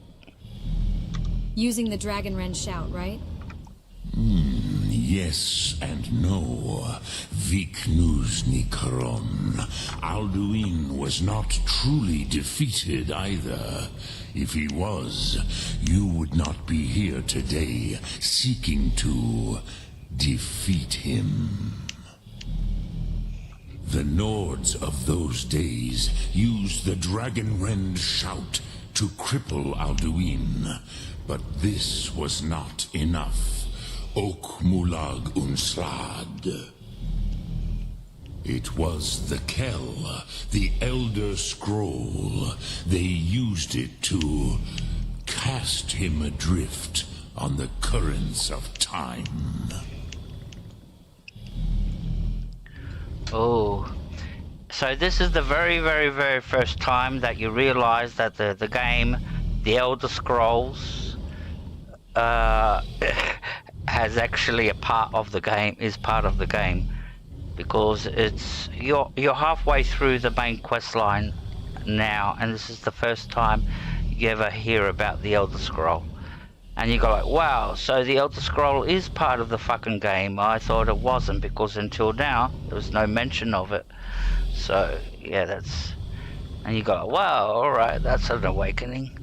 Using the Dragonren shout, right? yes and no. Viknuzny Karon. Alduin was not truly defeated either. If he was, you would not be here today seeking to defeat him. The Nords of those days used the Dragonrend shout to cripple Alduin, but this was not enough. Ok Mulag Unslad. It was the Kell, the Elder Scroll. They used it to cast him adrift on the currents of time. Oh, so this is the very, very, very first time that you realize that the game, The Elder Scrolls, has actually a part of the game, is part of the game, because it's you're halfway through the main quest line now, and this is the first time you ever hear about the Elder Scroll. And you go like, wow, so the Elder Scroll is part of the fucking game. I thought it wasn't, because until now, there was no mention of it. So, yeah, that's... And you go like, wow, alright, that's an awakening.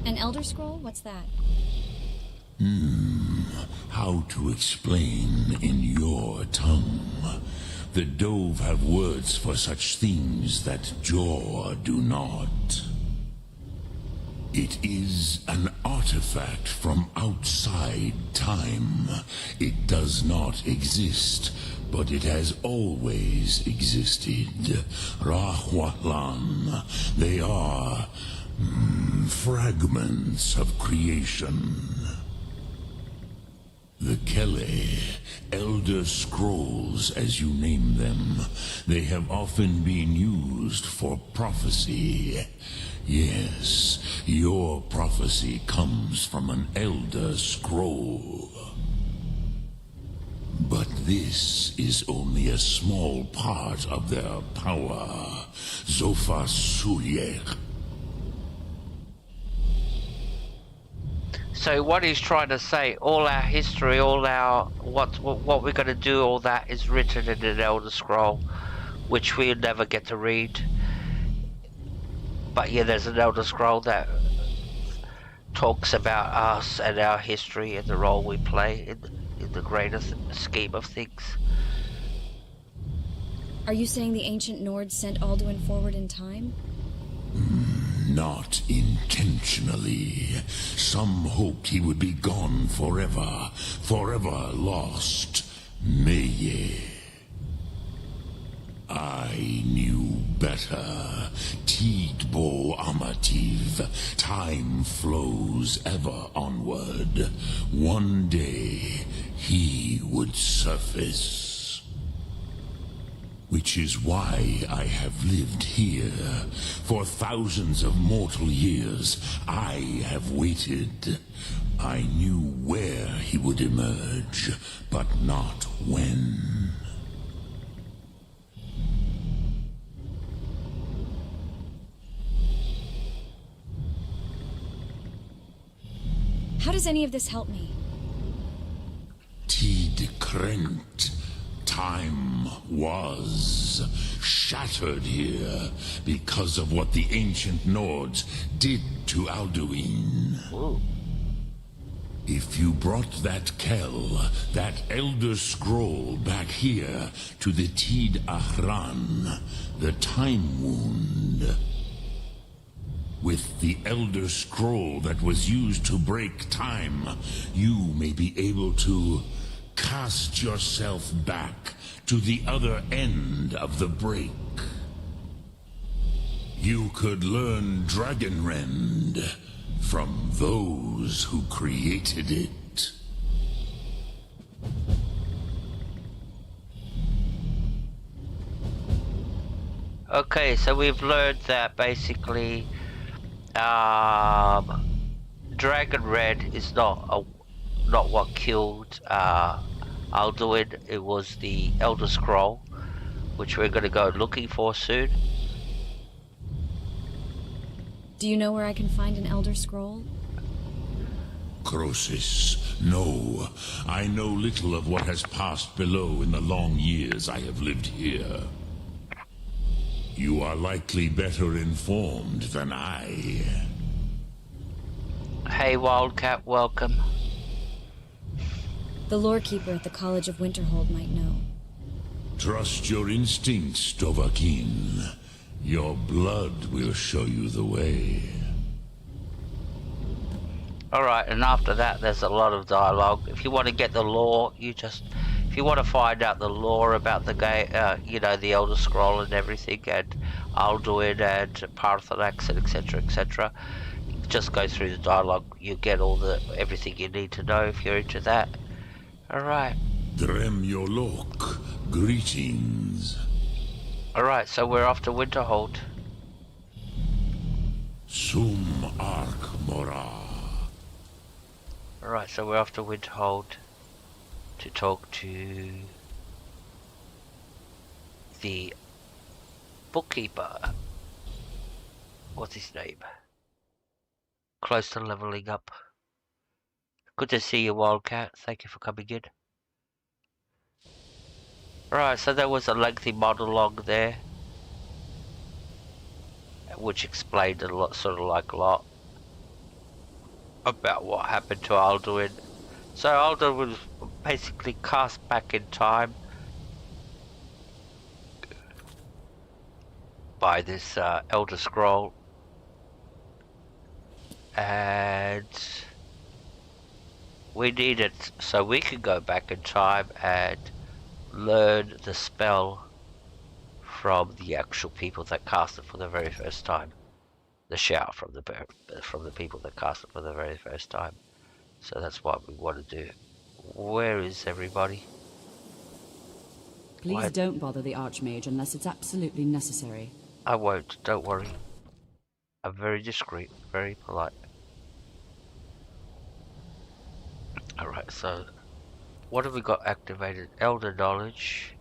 An Elder Scroll? What's that? How to explain in your tongue? The Dove have words for such things that Jor do not. It is an artifact from outside time. It does not exist, but it has always existed. Rahwalan. They are fragments of creation. The Kele, Elder Scrolls as you name them, they have often been used for prophecy. Yes, your prophecy comes from an Elder Scroll. But this is only a small part of their power. Zofa Suyek. So what he's trying to say, all our history, all our what we're going to do, all that is written in an Elder Scroll, which we'll never get to read. But yeah, there's an Elder Scroll that talks about us and our history and the role we play in the greater scheme of things. Are you saying the ancient Nords sent Alduin forward in time? Not intentionally. Some hoped he would be gone forever, forever lost. Meye. I knew better. Tidbo Amativ. Time flows ever onward. One day, he would surface. Which is why I have lived here. For thousands of mortal years, I have waited. I knew where he would emerge, but not when. How does any of this help me? Tid Krent. Time was shattered here because of what the ancient Nords did to Alduin. Whoa. If you brought that Kell, that Elder Scroll back here to the Tid Ahran, the Time Wound, with the Elder Scroll that was used to break time, you may be able to cast yourself back to the other end of the break. You could learn Dragonrend from those who created it. Okay, so we've learned that basically Dragonrend is not what killed Alduin. It was the Elder Scroll, which we're going to go looking for soon. Do you know where I can find an Elder Scroll? Croesus, no. I know little of what has passed below in the long years I have lived here. You are likely better informed than I. Hey, Wildcat, welcome. The lorekeeper at the College of Winterhold might know. Trust your instincts, Dovahkiin. Your blood will show you the way. Alright, and after that there's a lot of dialogue. If you want to get the lore, if you want to find out the lore about the game, you know, the Elder Scroll and everything, and Alduin and Paarthurnax and etc, etc, just go through the dialogue. You get everything you need to know if you're into that. Alright. Dremyolok, greetings. Alright, so we're off to Winterhold. Sum Ark Mora. Alright, so we're off to Winterhold to talk to the bookkeeper. What's his name? Close to leveling up. Good to see you, Wildcat. Thank you for coming in. Right, so there was a lengthy monologue there, which explained a lot, sort of like a lot about what happened to Alduin. So Alduin was basically cast back in time by this Elder Scroll, and we need it so we can go back in time and learn the spell from the actual people that cast it for the very first time. The shout from the people that cast it for the very first time. So that's what we want to do. Where is everybody? Please don't bother the Archmage unless it's absolutely necessary. I won't, don't worry. I'm very discreet, very polite. Alright, so what have we got activated? Elder Knowledge.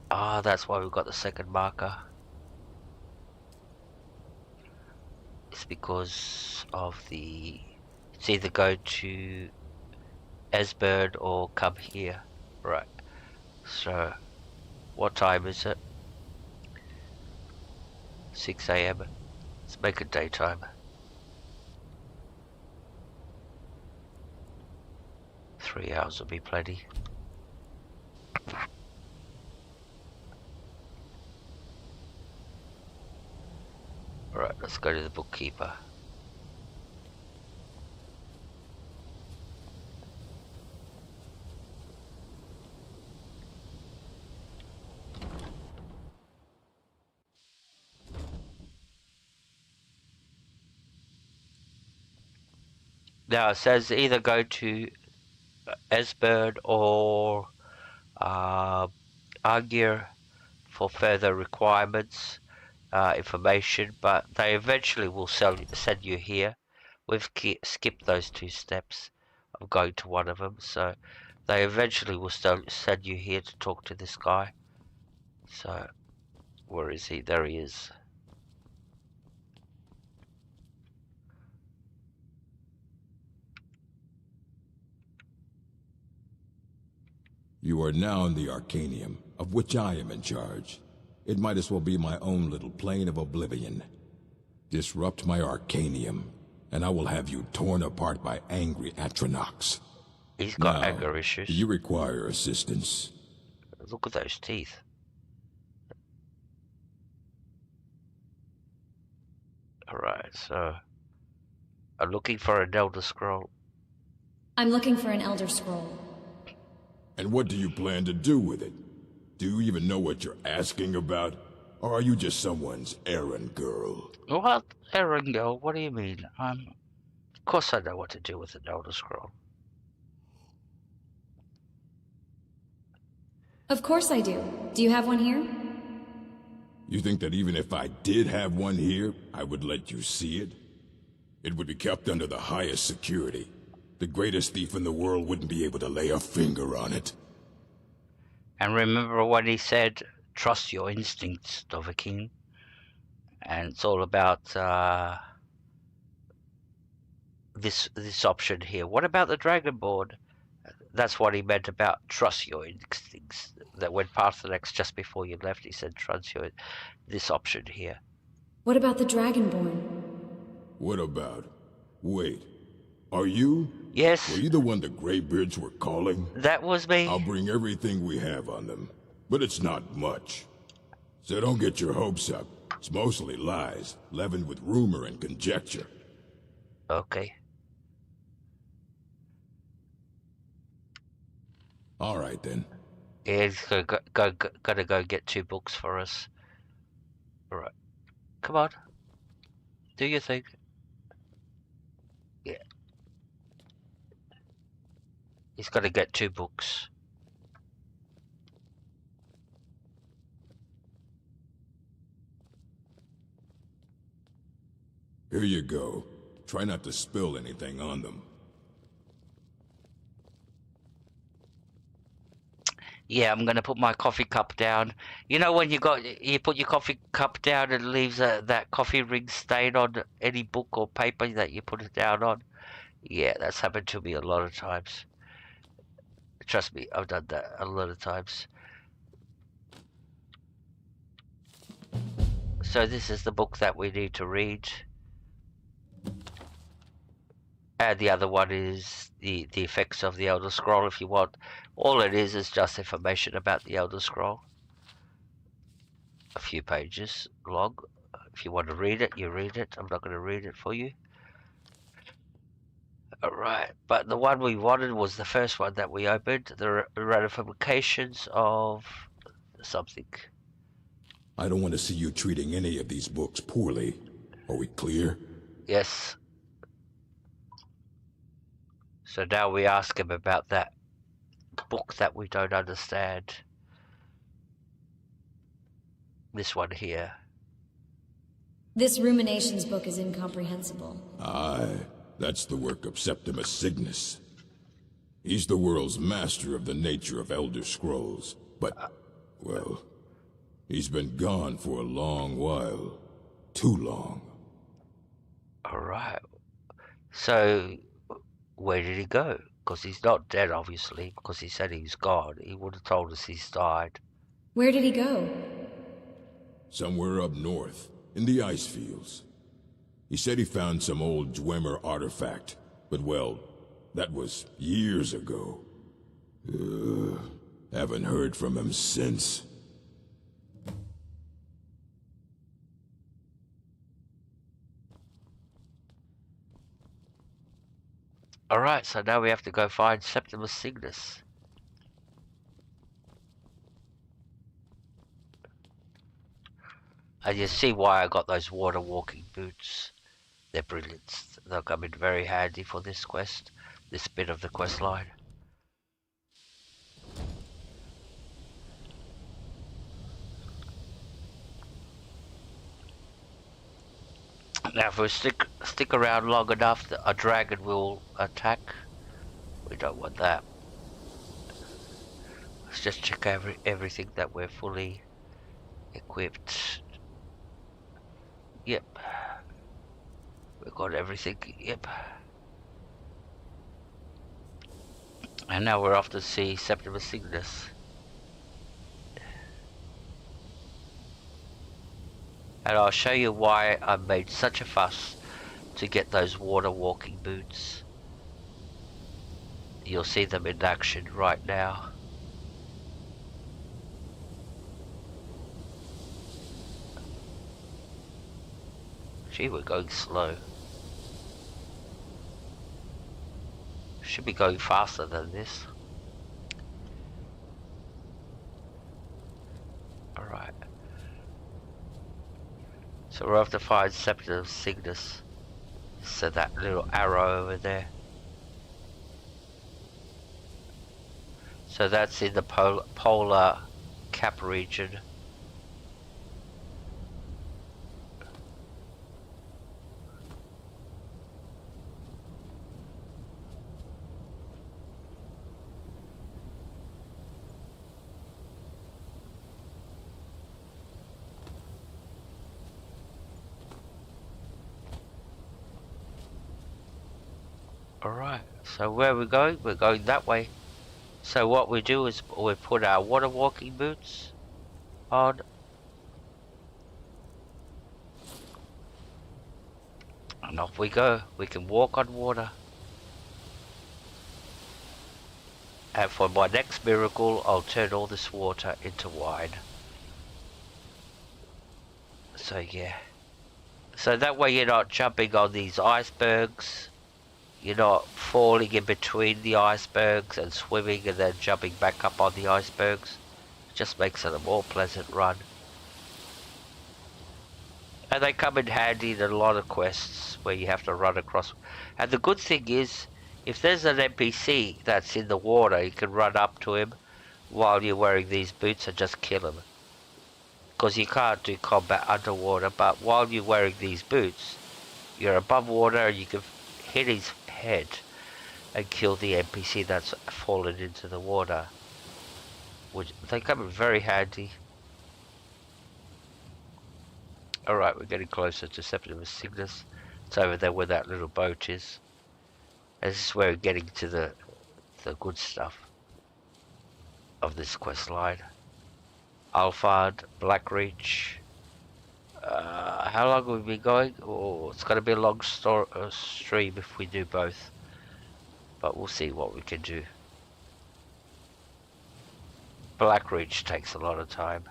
Ah, that's why we've got the second marker. It's because of it's either go to Esbern or come here. Right. So, what time is it? 6 AM. Let's make it daytime. 3 hours will be plenty. Alright, let's go to the bookkeeper. Now it says either go to Esbern or Argir for further requirements, information, but they eventually will send you here. We've skipped those 2 steps of going to one of them, so they eventually will send you here to talk to this guy. So, where is he? There he is. You are now in the Arcanium, of which I am in charge. It might as well be my own little plane of oblivion. Disrupt my Arcanium, and I will have you torn apart by angry Atronachs. He's got anger issues. Do you require assistance? Look at those teeth. Alright, so I'm looking for an Elder Scroll. I'm looking for an Elder Scroll. And what do you plan to do with it? Do you even know what you're asking about? Or are you just someone's errand girl? What? Errand girl? What do you mean? Of course I know what to do with an Elder Scroll. Of course I do. Do you have one here? You think that even if I did have one here, I would let you see it? It would be kept under the highest security. The greatest thief in the world wouldn't be able to lay a finger on it. And remember what he said, trust your instincts, Dovahkiin. And it's all about this option here. What about the Dragonborn? That's what he meant about trust your instincts. That when Parthenax just before you left, he said trust your this option here. What about the Dragonborn? What about? Wait, are you? Yes. Were you the one the Greybeards were calling? That was me. I'll bring everything we have on them, but it's not much. So don't get your hopes up. It's mostly lies, leavened with rumor and conjecture. Okay. All right, then. Yeah, he's gonna go get 2 books for us. All right. Come on. Do your thing. Yeah. He's gonna get 2 books. Here you go. Try not to spill anything on them. Yeah, I'm gonna put my coffee cup down. You know when you put your coffee cup down and it leaves that coffee ring stain on any book or paper that you put it down on? Yeah, that's happened to me a lot of times. Trust me, I've done that a lot of times. So this is the book that we need to read. And the other one is the effects of the Elder Scroll if you want. All it is just information about the Elder Scroll. A few pages long. If you want to read it, you read it. I'm not going to read it for you. Alright, but the one we wanted was the first one that we opened. The ramifications of something. I don't want to see you treating any of these books poorly. Are we clear? Yes. So now we ask him about that book that we don't understand. This one here. This Ruminations book is incomprehensible. Aye, that's the work of Septimus Cygnus. He's the world's master of the nature of Elder Scrolls, but, well, he's been gone for a long while. Too long. Alright. So, where did he go? Because he's not dead, obviously, because he said he's gone. He would have told us he's died. Where did he go? Somewhere up north, in the ice fields. He said he found some old Dwemer artifact, but well, that was years ago. Haven't heard from him since. Alright, so now we have to go find Septimus Cygnus. And you see why I got those water walking boots. They're brilliant. They'll come in very handy for this quest, this bit of the quest line. Now if we stick around long enough, a dragon will attack. We don't want that. Let's just check everything that we're fully equipped. Yep. We've got everything, yep. And now we're off to see Septimus Cygnus. And I'll show you why I made such a fuss to get those water walking boots. You'll see them in action right now. Gee, we're going slow. Should be going faster than this. Alright. So we're off to find Septimus Cygnus. So that little arrow over there. So that's in the polar cap region. Alright, so where are we going? We're going that way. So what we do is we put our water walking boots on. And off we go. We can walk on water. And for my next miracle, I'll turn all this water into wine. So yeah. So that way you're not jumping on these icebergs. You're not falling in between the icebergs and swimming and then jumping back up on the icebergs. It just makes it a more pleasant run. And they come in handy in a lot of quests where you have to run across. And the good thing is, if there's an NPC that's in the water, you can run up to him while you're wearing these boots and just kill him. Because you can't do combat underwater, but while you're wearing these boots, you're above water and you can hit his head and kill the NPC that's fallen into the water. Which they come in very handy. Alright, we're getting closer to Septimus Cygnus. It's over there where that little boat is. And this is where we're getting to the good stuff of this quest line. Alphard, Blackreach. How long have we been going? Oh, it's going to be a long stream if we do both. But we'll see what we can do. Blackreach takes a lot of time.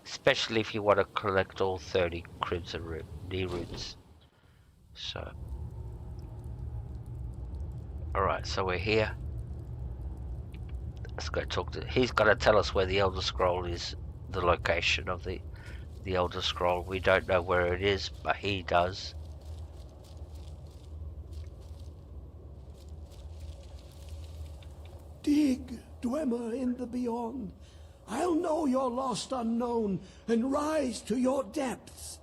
Especially if you want to collect all 30 Crimson Knee Roots. So. Alright, so we're here. Let's go talk to... He's going to tell us where the Elder Scroll is. The location of the Elder Scroll. We don't know where it is, but he does. Dig, Dwemer in the beyond. I'll know your lost unknown and rise to your depths.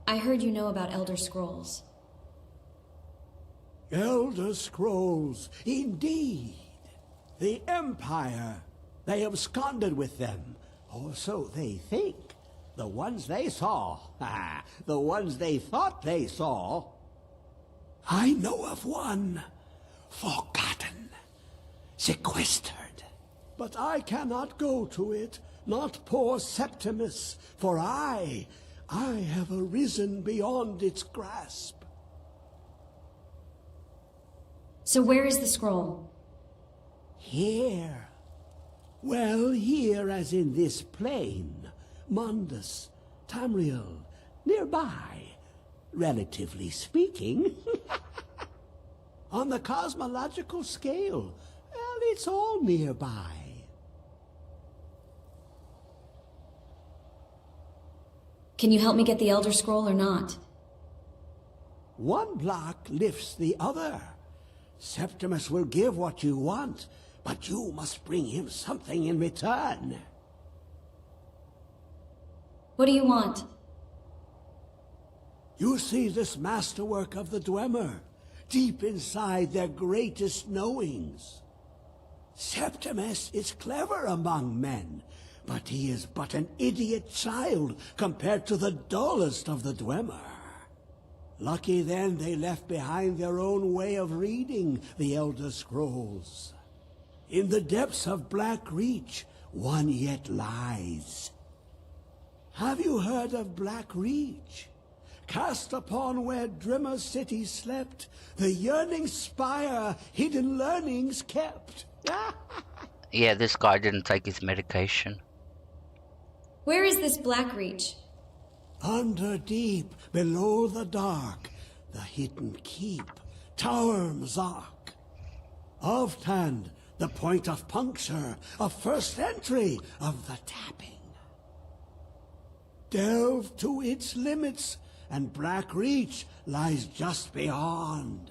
I heard you know about Elder Scrolls. Elder Scrolls, indeed. The Empire. They absconded with them, or so they think. The ones they saw. The ones they thought they saw. I know of one. Forgotten. Sequestered. But I cannot go to it, not poor Septimus, for I have arisen beyond its grasp. So where is the scroll? Here. Well, here as in this plain. Mundus, Tamriel, nearby, relatively speaking. On the cosmological scale, well, it's all nearby. Can you help me get the Elder Scroll or not? One block lifts the other. Septimus will give what you want, but you must bring him something in return. What do you want? You see this masterwork of the Dwemer, deep inside their greatest knowings. Septimus is clever among men, but he is but an idiot child compared to the dullest of the Dwemer. Lucky then they left behind their own way of reading the Elder Scrolls. In the depths of Blackreach, one yet lies. Have you heard of Blackreach? Cast upon where Drimmer city slept, the yearning spire hidden learnings kept. Yeah, this guy didn't take his medication. Where is this Blackreach? Under deep, below the dark, the hidden keep, Tower Mzark. Oftand, the point of puncture, of first entry of the tapping. Delve to its limits, and Blackreach lies just beyond.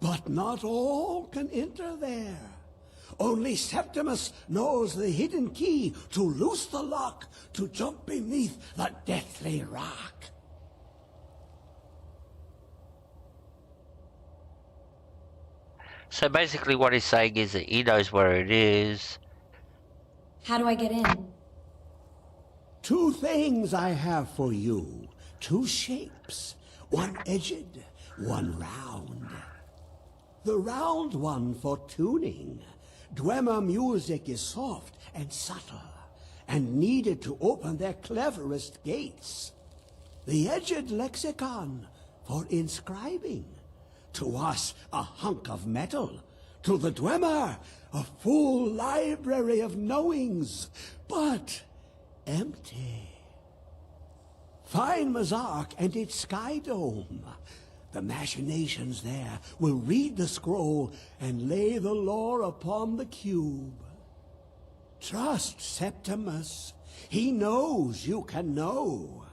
But not all can enter there. Only Septimus knows the hidden key to loose the lock, to jump beneath the deathly rock. So basically what he's saying is that he knows where it is. How do I get in? 2 things I have for you. 2 shapes, one edged, one round. The round one for tuning. Dwemer music is soft and subtle, and needed to open their cleverest gates. The edged lexicon for inscribing. To us, a hunk of metal. To the Dwemer, a full library of knowings, but empty. Find Mazark and its sky dome. The machinations there will read the scroll and lay the lore upon the cube. Trust Septimus. He knows you can know.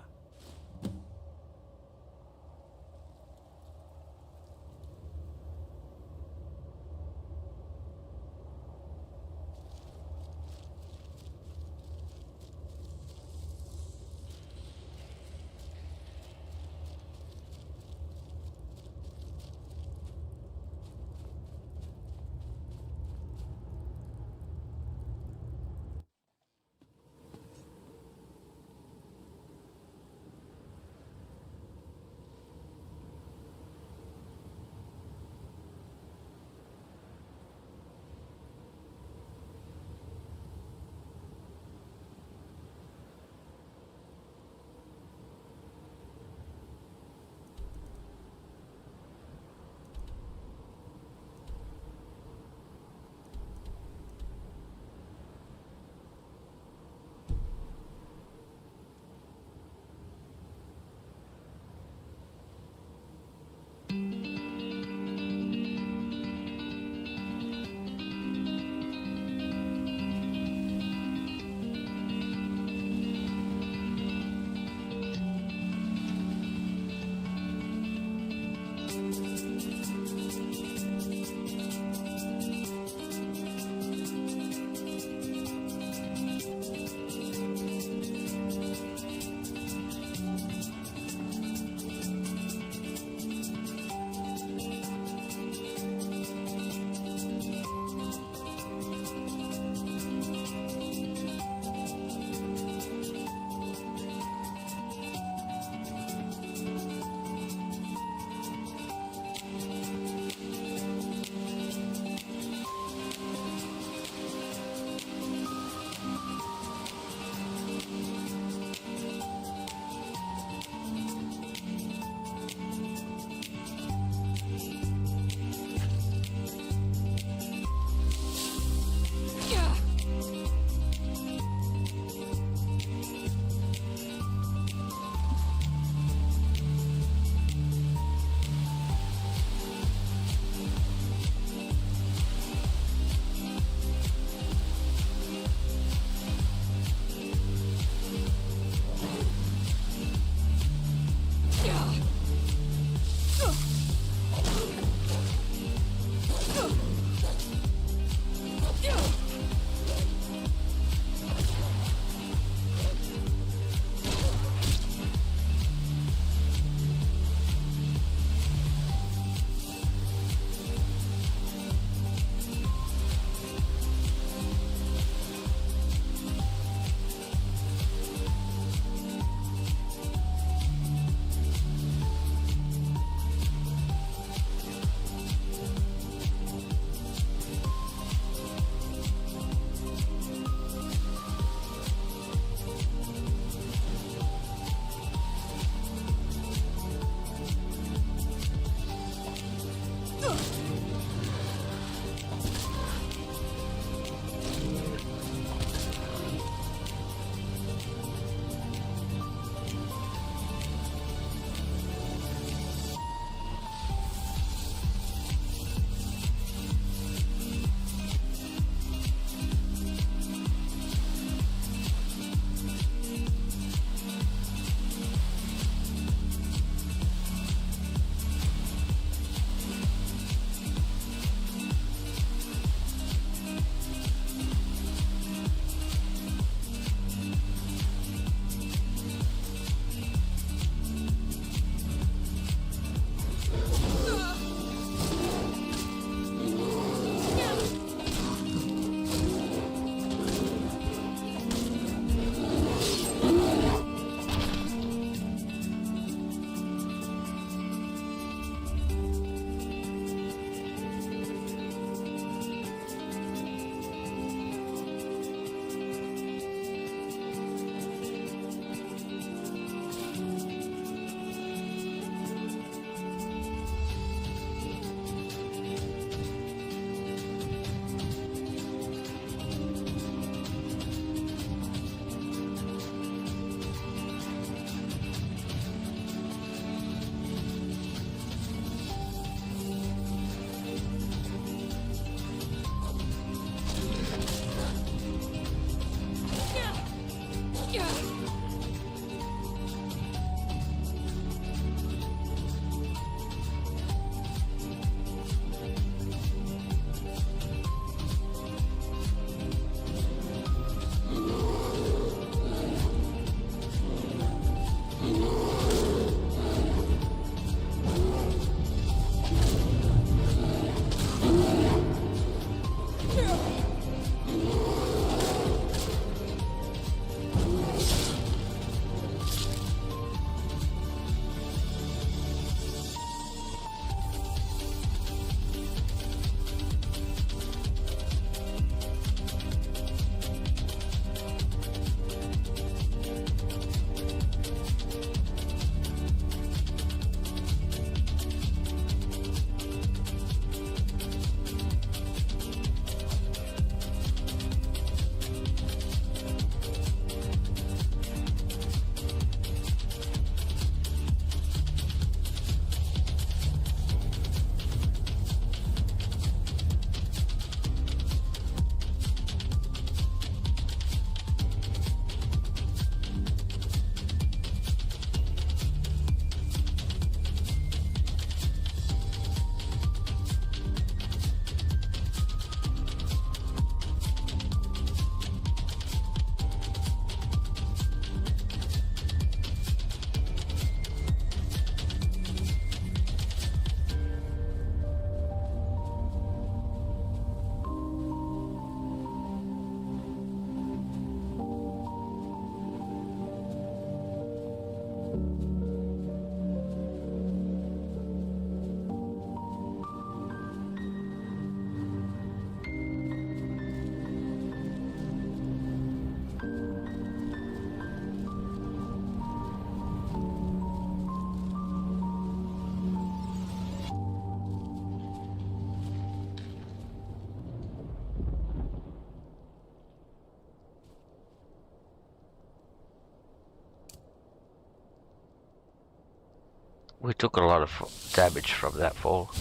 We took a lot of damage from that fall.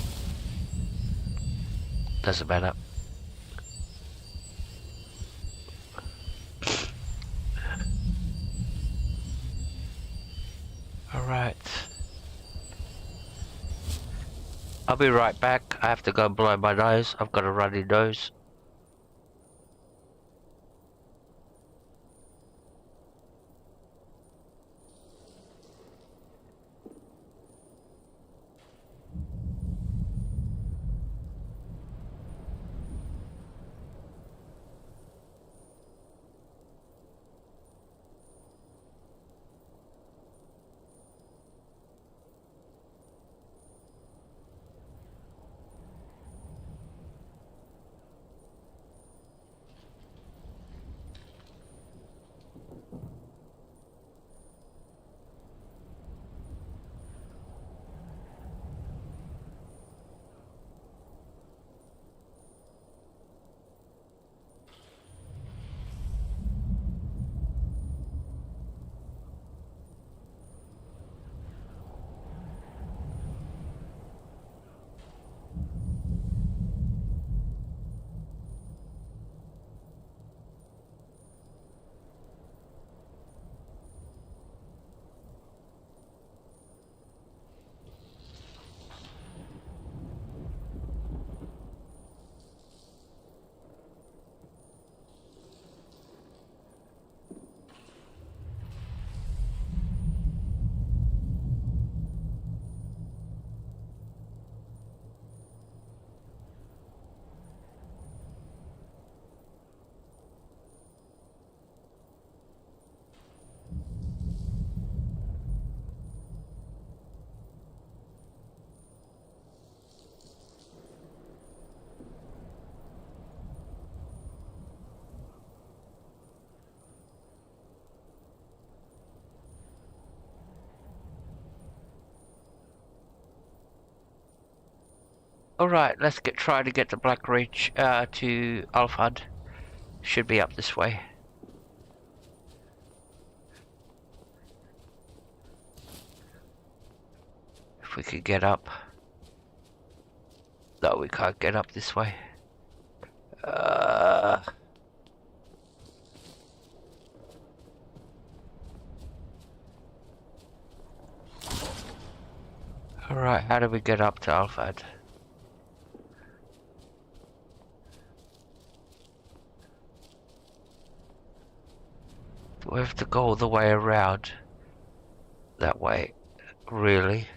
Doesn't matter. Alright. I'll be right back. I have to go blow my nose. I've got a runny nose. Alright, let's try to get to Black Reach, to Alfhad. Should be up this way. If we could get up. No, we can't get up this way. Alright, how do we get up to Alfhad? Do we have to go all the way around? That way? Really?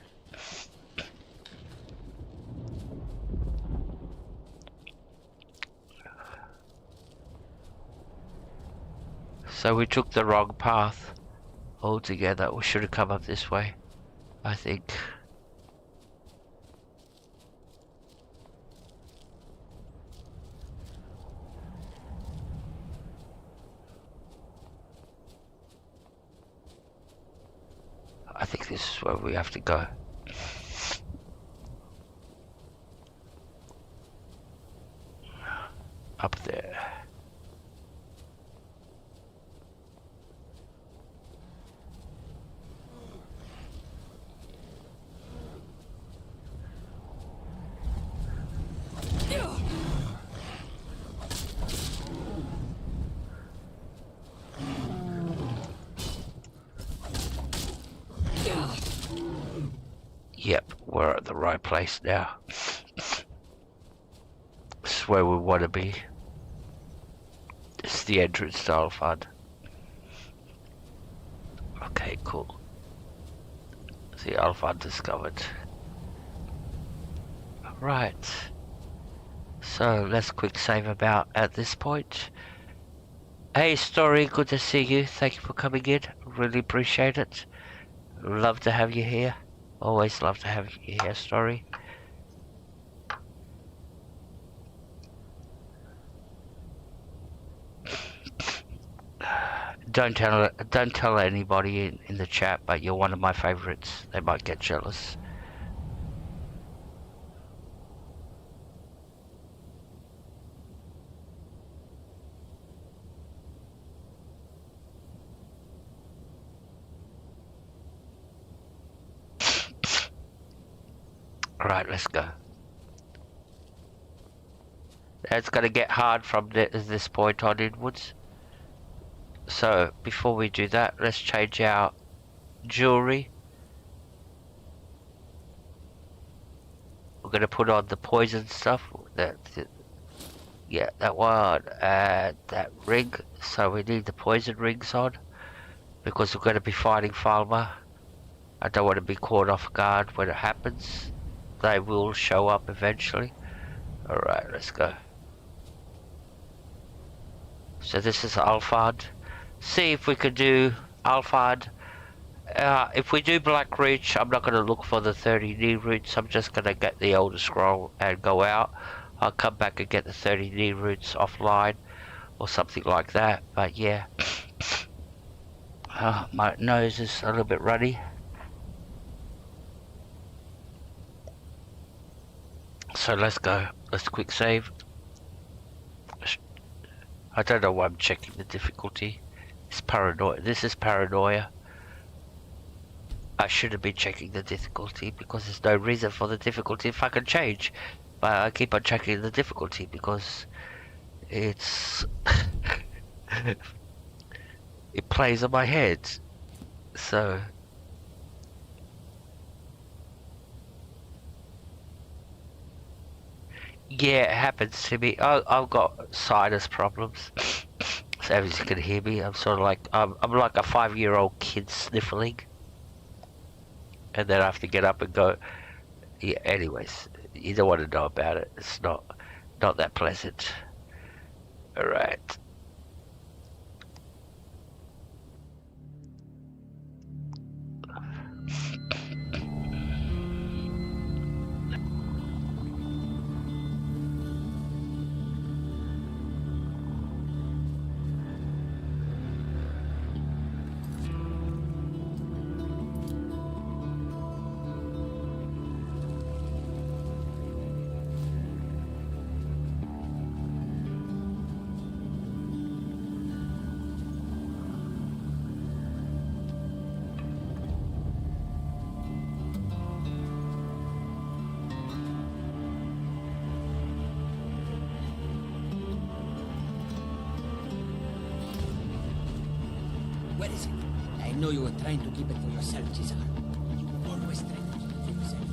So we took the wrong path altogether. We should have come up this way, I think. I think this is where we have to go. Up there. Yep, we're at the right place now. This is where we want to be. This is the entrance to Alfhad. Okay, cool. See, Alfhad discovered. Right. So, let's quick save about at this point. Hey, Story, good to see you. Thank you for coming in. Really appreciate it. Love to have you here. Always love to have you here, Story. Don't tell anybody in the chat, but you're one of my favorites. They might get jealous. Alright, let's go. It's gonna get hard from this point on inwards. So, before we do that, let's change our jewelry. We're gonna put on the poison stuff. Yeah, that one and that ring. So we need the poison rings on because we're gonna be fighting Falmer. I don't want to be caught off guard when it happens. They will show up eventually. Alright, let's go. So this is Alphard. See if we could do Alphard. If we do Black Reach, I'm not going to look for the 30 knee roots. I'm just going to get the Elder Scroll and go out. I'll come back and get the 30 knee roots offline or something like that. But yeah, my nose is a little bit runny. So let's go. Let's quick save. I don't know why I'm checking the difficulty. It's paranoia. This is paranoia. I shouldn't be checking the difficulty because there's no reason for the difficulty if I can change. But I keep on checking the difficulty because it's it plays on my head. So yeah, it happens to me. I've got sinus problems. So as you can hear me, I'm sort of like I'm like a 5-year-old kid sniffling, and then I have to get up and go. Yeah. Anyways, you don't want to know about it. It's not that pleasant. All right. Where is it? I know you were trying to keep it for yourself, Cesar. You always try to keep it for yourself.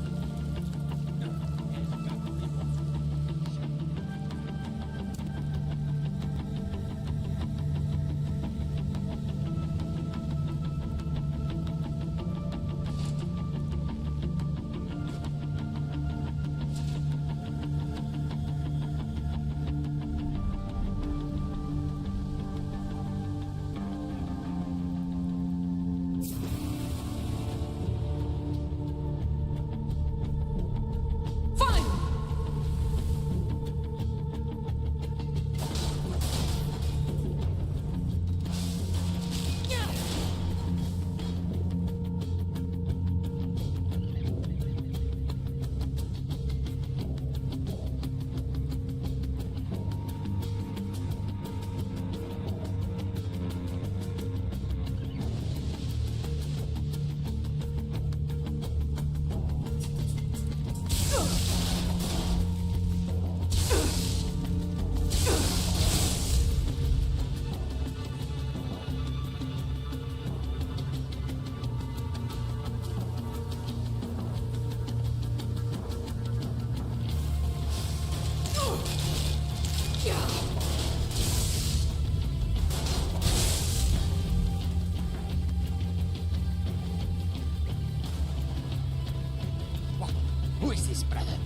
Who is this, brother?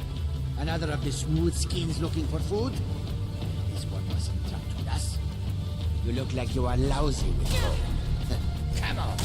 Another of the smooth skins looking for food? This one wasn't trapped with us. You look like you are lousy with food. Come on.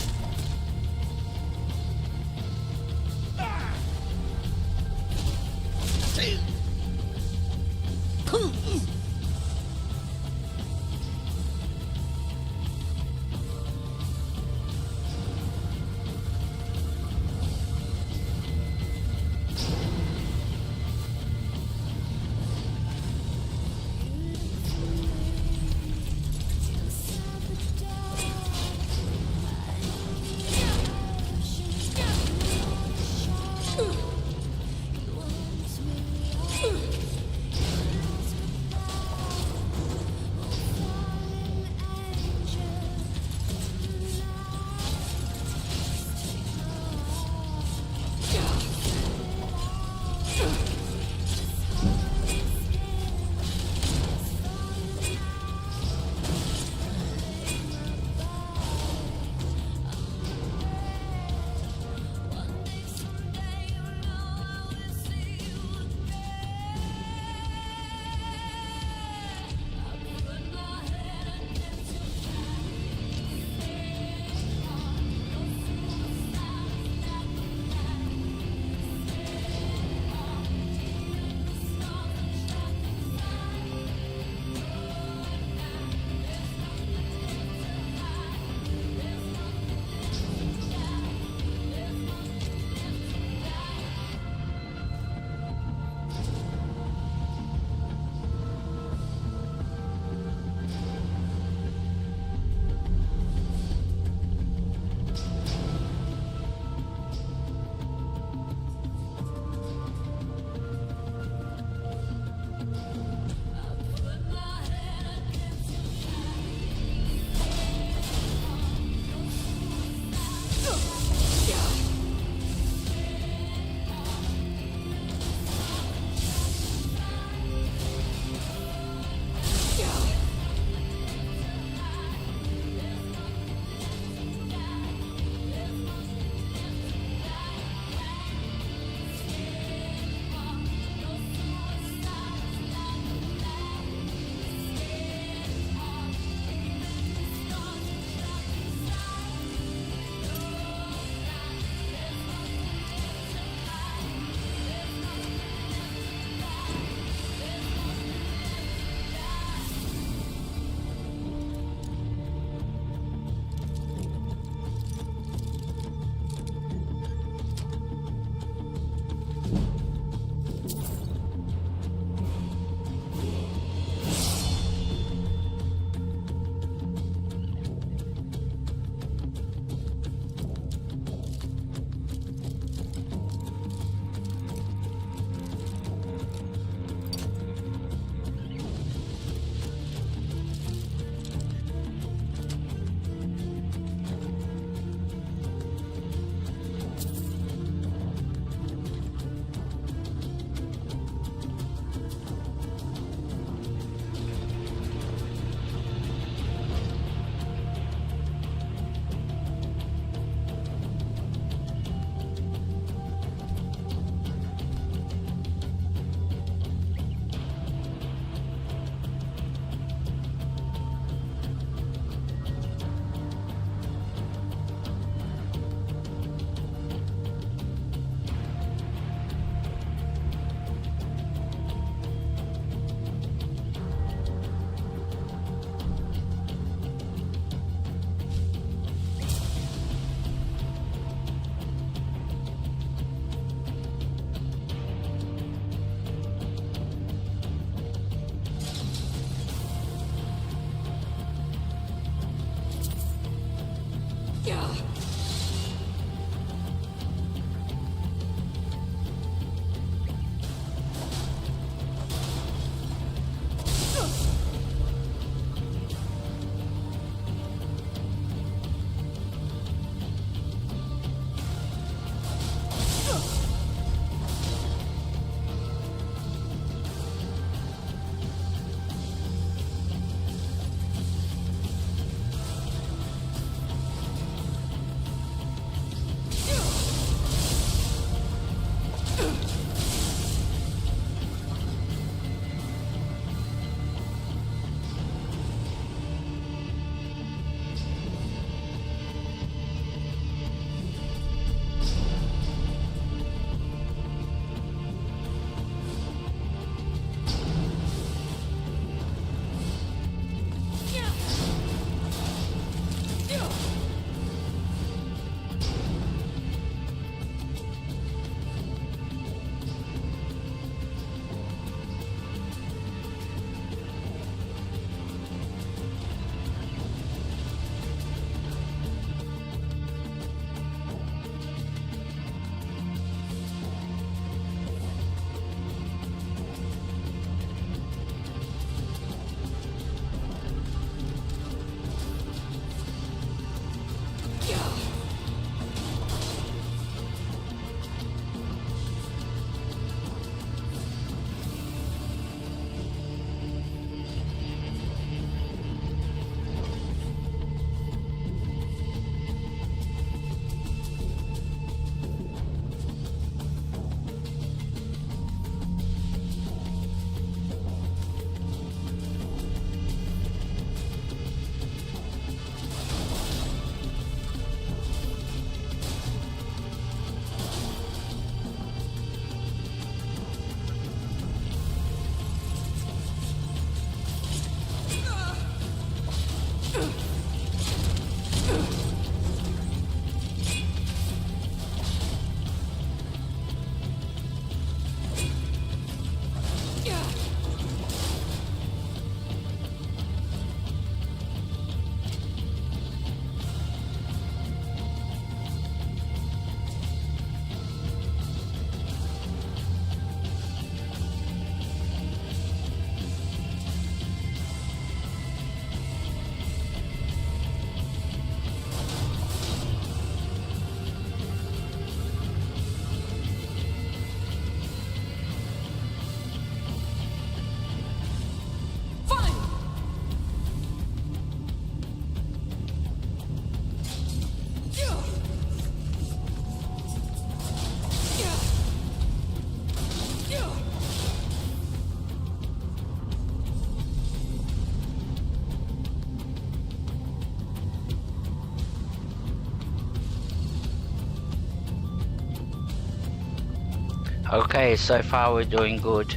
Okay, so far we're doing good.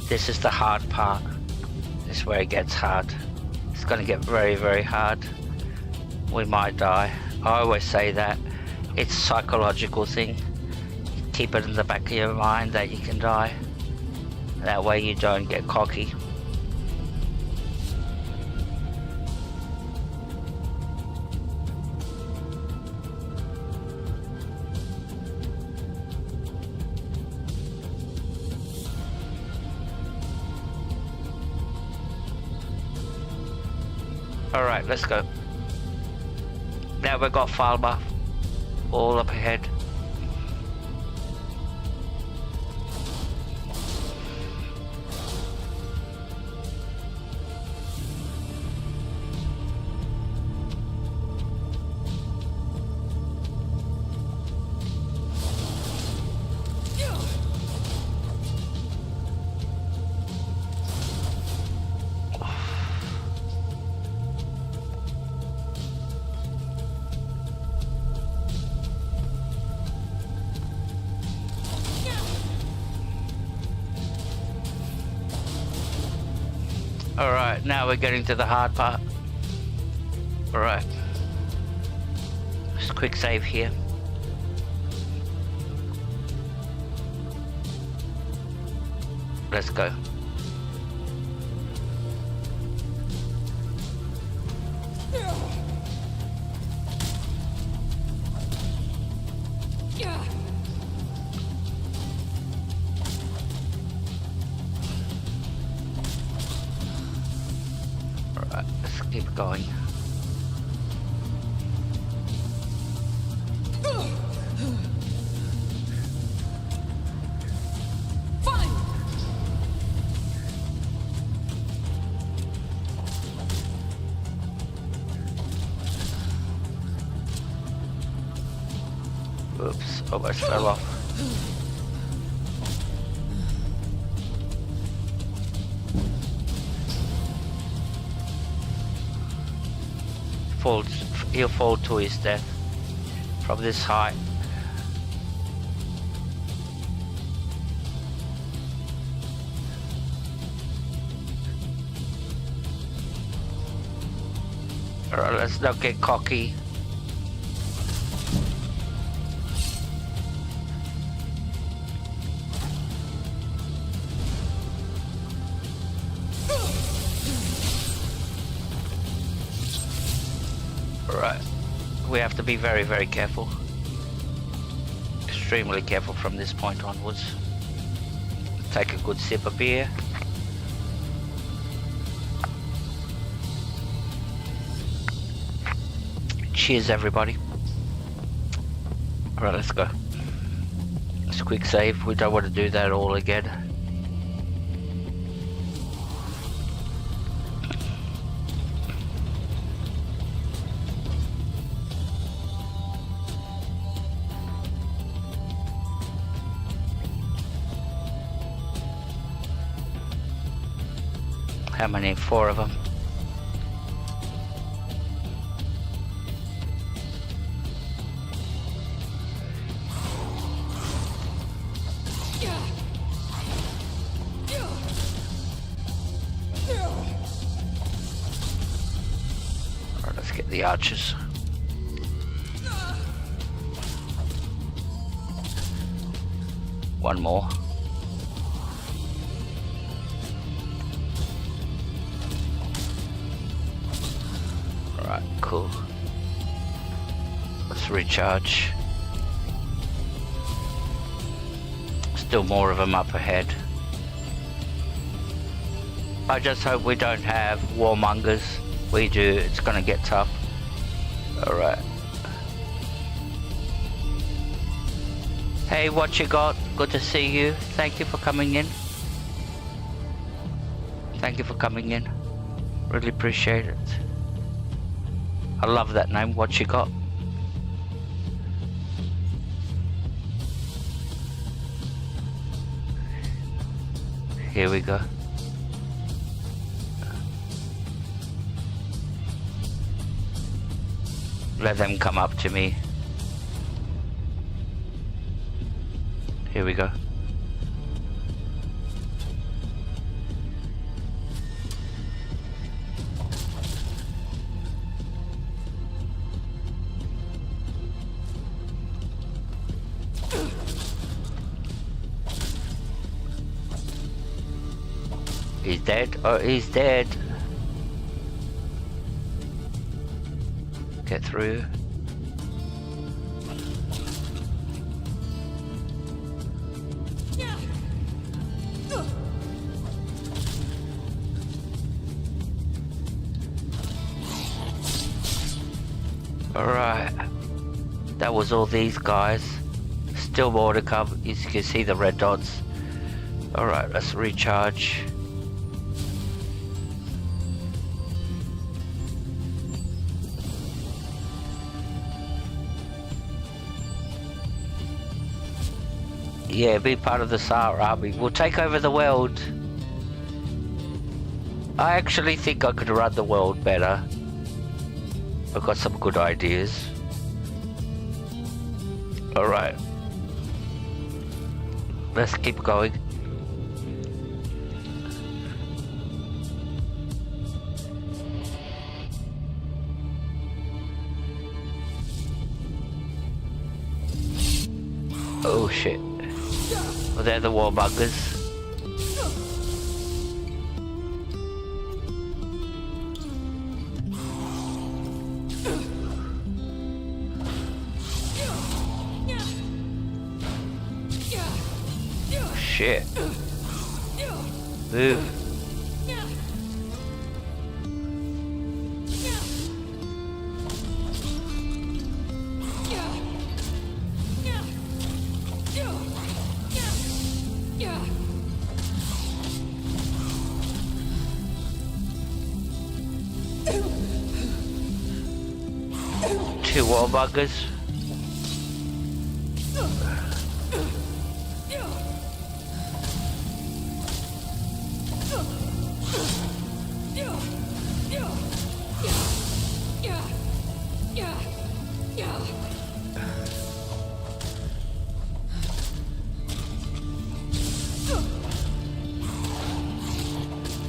This is the hard part. This is where it gets hard. It's gonna get very, very hard. We might die. I always say that. It's a psychological thing. Keep it in the back of your mind that you can die. That way you don't get cocky. Alright, let's go. Now we've got Falba all up ahead. Alright, now we're getting to the hard part. Alright. Just a quick save here. Let's go. Alright, let's keep going. Oops, almost fell off. He'll fall to his death from this height. Alright, let's not get cocky. Right, we have to be very, very careful. Extremely careful from this point onwards. Take a good sip of beer. Cheers, everybody. Alright, let's go. Just a quick save. We don't want to do that all again. How many? 4 of them. Alright, let's get the archers. One more. Alright, cool. Let's recharge. Still more of them up ahead. I just hope we don't have warmongers. We do, it's gonna get tough. Alright. Hey, what you got? Good to see you. Thank you for coming in. Thank you for coming in. Really appreciate it. I love that name, what you got? Here we go. Let them come up to me. Here we go. He's dead. Oh, he's dead. Get through. Alright. That was all these guys. Still more to come. You can see the red dots. Alright, let's recharge. Yeah, be part of the Tsar army. We'll take over the world. I actually think I could run the world better. I've got some good ideas. Alright. Let's keep going. Oh shit. Well, they're the warmongers. Shit. Move. Two warmongers.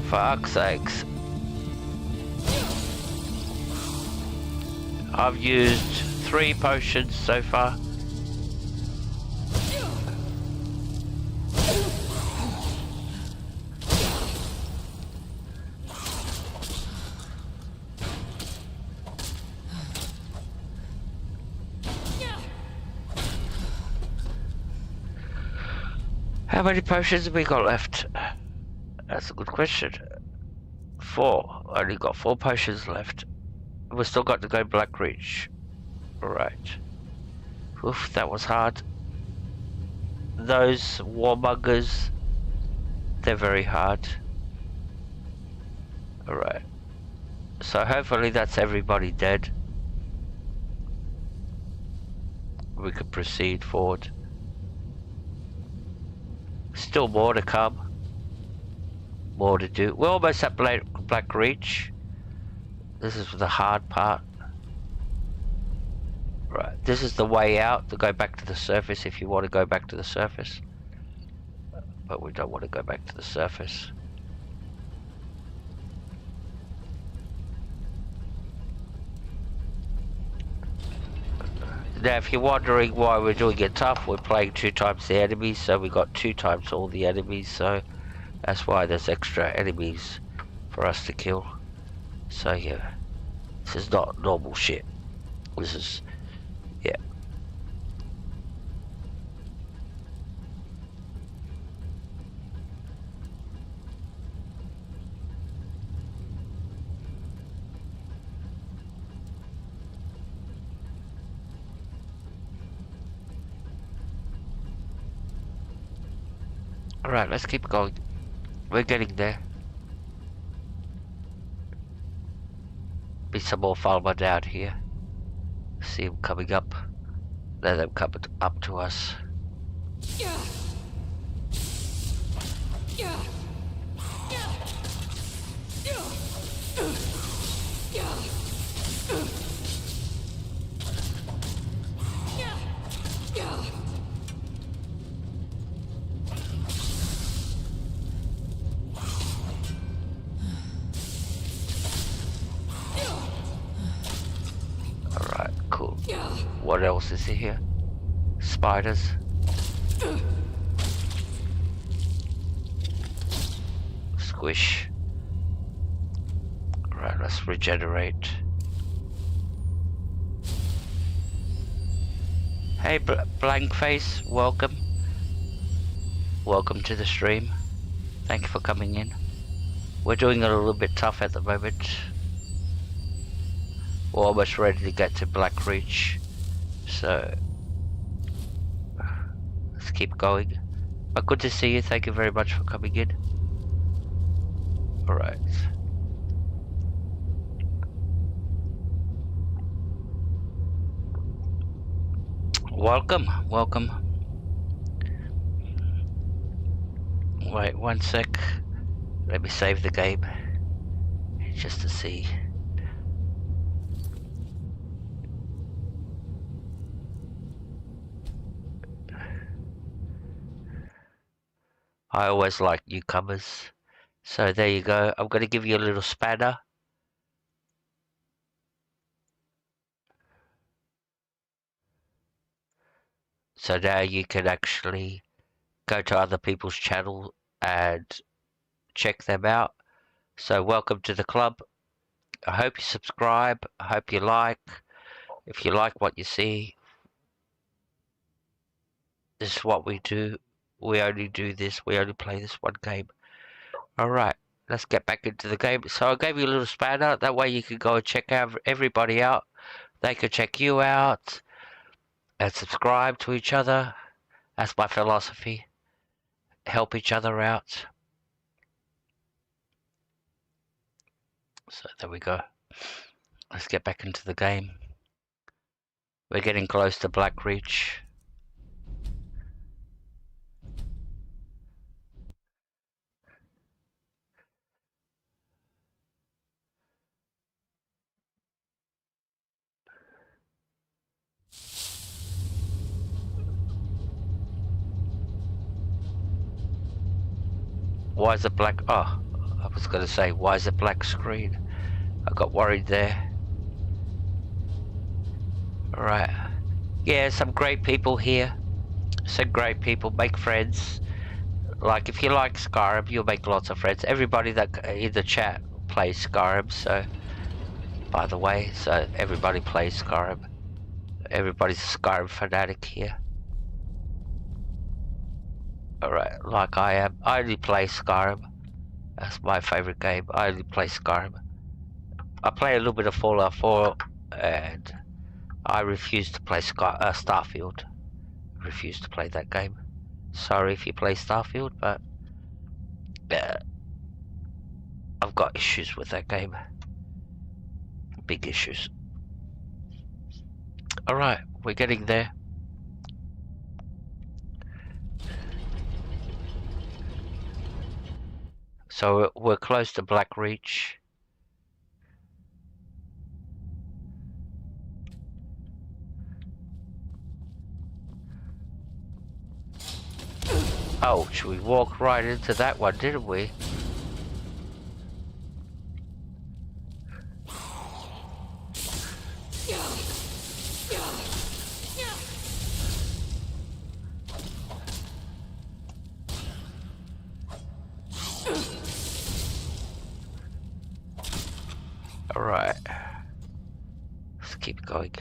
Fuck's sakes. I've used 3 potions so far. How many potions have we got left? That's a good question. 4. I only got 4 potions left. We've still got to go Black Ridge. Right. Oof, that was hard. Those warmongers, they're very hard. Alright. So hopefully that's everybody dead. We can proceed forward. Still more to come. More to do. We're almost at Black Ridge. This is the hard part. Right, this is the way out to go back to the surface if you want to go back to the surface. But we don't want to go back to the surface. Now if you're wondering why we're doing it tough, we're playing 2 times the enemies, so we got 2 times all the enemies, so that's why there's extra enemies for us to kill. So yeah, this is not normal shit. This is, yeah. Alright, let's keep going. We're getting there. Be some more Falmer down here. See them coming up. Let them come up to us. Alright, cool. What else is here? Spiders. squish. Right, let's regenerate. Hey, Blank Face, welcome. Welcome to the stream. Thank you for coming in. We're doing it a little bit tough at the moment. We're almost ready to get to Black Reach. So, let's keep going. But good to see you. Thank you very much for coming in. Alright. Welcome, welcome. Wait, one sec. Let me save the game. Just to see. I always like newcomers. So there you go. I'm going to give you a little spanner. So now you can actually go to other people's channel and check them out. So welcome to the club. I hope you subscribe. I hope you like. If you like what you see, this is what we do. We only do this. We only play this one game. Alright, let's get back into the game. So I gave you a little spanner. That way you can go and check out everybody out. They can check you out. And subscribe to each other. That's my philosophy. Help each other out. So there we go. Let's get back into the game. We're getting close to Black Reach. Why is it black? Oh, I was going to say, why is it black screen? I got worried there. Alright. Yeah, some great people here. Some great people. Make friends. Like, if you like Skyrim, you'll make lots of friends. Everybody that in the chat plays Skyrim, so... By the way, so everybody plays Skyrim. Everybody's a Skyrim fanatic here. Alright, like I am. I only play Skyrim. That's my favourite game. I only play Skyrim. I play a little bit of Fallout 4, and I refuse to play Starfield. I refuse to play that game. Sorry if you play Starfield, but I've got issues with that game. Big issues. Alright, we're getting there. So we're close to Black Reach. Oh, we walked right into that one, didn't we? Alright. Let's keep going.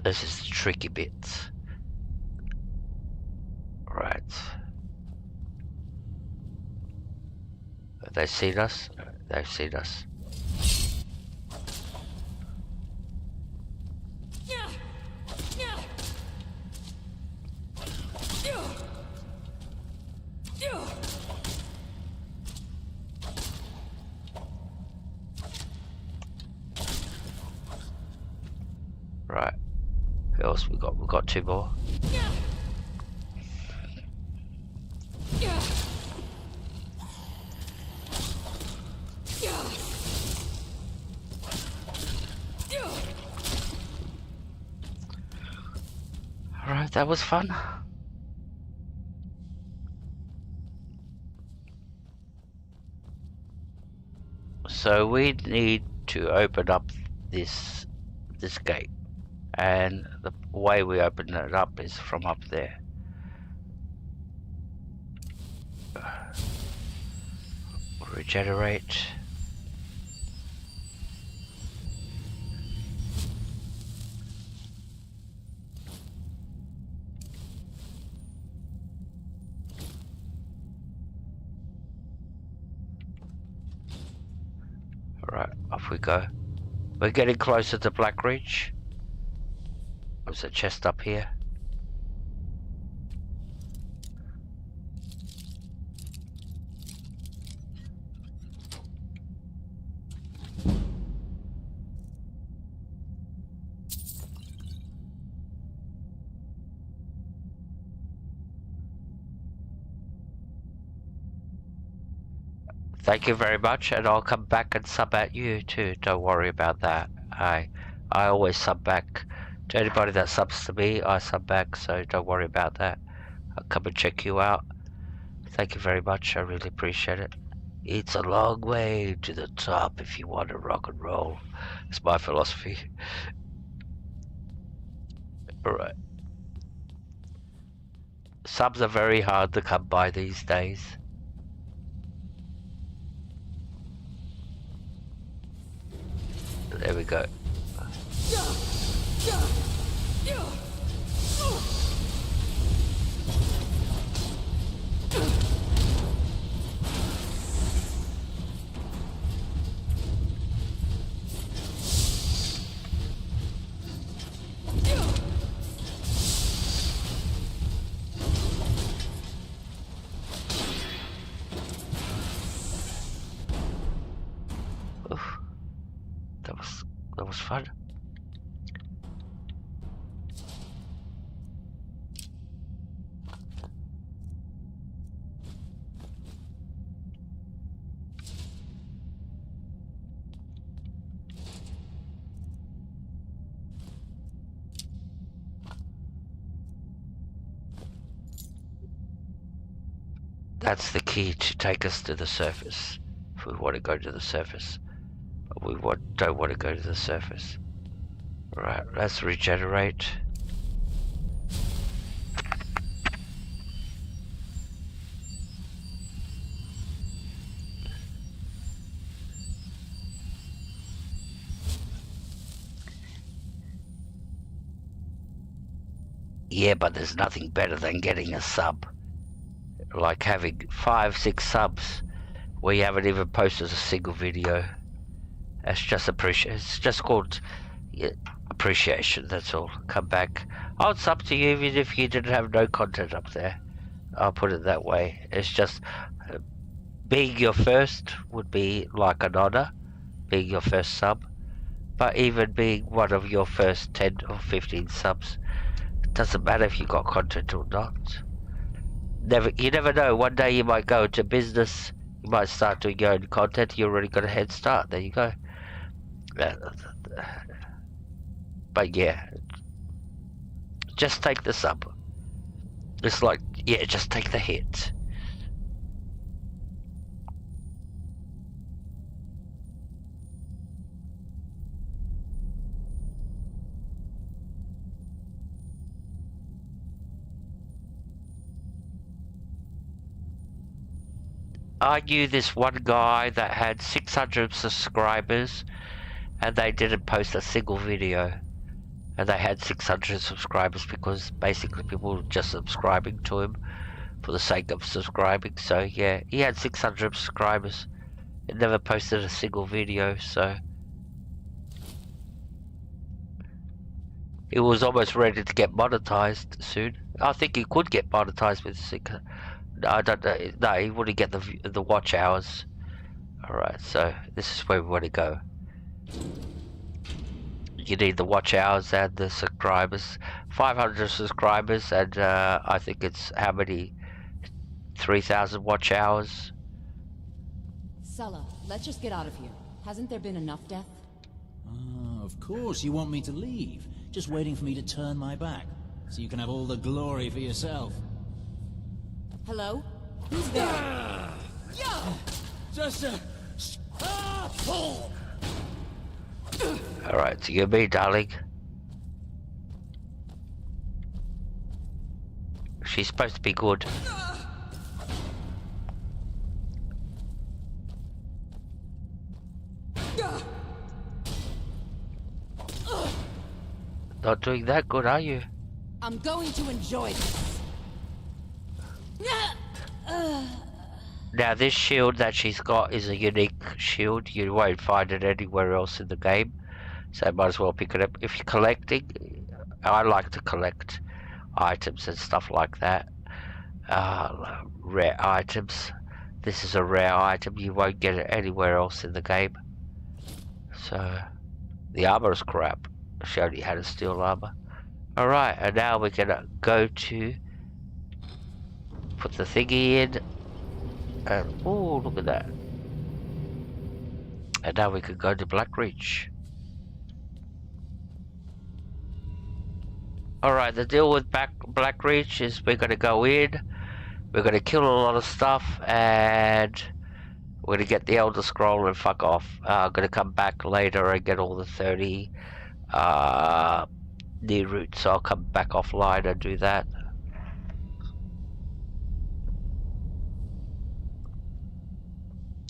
This is the tricky bit. Right. Have they seen us? They've seen us. Right. Who else we got? We've got two more. Alright, that was fun. So we need to open up this gate. and the way we open it up is from up there. Regenerate. Alright, off we go. We're getting closer to Black Ridge. There's a chest up here. Thank you very much, and I'll come back and sub at you too. Don't worry about that. I always sub back to anybody that subs to me. I sub back, so don't worry about that. I'll come and check you out. Thank you very much. I really appreciate it. It's a long way to the top if you want to rock and roll. It's my philosophy. Alright. Subs are very hard to come by these days. There we go. Oof. That was fun. That's the key to take us to the surface, if we want to go to the surface. But we don't want to go to the surface. Right, let's regenerate. Yeah, but there's nothing better than getting a sub. Like having 5-6 subs where you haven't even posted a single video. That's just it's just called appreciation, that's all. Come back. I would sub to you even if you didn't have no content up there. I'll put it that way. It's just being your first would be like an honor, being your first sub. But even being one of your first 10 or 15 subs, it doesn't matter if you got content or not. You never know. One day you might go into business, you might start doing your own content, you already got a head start. There you go. But yeah, just take the sub. It's like, yeah, just take the hit. I knew this one guy that had 600 subscribers and they didn't post a single video. And they had 600 subscribers because basically people were just subscribing to him for the sake of subscribing. So yeah, he had 600 subscribers and never posted a single video, so he was almost ready to get monetized soon. I think he could get monetized with 600. I don't know. No, he wouldn't get the watch hours. Alright, so this is where we want to go. You need the watch hours and the subscribers. 500 subscribers and I think it's how many? 3,000 watch hours. Sulla, let's just get out of here. Hasn't there been enough death? Ah, of course you want me to leave. Just waiting for me to turn my back. So you can have all the glory for yourself. Hello? Who's there? Just Alright, so you're me, darling. She's supposed to be good. Not doing that good, are you? I'm going to enjoy this. Now this shield that she's got is a unique shield. You won't find it anywhere else in the game. So might as well pick it up. If you're collecting, I like to collect items and stuff like that. Rare items. This is a rare item. You won't get it anywhere else in the game. So, the armor is crap. I showed you how to steal armor. Alright, and now we're gonna go to put the thingy in. And, oh, look at that. And now we can go to Blackreach. Alright, the deal with Blackreach is we're gonna go in, we're gonna kill a lot of stuff, and we're gonna get the Elder Scroll and fuck off. I'm gonna come back later and get all the 30 near routes, so I'll come back offline and do that.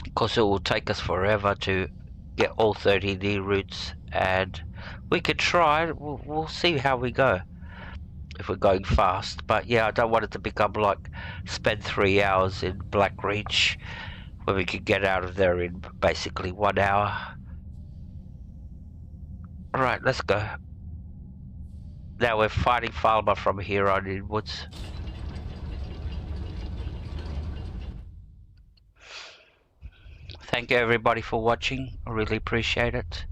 Of course, it will take us forever to get all 30 near routes, and we could try. We'll see how we go if we're going fast. But yeah, I don't want it to become like spend 3 hours in Blackreach when we could get out of there in basically 1 hour. Alright, let's go. Now we're fighting Falmer from here on inwards. Thank you everybody for watching. I really appreciate it.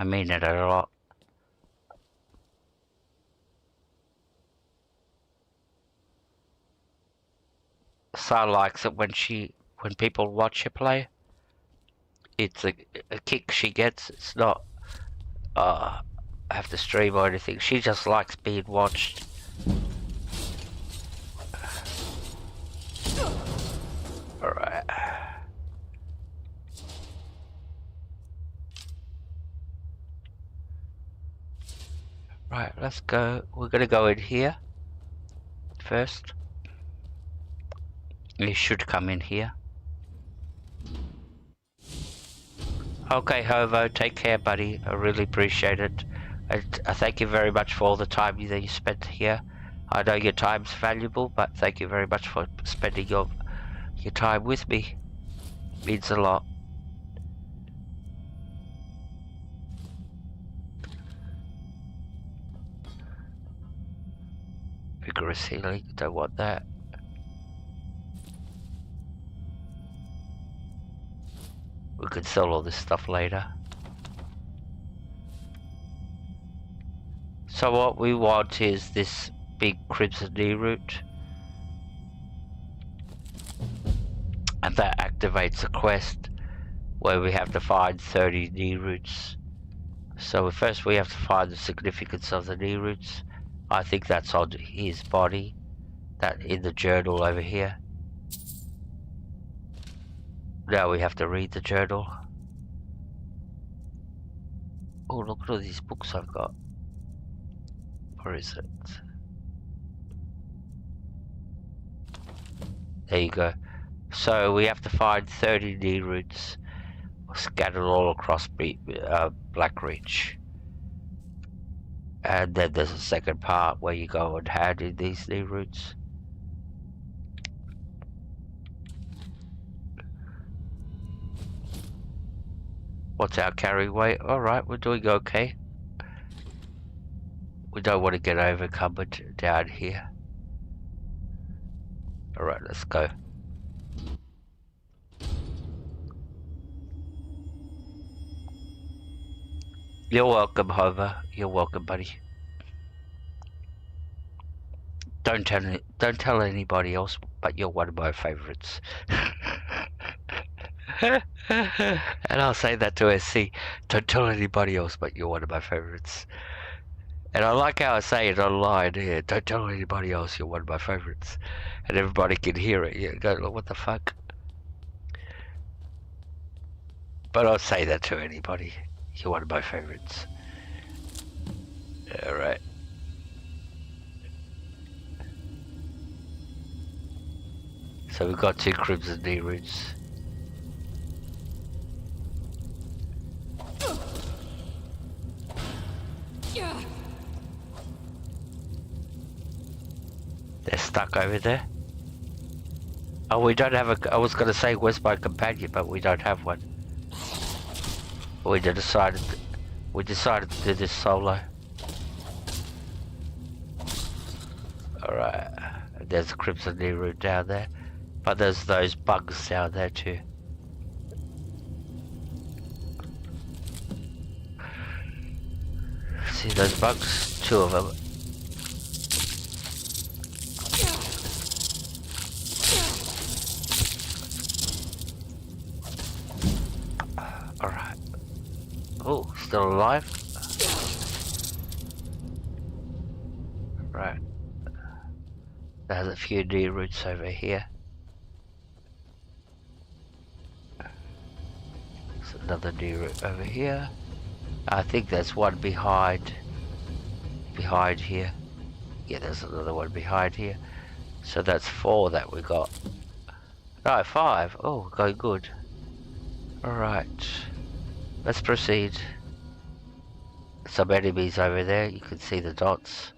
I mean it a lot. Sar likes it when people watch her play. It's a kick she gets. It's not have to stream or anything. She just likes being watched. Alright. Right, let's go. We're gonna go in here first. You should come in here. Okay, Hovo, take care, buddy. I really appreciate it. I thank you very much for all the time that you spent here. I know your time's valuable, but thank you very much for spending your time with me. Means a lot. Vigorous healing, don't want that. We could sell all this stuff later. So what we want is this big Crimson Knee route. And that activates a quest where we have to find 30 knee roots. So first we have to find the significance of the knee roots. I think that's on his body, that in the journal over here. Now we have to read the journal. Oh, look at all these books I've got. Where is it? There you go. So we have to find 30 knee roots scattered all across Blackreach. And then there's a second part where you go and hand in these knee roots. What's our carry weight? Alright, we're doing okay. We don't want to get overcumbered down here. Alright, let's go. You're welcome, Hover. You're welcome, buddy. Don't tell anybody else, but you're one of my favorites. And I'll say that to SC. Don't tell anybody else, but you're one of my favorites. And I like how I say it online here. Don't tell anybody else, you're one of my favorites. And everybody can hear it. You go, what the fuck? But I'll say that to anybody. You're one of my favorites. Alright. So we've got 2 Crimson D roots. They're stuck over there. Oh, we don't have a... I was going to say, where's my companion, but we don't have one. We decided to do this solo. Alright. There's a Crimson D root down there. But there's those bugs down there too. See those bugs? 2 of them. Alright. Oh, still alive? Right. There's a few D roots over here. There's another D root over here. I think there's one behind here. Yeah, there's another one behind here. So that's 4 that we got. No, 5. Oh, going good. Alright. Let's proceed. Some enemies over there. You can see the dots.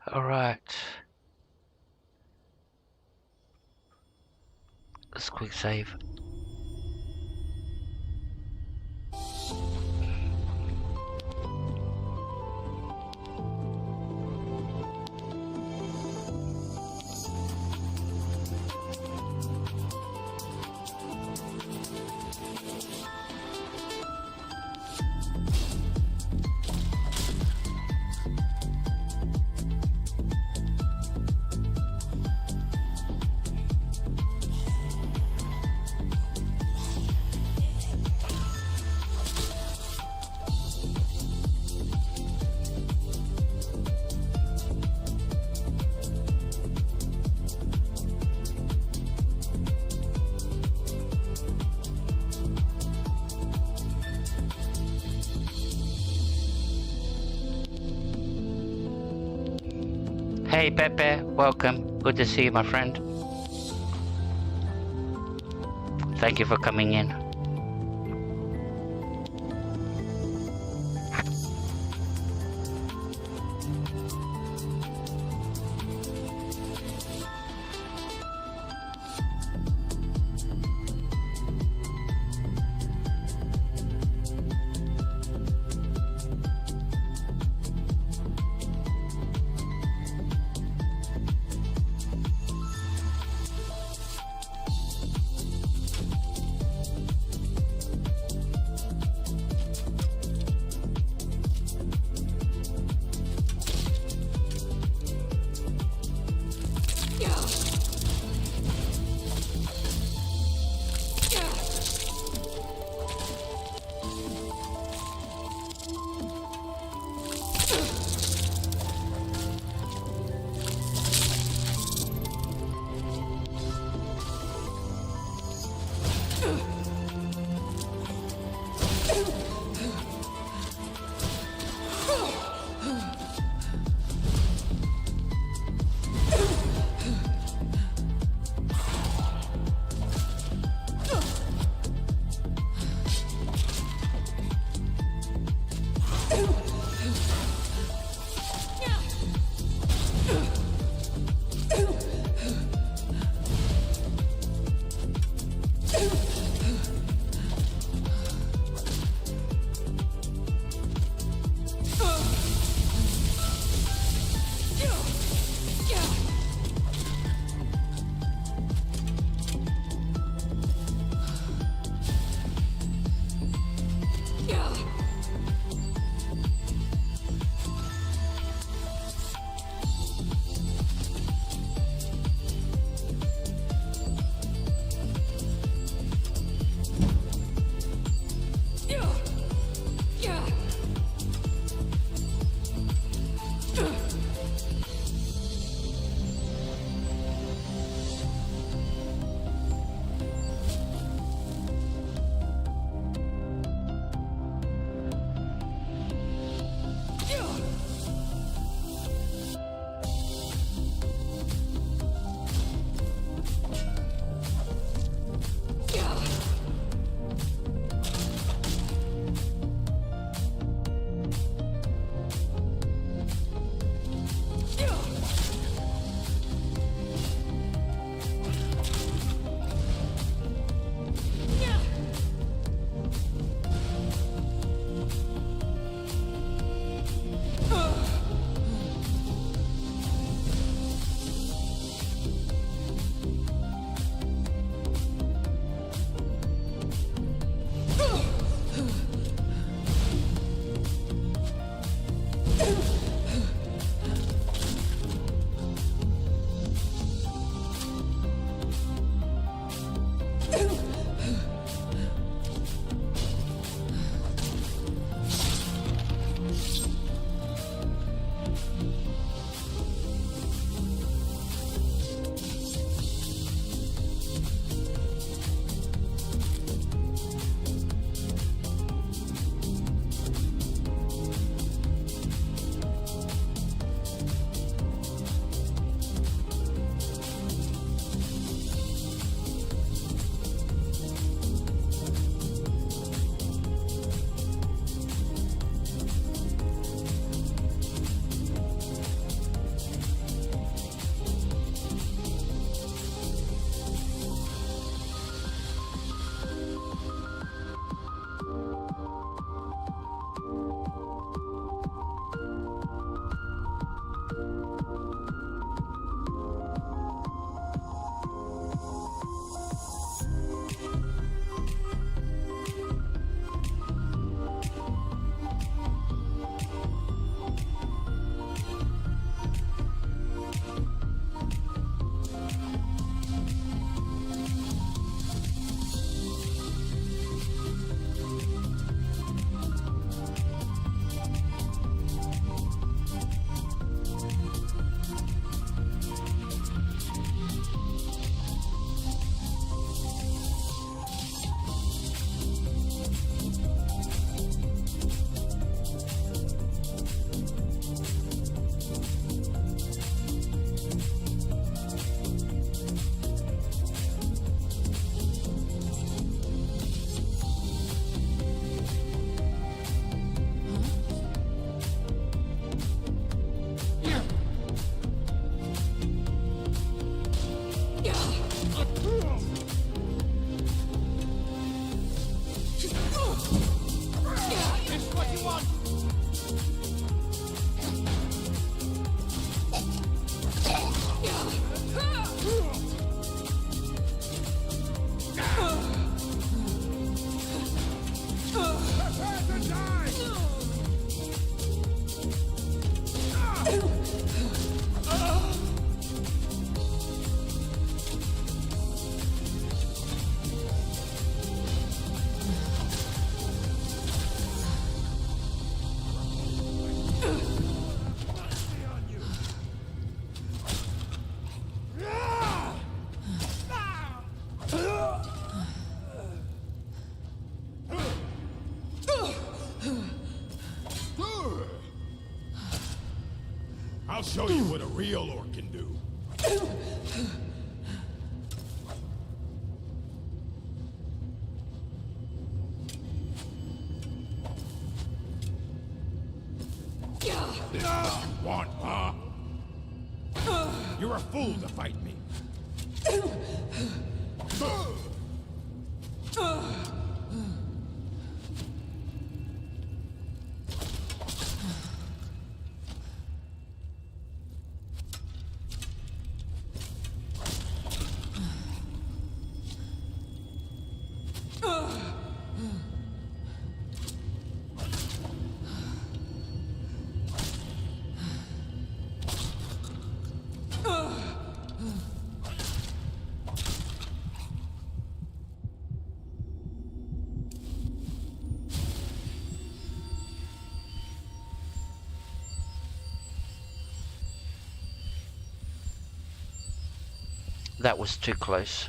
Alright. Let's quick save. Hey Pepe, welcome. Good to see you, my friend. Thank you for coming in. I'll show you what a real orc can do. This is what you want, huh? You're a fool to fight me. That was too close.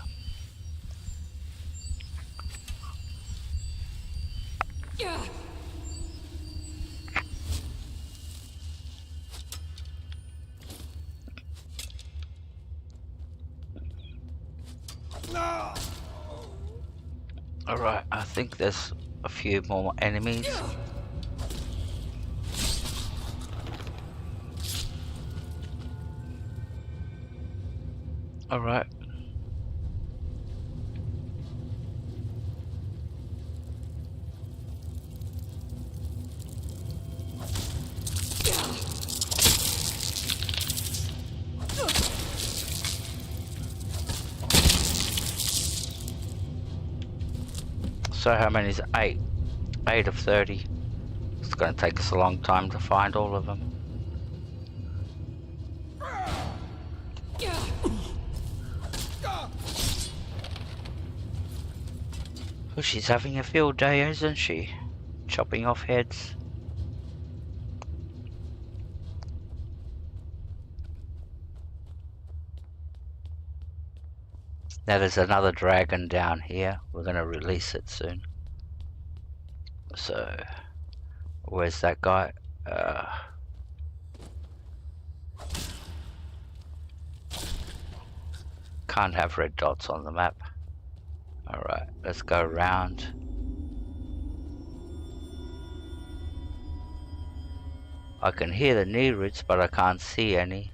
Alright, I think there's a few more enemies. Alright. So how many is it? 8. 8 of 30. It's going to take us a long time to find all of them. Oh, she's having a field day, isn't she? Chopping off heads. Now there's another dragon down here. We're going to release it soon. So, where's that guy? Can't have red dots on the map. Alright, let's go around. I can hear the Nereids, but I can't see any.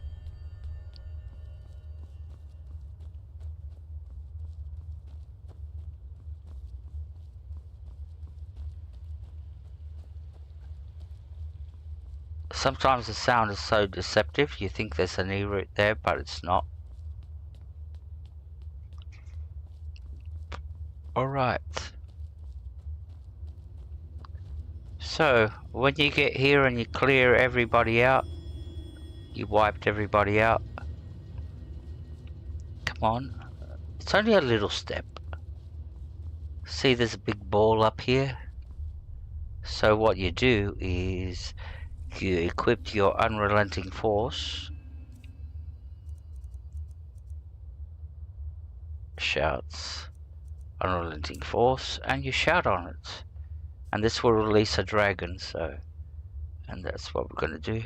Sometimes the sound is so deceptive, you think there's a Nereid there, but it's not. Alright. So, when you get here and you clear everybody out, you wiped everybody out. Come on. It's only a little step. See, there's a big ball up here. So what you do is you equip your unrelenting force. Shouts. Unrelenting force, and you shout on it, and this will release a dragon. So, and that's what we're going to do.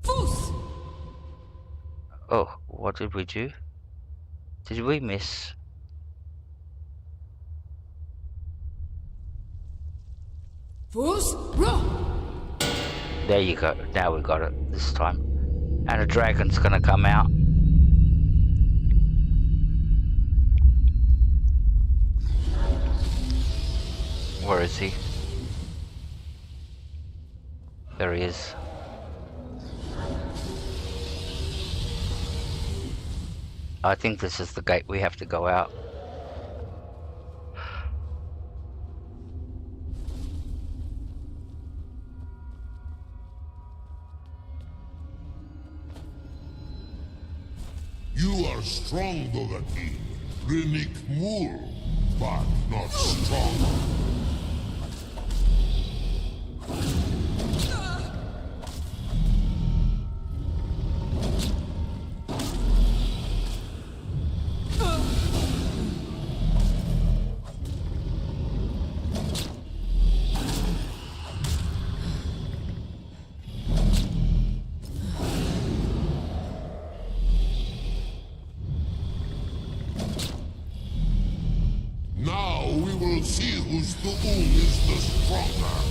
Foos! Oh, what did we do? Did we miss? Foos, run! There you go. Now we got it this time, and a dragon's going to come out. Where is he? There he is. I think this is the gate we have to go out. You are strong, Dovahkiin. Renik Mul, but not strong. see whose Tu'um is the stronger.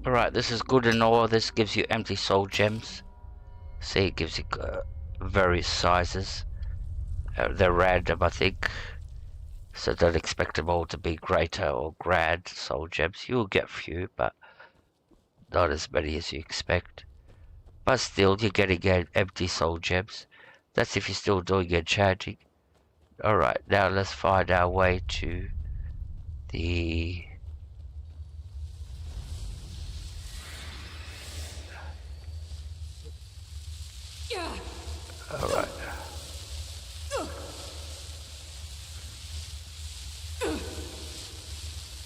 Alright, this is good and all. This gives you empty soul gems. See, it gives you various sizes. They're random, I think. So don't expect them all to be greater or grand soul gems. You'll get few, but not as many as you expect. But still, you're getting empty soul gems. That's if you're still doing enchanting. Alright, now let's find our way to the... Alright.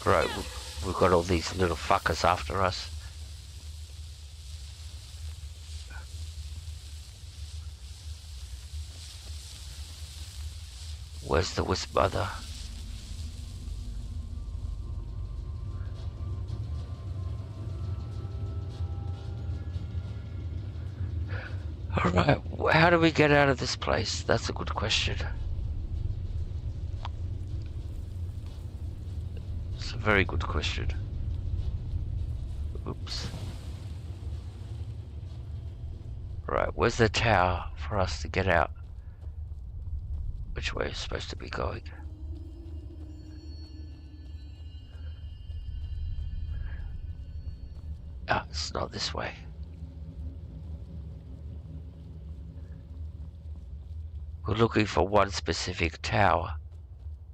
Right, we've got all these little fuckers after us. Where's the Wisp Mother? Alright, how do we get out of this place? That's a good question. It's a very good question. Oops. Right, where's the tower for us to get out? Which way is supposed to be going? Ah, it's not this way. We're looking for one specific tower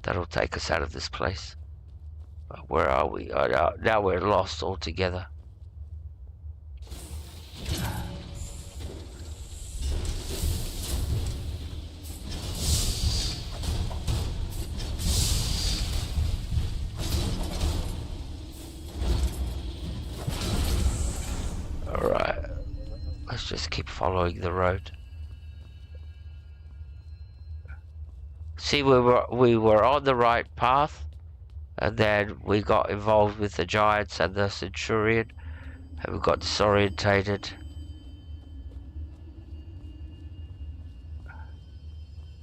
that'll take us out of this place. But where are we? Oh, no, now we're lost altogether. following the road. See, we were on the right path, and then we got involved with the giants and the centurion, and we got disorientated.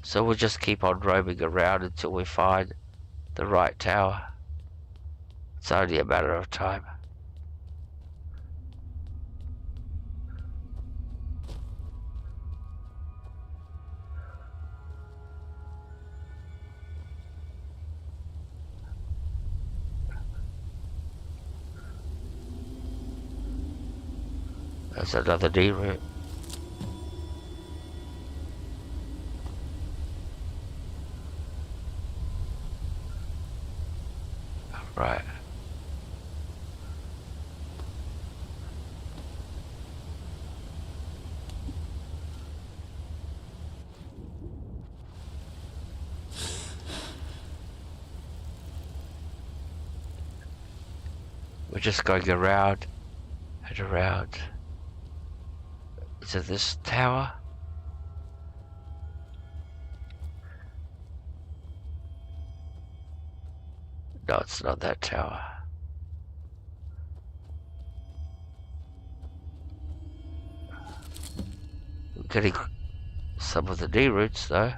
So we'll just keep on roaming around until we find the right tower. It's only a matter of time. There's another D route. Right. We're just going around and around. Is it this tower? No, it's not that tower. We're getting some of the D routes though.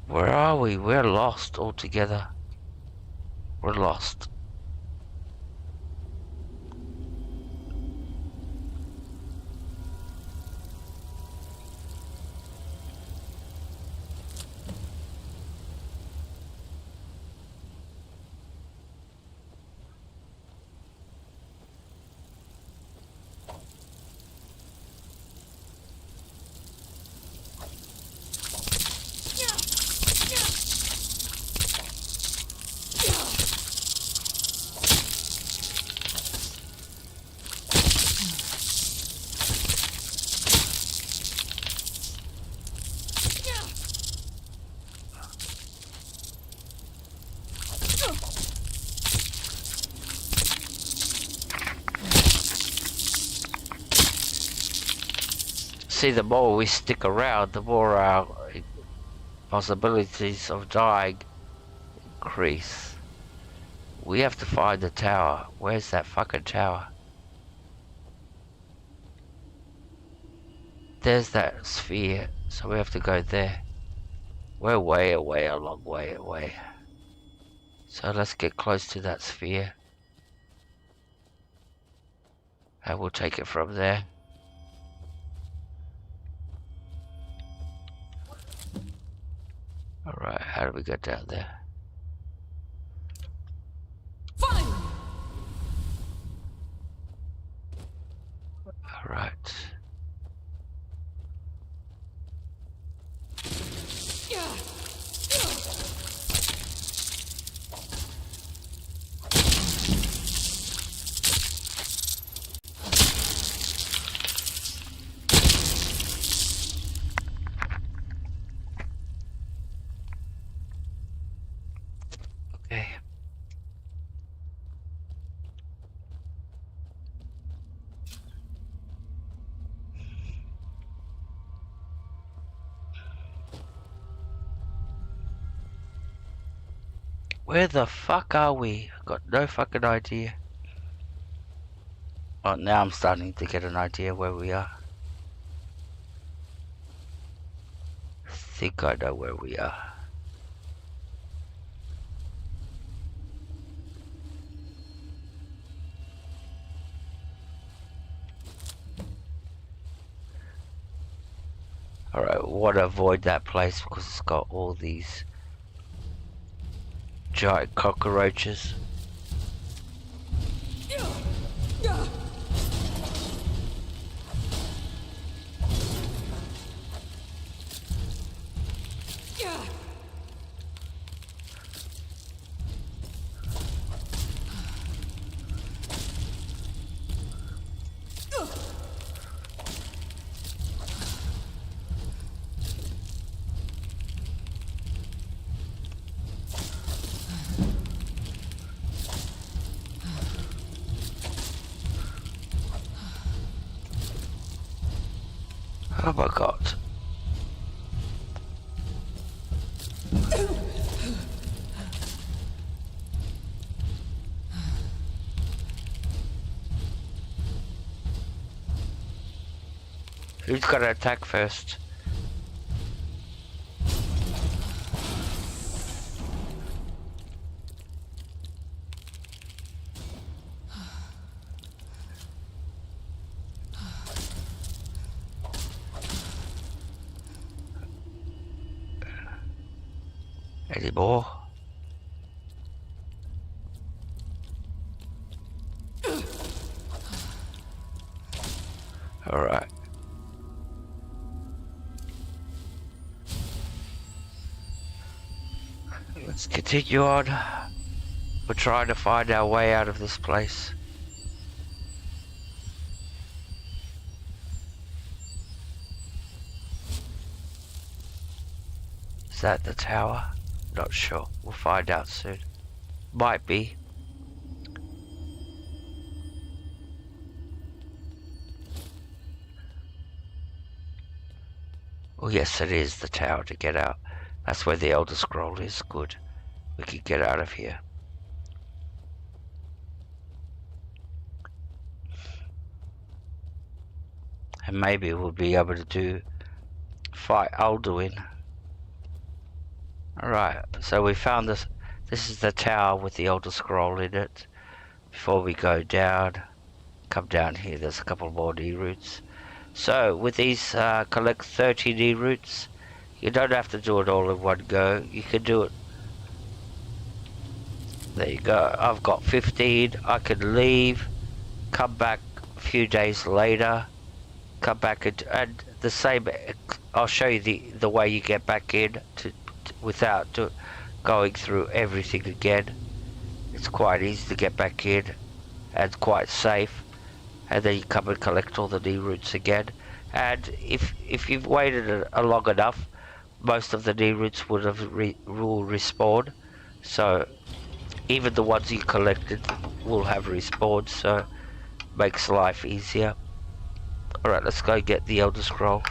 Where are we? We're lost altogether. We're lost. See, the more we stick around, the more our possibilities of dying increase. We have to find the tower. Where's that fucking tower? There's that sphere, so we have to go there. We're way away, a long way away. So let's get close to that sphere. And we'll take it from there. Alright, how do we get down there? Fine. Alright. Okay. Where the fuck are we? I've got no fucking idea. Oh, now I'm starting to get an idea where we are. I think I know where we are. Alright, we want to avoid that place because it's got all these giant cockroaches. Oh my god. Who's gonna attack first? Any more? Alright. Let's continue on. We're trying to find our way out of this place. Is that the tower? Not sure. We'll find out soon. Might be. Oh yes, it is the tower to get out. That's where the Elder Scroll is. Good. We can get out of here. And maybe we'll be able to fight Alduin. Alright, so we found this. This is the tower with the Elder Scroll in it. Before we go down, come down here, there's a couple more D routes. So with these collect 30 D routes. You don't have to do it all in one go. You can do it. There you go. I've got 15. I can leave, come back a few days later, come back and the same. I'll show you the way you get back in without going through everything again. It's quite easy to get back in and quite safe. And then you come and collect all the D routes again. And if you've waited long enough, most of the D routes will respawn. So even the ones you collected will have respawned, so makes life easier. Alright, let's go get the Elder Scroll.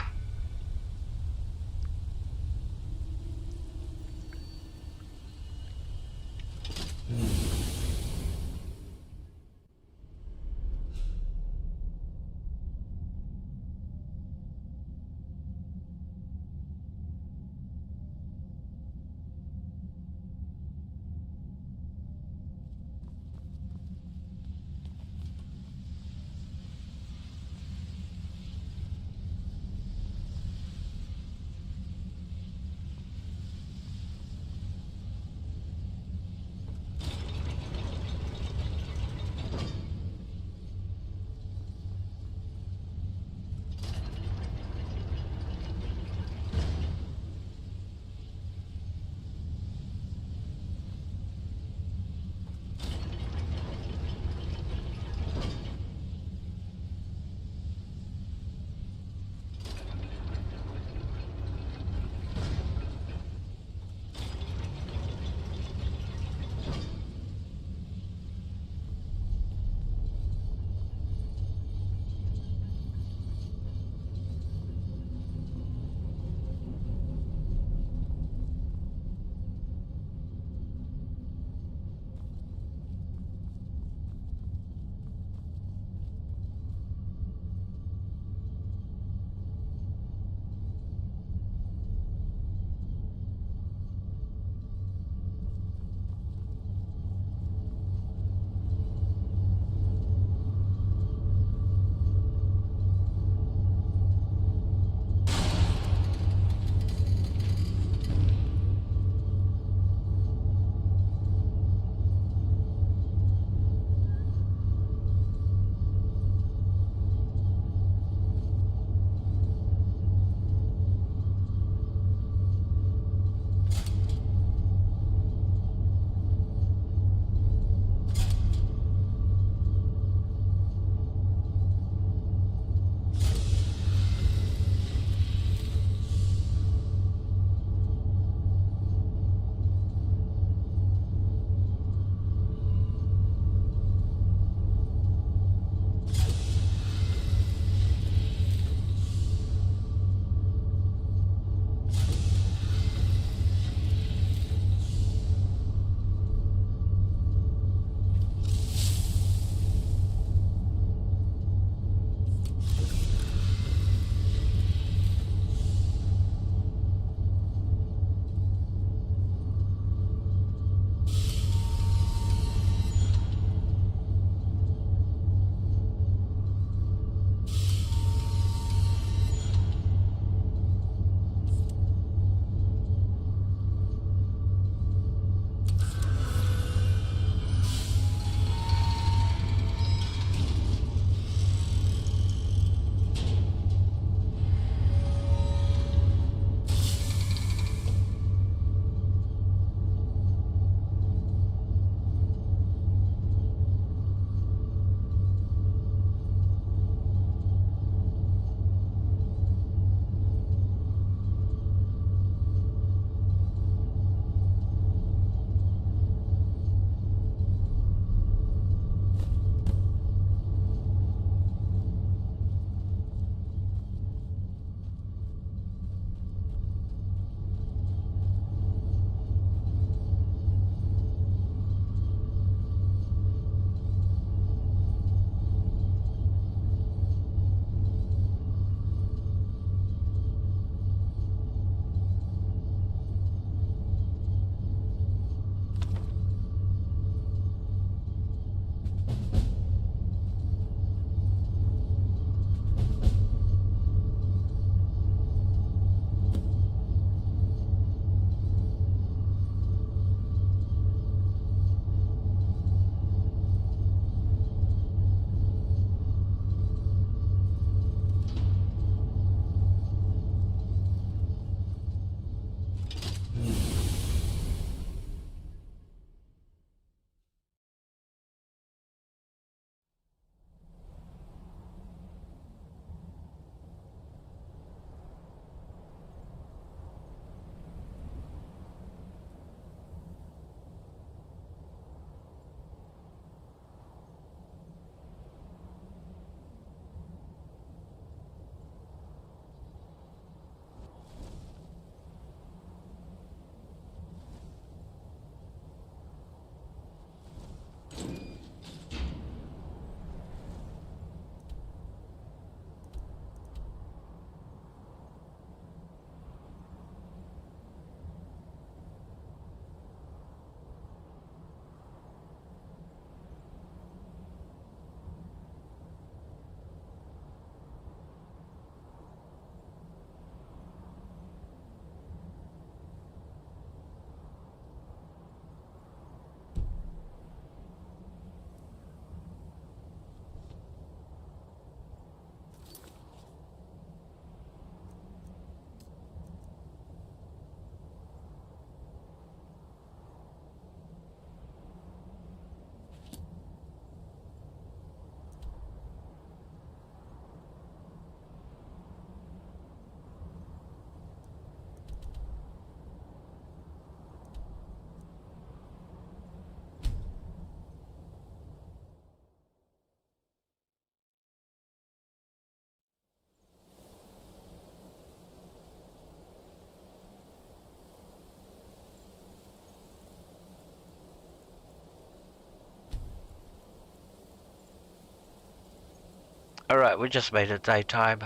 Alright, we just made it daytime.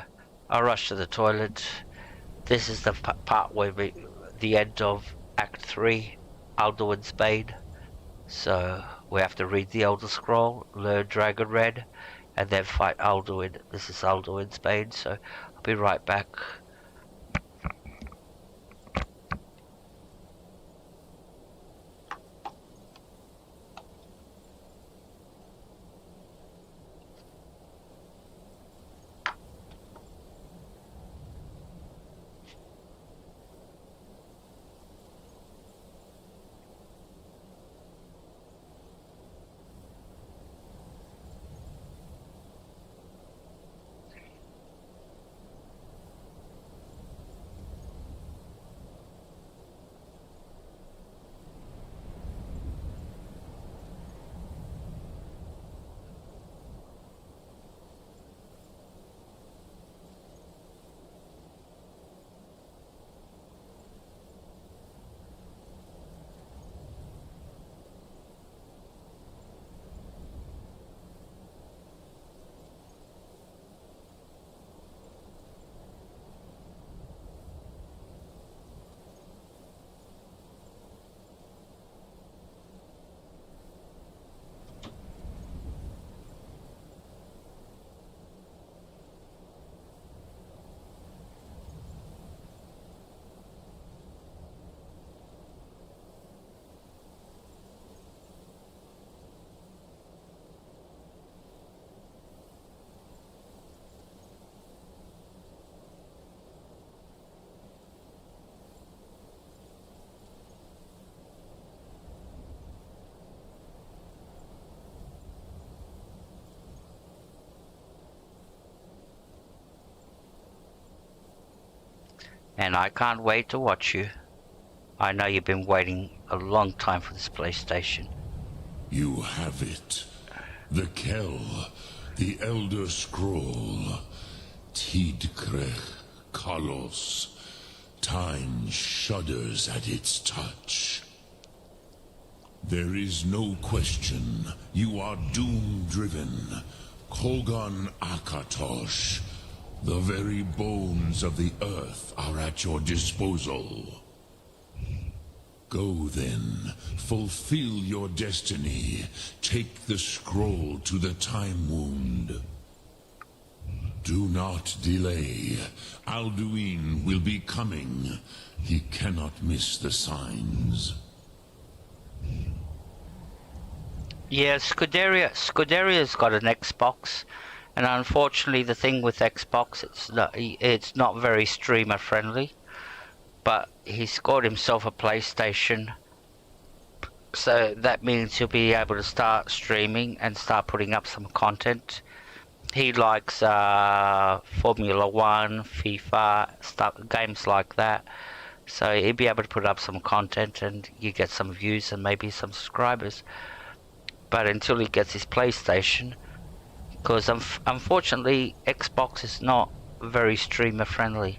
I rushed to the toilet. This is the part where the end of Act 3, Alduin's Bane. So we have to read the Elder Scroll, learn Dragon Red, and then fight Alduin. This is Alduin's Bane, so I'll be right back. And I can't wait to watch you. I know you've been waiting a long time for this PlayStation. You have it. The Kell, the Elder Scroll. Tidkrech Kalos. Time shudders at its touch. There is no question. You are doom-driven. Kogan Akatosh. The very bones of the earth are at your disposal. Go then, fulfill your destiny. Take the scroll to the Time Wound. Do not delay. Alduin will be coming. He cannot miss the signs. Yeah, Scuderia's got an Xbox. And unfortunately, the thing with Xbox, it's not very streamer friendly. But he's got himself a PlayStation, so that means he'll be able to start streaming and start putting up some content. He likes Formula 1, FIFA, games like that. So he'll be able to put up some content and you get some views and maybe some subscribers. But until he gets his PlayStation, because unfortunately Xbox is not very streamer friendly.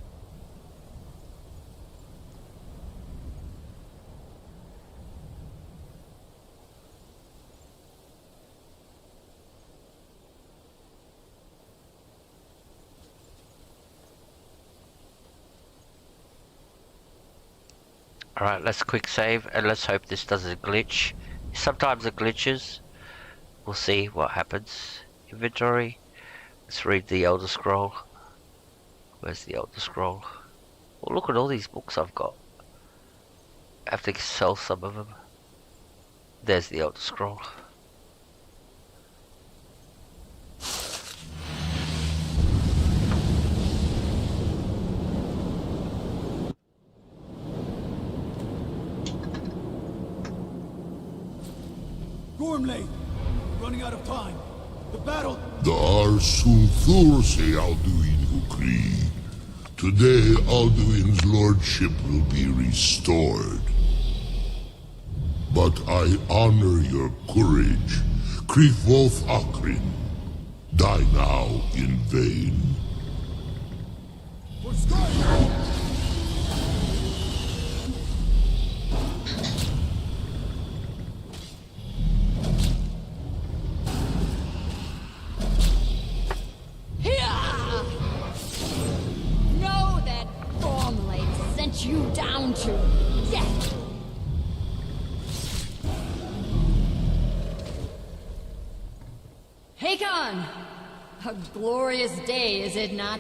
Alright, let's quick save and let's hope this doesn't glitch. Sometimes it glitches. We'll see what happens. Inventory. Let's read the Elder Scroll. Where's the Elder Scroll? Well, look at all these books I've got. I have to sell some of them. There's the Elder Scroll. Gormley! Running out of time. The battle... The Arsunthur say Alduin Ukri. Today, Alduin's lordship will be restored. But I honor your courage. Krifwolf Akrin. Die now in vain. For Skyrim! you down to death! Hakon! A glorious day, is it not?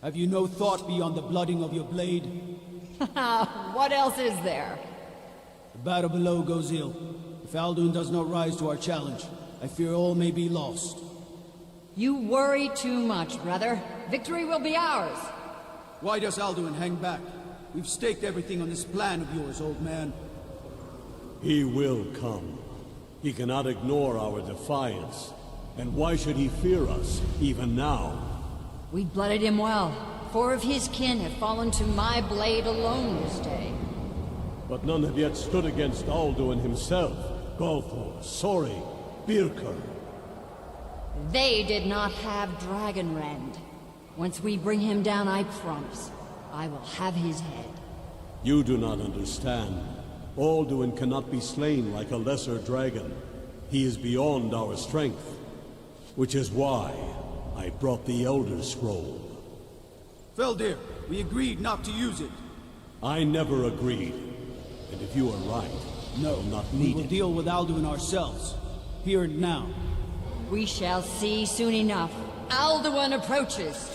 Have you no thought beyond the blooding of your blade? What else is there? The battle below goes ill. If Alduin does not rise to our challenge, I fear all may be lost. You worry too much, brother. Victory will be ours. Why does Alduin hang back? We've staked everything on this plan of yours, old man. He will come. He cannot ignore our defiance. And why should he fear us, even now? We blooded him well. 4 of his kin have fallen to my blade alone this day. But none have yet stood against Alduin himself. Golthor, Sori, Birkir. They did not have Dragonrend. Once we bring him down, I promise, I will have his head. You do not understand. Alduin cannot be slain like a lesser dragon. He is beyond our strength. Which is why I brought the Elder Scroll. Feldir, we agreed not to use it. I never agreed. And if you are right, no, not we needed. will deal with Alduin ourselves. Here and now. We shall see soon enough. Alduin approaches.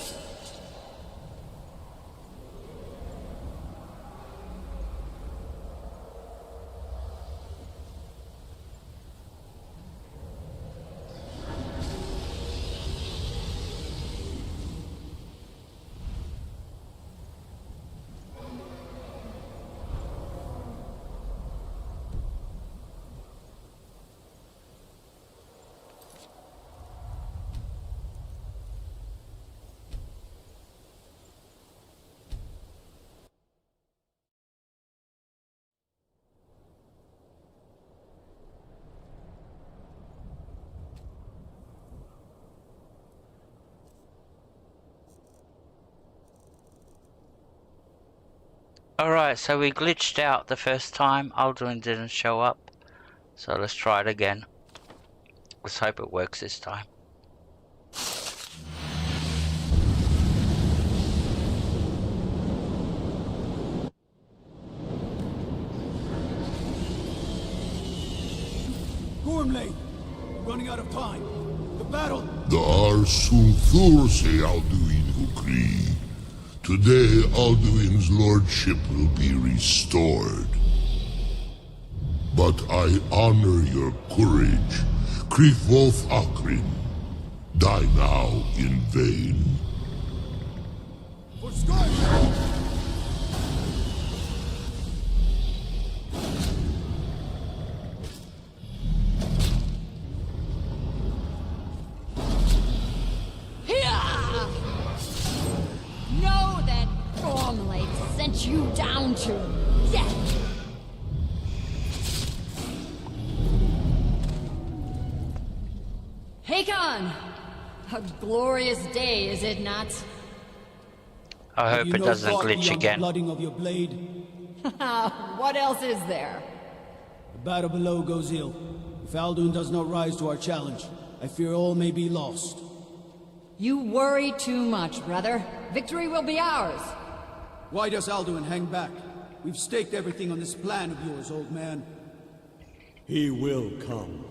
Alright, so we glitched out the first time. Alduin didn't show up. So let's try it again. Let's hope it works this time. Gormley! Running out of time. The battle! The Arsunthur say Alduin Ukri. Today, Alduin's lordship will be restored. But I honor your courage. Krifvolf Akrin. Die now in vain. For Skyrim! Know that Gormlade sent you down to death! Hakon! A glorious day, is it not? I hope it doesn't glitch again. Blooding of your blade? What else is there? The battle below goes ill. If Alduin does not rise to our challenge, I fear all may be lost. You worry too much, brother. Victory will be ours. Why does Alduin hang back? We've staked everything on this plan of yours, old man. He will come.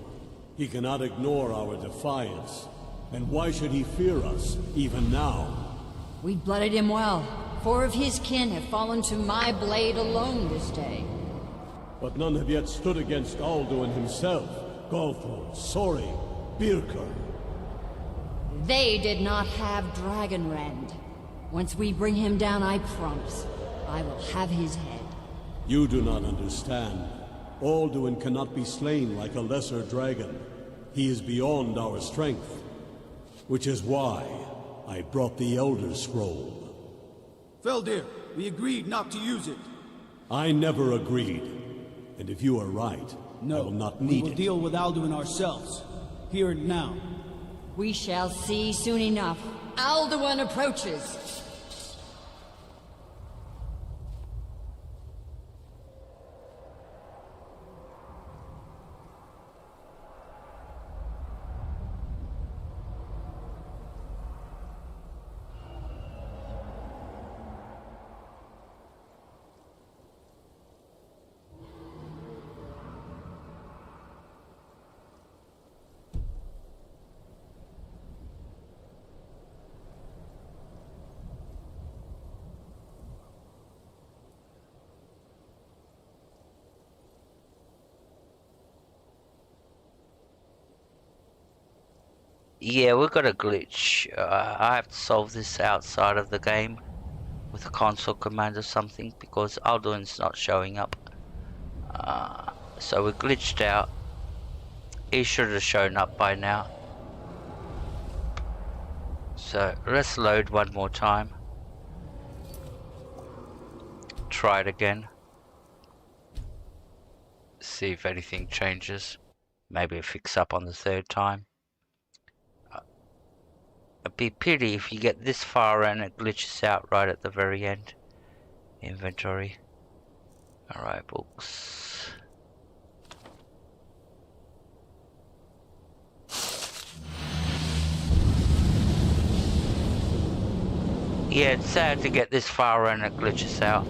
He cannot ignore our defiance. And why should he fear us, even now? We blooded him well. 4 of his kin have fallen to my blade alone this day. But none have yet stood against Alduin himself. Golthor, Sori, Birkir. They did not have Dragonrend. Once we bring him down, I promise, I will have his head. You do not understand. Alduin cannot be slain like a lesser dragon. He is beyond our strength. Which is why I brought the Elder Scroll. Feldir, we agreed not to use it. I never agreed. And if you are right, I will not need we will deal with Alduin ourselves. Here and now. We shall see soon enough. Alduin approaches. Yeah, we've got a glitch. I have to solve this outside of the game with a console command or something because Alduin's not showing up. So we glitched out. He should have shown up by now. So let's load one more time. Try it again. See if anything changes. Maybe it fix up on the third time. It'd be pity if you get this far and it glitches out right at the very end. Inventory. Alright, books. Yeah, it's sad to get this far and it glitches out.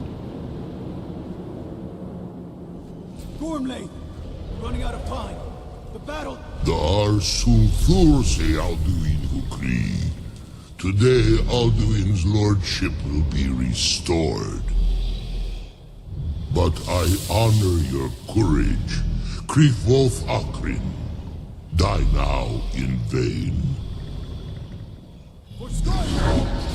Gormley, running out of time. The battle. Dar sulfurse Alduin Hukri. Today Alduin's lordship will be restored. But I honor your courage. Krifwolf Akrin. Die now in vain. For Skyrim!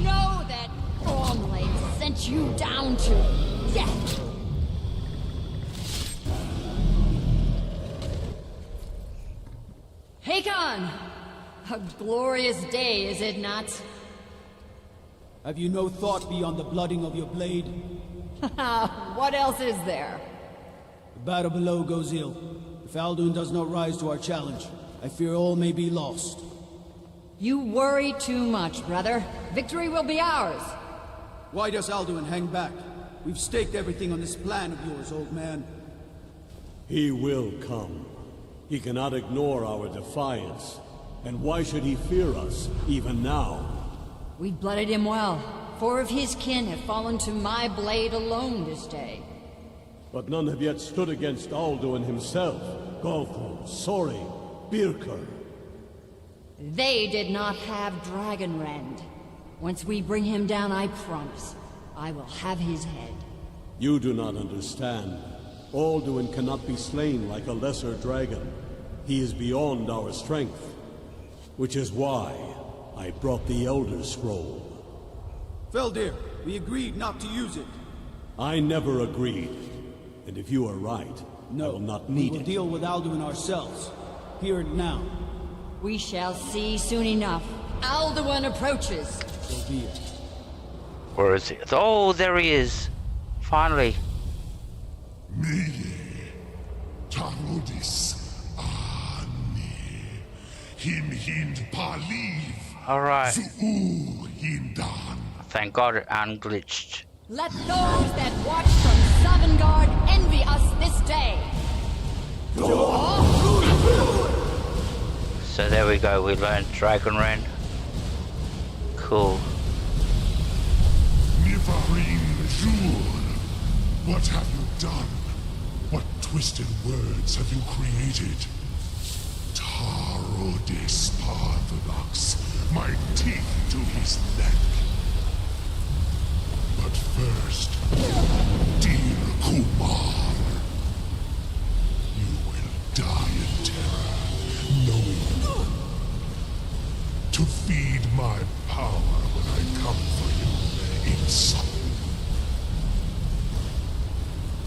Know that Gormley sent you down to death. Hakon! A glorious day, is it not? Have you no thought beyond the blooding of your blade? What else is there? The battle below goes ill. If Alduin does not rise to our challenge, I fear all may be lost. You worry too much, brother. Victory will be ours. Why does Alduin hang back? We've staked everything on this plan of yours, old man. He will come. He cannot ignore our defiance. And why should he fear us, even now? We blooded him well. 4 of his kin have fallen to my blade alone this day. But none have yet stood against Alduin himself. Golthor, Sori, Birker. They did not have Dragonrend. Once we bring him down, I promise, I will have his head. You do not understand. Alduin cannot be slain like a lesser dragon. He is beyond our strength. Which is why I brought the Elder Scroll. Feldir, we agreed not to use it. I never agreed. And if you are right, I will not need we will it. deal with Alduin ourselves. Here and now. We shall see soon enough. Alduin approaches. So be it. Where is he? Oh, there he is. Finally. Tarodis Him hind paliv. Alright. Zu hindan. Thank God it unglitched. Let those that watch from Sovngarde envy us this day. So there we go, we learned Dragonrend. Cool. Nivarin Jur. What have you done? What twisted words have you created? Tarodis Parthenax, my teeth to his neck. But first, dear Kumar, you will die in terror, knowing to feed my power when I come for you in some.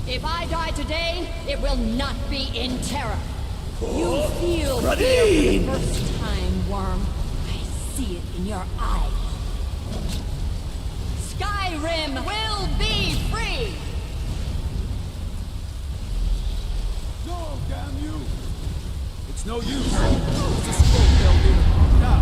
If I die today, it will not be in terror. You feel fear for the first time, Worm. I see it in your eyes. Skyrim will be free! Go, damn you! It's no use. It's a scroll, Feldir. Now!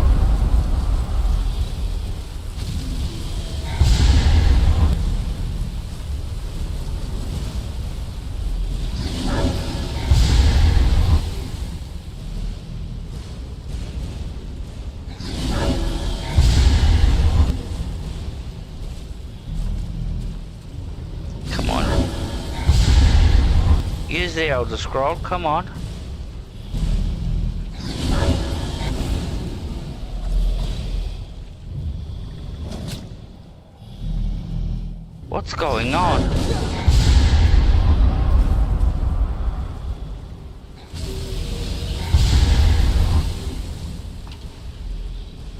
Use the Elder Scroll, come on. What's going on?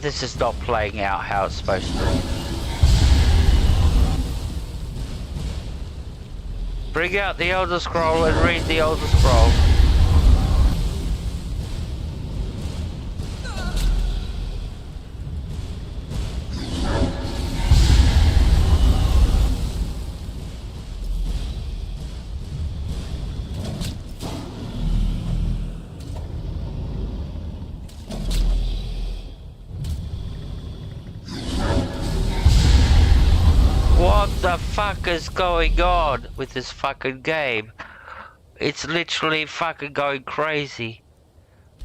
This is not playing out how it's supposed to. Bring out the Elder Scroll and read the Elder Scroll. What the fuck is going on with this fucking game? It's literally fucking going crazy.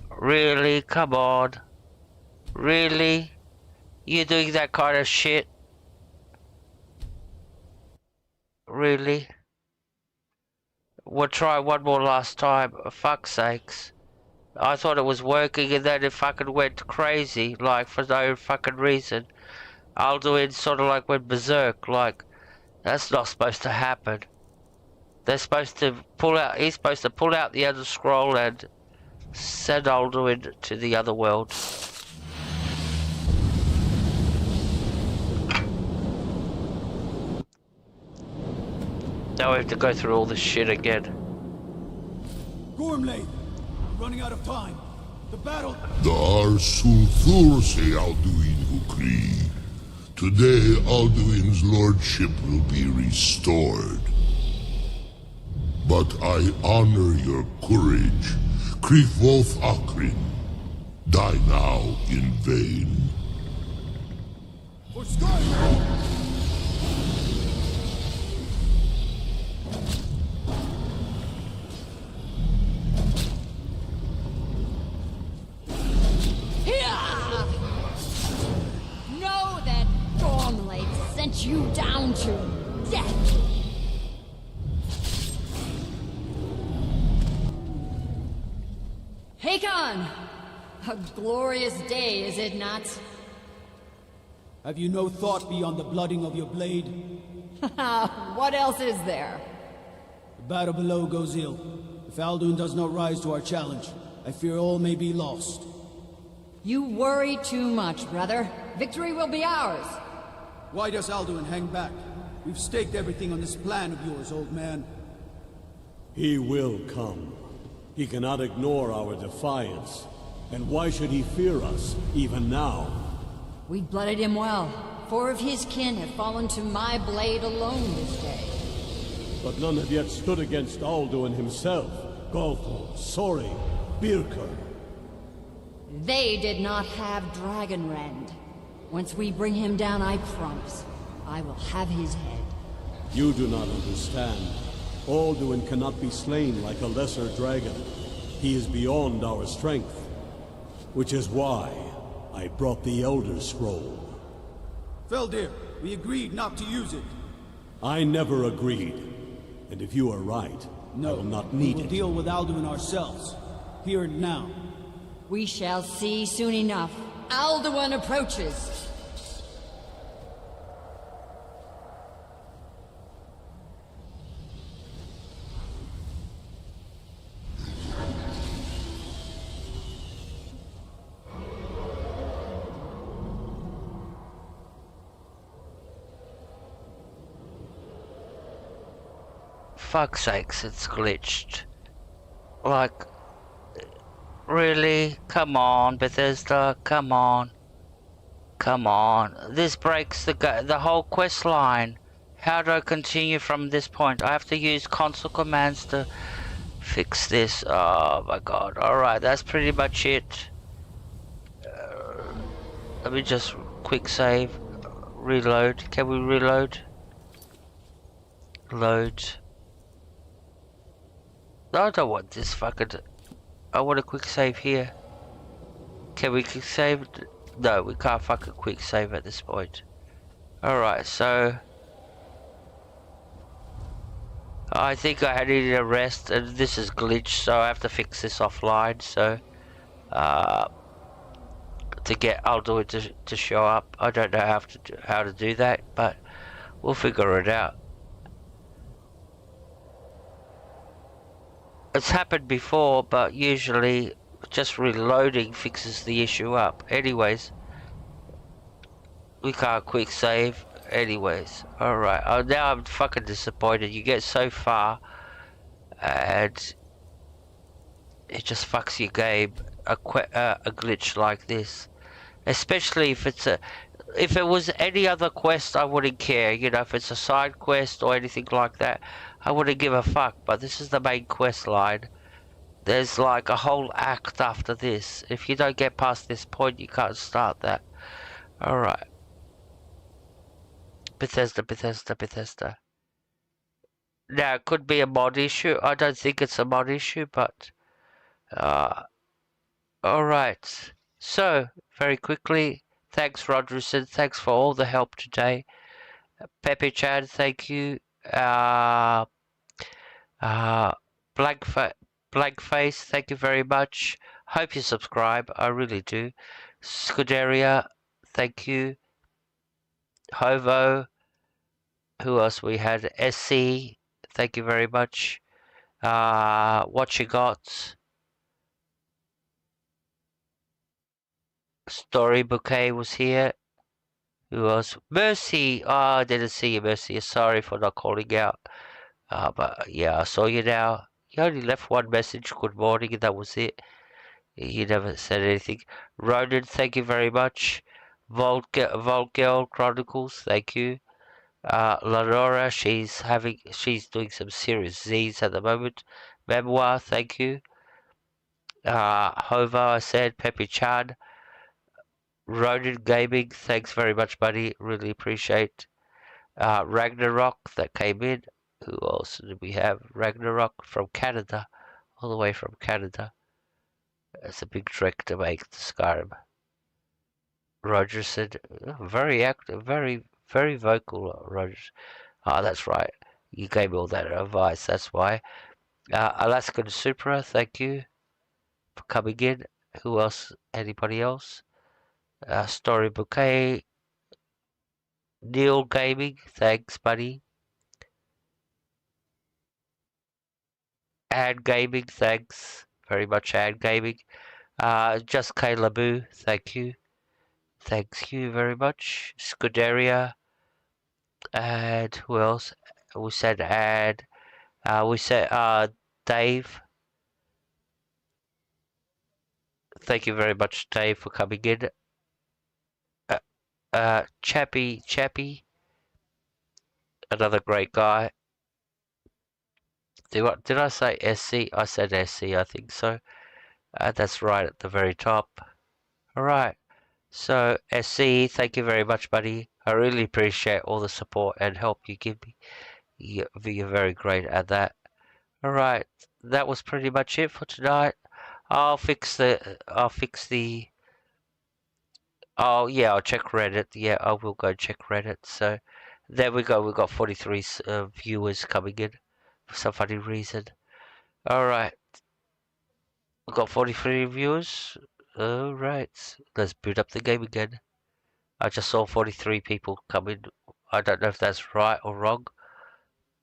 Really? Come on. Really? You doing that kind of shit? Really? We'll try one more last time. For fuck's sakes. I thought it was working and then it fucking went crazy, like for no fucking reason. Alduin sort of like went berserk, like that's not supposed to happen. They're supposed to pull out, he's supposed to pull out the other scroll and send Alduin to the other world. Now we have to go through all this shit again. Gormley, running out of time. The battle. Dar sulfur se Alduin Ukri. Today, Alduin's lordship will be restored. But I honor your courage. Krifwolf Akrin. Die now in vain. For Skyrim! Know that Gormley sent you down to death. Hakon! A glorious day, is it not? Have you no thought beyond the blooding of your blade? What else is there? The battle below goes ill. If Alduin does not rise to our challenge, I fear all may be lost. You worry too much, brother. Victory will be ours. Why does Alduin hang back? We've staked everything on this plan of yours, old man. He will come. He cannot ignore our defiance. And why should he fear us, even now? We blooded him well. 4 of his kin have fallen to my blade alone this day. But none have yet stood against Alduin himself. Golthor, Sori, Birker. They did not have Dragonrend. Once we bring him down, I promise, I will have his head. You do not understand. Alduin cannot be slain like a lesser dragon. He is beyond our strength. Which is why I brought the Elder Scroll. Feldir, we agreed not to use it. I never agreed. And if you are right, I will not need we will deal with Alduin ourselves. Here and now. We shall see soon enough. Alduin approaches. Fuck's sakes, it's glitched. Like, really? Come on, Bethesda, come on. Come on. This breaks the whole quest line. How do I continue from this point? I have to use console commands to fix this. Oh my god. Alright, that's pretty much it. Let me just quick save. Reload. Can we reload? Load. I don't want this fucking... I want a quick save here. Can we quick save? No, we can't fucking quick save at this point. Alright, so... I think I needed a rest and this is glitched, so I have to fix this offline, so... to get Alduin to show up. I don't know how to do that, but we'll figure it out. It's happened before, but usually just reloading fixes the issue up. Anyways, we can't quick save. Anyways, alright. Oh, now I'm fucking disappointed. You get so far, and it just fucks your game. A glitch like this. Especially if it's if it was any other quest, I wouldn't care. You know, if it's a side quest or anything like that, I wouldn't give a fuck. But this is the main quest line. There's like a whole act after this. If you don't get past this point, you can't start that. Alright. Bethesda, Bethesda, Bethesda. Now, it could be a mod issue. I don't think it's a mod issue, but... Alright. So, very quickly, thanks Rodgerson. Thanks for all the help today. Pepe Chan, thank you. Blank Face, thank you very much. Hope you subscribe, I really do. Scuderia, thank you. Hovo, who else we had? SC, thank you very much. What you got? Story Bouquet was here. Who else? Mercy, oh, I didn't see you, Mercy. Sorry for not calling out. But yeah, I saw you now. You only left one message, good morning, and that was it. You never said anything. Ronan, thank you very much. Vault Girl Chronicles, thank you. Lenora, she's doing some serious Z's at the moment. Memoir, thank you. Hova, I said. Pepe Chan. Ronan Gaming, thanks very much, buddy. Really appreciate. Ragnarok, that came in. Who else did we have? Ragnarok from Canada. All the way from Canada. It's a big trick to make the Skyrim. Roger said, very active, very vocal, Roger. Ah, that's right. You gave me all that advice, that's why. Alaskan Supra, thank you for coming in. Who else? Anybody else? Story Bouquet. Neil Gaming, thanks, buddy. Ad Gaming, thanks very much, Ad Gaming. Just K Laboo, thank you. Thanks you very much. Scuderia. And who else? We said Ad. We said Dave. Thank you very much, Dave, for coming in. Chappy. Another great guy. Did I say SC? I said SC, I think so. That's right at the very top. Alright. So, SC, thank you very much, buddy. I really appreciate all the support and help you give me. You're very great at that. Alright, that was pretty much it for tonight. I'll fix the... Oh, yeah, I'll check Reddit. Yeah, I will go check Reddit. So, there we go. We've got 43 viewers coming in for some funny reason. Alright. We've got 43 viewers. Alright. Let's boot up the game again. I just saw 43 people come in. I don't know if that's right or wrong.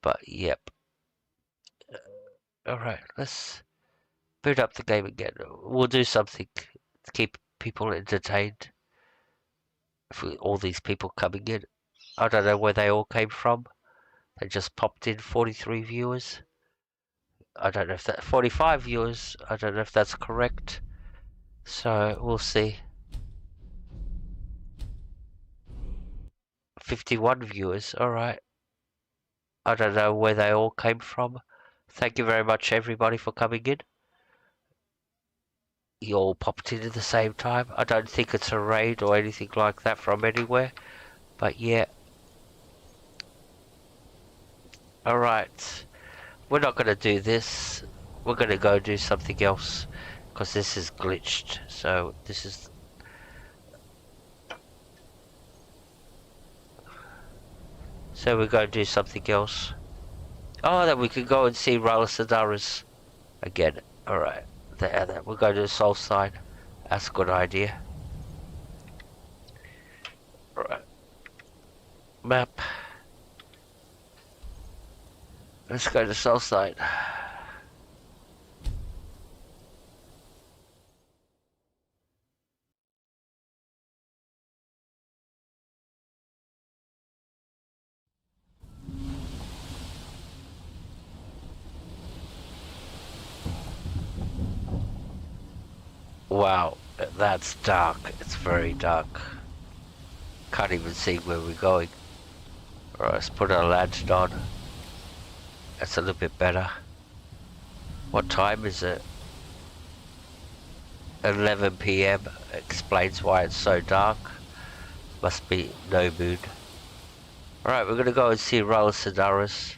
But, yep. Alright, let's boot up the game again. We'll do something to keep people entertained. For all these people coming in. I don't know where they all came from. They just popped in 43 viewers. I don't know if that 45 viewers. I don't know if that's correct. So we'll see. 51 viewers. Alright. I don't know where they all came from. Thank you very much, everybody, for coming in. You all popped in at the same time. I don't think it's a raid or anything like that from anywhere. But yeah. Alright. We're not going to do this. We're going to go do something else. Because this is glitched. So this is... So we're going to do something else. Oh, then we could go and see Ralasadara's again. Alright. There. We'll go to the south side. That's a good idea. Alright. Map. Let's go to the south side. Wow, that's dark. It's very dark. Can't even see where we're going. Alright, let's put our lantern on. That's a little bit better. What time is it? 11 PM. Explains why it's so dark. Must be no moon. Alright, we're gonna go and see Rallis and Aris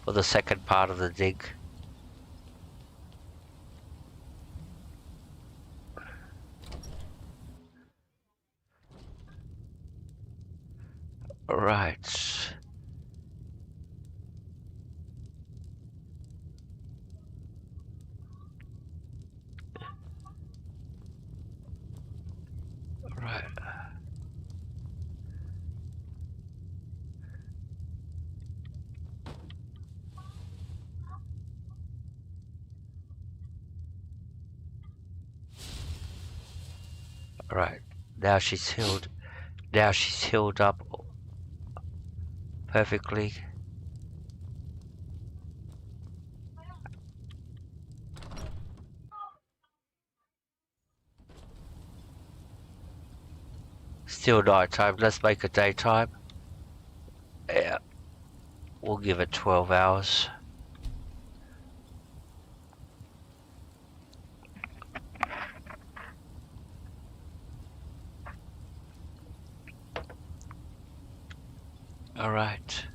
for the second part of the dig. Alright. Right. Right. Now she's healed. Now she's healed up perfectly. Still nighttime. Let's make it daytime. Yeah. We'll give it 12 hours. All right.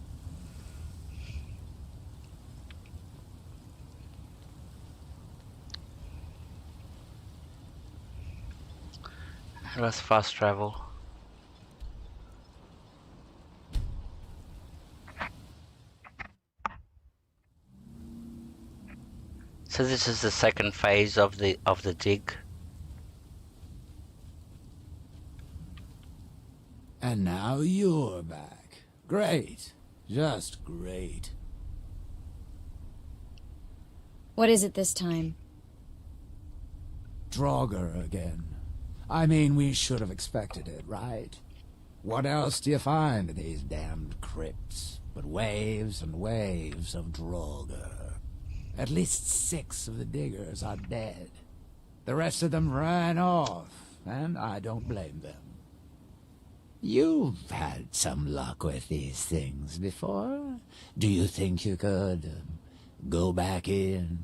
Let's fast travel. So this is the second phase of the dig. And now you're back. Great. Just great. What is it this time? Draugr again. I mean, we should have expected it, right? What else do you find in these damned crypts but waves and waves of Draugr? At least 6 of the diggers are dead. The rest of them ran off, and I don't blame them. You've had some luck with these things before. Do you think you could go back in,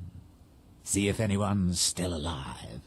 see if anyone's still alive?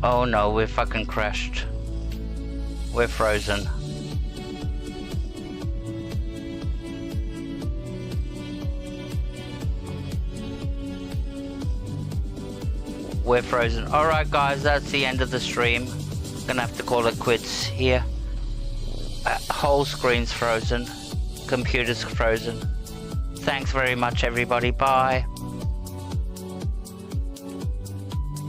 Oh no, we're fucking crashed. We're frozen. We're frozen. Alright guys, that's the end of the stream. Gonna have to call it quits here. Whole screen's frozen. Computer's frozen. Thanks very much everybody. Bye.